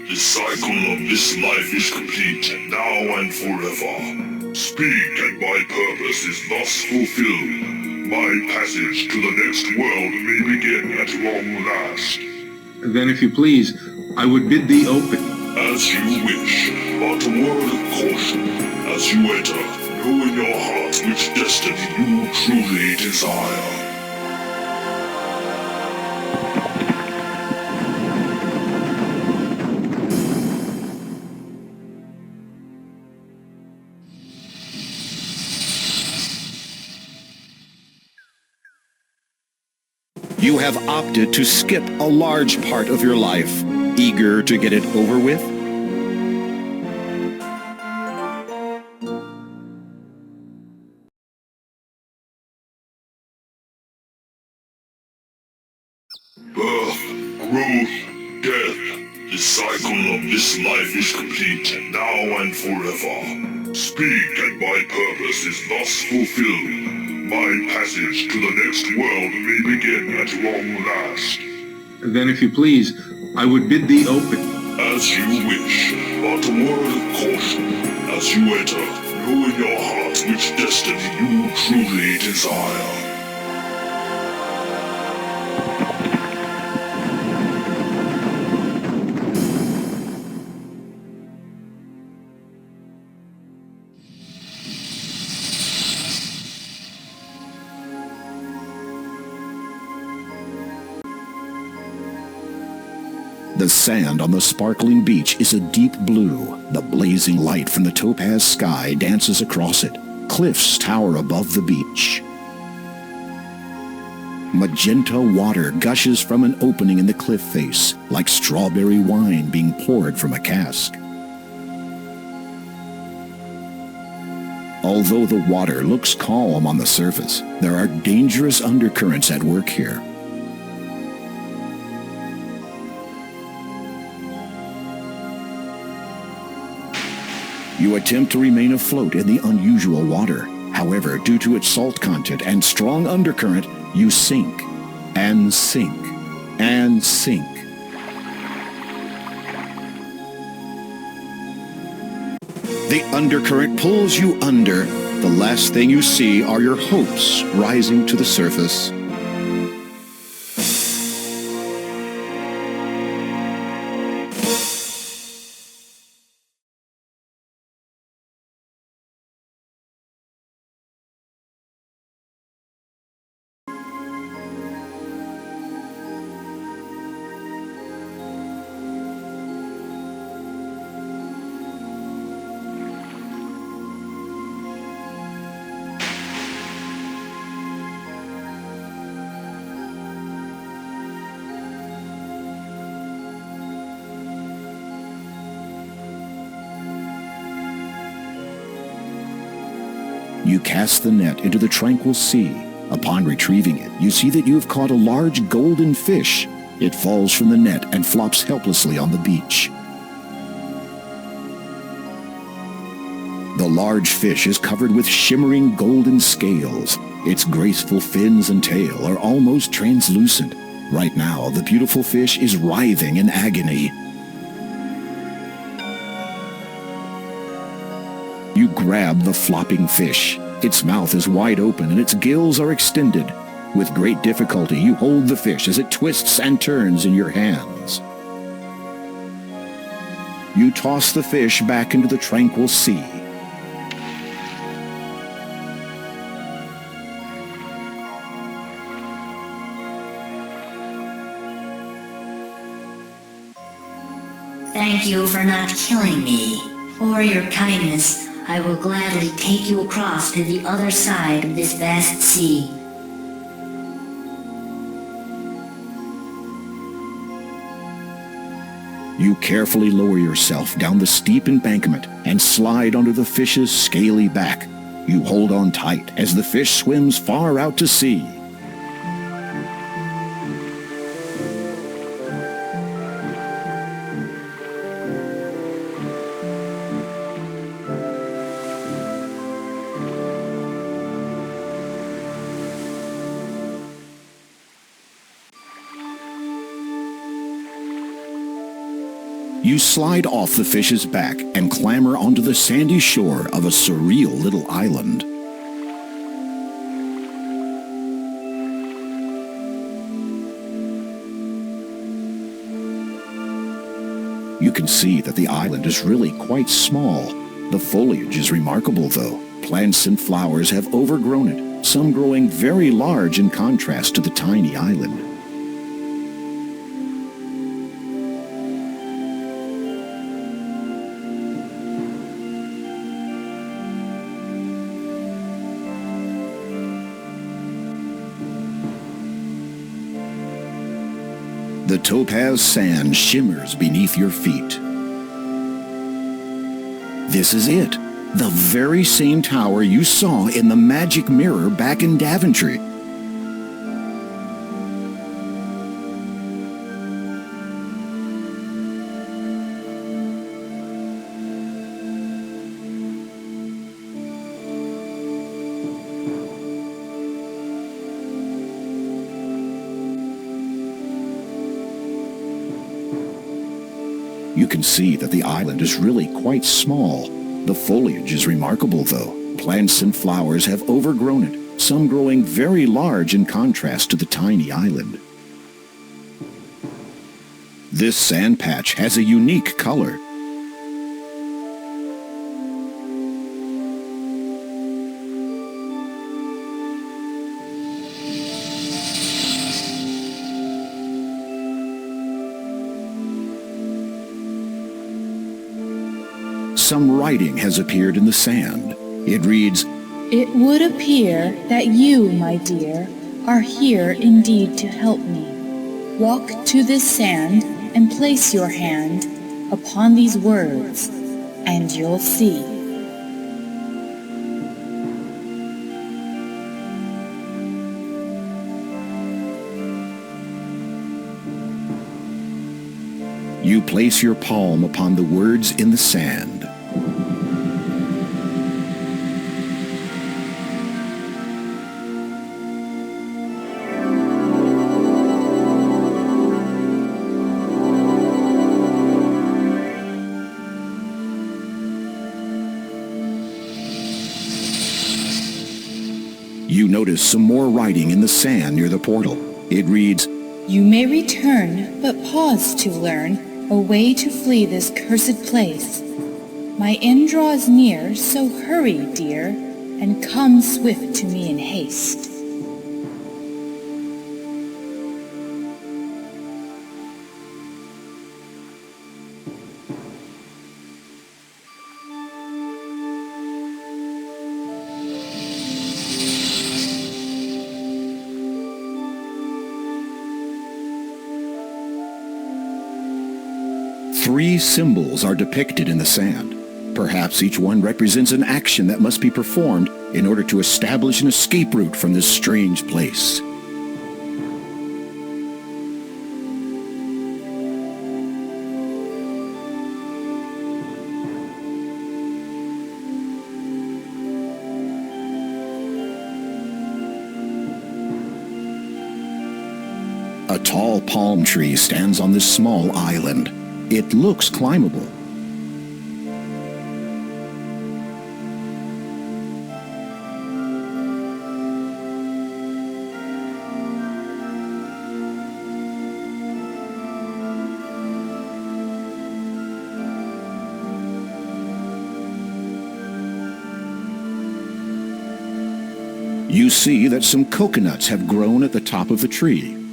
The cycle of this life is complete, now and forever. Speak, and my purpose is thus fulfilled. My passage to the next world may begin at long last. Then, if you please, I would bid thee open. As you wish, but a word of caution. As you enter, know in your heart which destiny you truly desire. You have opted to skip a large part of your life, eager to get it over with? Birth, growth, death. The cycle of this life is complete, now and forever. Speak, and my purpose is thus fulfilled. My passage to the next world may begin at long last. Then, if you please, I would bid thee open. As you wish, but a word of caution. As you enter, know in your heart which destiny you truly desire. The sand on the sparkling beach is a deep blue. The blazing light from the topaz sky dances across it. Cliffs tower above the beach. Magenta water gushes from an opening in the cliff face, like strawberry wine being poured from a cask. Although the water looks calm on the surface, there are dangerous undercurrents at work here. You attempt to remain afloat in the unusual water. However, due to its salt content and strong undercurrent, you sink, and sink, and sink. The undercurrent pulls you under. The last thing you see are your hopes rising to the surface. You cast the net into the tranquil sea. Upon retrieving it, you see that you have caught a large golden fish. It falls from the net and flops helplessly on the beach. The large fish is covered with shimmering golden scales. Its graceful fins and tail are almost translucent. Right now, the beautiful fish is writhing in agony. You grab the flopping fish. Its mouth is wide open and its gills are extended. With great difficulty, you hold the fish as it twists and turns in your hands. You toss the fish back into the tranquil sea. Thank you for not killing me. For your kindness, I will gladly take you across to the other side of this vast sea. You carefully lower yourself down the steep embankment and slide onto the fish's scaly back. You hold on tight as the fish swims far out to sea. You slide off the fish's back and clamber onto the sandy shore of a surreal little island. You can see that the island is really quite small. The foliage is remarkable, though. Plants and flowers have overgrown it, some growing very large in contrast to the tiny island. The topaz sand shimmers beneath your feet. This is it, the very same tower you saw in the magic mirror back in Daventry. You can see that the island is really quite small. The foliage is remarkable, though. Plants and flowers have overgrown it, some growing very large in contrast to the tiny island. This sand patch has a unique color. Some writing has appeared in the sand. It reads, "It would appear that you, my dear, are here indeed to help me. Walk to this sand and place your hand upon these words, and you'll see." You place your palm upon the words in the sand. You notice some more writing in the sand near the portal. It reads, You may return, but pause to learn a way to flee this cursed place. My end draws near, so hurry, dear, and come swift to me in haste. Three symbols are depicted in the sand. Perhaps each one represents an action that must be performed in order to establish an escape route from this strange place. A tall palm tree stands on this small island. It looks climbable. You see that some coconuts have grown at the top of the tree.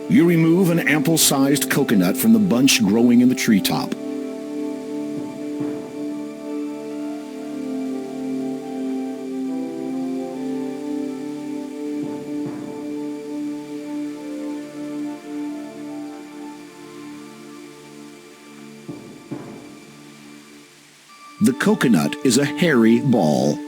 You remove an ample-sized coconut from the bunch growing in the treetop. The coconut is a hairy ball.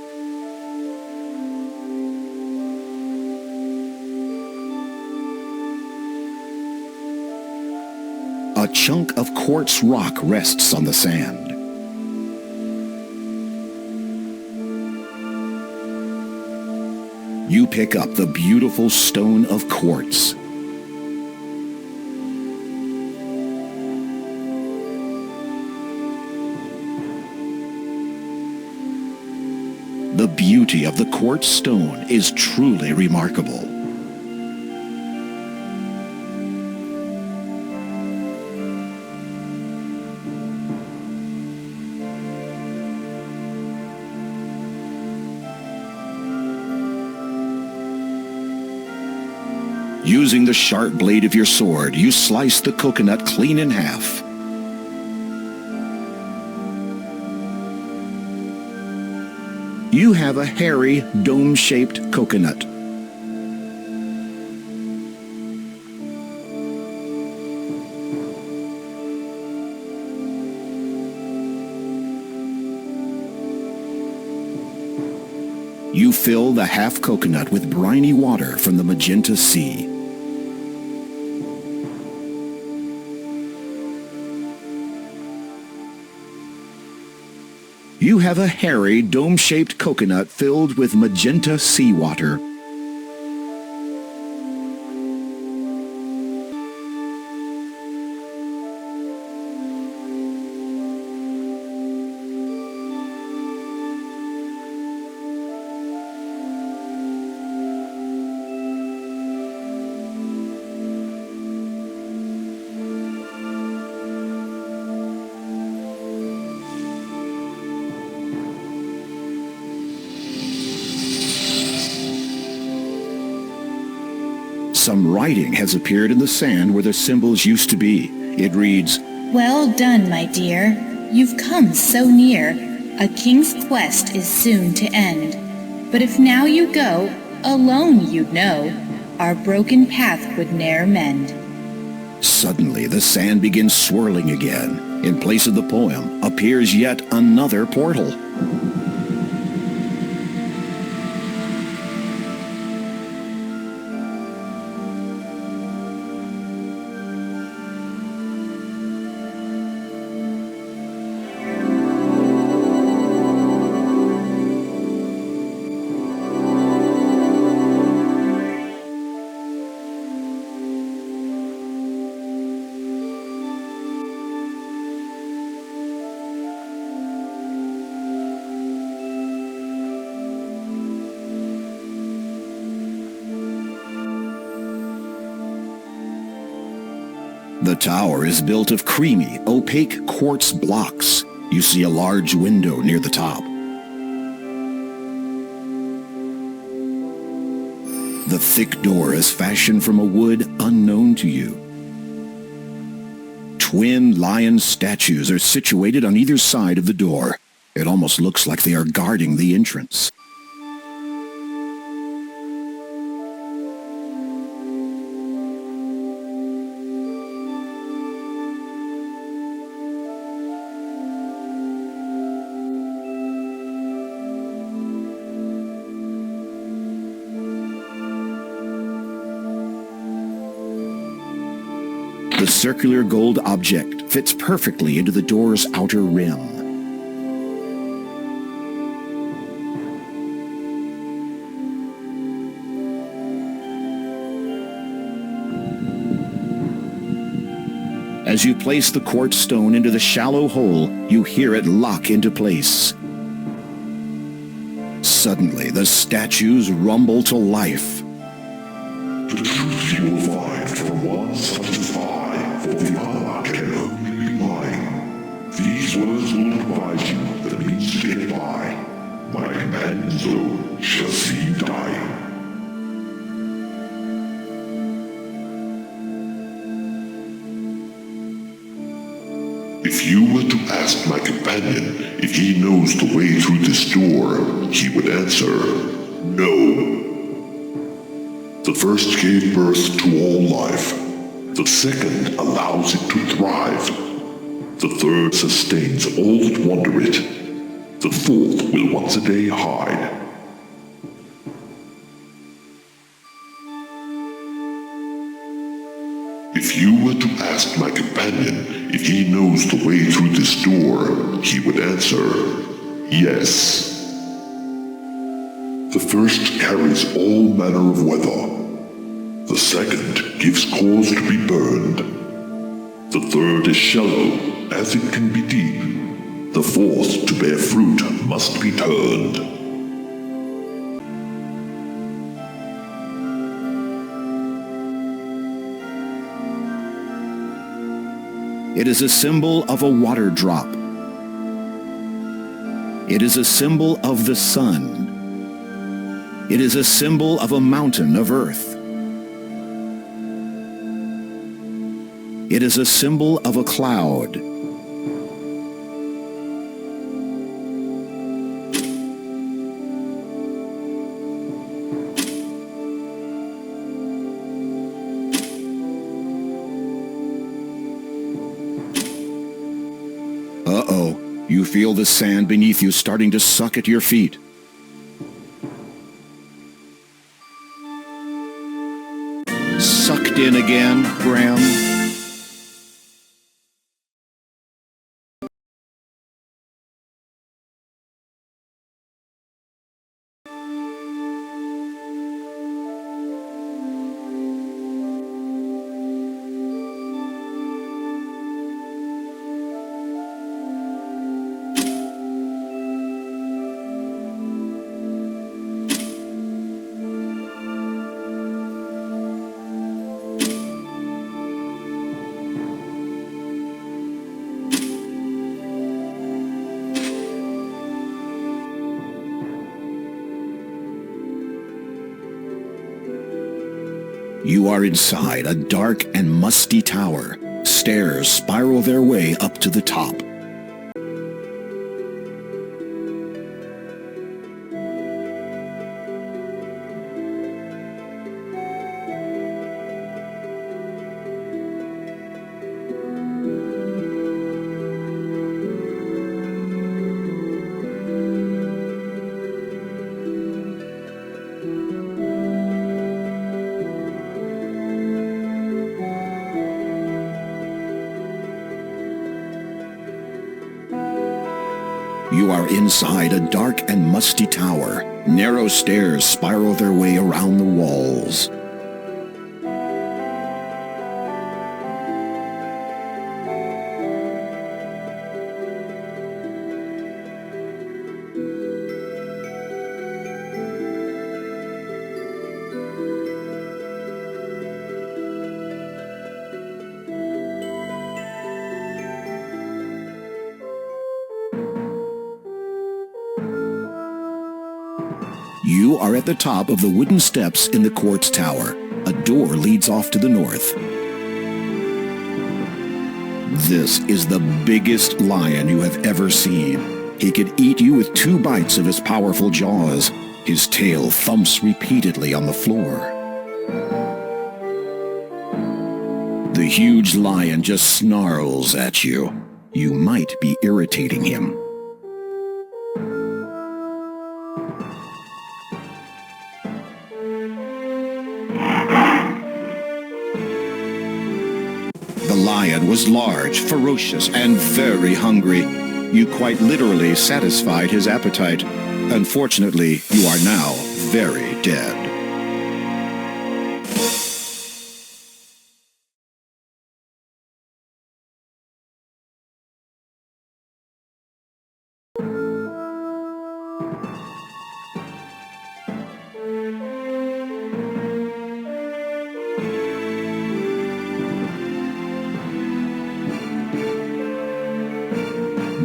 A chunk of quartz rock rests on the sand. You pick up the beautiful stone of quartz. The beauty of the quartz stone is truly remarkable. Using the sharp blade of your sword, you slice the coconut clean in half. You have a hairy, dome-shaped coconut. You fill the half coconut with briny water from the magenta sea. You have a hairy, dome-shaped coconut filled with magenta seawater. Some writing has appeared in the sand where the symbols used to be. It reads, Well done, my dear. You've come so near. A king's quest is soon to end. But if now you go, alone you'd know, our broken path would ne'er mend. Suddenly the sand begins swirling again. In place of the poem appears yet another portal. The tower is built of creamy, opaque quartz blocks. You see a large window near the top. The thick door is fashioned from a wood unknown to you. Twin lion statues are situated on either side of the door. It almost looks like they are guarding the entrance. The circular gold object fits perfectly into the door's outer rim. As you place the quartz stone into the shallow hole, you hear it lock into place. Suddenly, the statues rumble to life. The truth you will find from one satisfy, for the other can only be mine. These words will provide you the means to get by. My companions, though, shall see you die. If you were to ask my companion if he knows the way through this door, he would answer, no. The first gave birth to all life. The second allows it to thrive. The third sustains all that wander it. The fourth will once a day hide. If you were to ask my companion if he knows the way through this door, he would answer, yes. The first carries all manner of weather. The second gives cause to be burned. The third is shallow, as it can be deep. The fourth, to bear fruit, must be turned. It is a symbol of a water drop. It is a symbol of the sun. It is a symbol of a mountain of earth. It is a symbol of a cloud. Uh-oh, you feel the sand beneath you starting to suck at your feet. Sucked in again, Graham? You are inside a dark and musty tower. Stairs spiral their way up to the top. You are inside a dark and musty tower. Narrow stairs spiral their way around the walls. You are at the top of the wooden steps in the quartz tower. A door leads off to the north. This is the biggest lion you have ever seen. He could eat you with 2 bites of his powerful jaws. His tail thumps repeatedly on the floor. The huge lion just snarls at you. You might be irritating him. The lion was large, ferocious, and very hungry. You quite literally satisfied his appetite. Unfortunately, you are now very dead.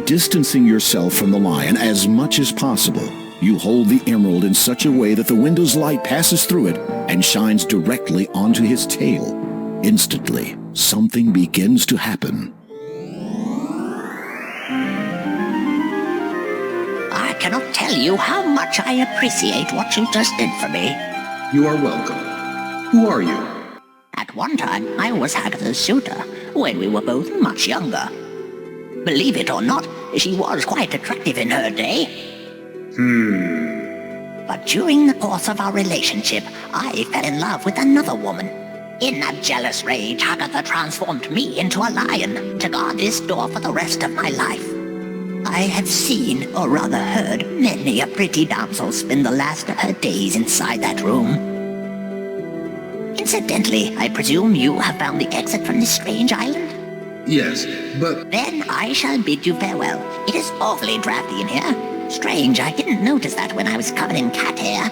Distancing yourself from the lion as much as possible, you hold the emerald in such a way that the window's light passes through it and shines directly onto his tail. Instantly, something begins to happen. I cannot tell you how much I appreciate what you just did for me. You are welcome. Who are you? At one time, I was Agatha's suitor, when we were both much younger. Believe it or not, she was quite attractive in her day. But during the course of our relationship, I fell in love with another woman. In a jealous rage, Agatha transformed me into a lion to guard this door for the rest of my life. I have seen, or rather heard, many a pretty damsel spend the last of her days inside that room. Incidentally, I presume you have found the exit from this strange island? Yes, but... Then I shall bid you farewell. It is awfully drafty in here. Strange, I didn't notice that when I was covered in cat hair.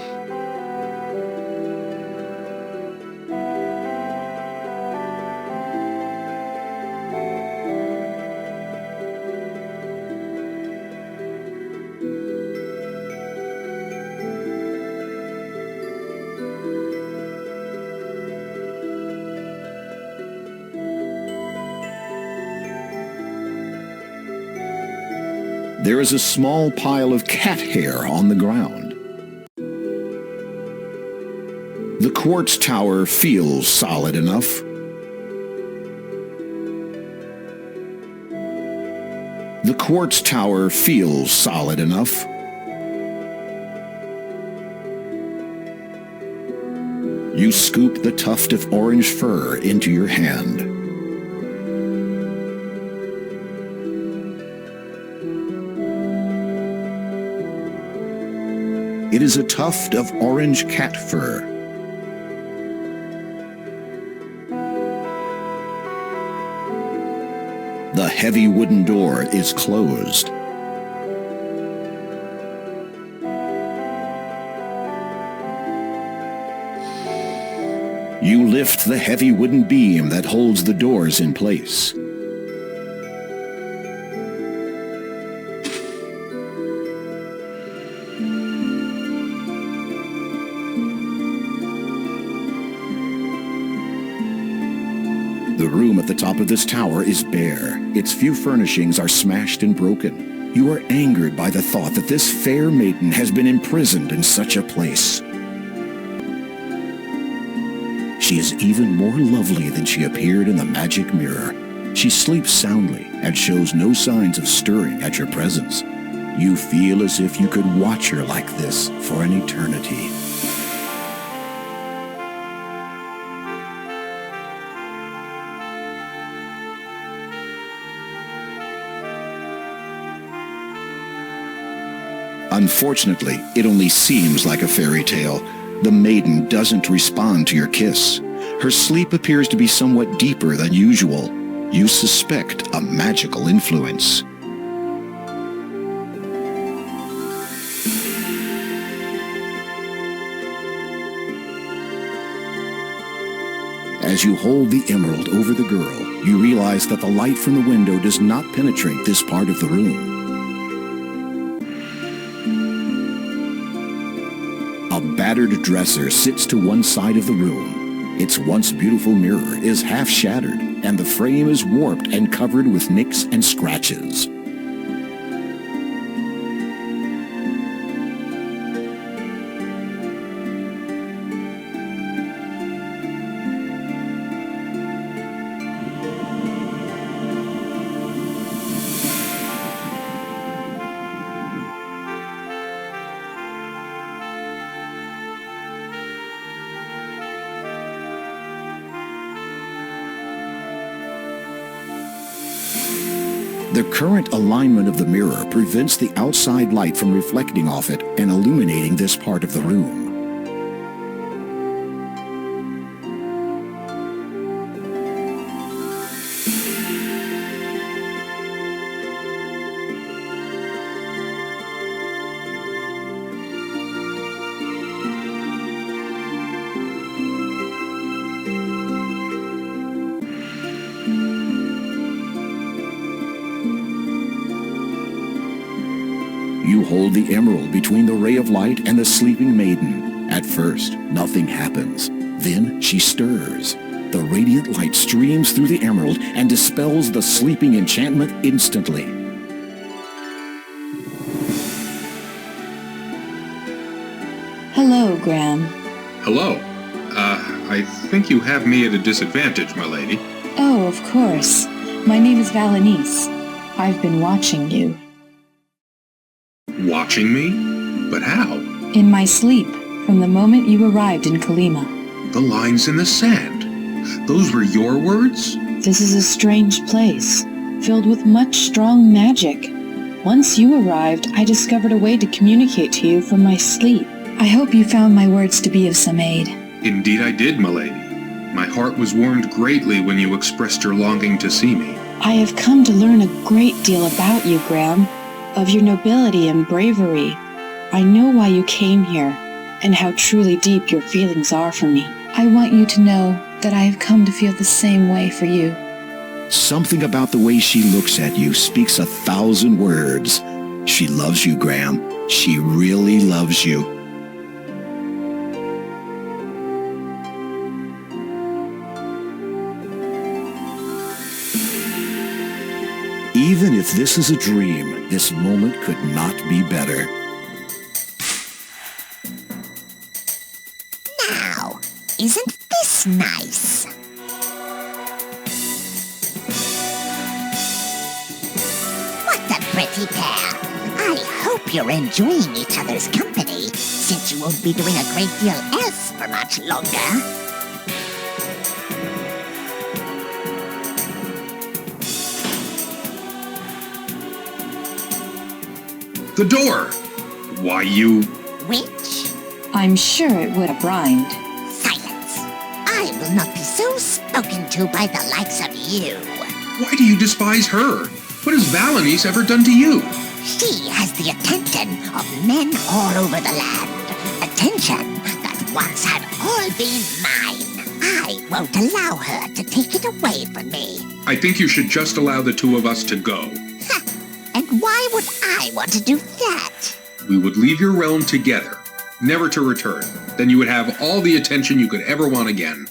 There is a small pile of cat hair on the ground. The quartz tower feels solid enough. The quartz tower feels solid enough. You scoop the tuft of orange fur into your hand. It is a tuft of orange cat fur. The heavy wooden door is closed. You lift the heavy wooden beam that holds the doors in place. The room at the top of this tower is bare. Its few furnishings are smashed and broken. You are angered by the thought that this fair maiden has been imprisoned in such a place. She is even more lovely than she appeared in the magic mirror. She sleeps soundly and shows no signs of stirring at your presence. You feel as if you could watch her like this for an eternity. Unfortunately, it only seems like a fairy tale. The maiden doesn't respond to your kiss. Her sleep appears to be somewhat deeper than usual. You suspect a magical influence. As you hold the emerald over the girl, you realize that the light from the window does not penetrate this part of the room. A battered dresser sits to one side of the room. Its once beautiful mirror is half shattered, and the frame is warped and covered with nicks and scratches. The current alignment of the mirror prevents the outside light from reflecting off it and illuminating this part of the room. You hold the emerald between the ray of light and the sleeping maiden. At first, nothing happens. Then she stirs. The radiant light streams through the emerald and dispels the sleeping enchantment instantly. Hello, Graham. Hello. I think you have me at a disadvantage, my lady. Oh, of course. My name is Valenice. I've been watching you. Watching me? But how? In my sleep, from the moment you arrived in Kolyma. The lines in the sand. Those were your words? This is a strange place, filled with much strong magic. Once you arrived, I discovered a way to communicate to you from my sleep. I hope you found my words to be of some aid. Indeed I did, my lady. My heart was warmed greatly when you expressed your longing to see me. I have come to learn a great deal about you, Graham, of your nobility and bravery. I know why you came here, and how truly deep your feelings are for me. I want you to know that I have come to feel the same way for you. Something about the way she looks at you speaks 1,000 words. She loves you, Graham. She really loves you. Even if this is a dream, this moment could not be better. Now, isn't this nice? What a pretty pair. I hope you're enjoying each other's company, since you won't be doing a great deal else for much longer. The door! Why, you... Witch? I'm sure it would have rhymed. Silence. I will not be so spoken to by the likes of you. Why do you despise her? What has Valenice ever done to you? She has the attention of men all over the land. Attention that once had all been mine. I won't allow her to take it away from me. I think you should just allow the two of us to go. And why would I want to do that? We would leave your realm together, never to return. Then you would have all the attention you could ever want again.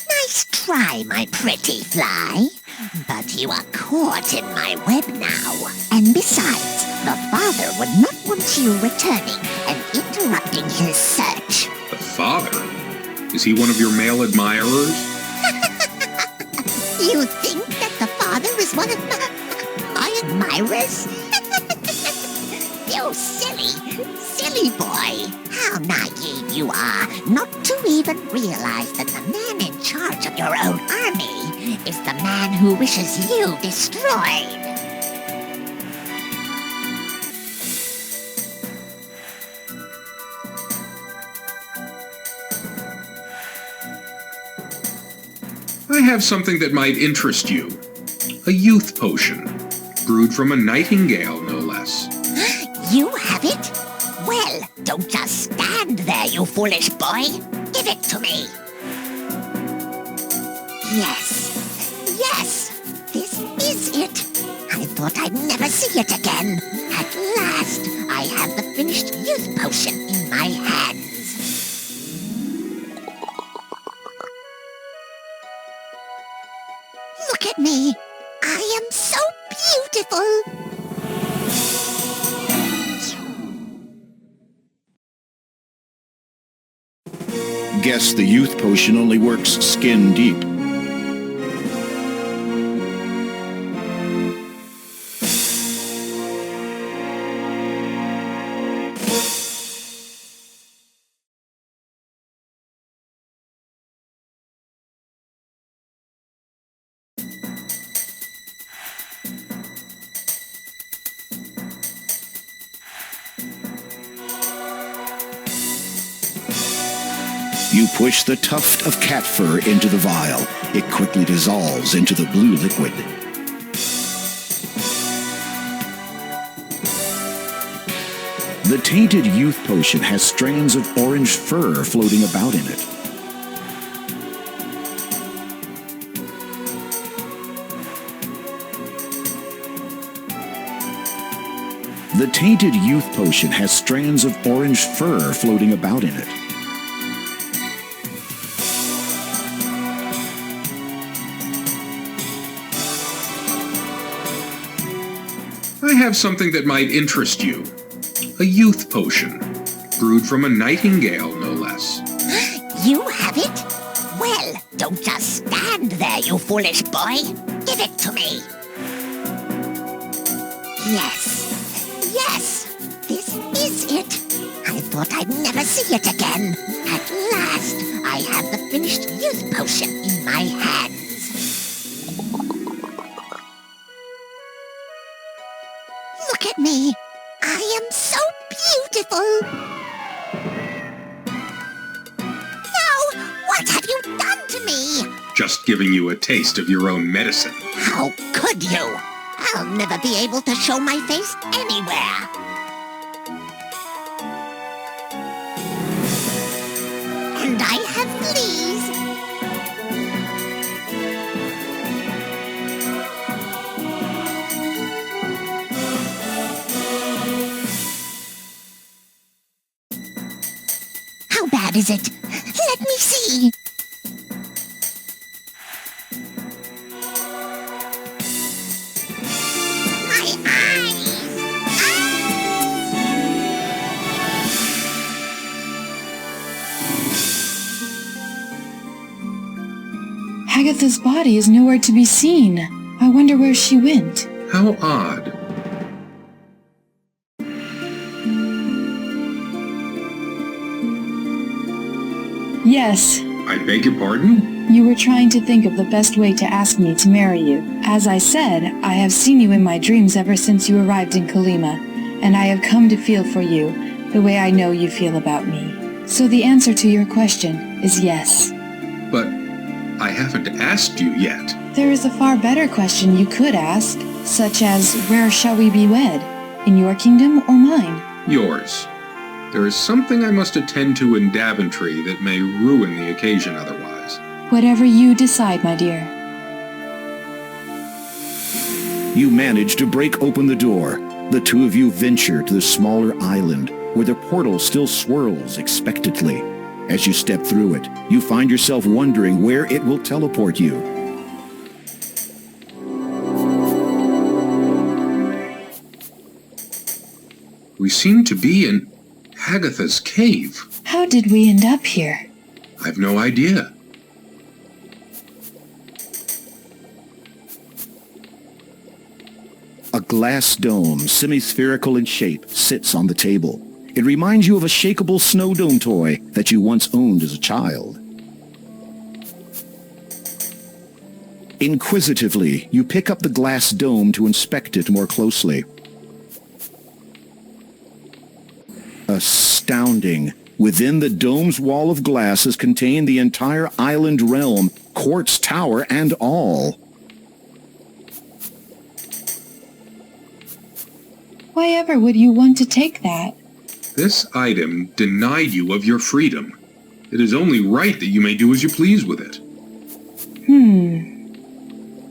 Nice try, my pretty fly. But you are caught in my web now. And besides, the father would not want you returning and interrupting his search. The father? Is he one of your male admirers? You think that the father is one of my admirers? You silly boy. How naive you are not to even realize that the man in charge of your own army is the man who wishes you destroyed. I have something that might interest you. A youth potion, brewed from a nightingale, no less. You have it? Well, don't just stand there, you foolish boy. Give it to me. Yes, this is it. I thought I'd never see it again. At last, I I have the finished youth potion in my hands. Look at me. I am so beautiful. Guess the youth potion only works skin deep. You push the tuft of cat fur into the vial. It quickly dissolves into the blue liquid. The tainted youth potion has strands of orange fur floating about in it. The tainted youth potion has strands of orange fur floating about in it. I have something that might interest you. A youth potion, brewed from a nightingale, no less. You have it? Well, don't just stand there, you foolish boy. Give it to me. Yes, this is it. I thought I'd never see it again. At last, I have the finished youth potion in my hands. Look at me. I am so beautiful. No, what have you done to me? Just giving you a taste of your own medicine. How could you? I'll never be able to show my face anywhere. And I have fleas. How bad is it? Let me see. Agatha's body is nowhere to be seen. I wonder where she went. How odd. Yes. I beg your pardon? You were trying to think of the best way to ask me to marry you. As I said, I have seen you in my dreams ever since you arrived in Kolyma, and I have come to feel for you the way I know you feel about me. So the answer to your question is yes. But I haven't asked you yet. There is a far better question you could ask, such as, where shall we be wed? In your kingdom or mine? Yours. There is something I must attend to in Daventry that may ruin the occasion otherwise. Whatever you decide, my dear. You manage to break open the door. The two of you venture to the smaller island, where the portal still swirls expectantly. As you step through it, you find yourself wondering where it will teleport you. We seem to be in Agatha's cave. How did we end up here? I've no idea. A glass dome, semi-spherical in shape, sits on the table. It reminds you of a shakeable snow dome toy that you once owned as a child. Inquisitively, you pick up the glass dome to inspect it more closely. Astounding! Within the dome's wall of glass is contained the entire island realm, quartz tower and all. Why ever would you want to take that? This item denied you of your freedom. It is only right that you may do as you please with it.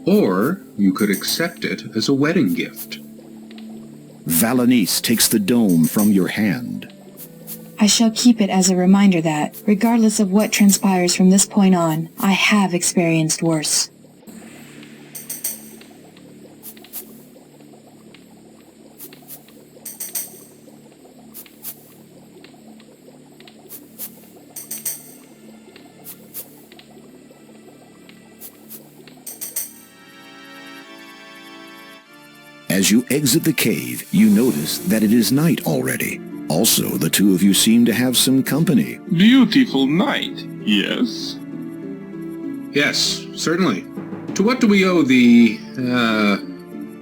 Or you could accept it as a wedding gift. Valenice takes the dome from your hand. I shall keep it as a reminder that, regardless of what transpires from this point on, I have experienced worse. As you exit the cave, you notice that it is night already. Also, the two of you seem to have some company. Beautiful night, yes? Yes, certainly. To what do we owe the,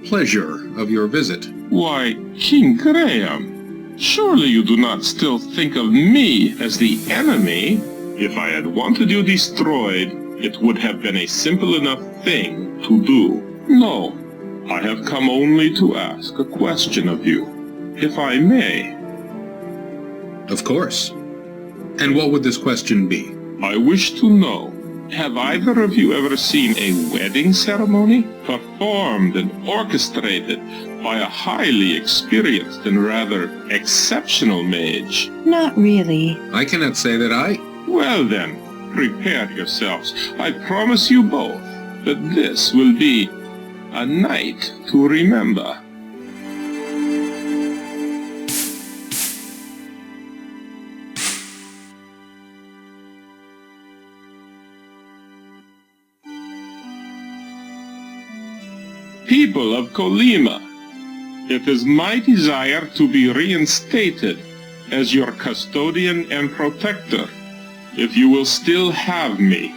pleasure of your visit? Why, King Graham, surely you do not still think of me as the enemy? If I had wanted you destroyed, it would have been a simple enough thing to do. No, I have come only to ask a question of you, if I may. Of course. And what would this question be? I wish to know, have either of you ever seen a wedding ceremony performed and orchestrated by a highly experienced and rather exceptional mage? Not really. I cannot say that I... Well then, prepare yourselves. I promise you both that this will be a night to remember. People of Kolyma, it is my desire to be reinstated as your custodian and protector, if you will still have me.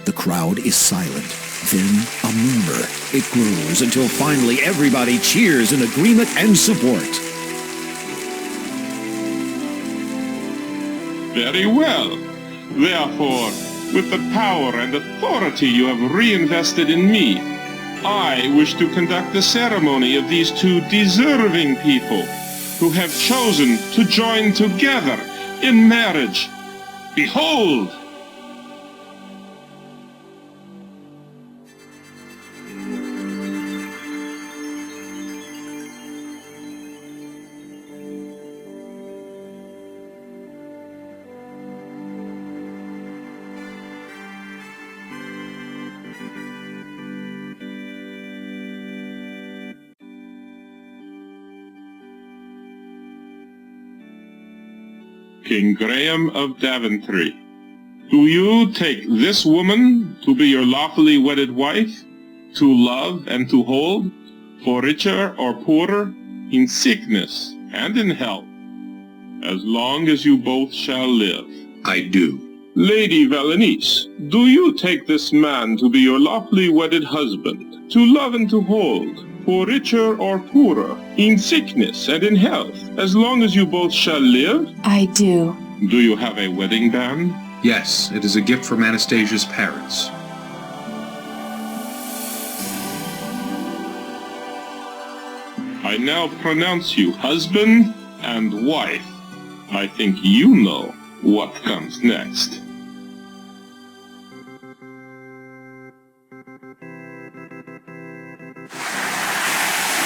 The crowd is silent. Then a murmur. It grows until finally everybody cheers in agreement and support. Very well. Therefore, with the power and authority you have reinvested in me, I wish to conduct the ceremony of these two deserving people who have chosen to join together in marriage. Behold! King Graham of Daventry, do you take this woman to be your lawfully wedded wife, to love and to hold, for richer or poorer, in sickness and in health, as long as you both shall live? I do. Lady Valenice, do you take this man to be your lawfully wedded husband, to love and to hold, for richer or poorer, in sickness and in health, as long as you both shall live? I do. Do you have a wedding band? Yes, it is a gift from Anastasia's parents. I now pronounce you husband and wife. I think you know what comes next.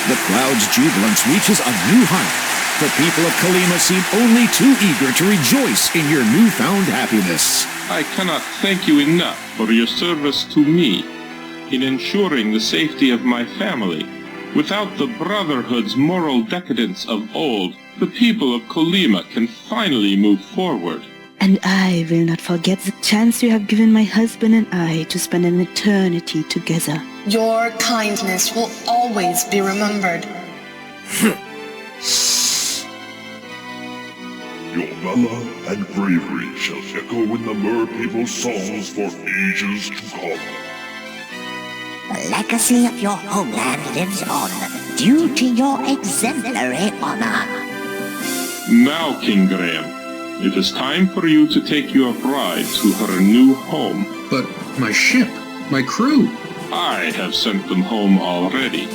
The crowd's jubilance reaches a new height. The people of Kolyma seem only too eager to rejoice in your newfound happiness. I cannot thank you enough for your service to me in ensuring the safety of my family. Without the Brotherhood's moral decadence of old, the people of Kolyma can finally move forward. And I will not forget the chance you have given my husband and I to spend an eternity together. Your kindness will always be remembered. Your valor and bravery shall echo in the Mer people's songs for ages to come. The legacy of your homeland lives on, due to your exemplary honor. Now, King Graham, it is time for you to take your bride to her new home. But my ship, my crew... I have sent them home already.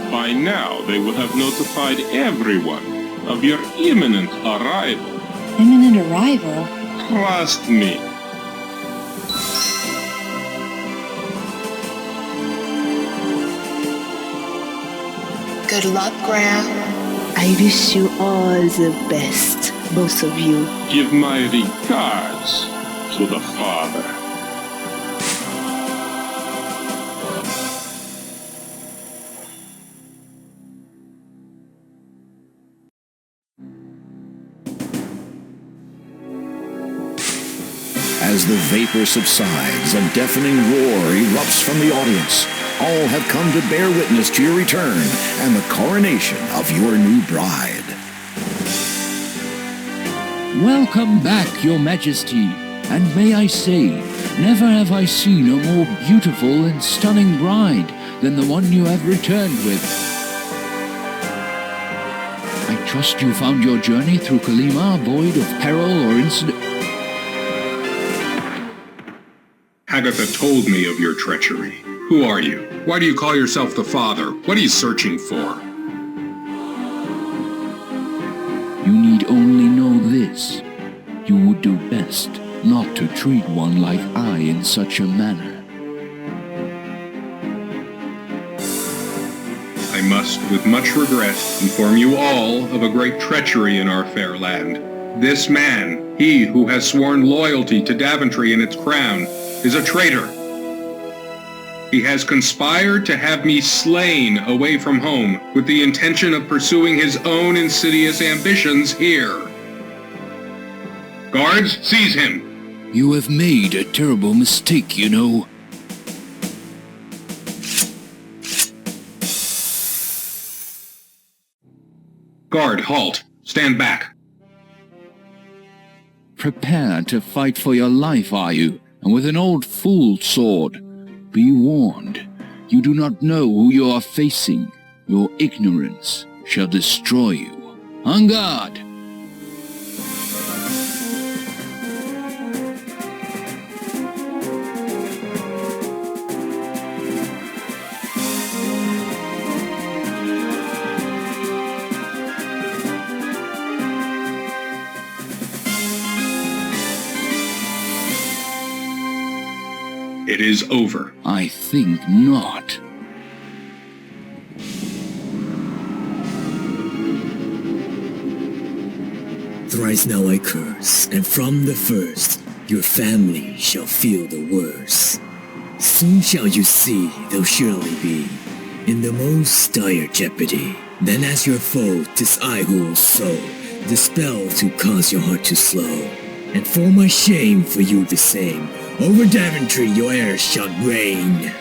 By now, they will have notified everyone of your imminent arrival. Imminent arrival? Trust me. Good luck, Graham. I wish you all the best, both of you. Give my regards to the father. As the vapor subsides, a deafening roar erupts from the audience. All have come to bear witness to your return and the coronation of your new bride. Welcome back, Your Majesty, and may I say, never have I seen a more beautiful and stunning bride than the one you have returned with. I trust you found your journey through Kolyma void of peril or incident. Hagatha told me of your treachery. Who are you? Why do you call yourself the father? What are you searching for? You need only know this. You would do best not to treat one like I in such a manner. I must, with much regret, inform you all of a great treachery in our fair land. This man, he who has sworn loyalty to Daventry and its crown, is a traitor. He has conspired to have me slain away from home with the intention of pursuing his own insidious ambitions here. Guards, seize him! You have made a terrible mistake, you know. Guard, halt! Stand back! Prepare to fight for your life, are you? And with an old fool's sword. Be warned, you do not know who you are facing. Your ignorance shall destroy you. On guard! It is over. I think not. Thrice now I curse, and from the first, your family shall feel the worst. Soon shall you see they'll surely be in the most dire jeopardy. Then as your foe, 'tis I who will sow the spell to cause your heart to slow. And for my shame, for you the same, over Daventry your heirs shall reign.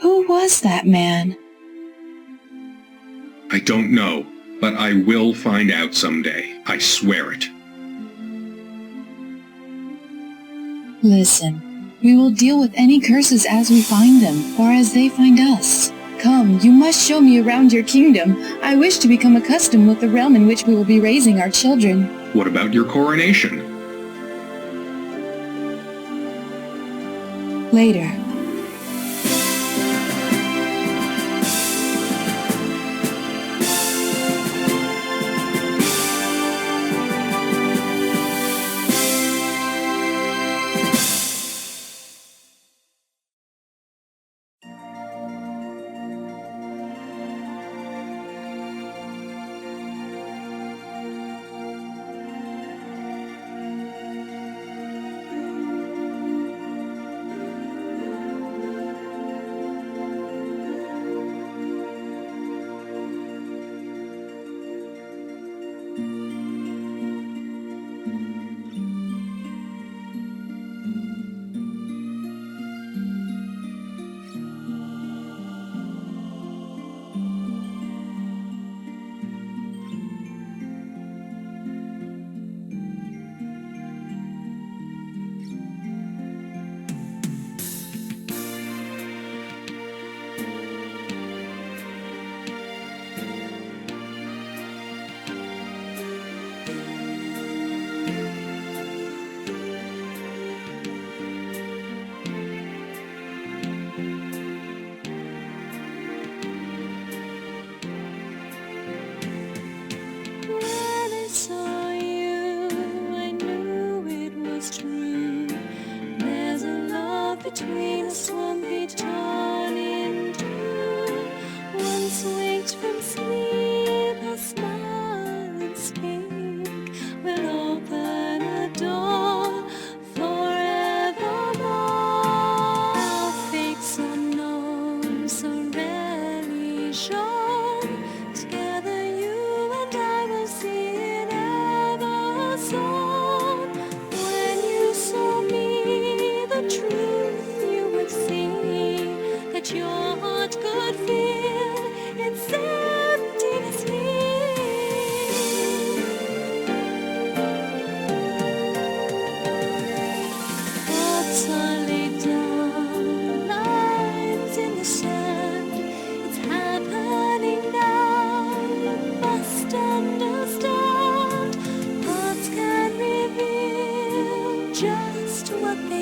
Who was that man? I don't know, but I will find out someday. I swear it. Listen, we will deal with any curses as we find them, or as they find us. Come, you must show me around your kingdom. I wish to become accustomed with the realm in which we will be raising our children. What about your coronation? Later.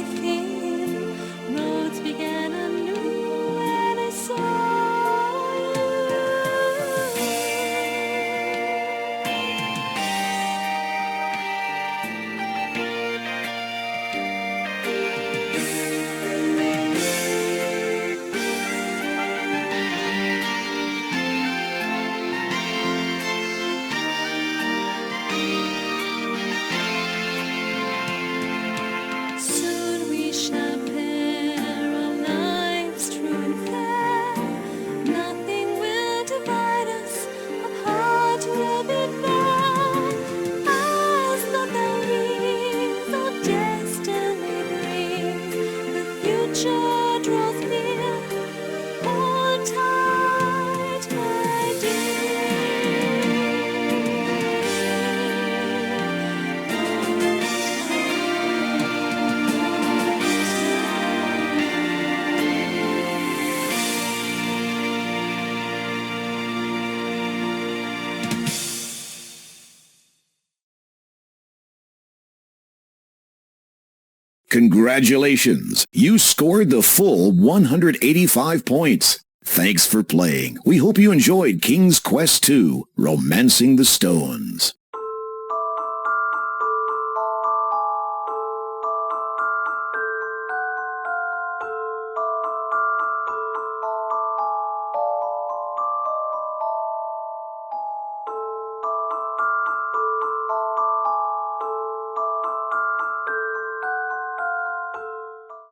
everything. Roads began anew when I saw you. Soon we shall pair our lives true and fair. Nothing will divide us, apart will be there. As the wings of destiny bring, the future draws near. Hold tight, my Congratulations! You scored the full 185 points. Thanks for playing. We hope you enjoyed King's Quest II, Romancing the Stones.